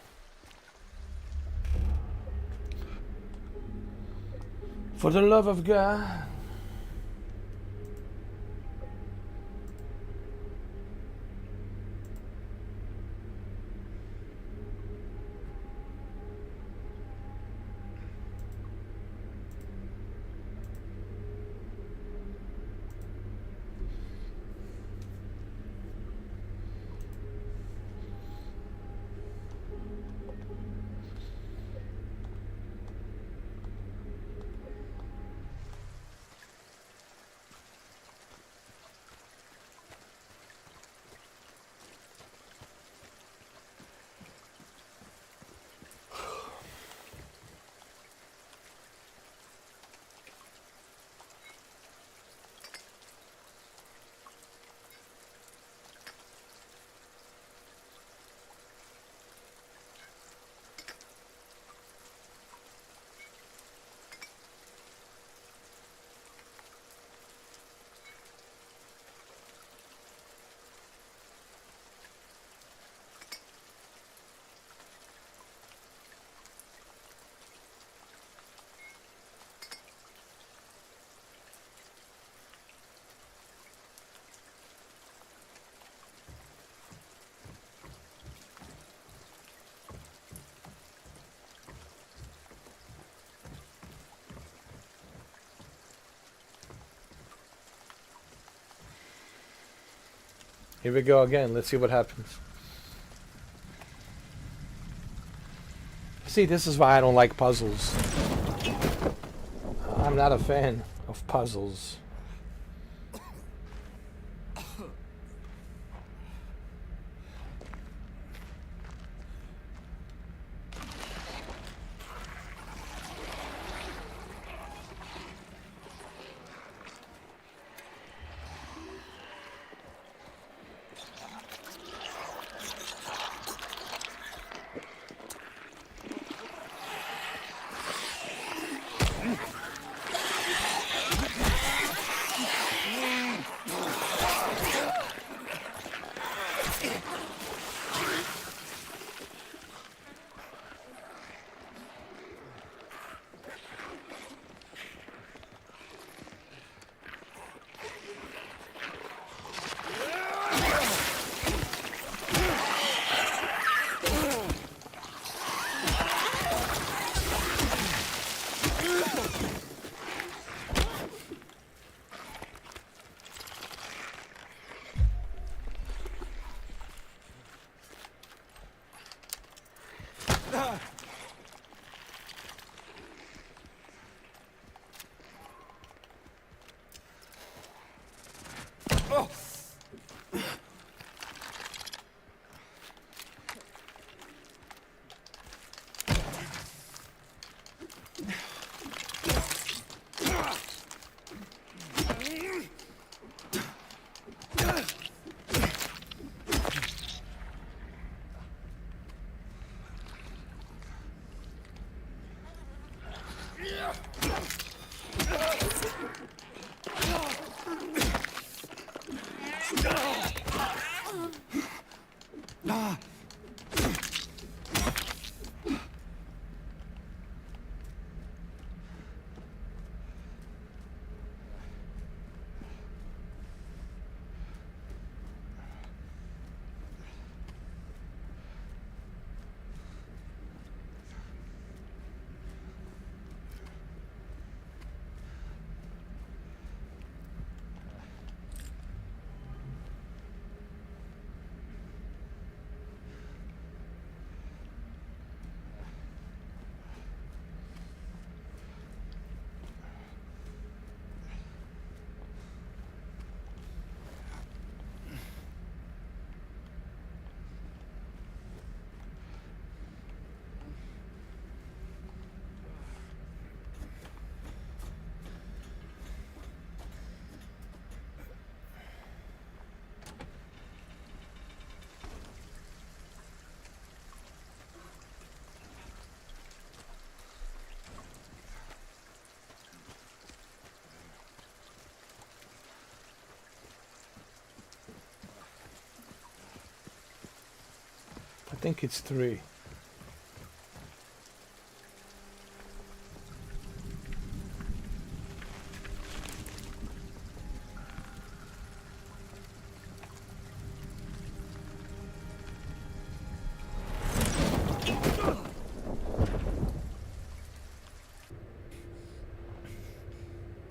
Speaker 4: For the love of God. Here we go again. Let's see what happens. See, this is why I don't like puzzles. I'm not a fan of puzzles. I think it's 3.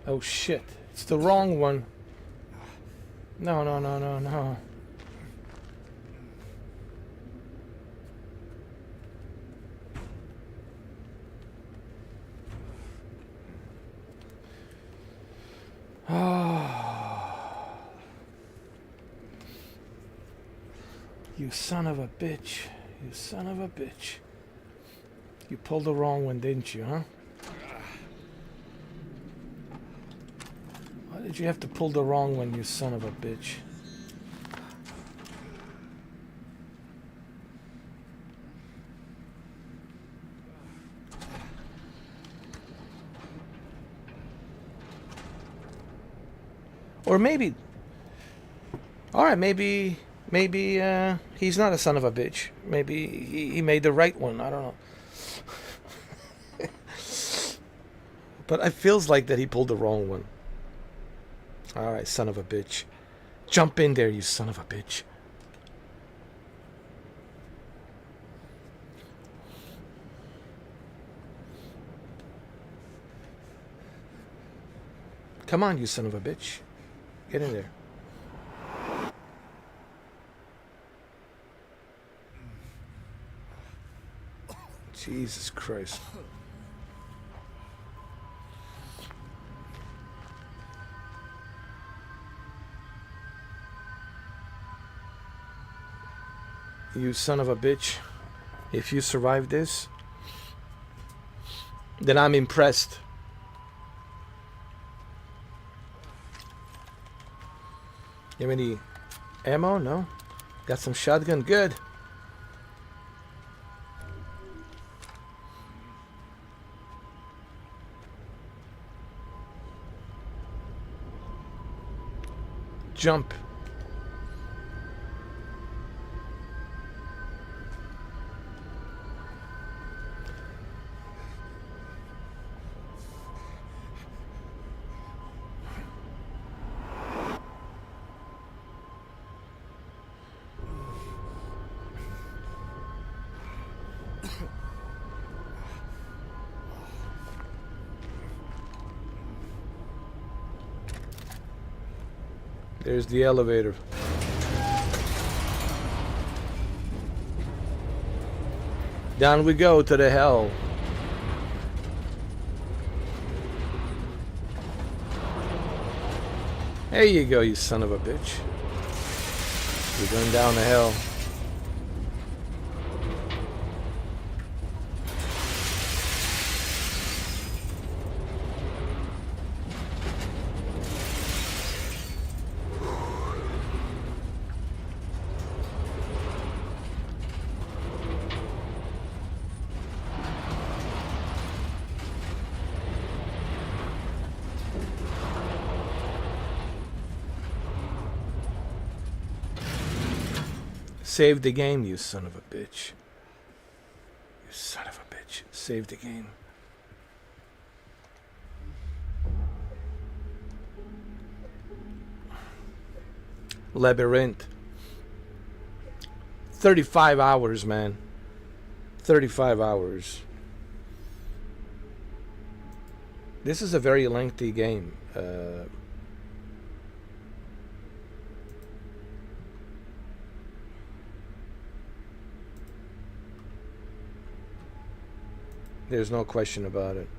Speaker 4: Oh shit, it's the wrong one. No, no, no, no, no. You son of a bitch. You son of a bitch. You pulled the wrong one, didn't you, huh? Why did you have to pull the wrong one, you son of a bitch? Or maybe... Alright, maybe he's not a son of a bitch. Maybe he made the right one. I don't know. But it feels like that he pulled the wrong one. Alright, son of a bitch. Jump in there, you son of a bitch. Come on, you son of a bitch. Get in there. Jesus Christ. You son of a bitch. If you survive this, then I'm impressed. You have any ammo? No? Got some shotgun? Good. Jump. There's the elevator. Down we go to the hell. There you go, you son of a bitch. We're going down to hell. Save the game, you son of a bitch. You son of a bitch. Save the game. Labyrinth. 35 hours, man. 35 hours. This is a very lengthy game. There's no question about it.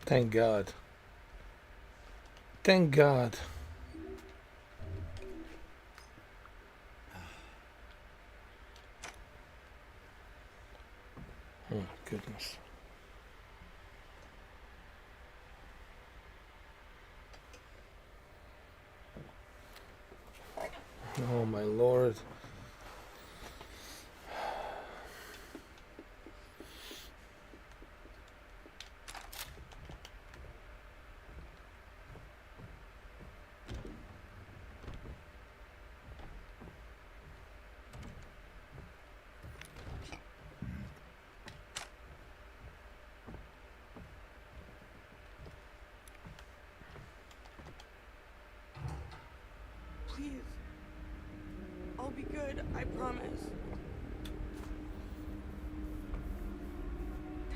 Speaker 4: Thank God. Thank God. Oh, goodness. Oh, my Lord.
Speaker 5: Please. I'll be good, I promise.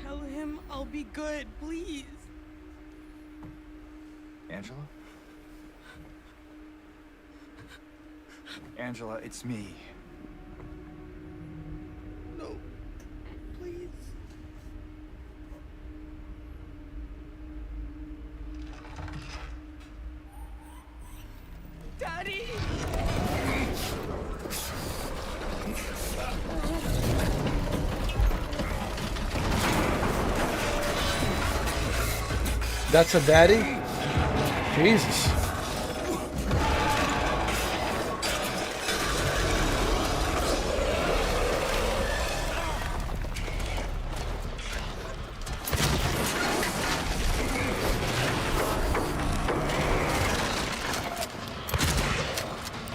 Speaker 5: Tell him I'll be good, please.
Speaker 6: Angela? Angela, it's me.
Speaker 5: No. Please. Daddy!
Speaker 4: That's a daddy? Jesus.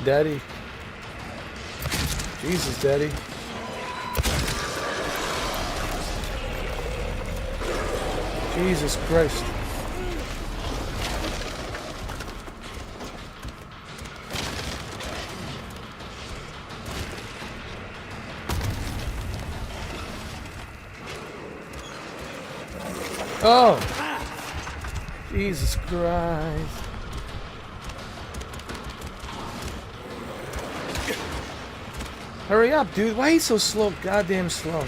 Speaker 4: Daddy. Jesus, Daddy. Jesus Christ. Oh! Jesus Christ. Hurry up, dude. Why are you so slow? Goddamn slow.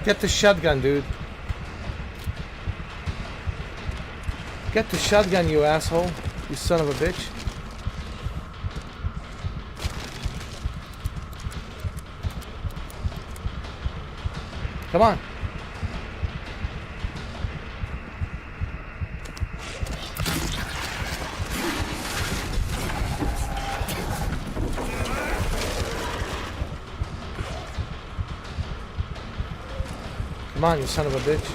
Speaker 4: Get the shotgun, dude. Get the shotgun, you asshole. You son of a bitch. Come on. Come on, you son of a bitch.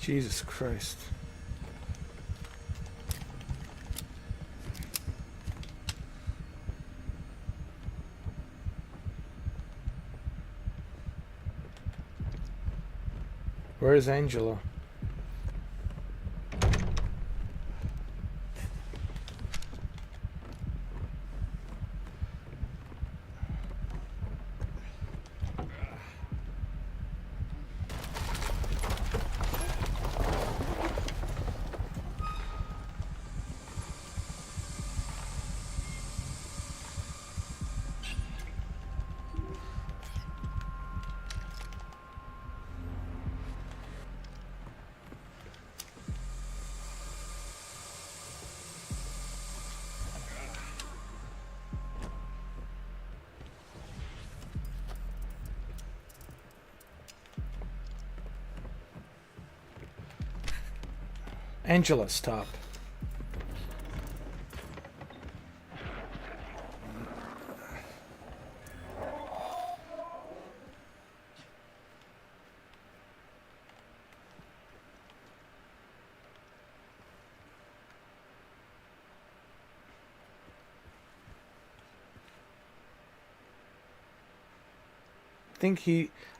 Speaker 4: Jesus Christ. Where's Angela? Angela, stop.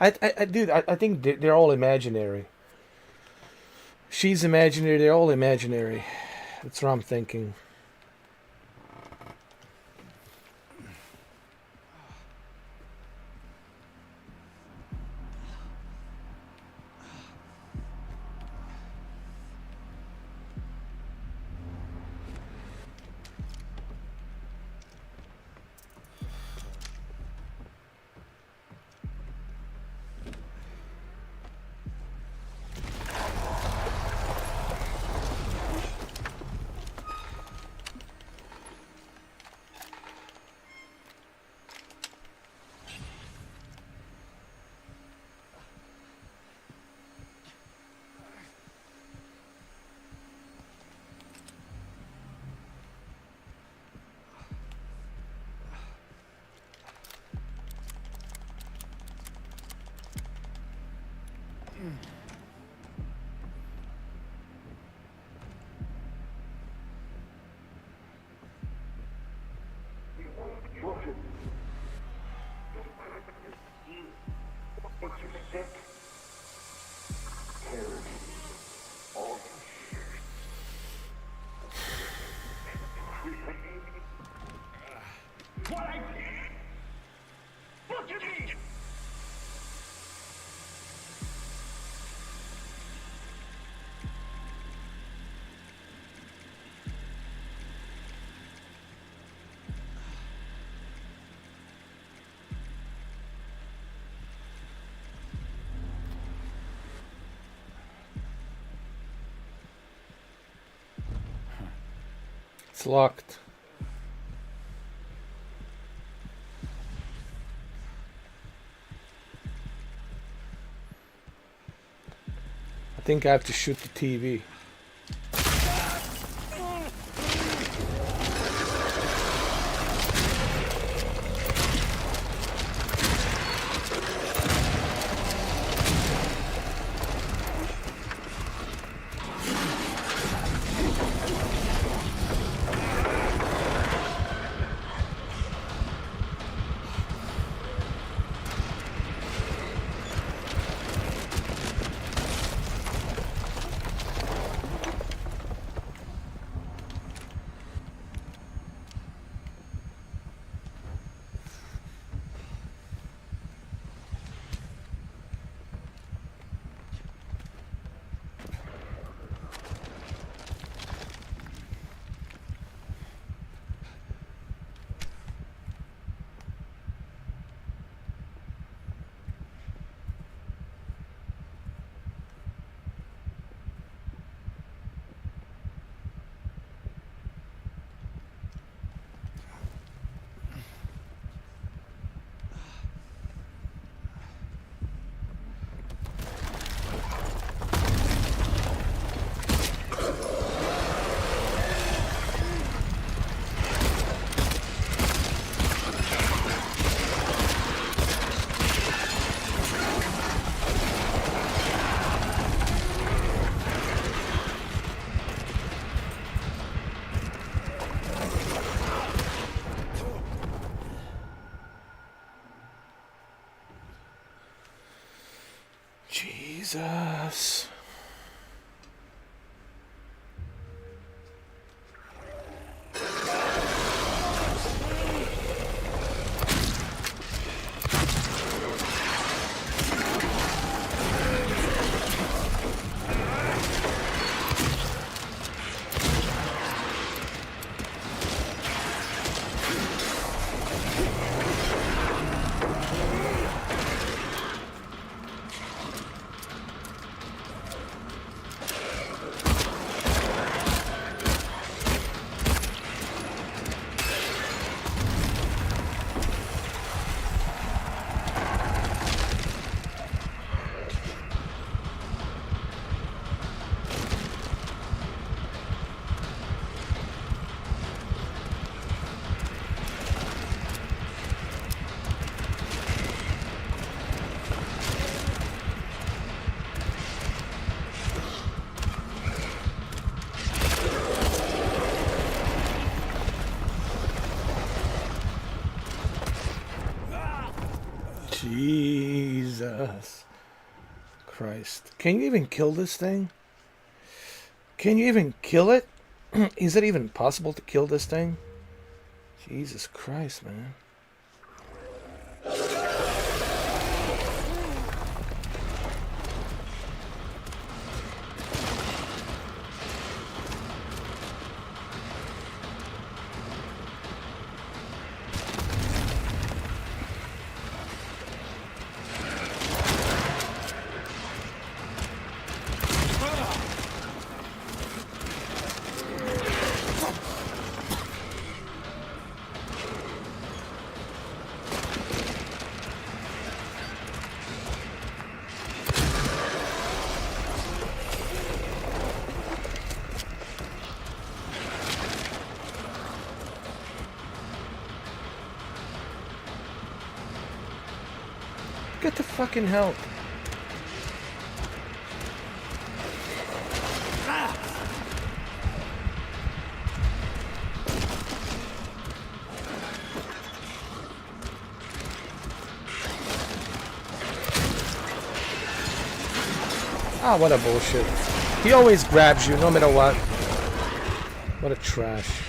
Speaker 4: I think they're all imaginary. She's imaginary, they're all imaginary. That's what I'm thinking. It's locked. I think I have to shoot the TV. Jesus. Jesus Christ. Can you even kill this thing? Can you even kill it? Is it even possible to kill this thing? Jesus Christ, man. Get the fucking help. Ah, what a bullshit. He always grabs you no matter what. What a trash.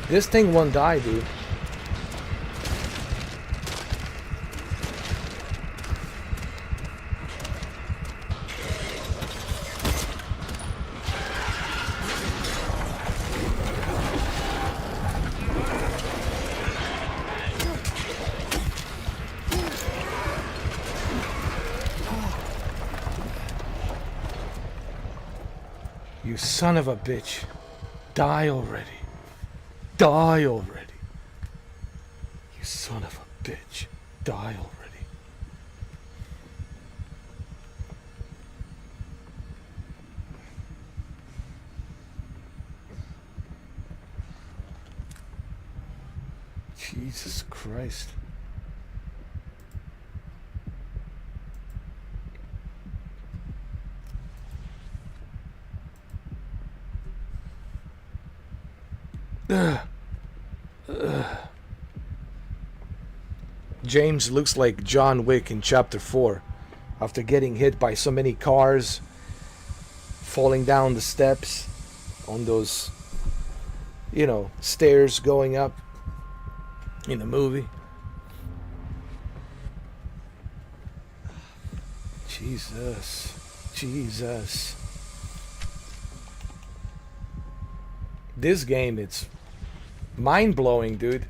Speaker 4: This thing won't die, dude. You son of a bitch. Die already. Die already. You son of a bitch. Die already. Jesus Christ. James looks like John Wick in chapter 4 after getting hit by so many cars, falling down the steps on those, you know, stairs going up in the movie. Jesus. Jesus. This game, it's mind-blowing, dude.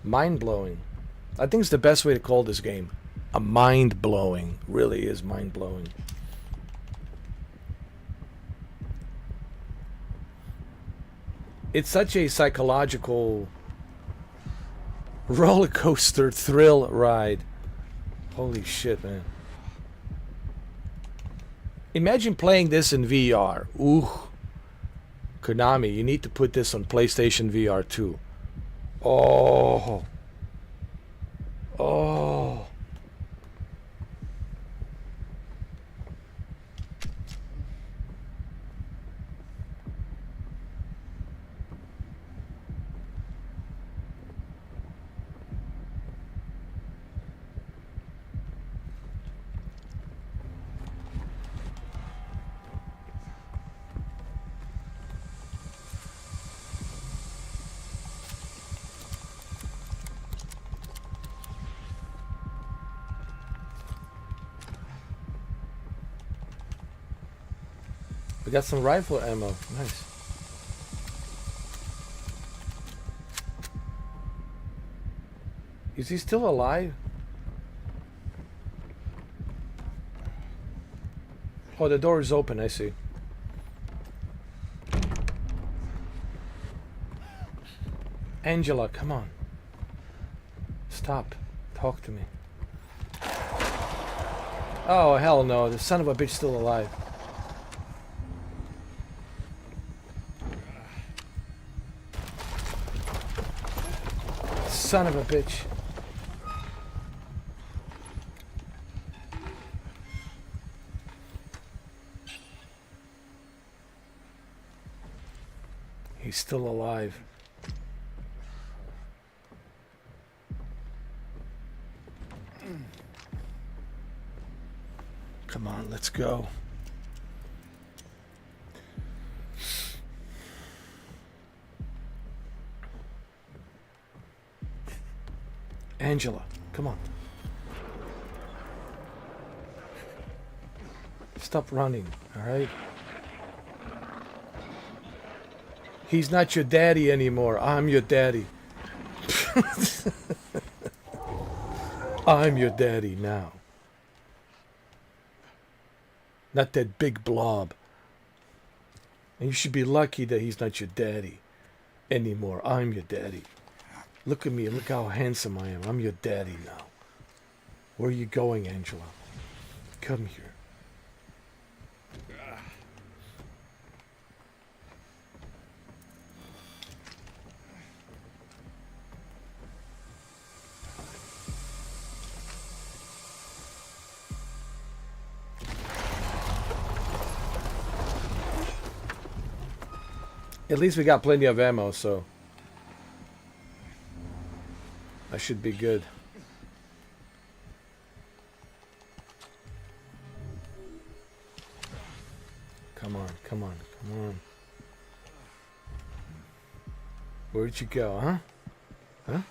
Speaker 4: Mind-blowing. I think it's the best way to call this game. A mind-blowing. Really is mind-blowing. It's such a psychological roller coaster thrill ride. Holy shit, man. Imagine playing this in VR. Ooh. Konami, you need to put this on PlayStation VR too. Oh. Oh. We got some rifle ammo. Nice. Is he still alive? Oh, the door is open, I see. Angela, come on. Stop. Talk to me. Oh, hell no. The son of a bitch still alive. Son of a bitch. He's still alive. Come on, let's go. Angela, come on. Stop running, alright? He's not your daddy anymore. I'm your daddy. I'm your daddy now. Not that big blob. And you should be lucky that he's not your daddy anymore. I'm your daddy. Look at me. Look how handsome I am. I'm your daddy now. Where are you going, Angela? Come here. At least we got plenty of ammo, so I should be good. Come on, come on, come on. Where'd you go, huh? Huh?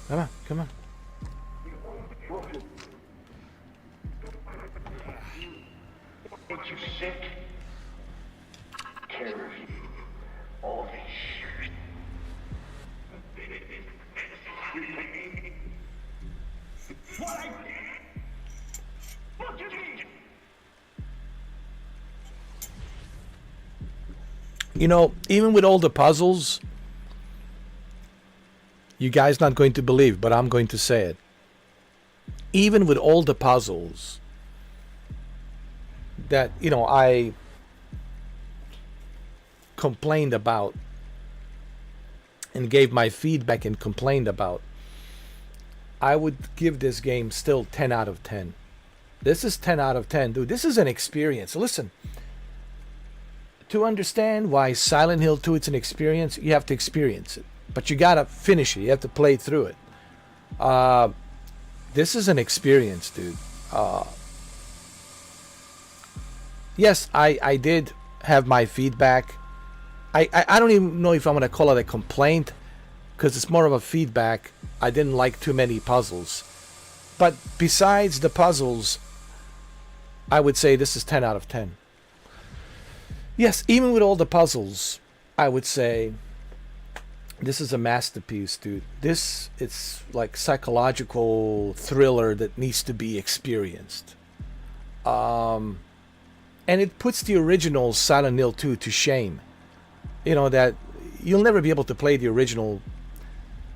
Speaker 4: Come on, come on.
Speaker 6: Make you sick? Care of you. All this shit. What I did?
Speaker 4: You know, even with all the puzzles, you guys not going to believe, but I'm going to say it. Even with all the puzzles that, you know, I complained about and gave my feedback and complained about, I would give this game still 10 out of 10. This is 10 out of 10, dude. This is an experience. Listen, to understand why Silent Hill 2 it's an experience, you have to experience it. But you gotta finish it. You have to play through it. This is an experience, dude. Yes, I did have my feedback. I don't even know if I'm gonna call it a complaint, because it's more of a feedback. I didn't like too many puzzles. But besides the puzzles, I would say this is 10 out of 10. Yes, even with all the puzzles, I would say this is a masterpiece, dude. This, it's like psychological thriller that needs to be experienced. And it puts the original Silent Hill 2 to shame. You know, that you'll never be able to play the original.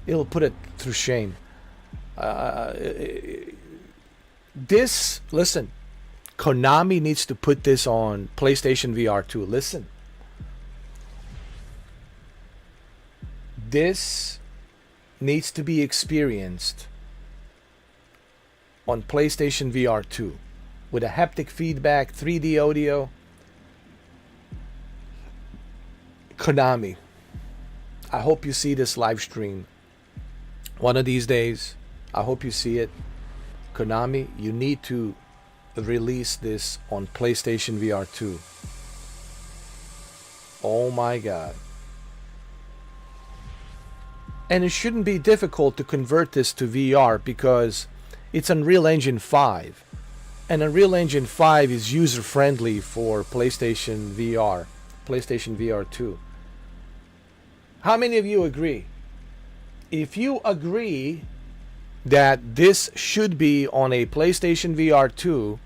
Speaker 4: It'll put it through shame. This, listen, Konami needs to put this on PlayStation VR 2. Listen. This needs to be experienced on PlayStation VR 2 with a haptic feedback, 3D audio. Konami, I hope you see this live stream one of these days. I hope you see it. Konami, you need to release this on PlayStation VR 2. Oh my God. And it shouldn't be difficult to convert this to VR because it's Unreal Engine 5. And Unreal Engine 5 is user-friendly for PlayStation VR, PlayStation VR 2. How many of you agree? If you agree that this should be on a PlayStation VR 2,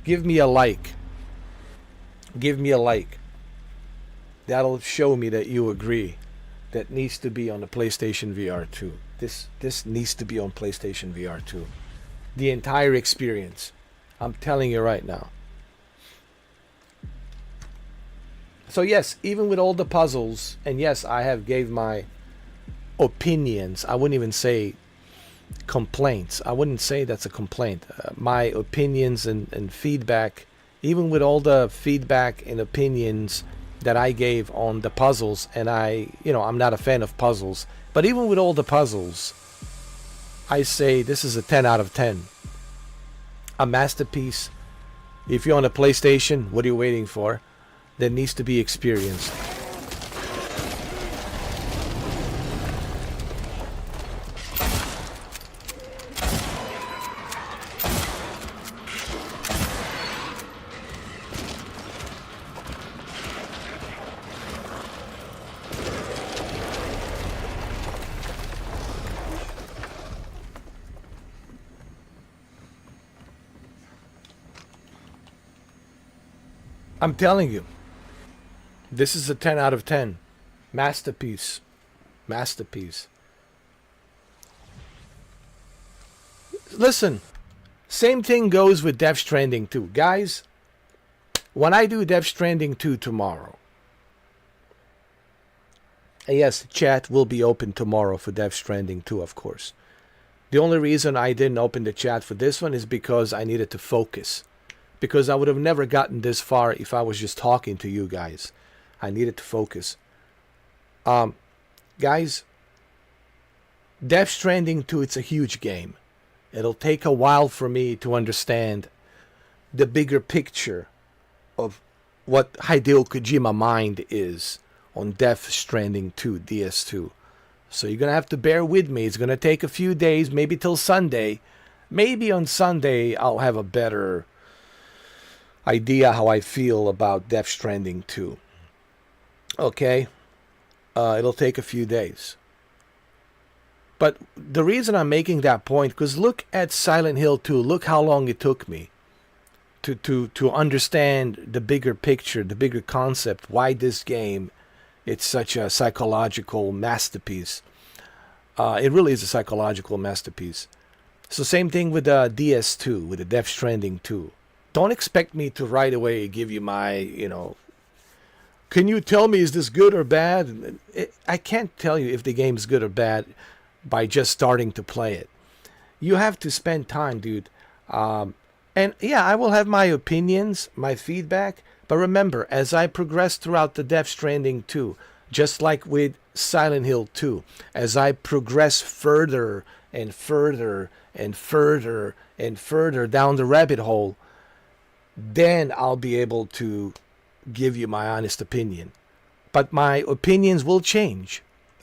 Speaker 4: give me a like. Give me a like. That'll show me that you agree. That needs to be on the PlayStation VR 2. This needs to be on PlayStation VR 2. The entire experience. I'm telling you right now. So yes, even with all the puzzles, and yes, I have gave my opinions. I wouldn't even say complaints. I wouldn't say that's a complaint. My opinions and feedback, even with all the feedback and opinions that I gave on the puzzles, and I'm not a fan of puzzles, but even with all the puzzles, I say this is a 10 out of 10. A masterpiece. If you're on a PlayStation, what are you waiting for? That needs to be experienced. I'm telling you, this is a 10 out of 10. Masterpiece. Masterpiece. Listen, same thing goes with Death Stranding 2. Guys, when I do Death Stranding 2 tomorrow, yes, chat will be open tomorrow for Death Stranding 2, of course. The only reason I didn't open the chat for this one is because I needed to focus. Because I would have never gotten this far if I was just talking to you guys. I needed to focus. Guys, Death Stranding 2, it's a huge game. It'll take a while for me to understand the bigger picture of what Hideo Kojima mind is on Death Stranding 2, DS2. So you're going to have to bear with me. It's going to take a few days, maybe till Sunday. Maybe on Sunday I'll have a better idea how I feel about Death Stranding 2. Okay? It'll take a few days. But the reason I'm making that point, because look at Silent Hill 2. Look how long it took me to understand the bigger picture, the bigger concept, why this game, it's such a psychological masterpiece. It really is a psychological masterpiece. So same thing with the DS2, with the Death Stranding 2. Don't expect me to right away give you my, can you tell me is this good or bad? I can't tell you if the game's good or bad by just starting to play it. You have to spend time, dude. And yeah, I will have my opinions, my feedback. But remember, as I progress throughout the Death Stranding 2, just like with Silent Hill 2, as I progress further and further and further and further down the rabbit hole, then I'll be able to give you my honest opinion. But my opinions will change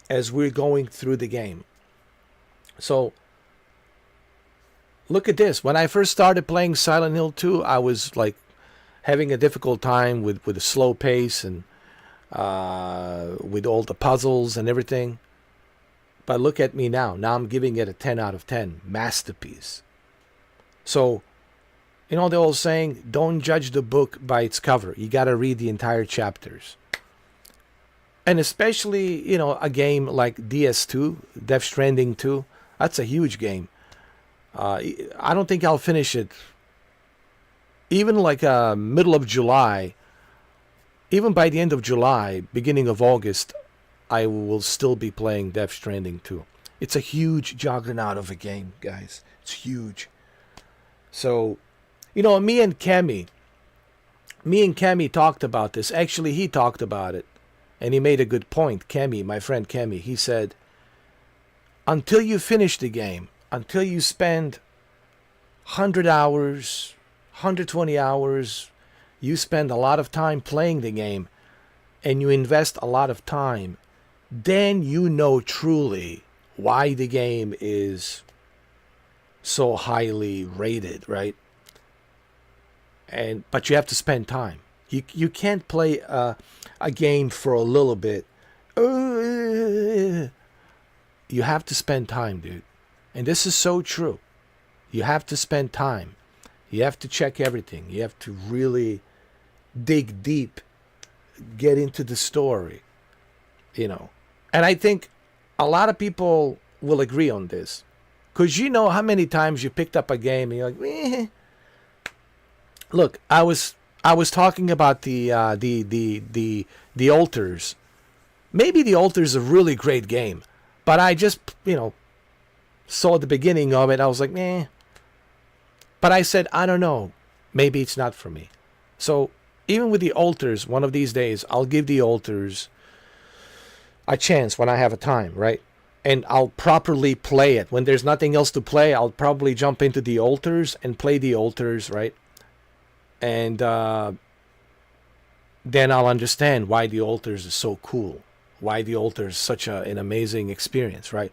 Speaker 4: as we're going through the game. So, look at this. When I first started playing Silent Hill 2, I was like having a difficult time with a slow pace and with all the puzzles and everything. But look at me now. Now I'm giving it a 10 out of 10. Masterpiece. So, the old saying, don't judge the book by its cover. You got to read the entire chapters. And especially, a game like DS2, Death Stranding 2, that's a huge game. I don't think I'll finish it. Even like middle of July, even by the end of July, beginning of August, I will still be playing Death Stranding 2. It's a huge juggernaut of a game, guys. It's huge. So, me and Kemi talked about this. Actually, he talked about it. And he made a good point. Kemi, my friend Kemi, he said, until you finish the game, until you spend 100 hours, 120 hours, you spend a lot of time playing the game, and you invest a lot of time, then you know truly why the game is so highly rated, right? But you have to spend time. You can't play a game for a little bit. You have to spend time, dude. And this is so true. You have to spend time. You have to check everything. You have to really dig deep, get into the story, And I think a lot of people will agree on this. Because you know how many times you picked up a game and you're like, eh. Look, I was talking about the Alters. Maybe the Alters is a really great game, but I just saw the beginning of it. I was like, eh. But I said, I don't know. Maybe it's not for me. So even with the Alters, one of these days, I'll give the Alters a chance when I have a time, right? And I'll properly play it. When there's nothing else to play, I'll probably jump into the Alters and play the Alters, right? And then I'll understand why the Alters is so cool. Why the Alters is such an amazing experience, right?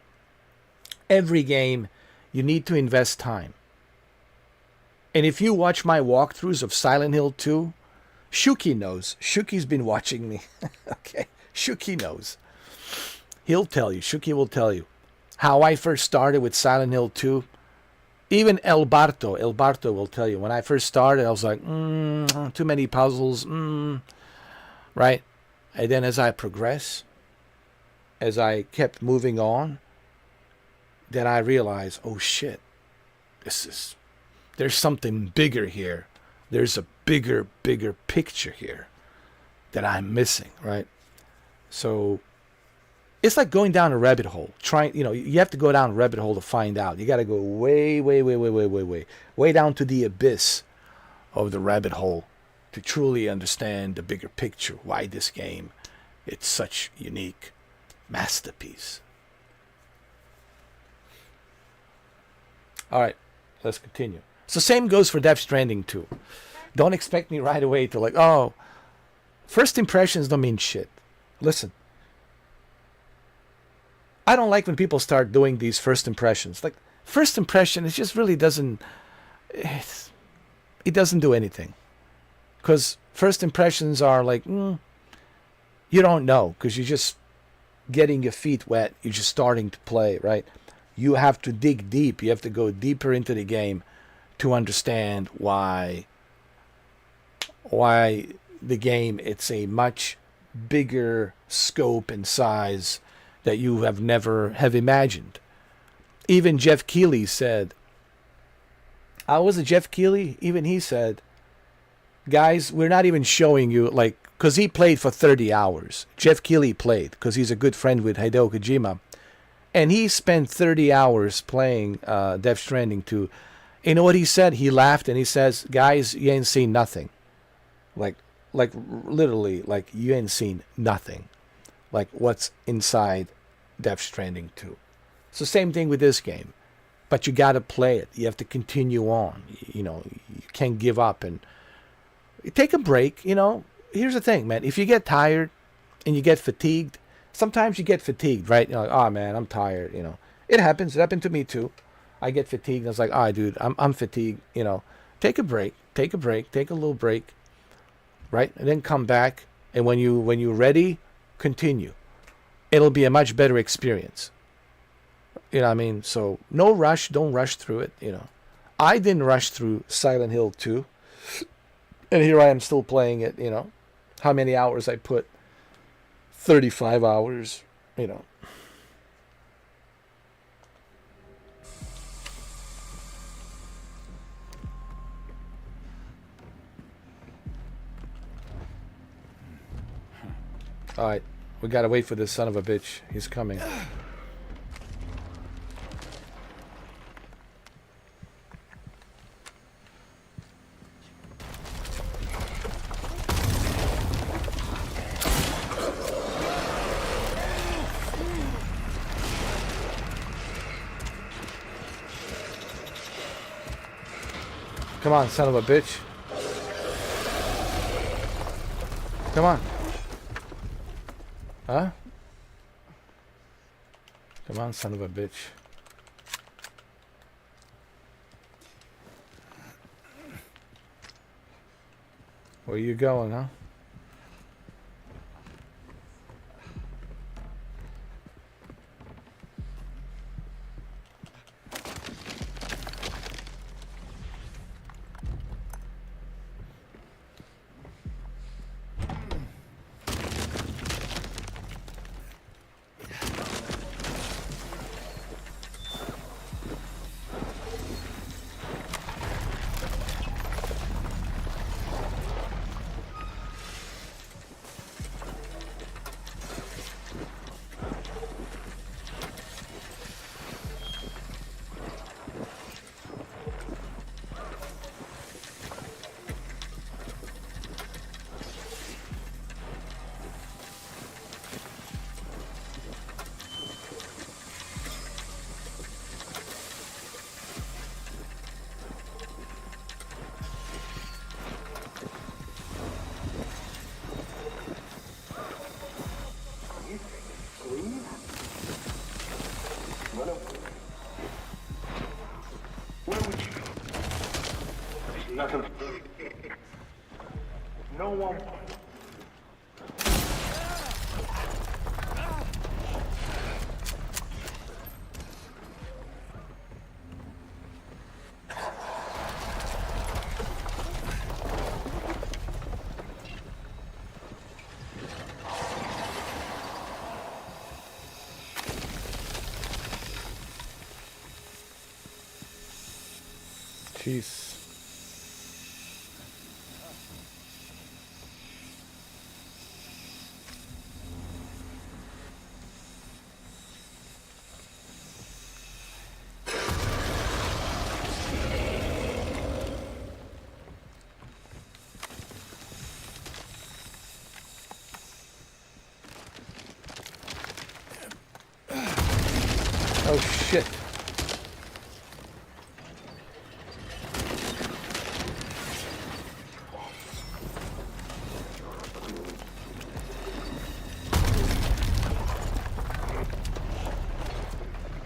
Speaker 4: Every game, you need to invest time. And if you watch my walkthroughs of Silent Hill 2, Shuki knows. Shuki's been watching me. Okay, Shuki knows. He'll tell you. Shuki will tell you how I first started with Silent Hill 2. Even El Barto will tell you. When I first started, I was like, too many puzzles, right? And then as I progress, as I kept moving on, then I realized, oh shit, there's something bigger here. There's a bigger picture here that I'm missing, right? So it's like going down a rabbit hole. You have to go down a rabbit hole to find out. You got to go way down to the abyss of the rabbit hole to truly understand the bigger picture. Why this game, it's such unique masterpiece. All right, let's continue. So same goes for Death Stranding 2. Don't expect me right away to first impressions don't mean shit. Listen. I don't like when people start doing these first impressions. Like, first impression, it just really doesn't... It doesn't do anything. Because first impressions are like, you don't know. Because you're just getting your feet wet. You're just starting to play, right? You have to dig deep. You have to go deeper into the game to understand why why the game, it's a much bigger scope and size that you have never have imagined. Even Jeff Keighley said, was it Jeff Keighley? Even he said, guys, we're not even showing you, like, because he played for 30 hours. Jeff Keighley played because he's a good friend with Hideo Kojima. And he spent 30 hours playing Death Stranding 2. You know what he said? He laughed and he says, guys, you ain't seen nothing. Like literally, like, you ain't seen nothing. Like what's inside Death Stranding 2. It's the same thing with this game. But you got to play it. You have to continue on. You know, you can't give up. And take a break, you know. Here's the thing, man. If you get tired and you get fatigued, sometimes you get fatigued, right? You're like, oh, man, I'm tired, you know. It happens. It happened to me, too. I get fatigued. I was like, oh, dude, I'm fatigued, you know. Take a break. Take a break. Take a little break, right? And then come back. And when you're ready, continue. It'll be a much better experience. You know what I mean? So no rush. Don't rush through it, you know. I didn't rush through Silent Hill 2. And here I am still playing it, you know. How many hours I put? 35 hours, you know. All right, we gotta wait for this son of a bitch. He's coming. Come on, son of a bitch. Come on. Huh? Come on, son of a bitch. Where you going, huh?
Speaker 6: Nothing. No one.
Speaker 4: Jeez. Oh shit.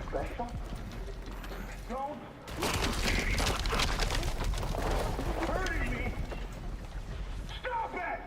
Speaker 6: Special? No. Hurting me. Stop it!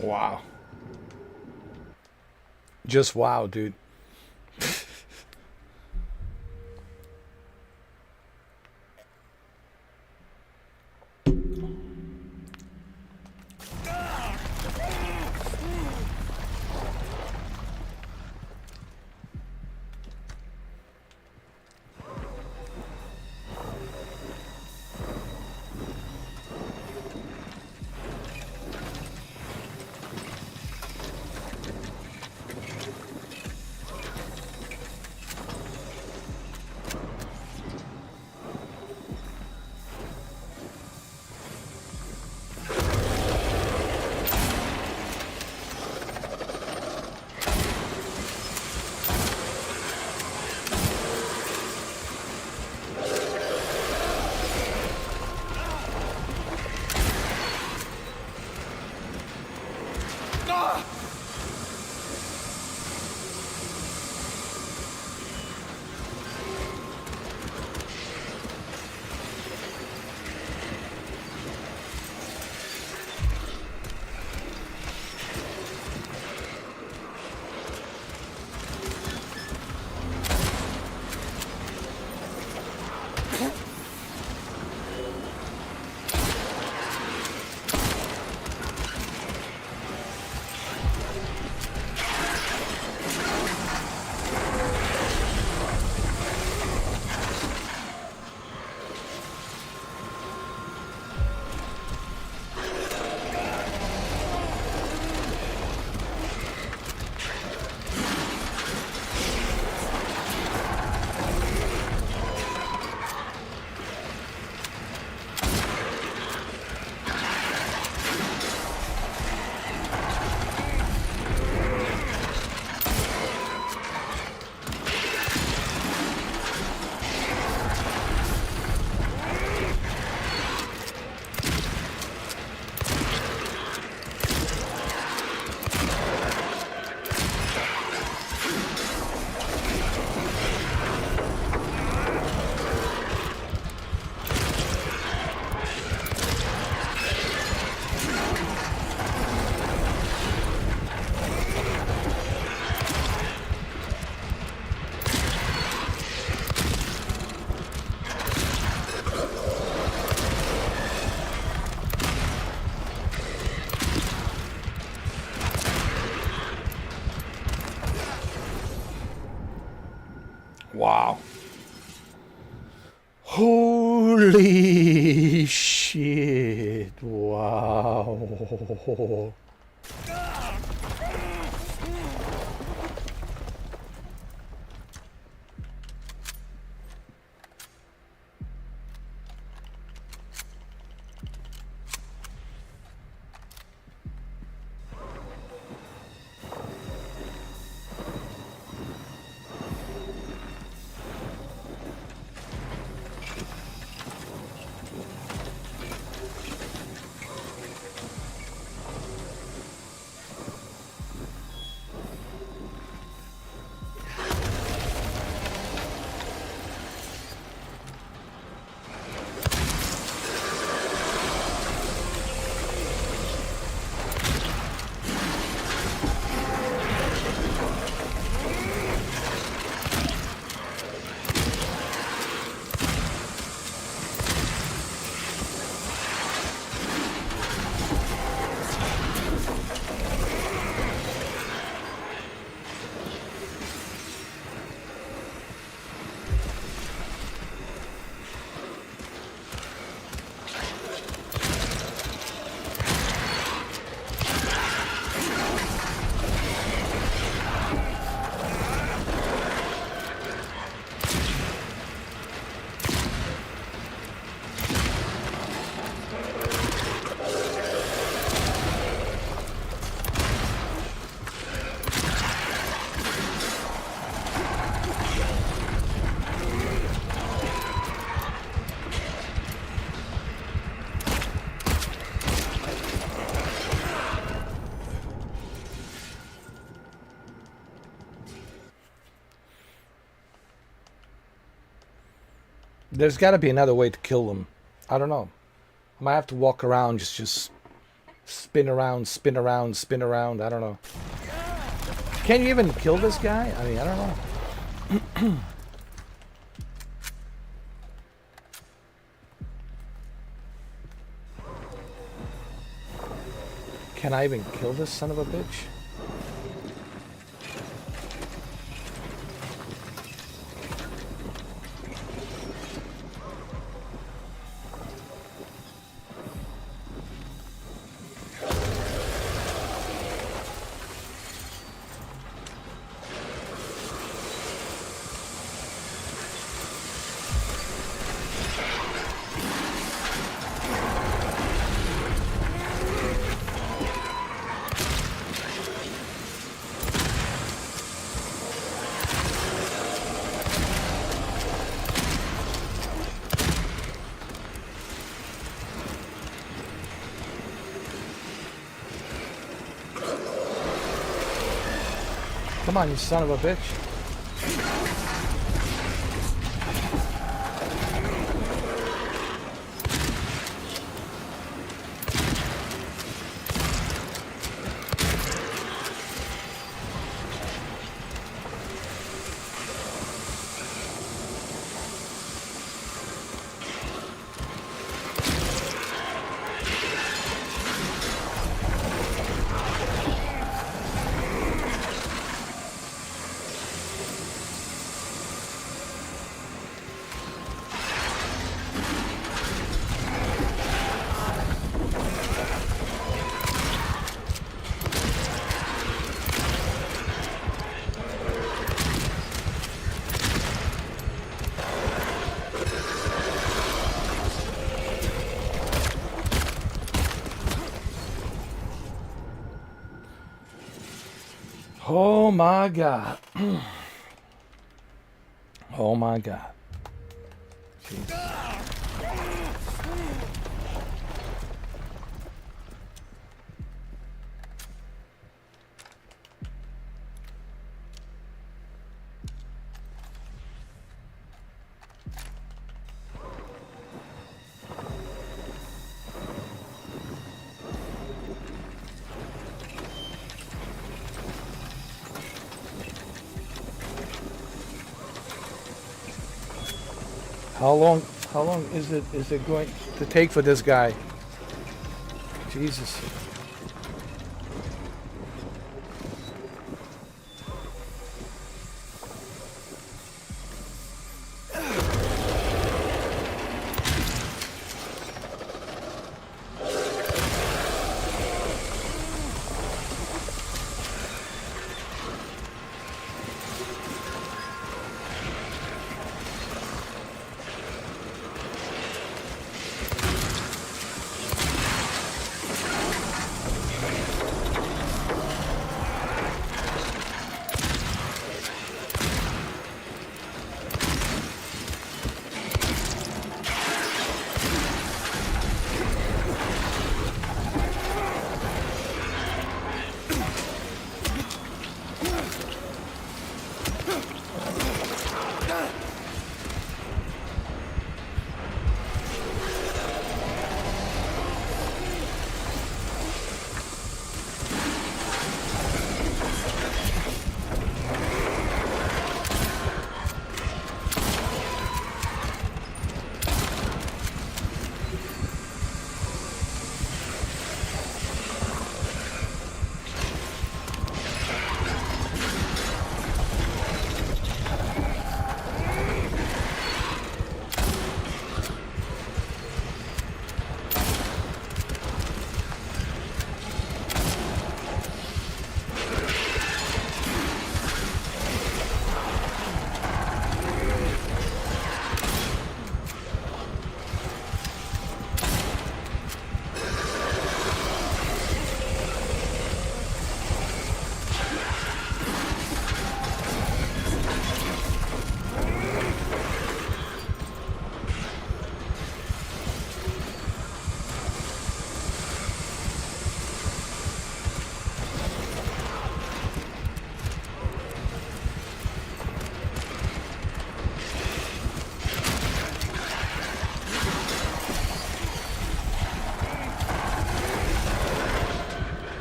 Speaker 4: Wow. Just wow, dude. Wow. Holy shit. Wow. There's got to be another way to kill them. I don't know. I might have to walk around just spin around, spin around, spin around. I don't know. Can you even kill this guy? I mean, I don't know. Can I even kill this son of a bitch? Come on, you son of a bitch. Oh my God. Oh my God. Jeez. How long is it going to take for this guy? Jesus.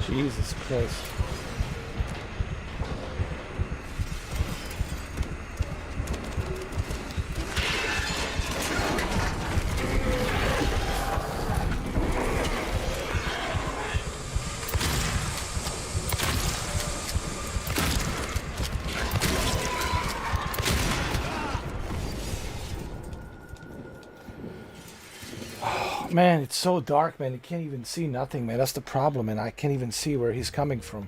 Speaker 4: Jesus Christ. Man, it's so dark, man. You can't even see nothing, man. That's the problem, and I can't even see where he's coming from.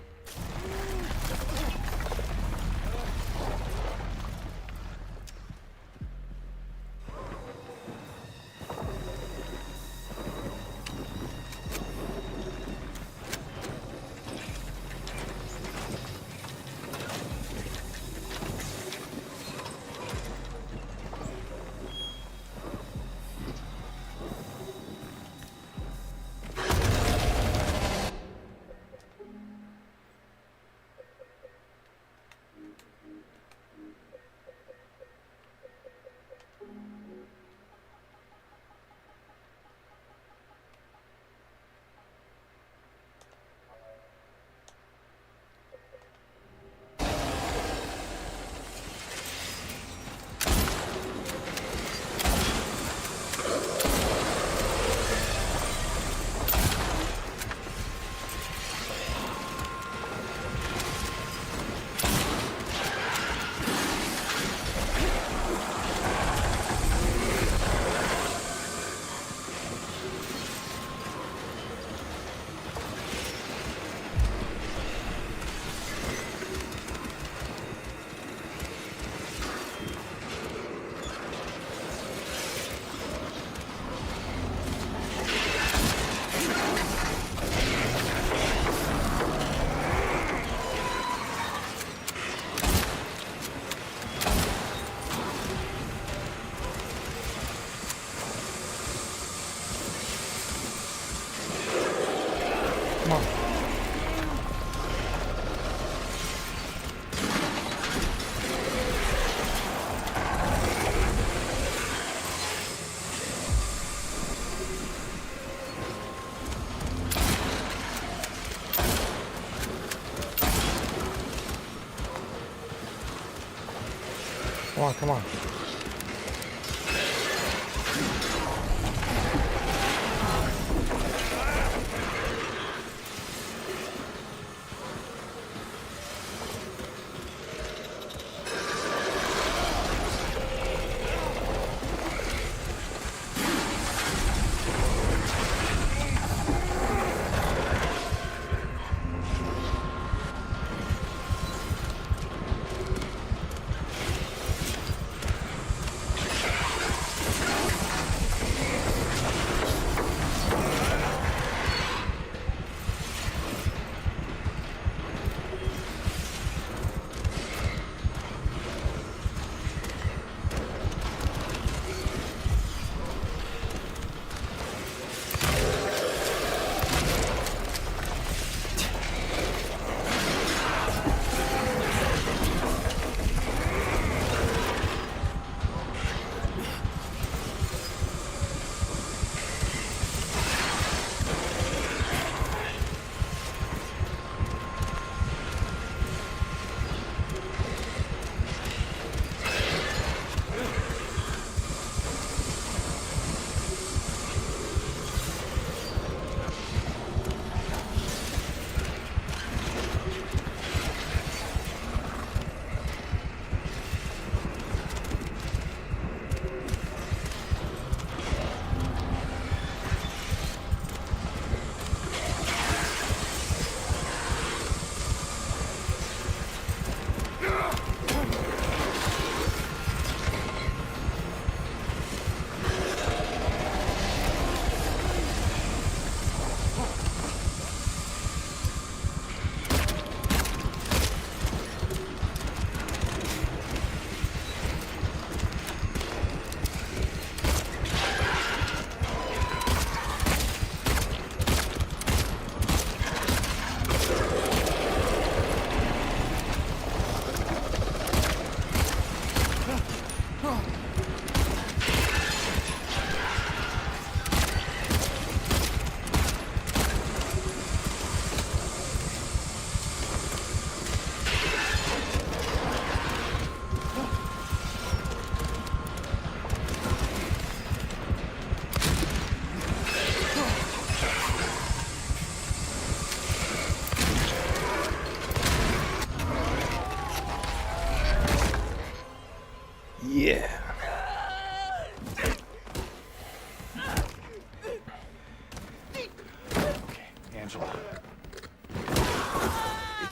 Speaker 4: Come on. Come on, come on.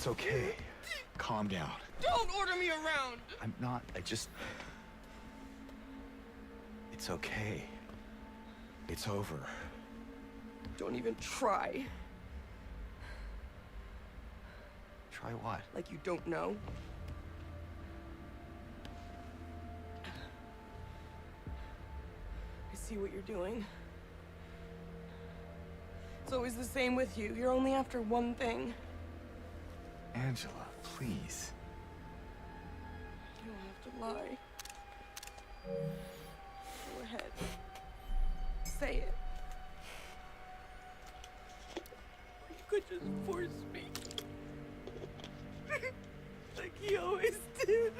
Speaker 2: okay. Calm down.
Speaker 5: Don't order me around.
Speaker 2: I'm not. It's okay. It's over.
Speaker 5: Don't even try.
Speaker 2: Try what?
Speaker 5: Like you don't know. I see what you're doing. It's always the same with you. You're only after one thing.
Speaker 2: Angela, please.
Speaker 5: You don't have to lie. Go ahead. Say it. Or you could just force me. Like he always did.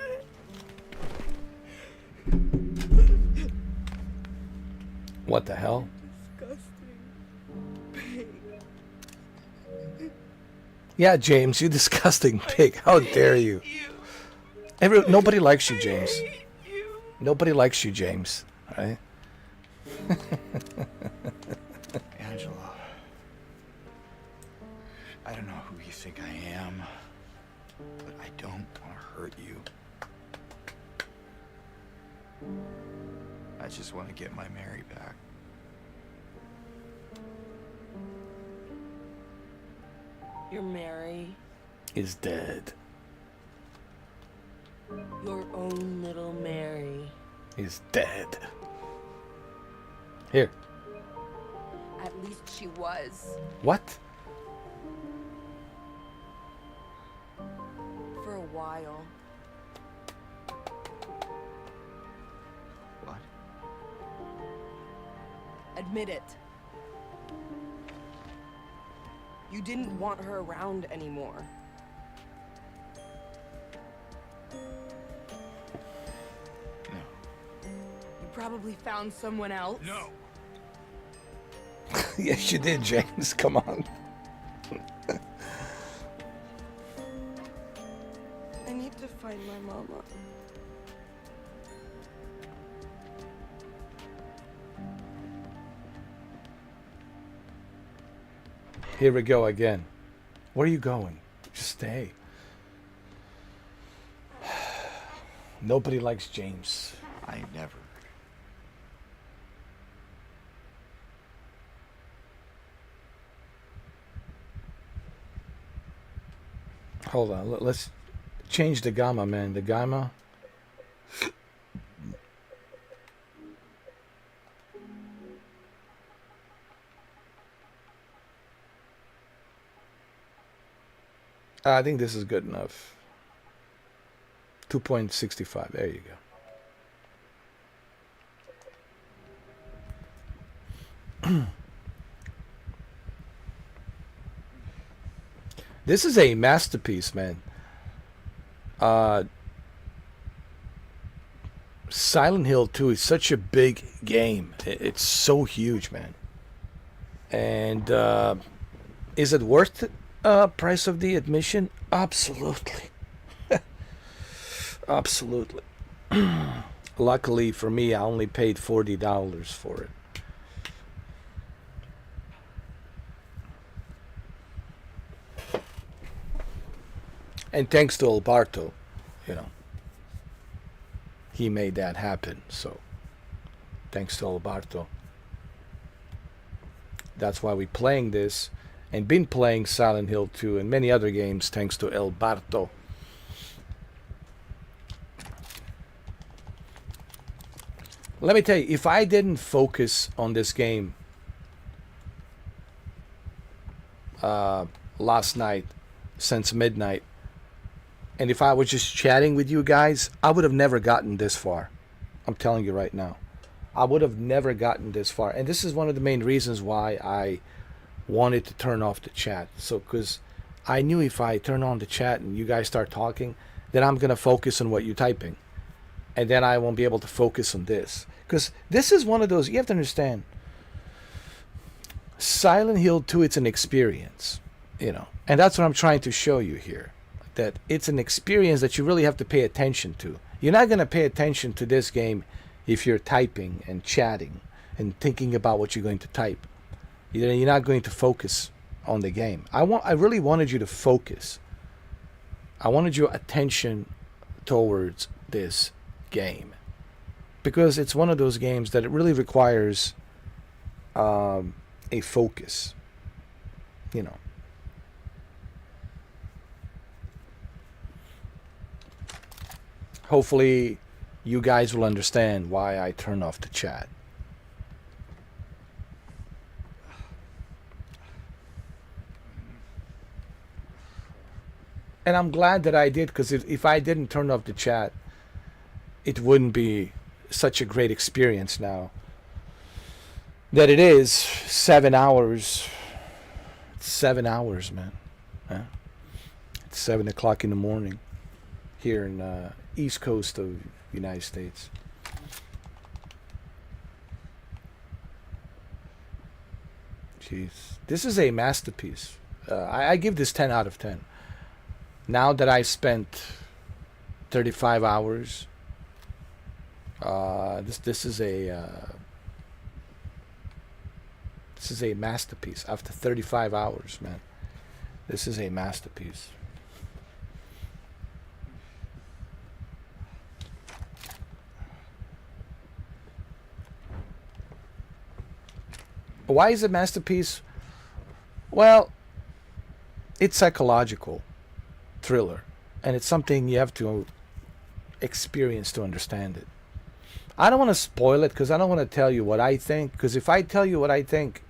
Speaker 4: What the hell?
Speaker 5: Disgusting. Pig.
Speaker 4: Yeah, James, you disgusting pig. How dare you? Nobody likes you, James. Nobody likes you, James. Right?
Speaker 2: Angela. I don't know who you think I am, but I don't want to hurt you. I just want to get my Mary back.
Speaker 5: You're Mary.
Speaker 4: Is dead.
Speaker 5: Your own little Mary.
Speaker 4: Is dead. Here.
Speaker 5: At least she was.
Speaker 4: What?
Speaker 5: For a while.
Speaker 2: What?
Speaker 5: Admit it. You didn't want her around anymore.
Speaker 2: No.
Speaker 5: You probably found someone else.
Speaker 2: No.
Speaker 4: Yes, you did, James. Come on.
Speaker 5: I need to find my mama.
Speaker 4: Here we go again. Where are you going? Just stay. Nobody likes James.
Speaker 2: I never.
Speaker 4: Hold on. Let's change the gamma, man. The gamma. I think this is good enough. 2.65. There you go. This is a masterpiece, man. Silent Hill 2 is such a big game. It's so huge, man. And is it worth it? Price of the admission? Absolutely. Absolutely. Luckily for me, I only paid $40 for it. And thanks to Alberto, you know, he made that happen. So, thanks to Alberto. That's why we're playing this and been playing Silent Hill 2 and many other games thanks to Alberto. Let me tell you, if I didn't focus on this game last night since midnight, and if I was just chatting with you guys, I would have never gotten this far. I'm telling you right now. I would have never gotten this far. And this is one of the main reasons why I wanted to turn off the chat. So, because I knew if I turn on the chat and you guys start talking, then I'm going to focus on what you're typing. And then I won't be able to focus on this. Because this is one of those, you have to understand, Silent Hill 2, it's an experience, you know. And that's what I'm trying to show you here. That it's an experience that you really have to pay attention to. You're not going to pay attention to this game if you're typing and chatting and thinking about what you're going to type. You're not going to focus on the game. I really wanted you to focus I wanted your attention towards this game, because it's one of those games that it really requires a focus, you know. Hopefully you guys will understand why I turn off the chat. And I'm glad that I did, because if I didn't turn off the chat, it wouldn't be such a great experience now that it is. 7 hours. It's 7 hours, man. Huh? It's 7 o'clock in the morning here in East Coast of United States. Jeez. This is a masterpiece. I give this 10 out of 10. Now that I spent 35 hours, this is a masterpiece. After 35 hours, man, this is a masterpiece. Why is it a masterpiece? Well, it's psychological thriller, and it's something you have to experience to understand it. I don't want to spoil it, because I don't want to tell you what I think, because if I tell you what I think,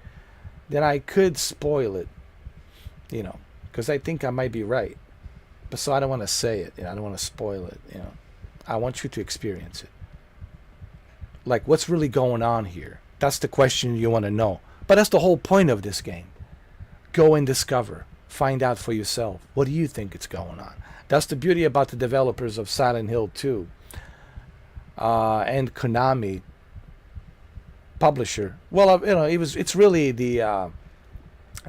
Speaker 4: then I could spoil it, you know, because I think I might be right. But so I don't want to say it, you know, I don't want to spoil it, you know. I want you to experience it. Like, what's really going on here? That's the question you want to know. But that's the whole point of this game. Go and discover. Find out for yourself. What do you think is going on? That's the beauty about the developers of Silent Hill 2 and Konami publisher. Well, you know, it's really the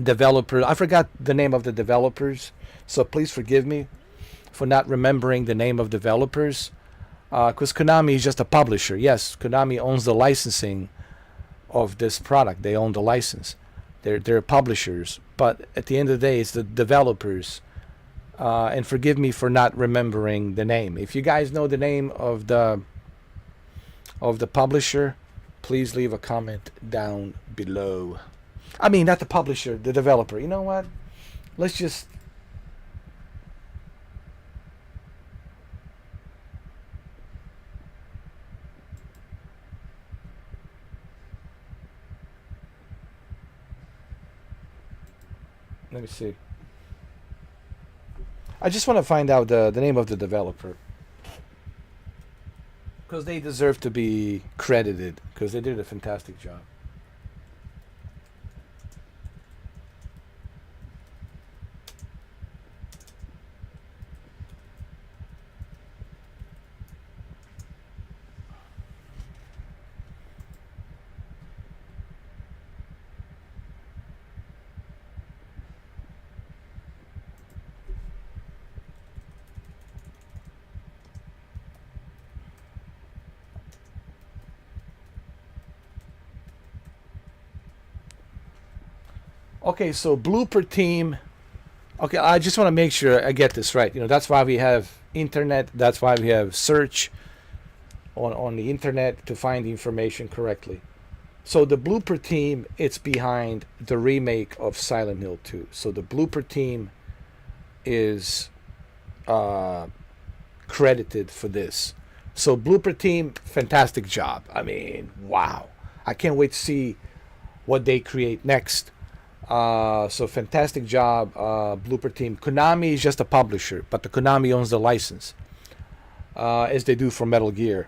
Speaker 4: developer. I forgot the name of the developers, so please forgive me for not remembering the name of developers. Because Konami is just a publisher. Yes, Konami owns the licensing of this product. They own the license. They're publishers, but at the end of the day, it's the developers. And forgive me for not remembering the name. If you guys know the name of the publisher, please leave a comment down below. I mean, not the publisher, the developer. You know what? Let's just... Let me see. I just want to find out the name of the developer, because they deserve to be credited, because they did a fantastic job. Okay, so Blooper Team. Okay, I just want to make sure I get this right. You know, that's why we have internet. That's why we have search on the internet to find the information correctly. So the Blooper Team, it's behind the remake of Silent Hill 2. So the Blooper Team is credited for this. So Blooper Team, fantastic job. I mean, wow. I can't wait to see what they create next. So fantastic job, Blooper Team. Konami is just a publisher, but the Konami owns the license, as they do for Metal Gear.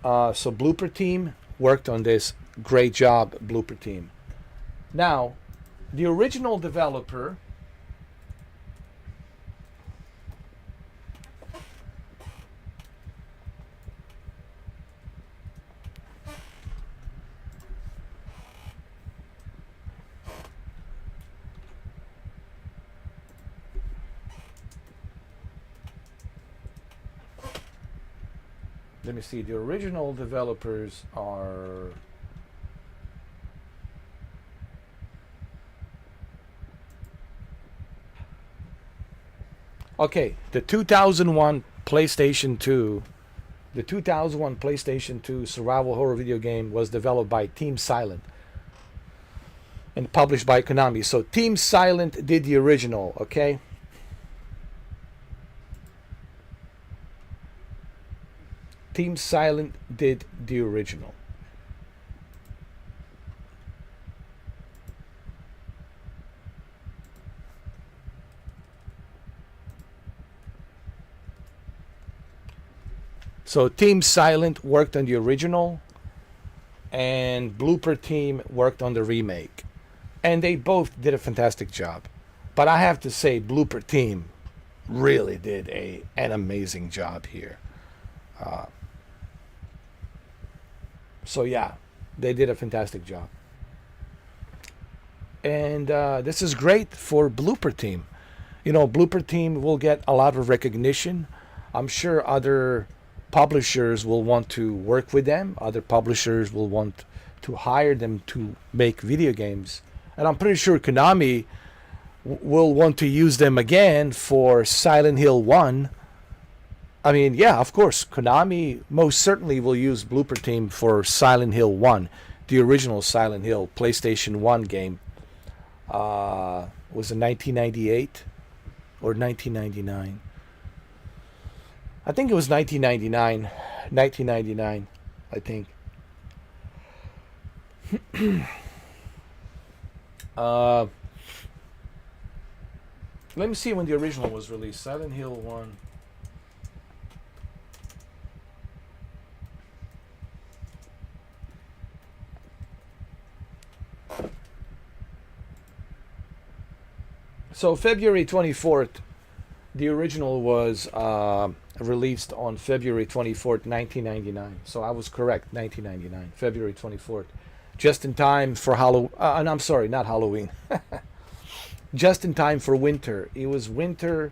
Speaker 4: So Blooper Team worked on this. Great job, Blooper Team. Now, the original developer... Let me see. The original developers are... Okay, the 2001 PlayStation 2, the 2001 PlayStation 2 survival horror video game was developed by Team Silent and published by Konami. So Team Silent did the original, okay? Team Silent did the original. So Team Silent worked on the original and Blooper Team worked on the remake. And they both did a fantastic job. But I have to say Blooper Team really did an amazing job here. So yeah, they did a fantastic job. And this is great for Blooper Team. You know, Blooper Team will get a lot of recognition. I'm sure other publishers will want to work with them. Other publishers will want to hire them to make video games. And I'm pretty sure Konami will want to use them again for Silent Hill 1. I mean, yeah, of course, Konami most certainly will use Blooper Team for Silent Hill 1, the original Silent Hill PlayStation 1 game. Was it 1998 or 1999? I think it was 1999. 1999, I think. Let me see when the original was released. Silent Hill 1. So February 24th, the original was released on February 24th, 1999. So I was correct, 1999, February 24th. Just in time for Halloween. I'm sorry, not Halloween. Just in time for winter. It was winter,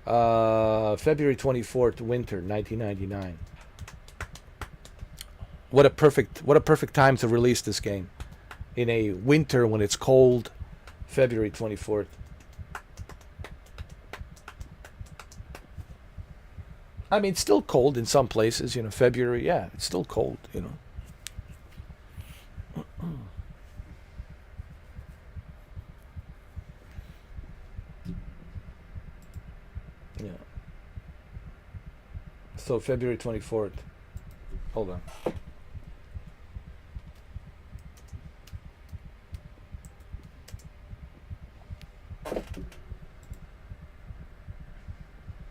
Speaker 4: February 24th, winter, 1999. What a perfect time to release this game. In a winter when it's cold, February 24th. I mean, it's still cold in some places, you know, February, yeah, it's still cold, you know. Yeah. So February 24th. Hold on.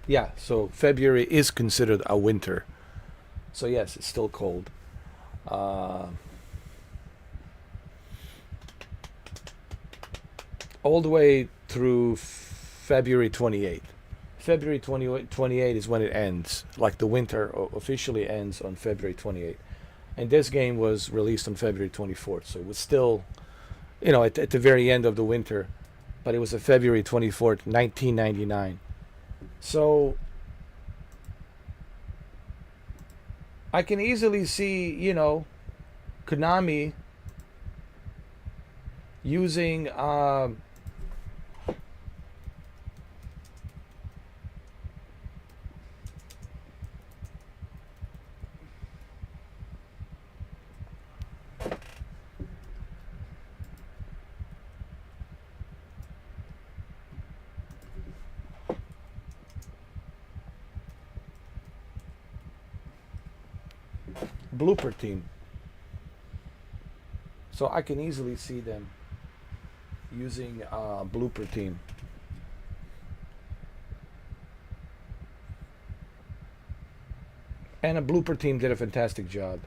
Speaker 4: Yeah, so February is considered a winter. So yes, it's still cold. All the way through February 28th. February 28 is when it ends. Like the winter officially ends on February 28th. And this game was released on February 24th. So it was still, you know, at the very end of the winter. But it was a February 24th, 1999. So I can easily see, you know, Konami using Blooper Team. So I can easily see them using Blooper Team. And a Blooper Team did a fantastic job.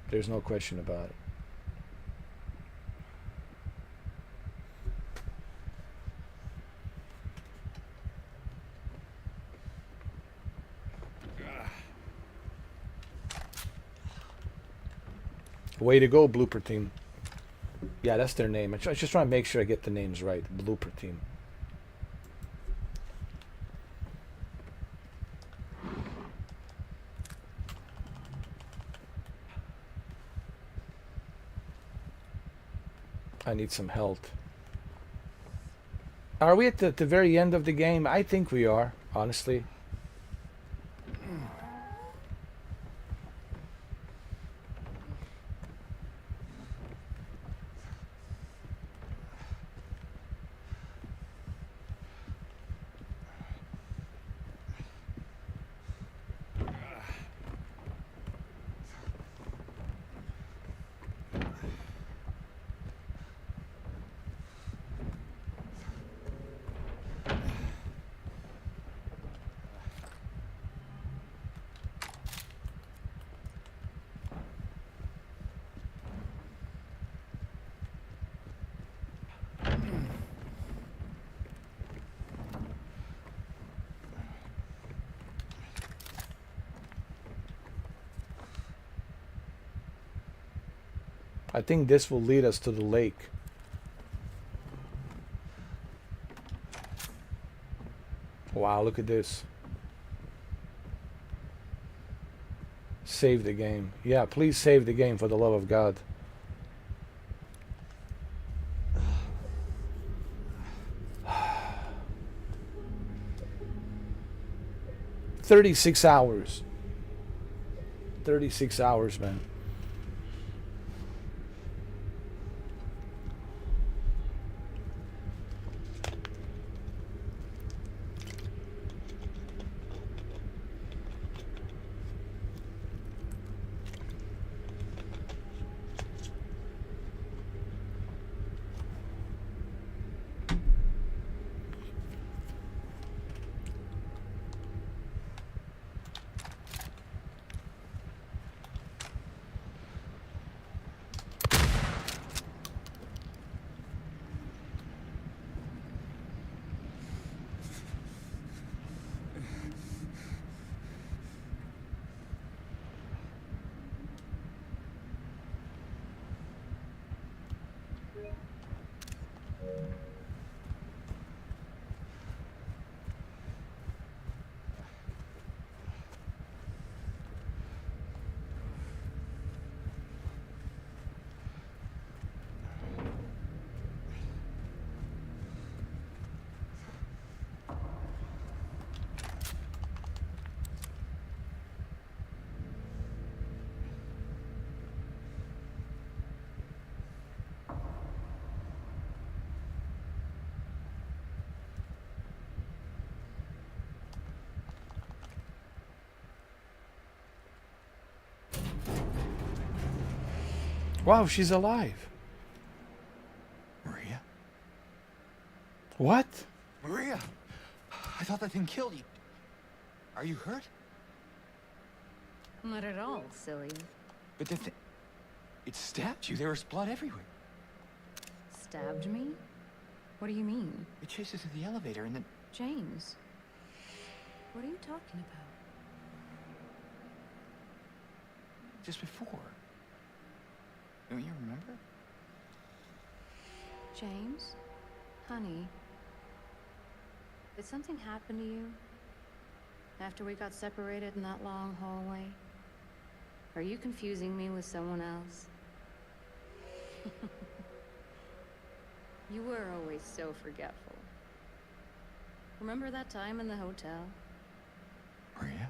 Speaker 4: There's no question about it. Way to go, Blooper Team. Yeah, that's their name. I'm just trying to make sure I get the names right. Blooper Team. I need some health. Are we at the very end of the game? I think we are, honestly. I think this will lead us to the lake. Wow, look at this. Save the game. Yeah, please save the game for the love of God. $36 hours. 36 hours, man. Wow, she's alive.
Speaker 2: Maria?
Speaker 4: What?
Speaker 2: Maria! I thought that thing killed you. Are you hurt?
Speaker 7: Not at all, silly.
Speaker 2: But the thing... It stabbed you. There was blood everywhere.
Speaker 7: Stabbed me? What do you mean?
Speaker 2: It chased us to the elevator and then...
Speaker 7: James, what are you talking about?
Speaker 2: Just before. Don't you remember?
Speaker 7: James? Honey? Did something happen to you? After we got separated in that long hallway? Are you confusing me with someone else? You were always so forgetful. Remember that time in the hotel?
Speaker 2: Maria?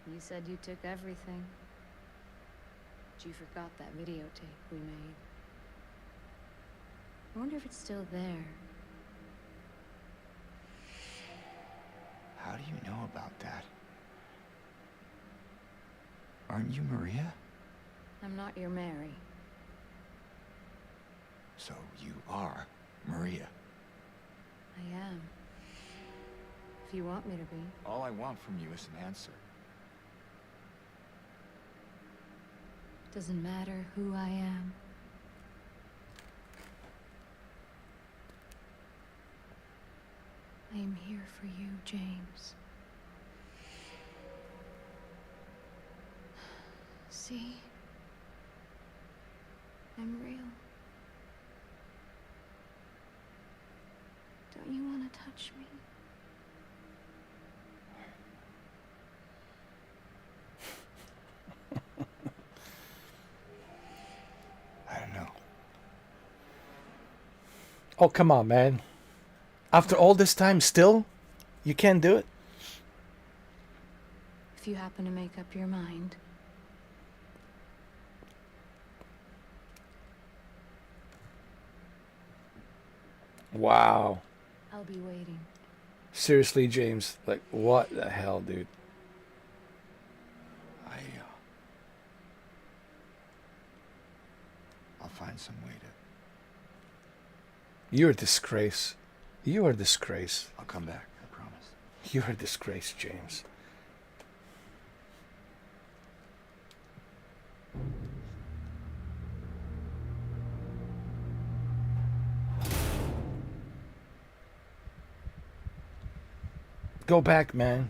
Speaker 7: You said you took everything. But you forgot that videotape we made. I wonder if it's still there.
Speaker 2: How do you know about that? Aren't you Maria?
Speaker 7: I'm not your Mary.
Speaker 2: So you are Maria.
Speaker 7: I am. If you want me to be.
Speaker 2: All I want from you is an answer.
Speaker 7: Doesn't matter who I am. I am here for you, James. See? I'm real. Don't you want to touch me?
Speaker 2: I don't know.
Speaker 4: Oh, come on, man. After all this time, still, you can't do it?
Speaker 7: If you happen to make up your mind.
Speaker 4: Wow.
Speaker 7: I'll be waiting.
Speaker 4: Seriously, James, like, what the hell, dude?
Speaker 2: I'll find some way to...
Speaker 4: You're a disgrace. You are a disgrace.
Speaker 2: I'll come back, I promise.
Speaker 4: You're a disgrace, James. Go back, man.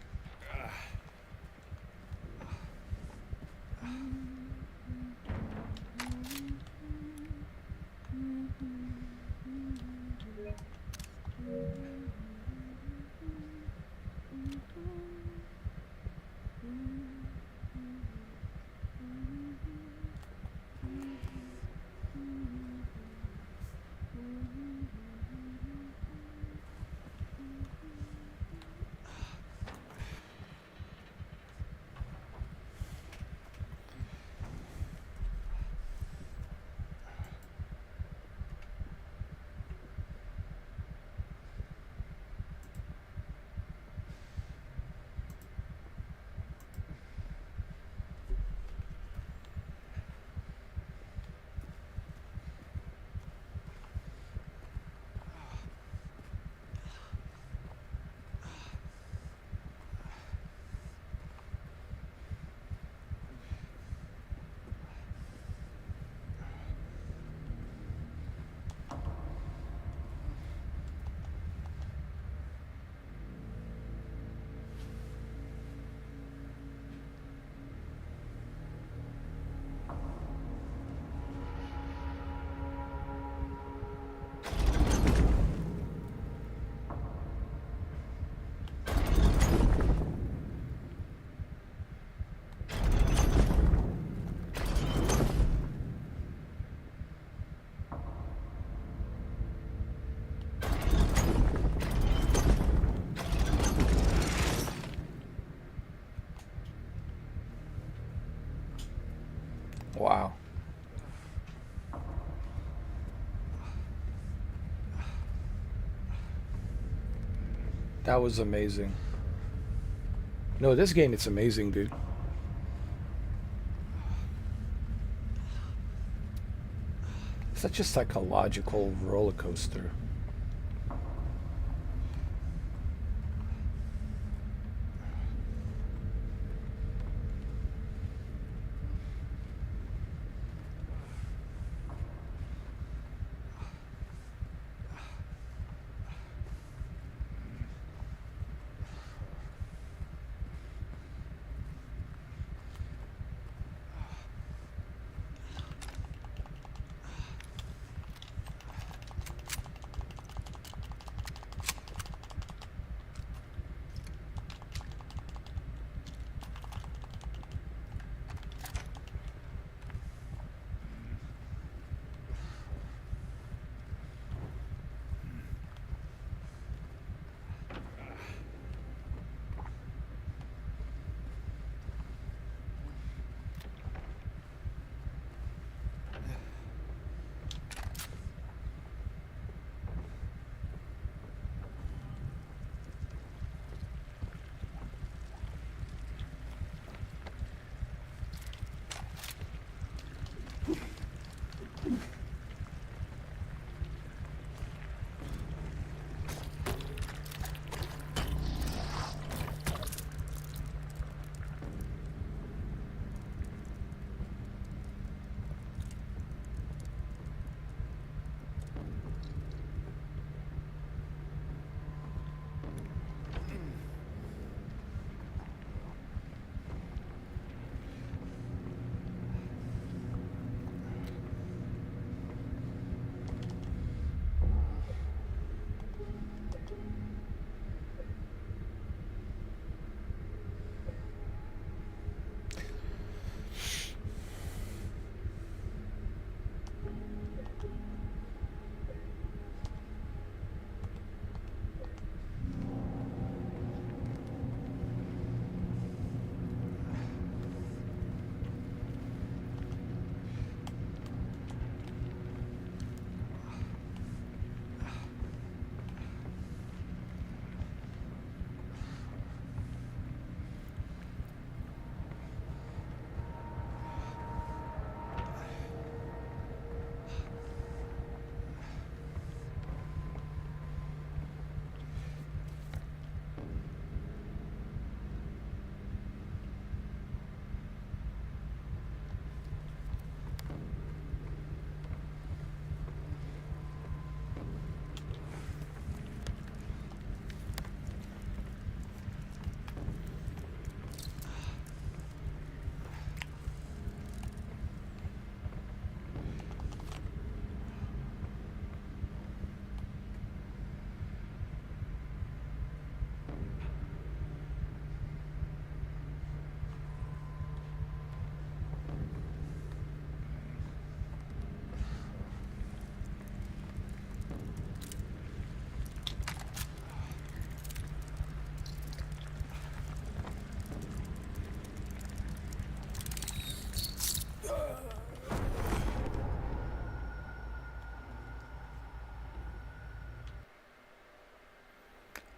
Speaker 4: Wow. That was amazing. No, this game, it's amazing, dude. Such a psychological roller coaster.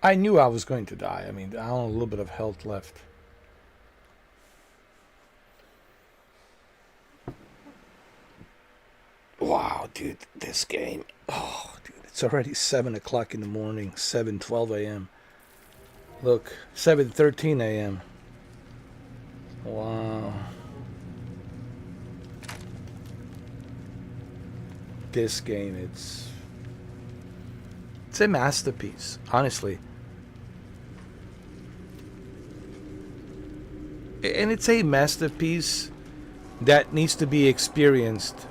Speaker 4: I knew I was going to die. I mean, I only a little bit of health left. Wow, dude, this game. Oh, dude, it's already 7 o'clock in the morning, 7:12 a.m. Look, 7:13 a.m. Wow. This game, it's a masterpiece, honestly. And it's a masterpiece that needs to be experienced.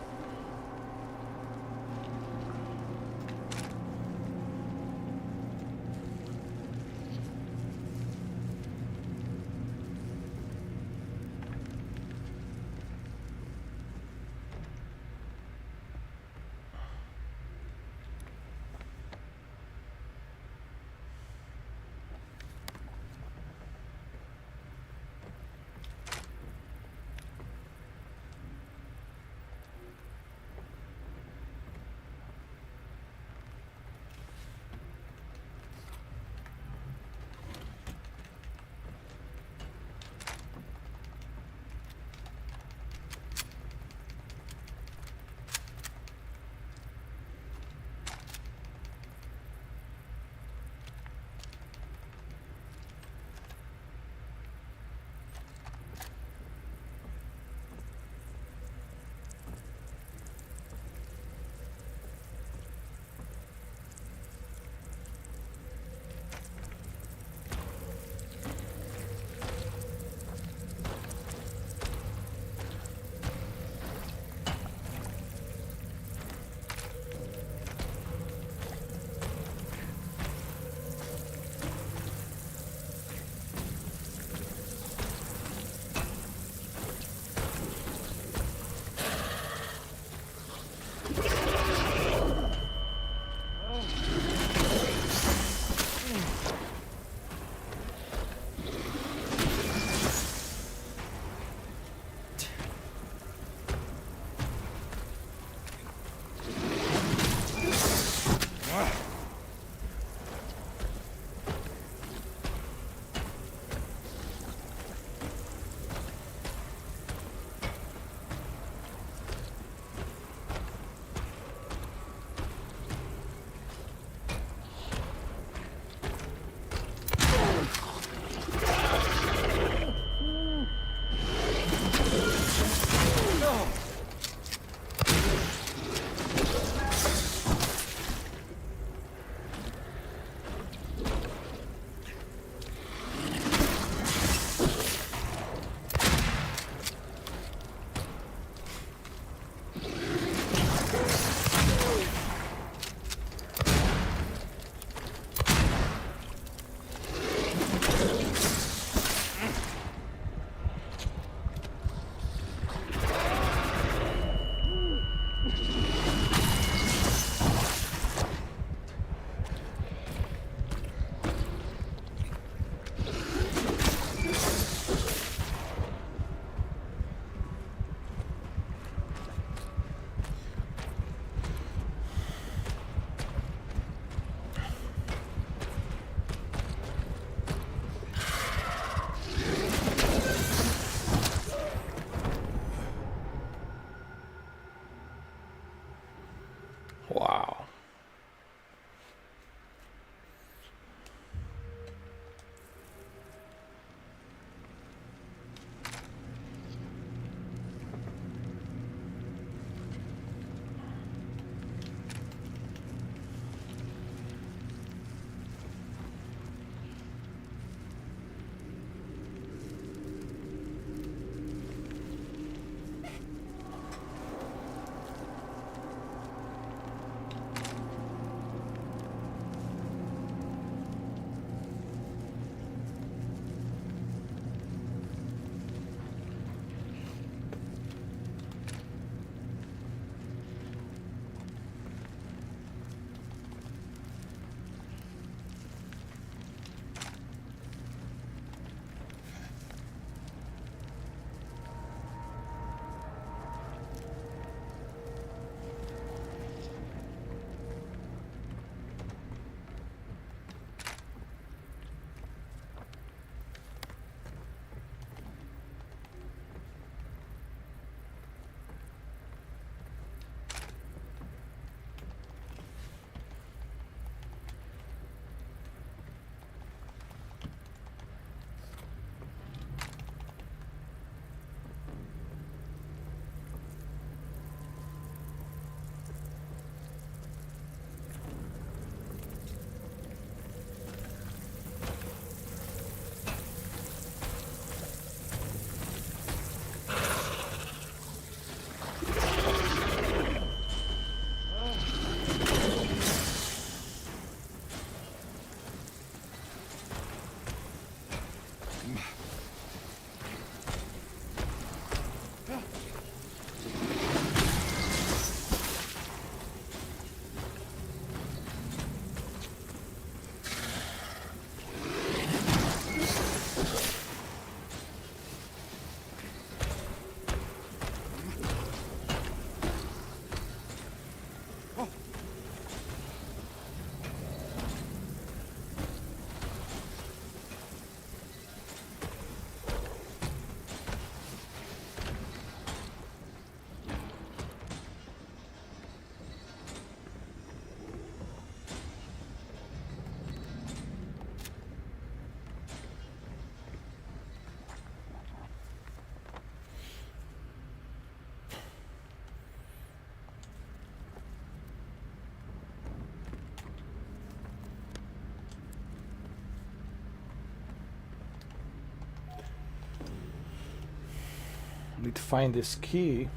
Speaker 4: Need to find this key.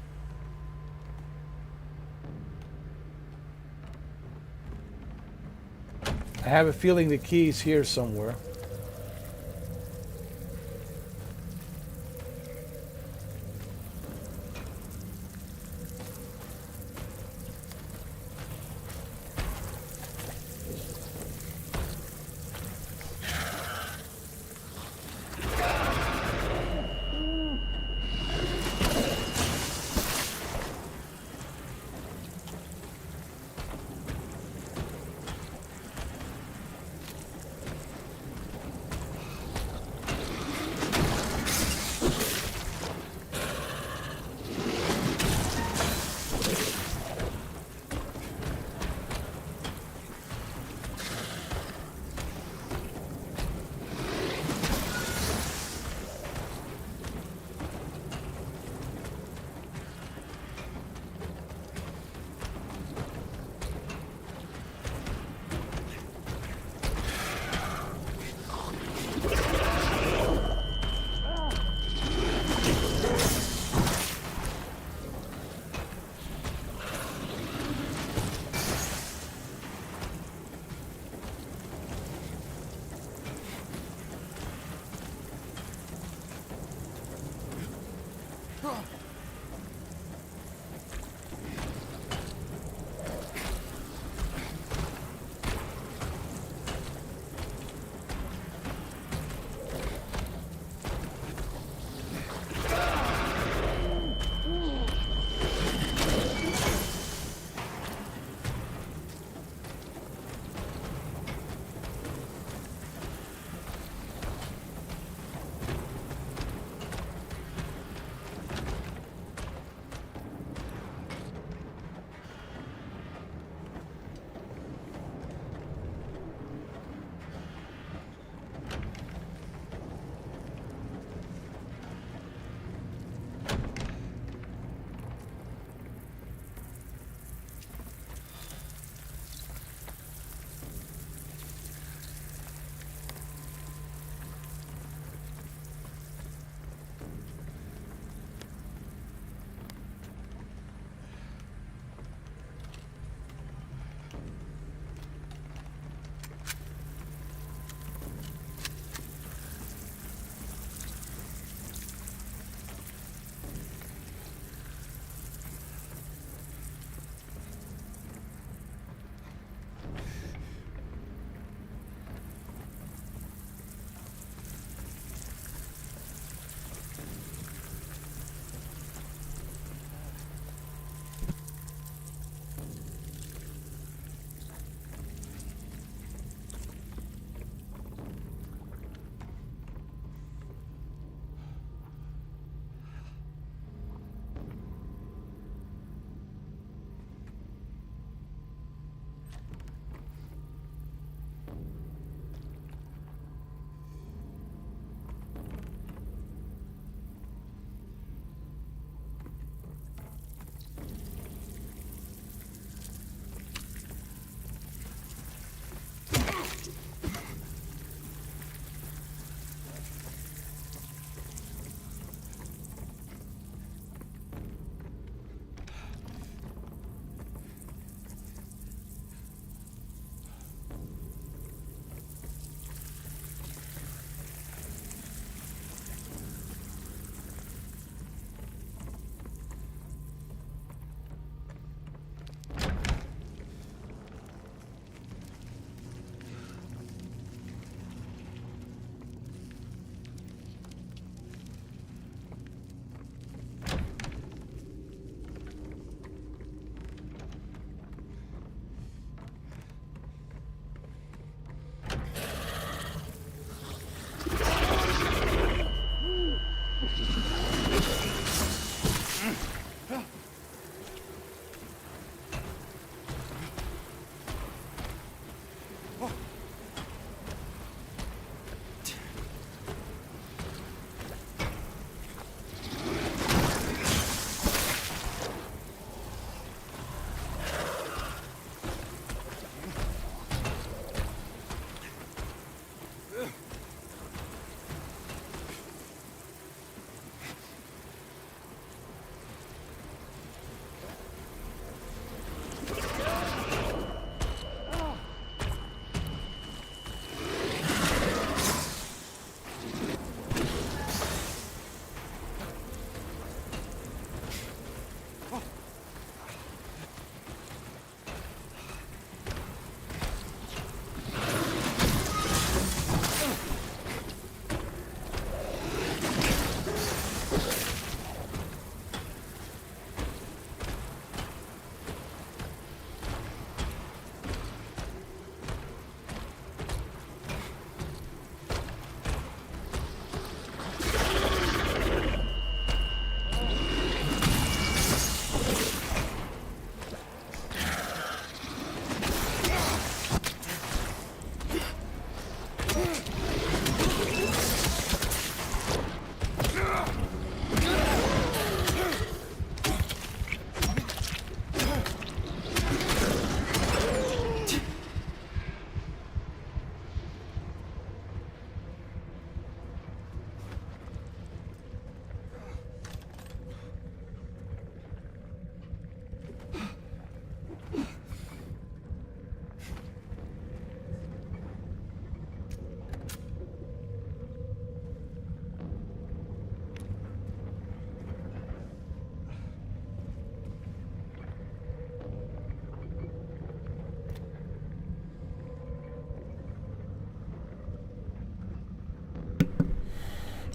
Speaker 4: I have a feeling the key is here somewhere.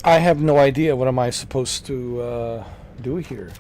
Speaker 4: I have no idea. What am I supposed to do here?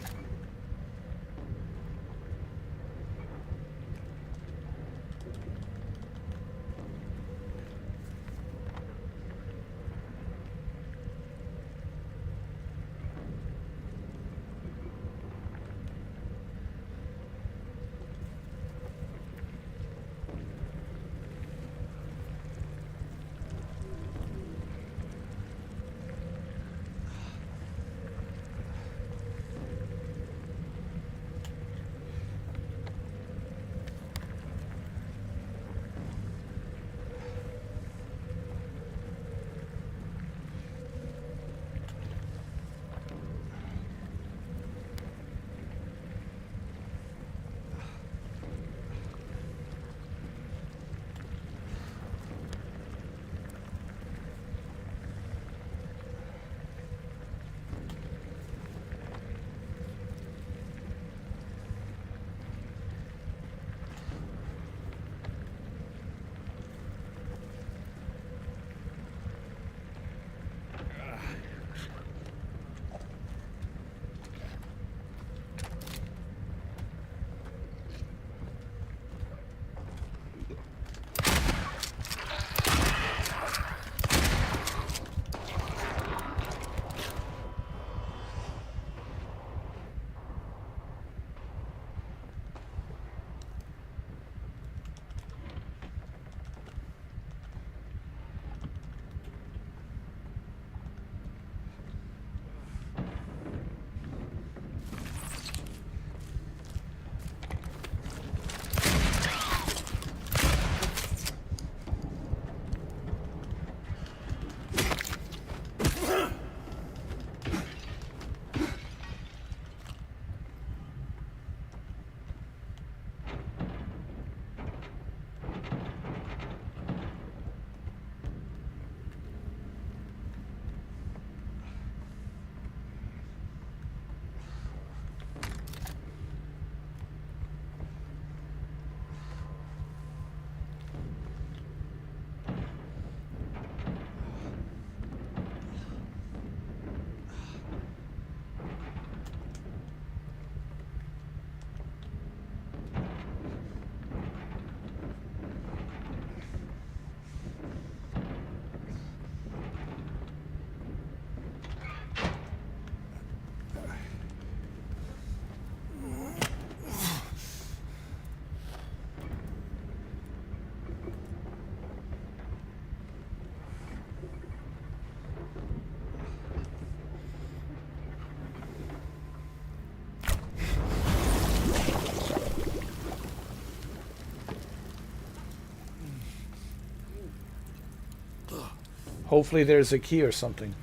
Speaker 4: Hopefully there's a key or something.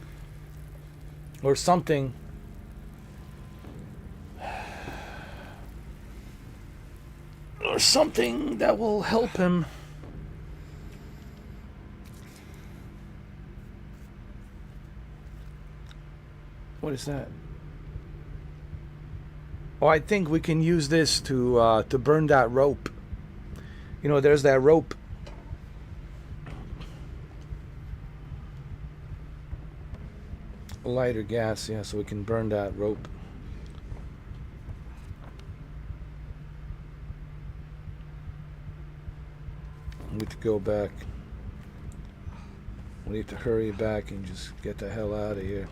Speaker 4: Or something. Or something that will help him. What is that? Oh, I think we can use this to burn that rope. You know, there's that rope. Lighter gas, yeah, so we can burn that rope. We need to go back. We need to hurry back and just get the hell out of here.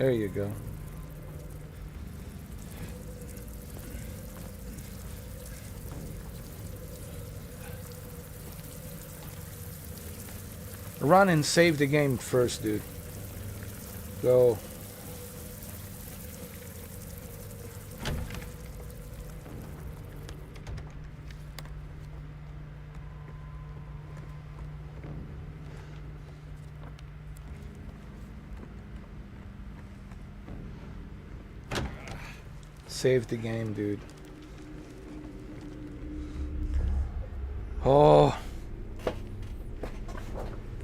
Speaker 4: There you go. Run and save the game first, dude. Go. Save the game, dude. Oh.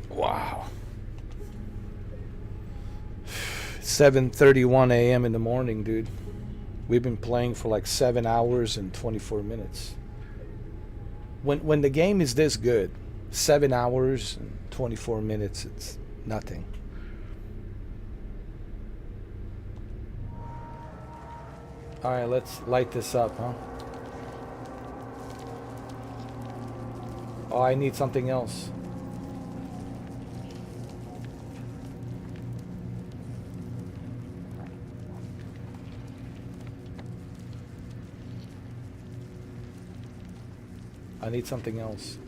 Speaker 4: Wow. 7:31 a.m. in the morning, dude. We've been playing for like 7 hours and 24 minutes. When the game is this good, 7 hours and 24 minutes, it's nothing. All right, let's light this up, huh? Oh, I need something else. I need something else.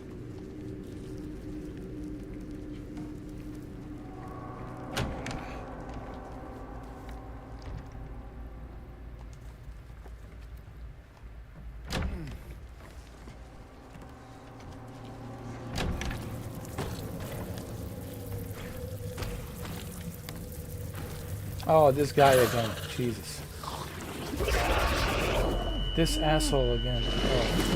Speaker 4: Oh, this guy again. Jesus. This asshole again. Oh.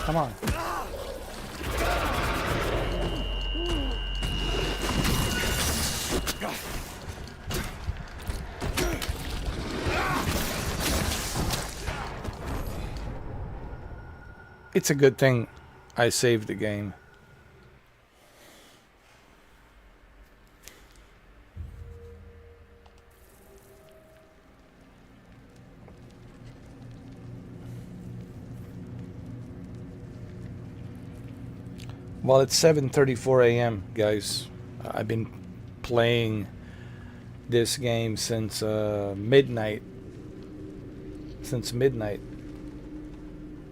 Speaker 4: Come on. It's a good thing I saved the game. Well, it's 7:34 a.m., guys. I've been playing this game since midnight.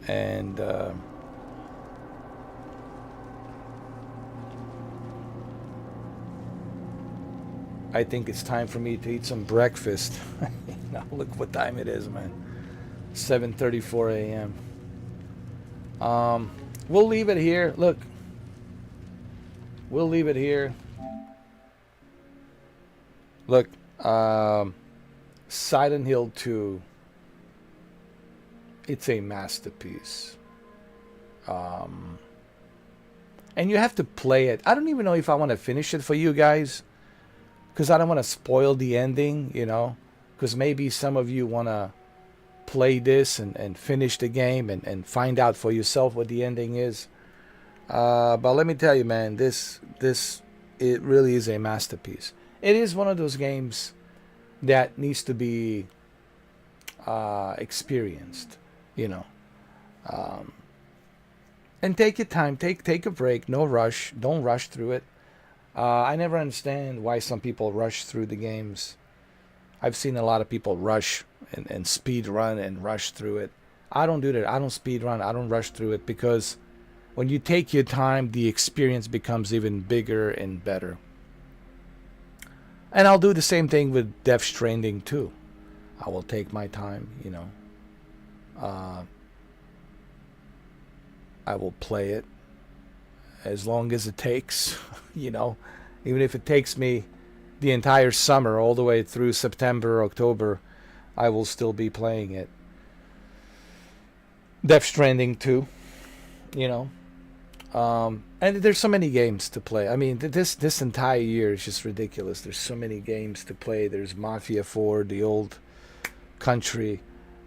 Speaker 4: And I think it's time for me to eat some breakfast. Now look what time it is, man. 7:34 a.m. We'll leave it here. Look. We'll leave it here. Look, Silent Hill 2. It's a masterpiece. And you have to play it. I don't even know if I want to finish it for you guys, because I don't want to spoil the ending, you know, because maybe some of you want to play this and finish the game and find out for yourself what the ending is. But let me tell you, man, this it really is a masterpiece. It is one of those games that needs to be experienced, you know. And take your time, take a break, no rush, don't rush through it. I never understand why some people rush through the games. I've seen a lot of people rush and speed run and rush through it. I don't do that. I don't speed run. I don't rush through it, because when you take your time, the experience becomes even bigger and better. And I'll do the same thing with Death Stranding too. I will take my time, you know. I will play it as long as it takes, you know. Even if it takes me the entire summer, all the way through September, October, I will still be playing it. Death Stranding 2, you know. And there's so many games to play. I mean, this entire year is just ridiculous. There's so many games to play. There's Mafia 4, the old country.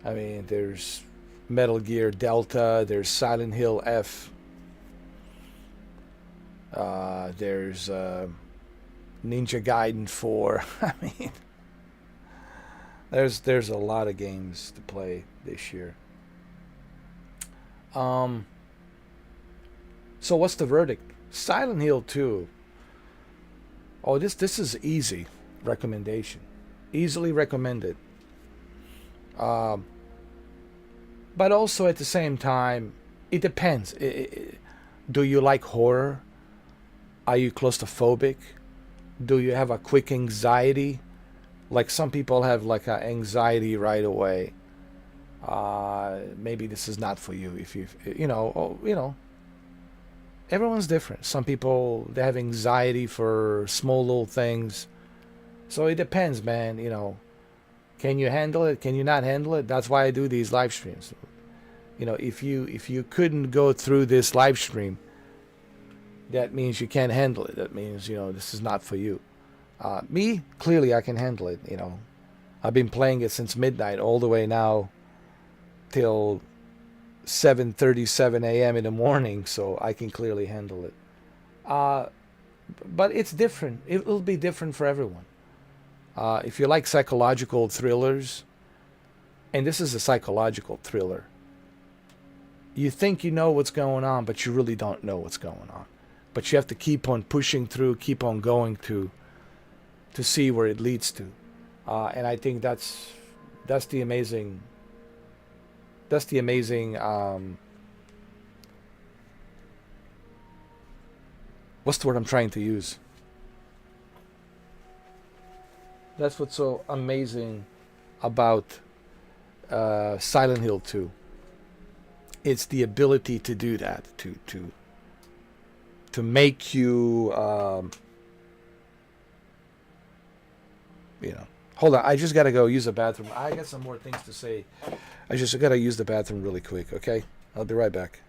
Speaker 4: I mean, there's Metal Gear Delta. There's Silent Hill F. There's Ninja Gaiden 4. I mean, there's a lot of games to play this year. So what's the verdict? Silent Hill 2. Oh, this is easy recommendation. Easily recommended. But also at the same time, it depends. Do you like horror? Are you claustrophobic? Do you have a quick anxiety? Like some people have like an anxiety right away. Maybe this is not for you. If you know, everyone's different. Some people, they have anxiety for small little things. So it depends, man. Can you handle it? Can you not handle it? That's why I do these live streams. If you couldn't go through this live stream, that means you can't handle it. That means, this is not for you. Me, clearly I can handle it. I've been playing it since midnight all the way now till 7:37 a.m. in the morning, so I can clearly handle it. But it's different. It will be different for everyone. If you like psychological thrillers, and this is a psychological thriller, you think you know what's going on, but you really don't know what's going on. But you have to keep on pushing through, keep on going to see where it leads to. And I think that's the amazing. That's the amazing. What's the word I'm trying to use? That's what's so amazing about Silent Hill 2. It's the ability to do that, to make you, Hold on, I just gotta go use the bathroom. I got some more things to say. I just gotta use the bathroom really quick, okay? I'll be right back.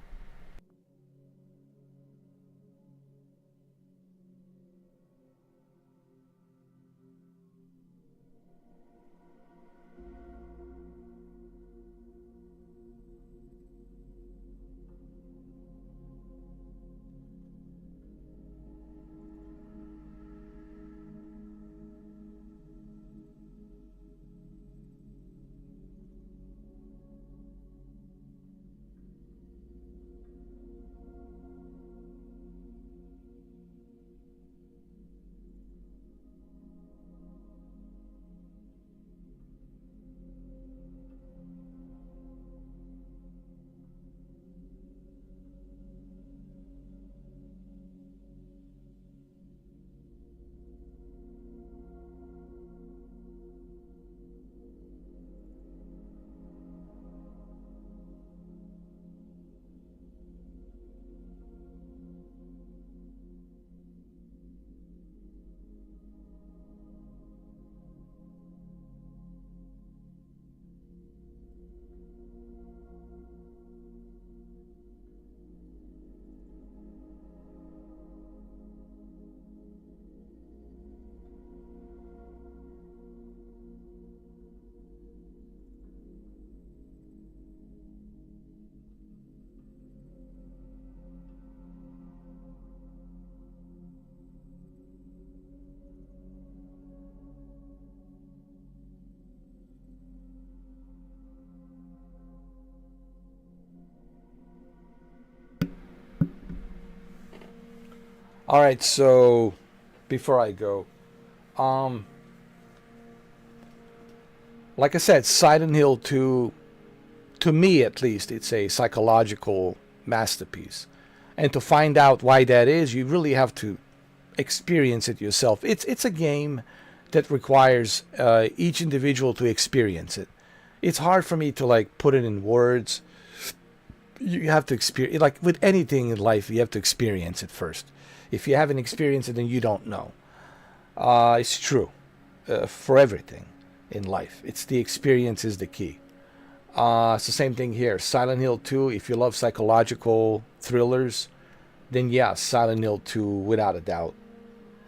Speaker 4: All right, so before I go, like I said, Silent Hill 2, to me at least, it's a psychological masterpiece. And to find out why that is, you really have to experience it yourself. It's a game that requires each individual to experience it. It's hard for me to like put it in words. You have to experience, like with anything in life, you have to experience it first. If you haven't experienced it, then you don't know. It's true for everything in life. It's the experience is the key. It's the same thing here. Silent Hill 2, if you love psychological thrillers, then yeah, Silent Hill 2 without a doubt.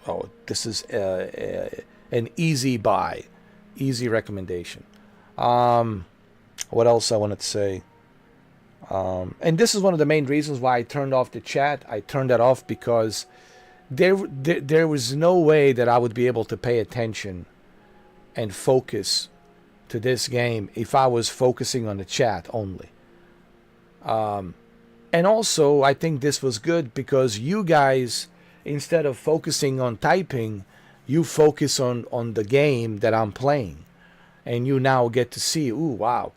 Speaker 4: Oh, this is an easy buy, easy recommendation. What else I wanted to say? And this is one of the main reasons why I turned off the chat. I turned that off because there was no way that I would be able to pay attention and focus to this game if I was focusing on the chat only. And also, I think this was good because you guys, instead of focusing on typing, you focus on the game that I'm playing. And you now get to see, ooh, wow,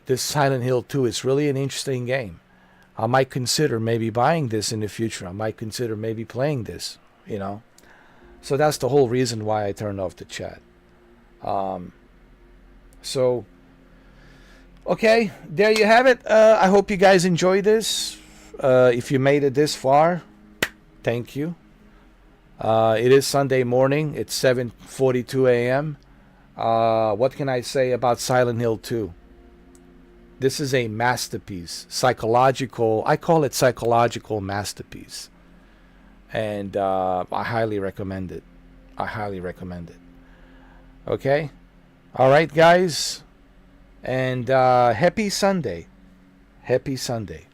Speaker 4: this Silent Hill 2 is really an interesting game. I might consider maybe buying this in the future. I might consider maybe playing this, you know. So that's the whole reason why I turned off the chat. So, okay, there you have it. I hope you guys enjoyed this. If you made it this far, thank you. It is Sunday morning. It's 7:42 a.m. What can I say about Silent Hill 2? This is a masterpiece. Psychological, I call it psychological masterpiece. And I highly recommend it. I highly recommend it. Okay? All right, guys. And happy Sunday. Happy Sunday.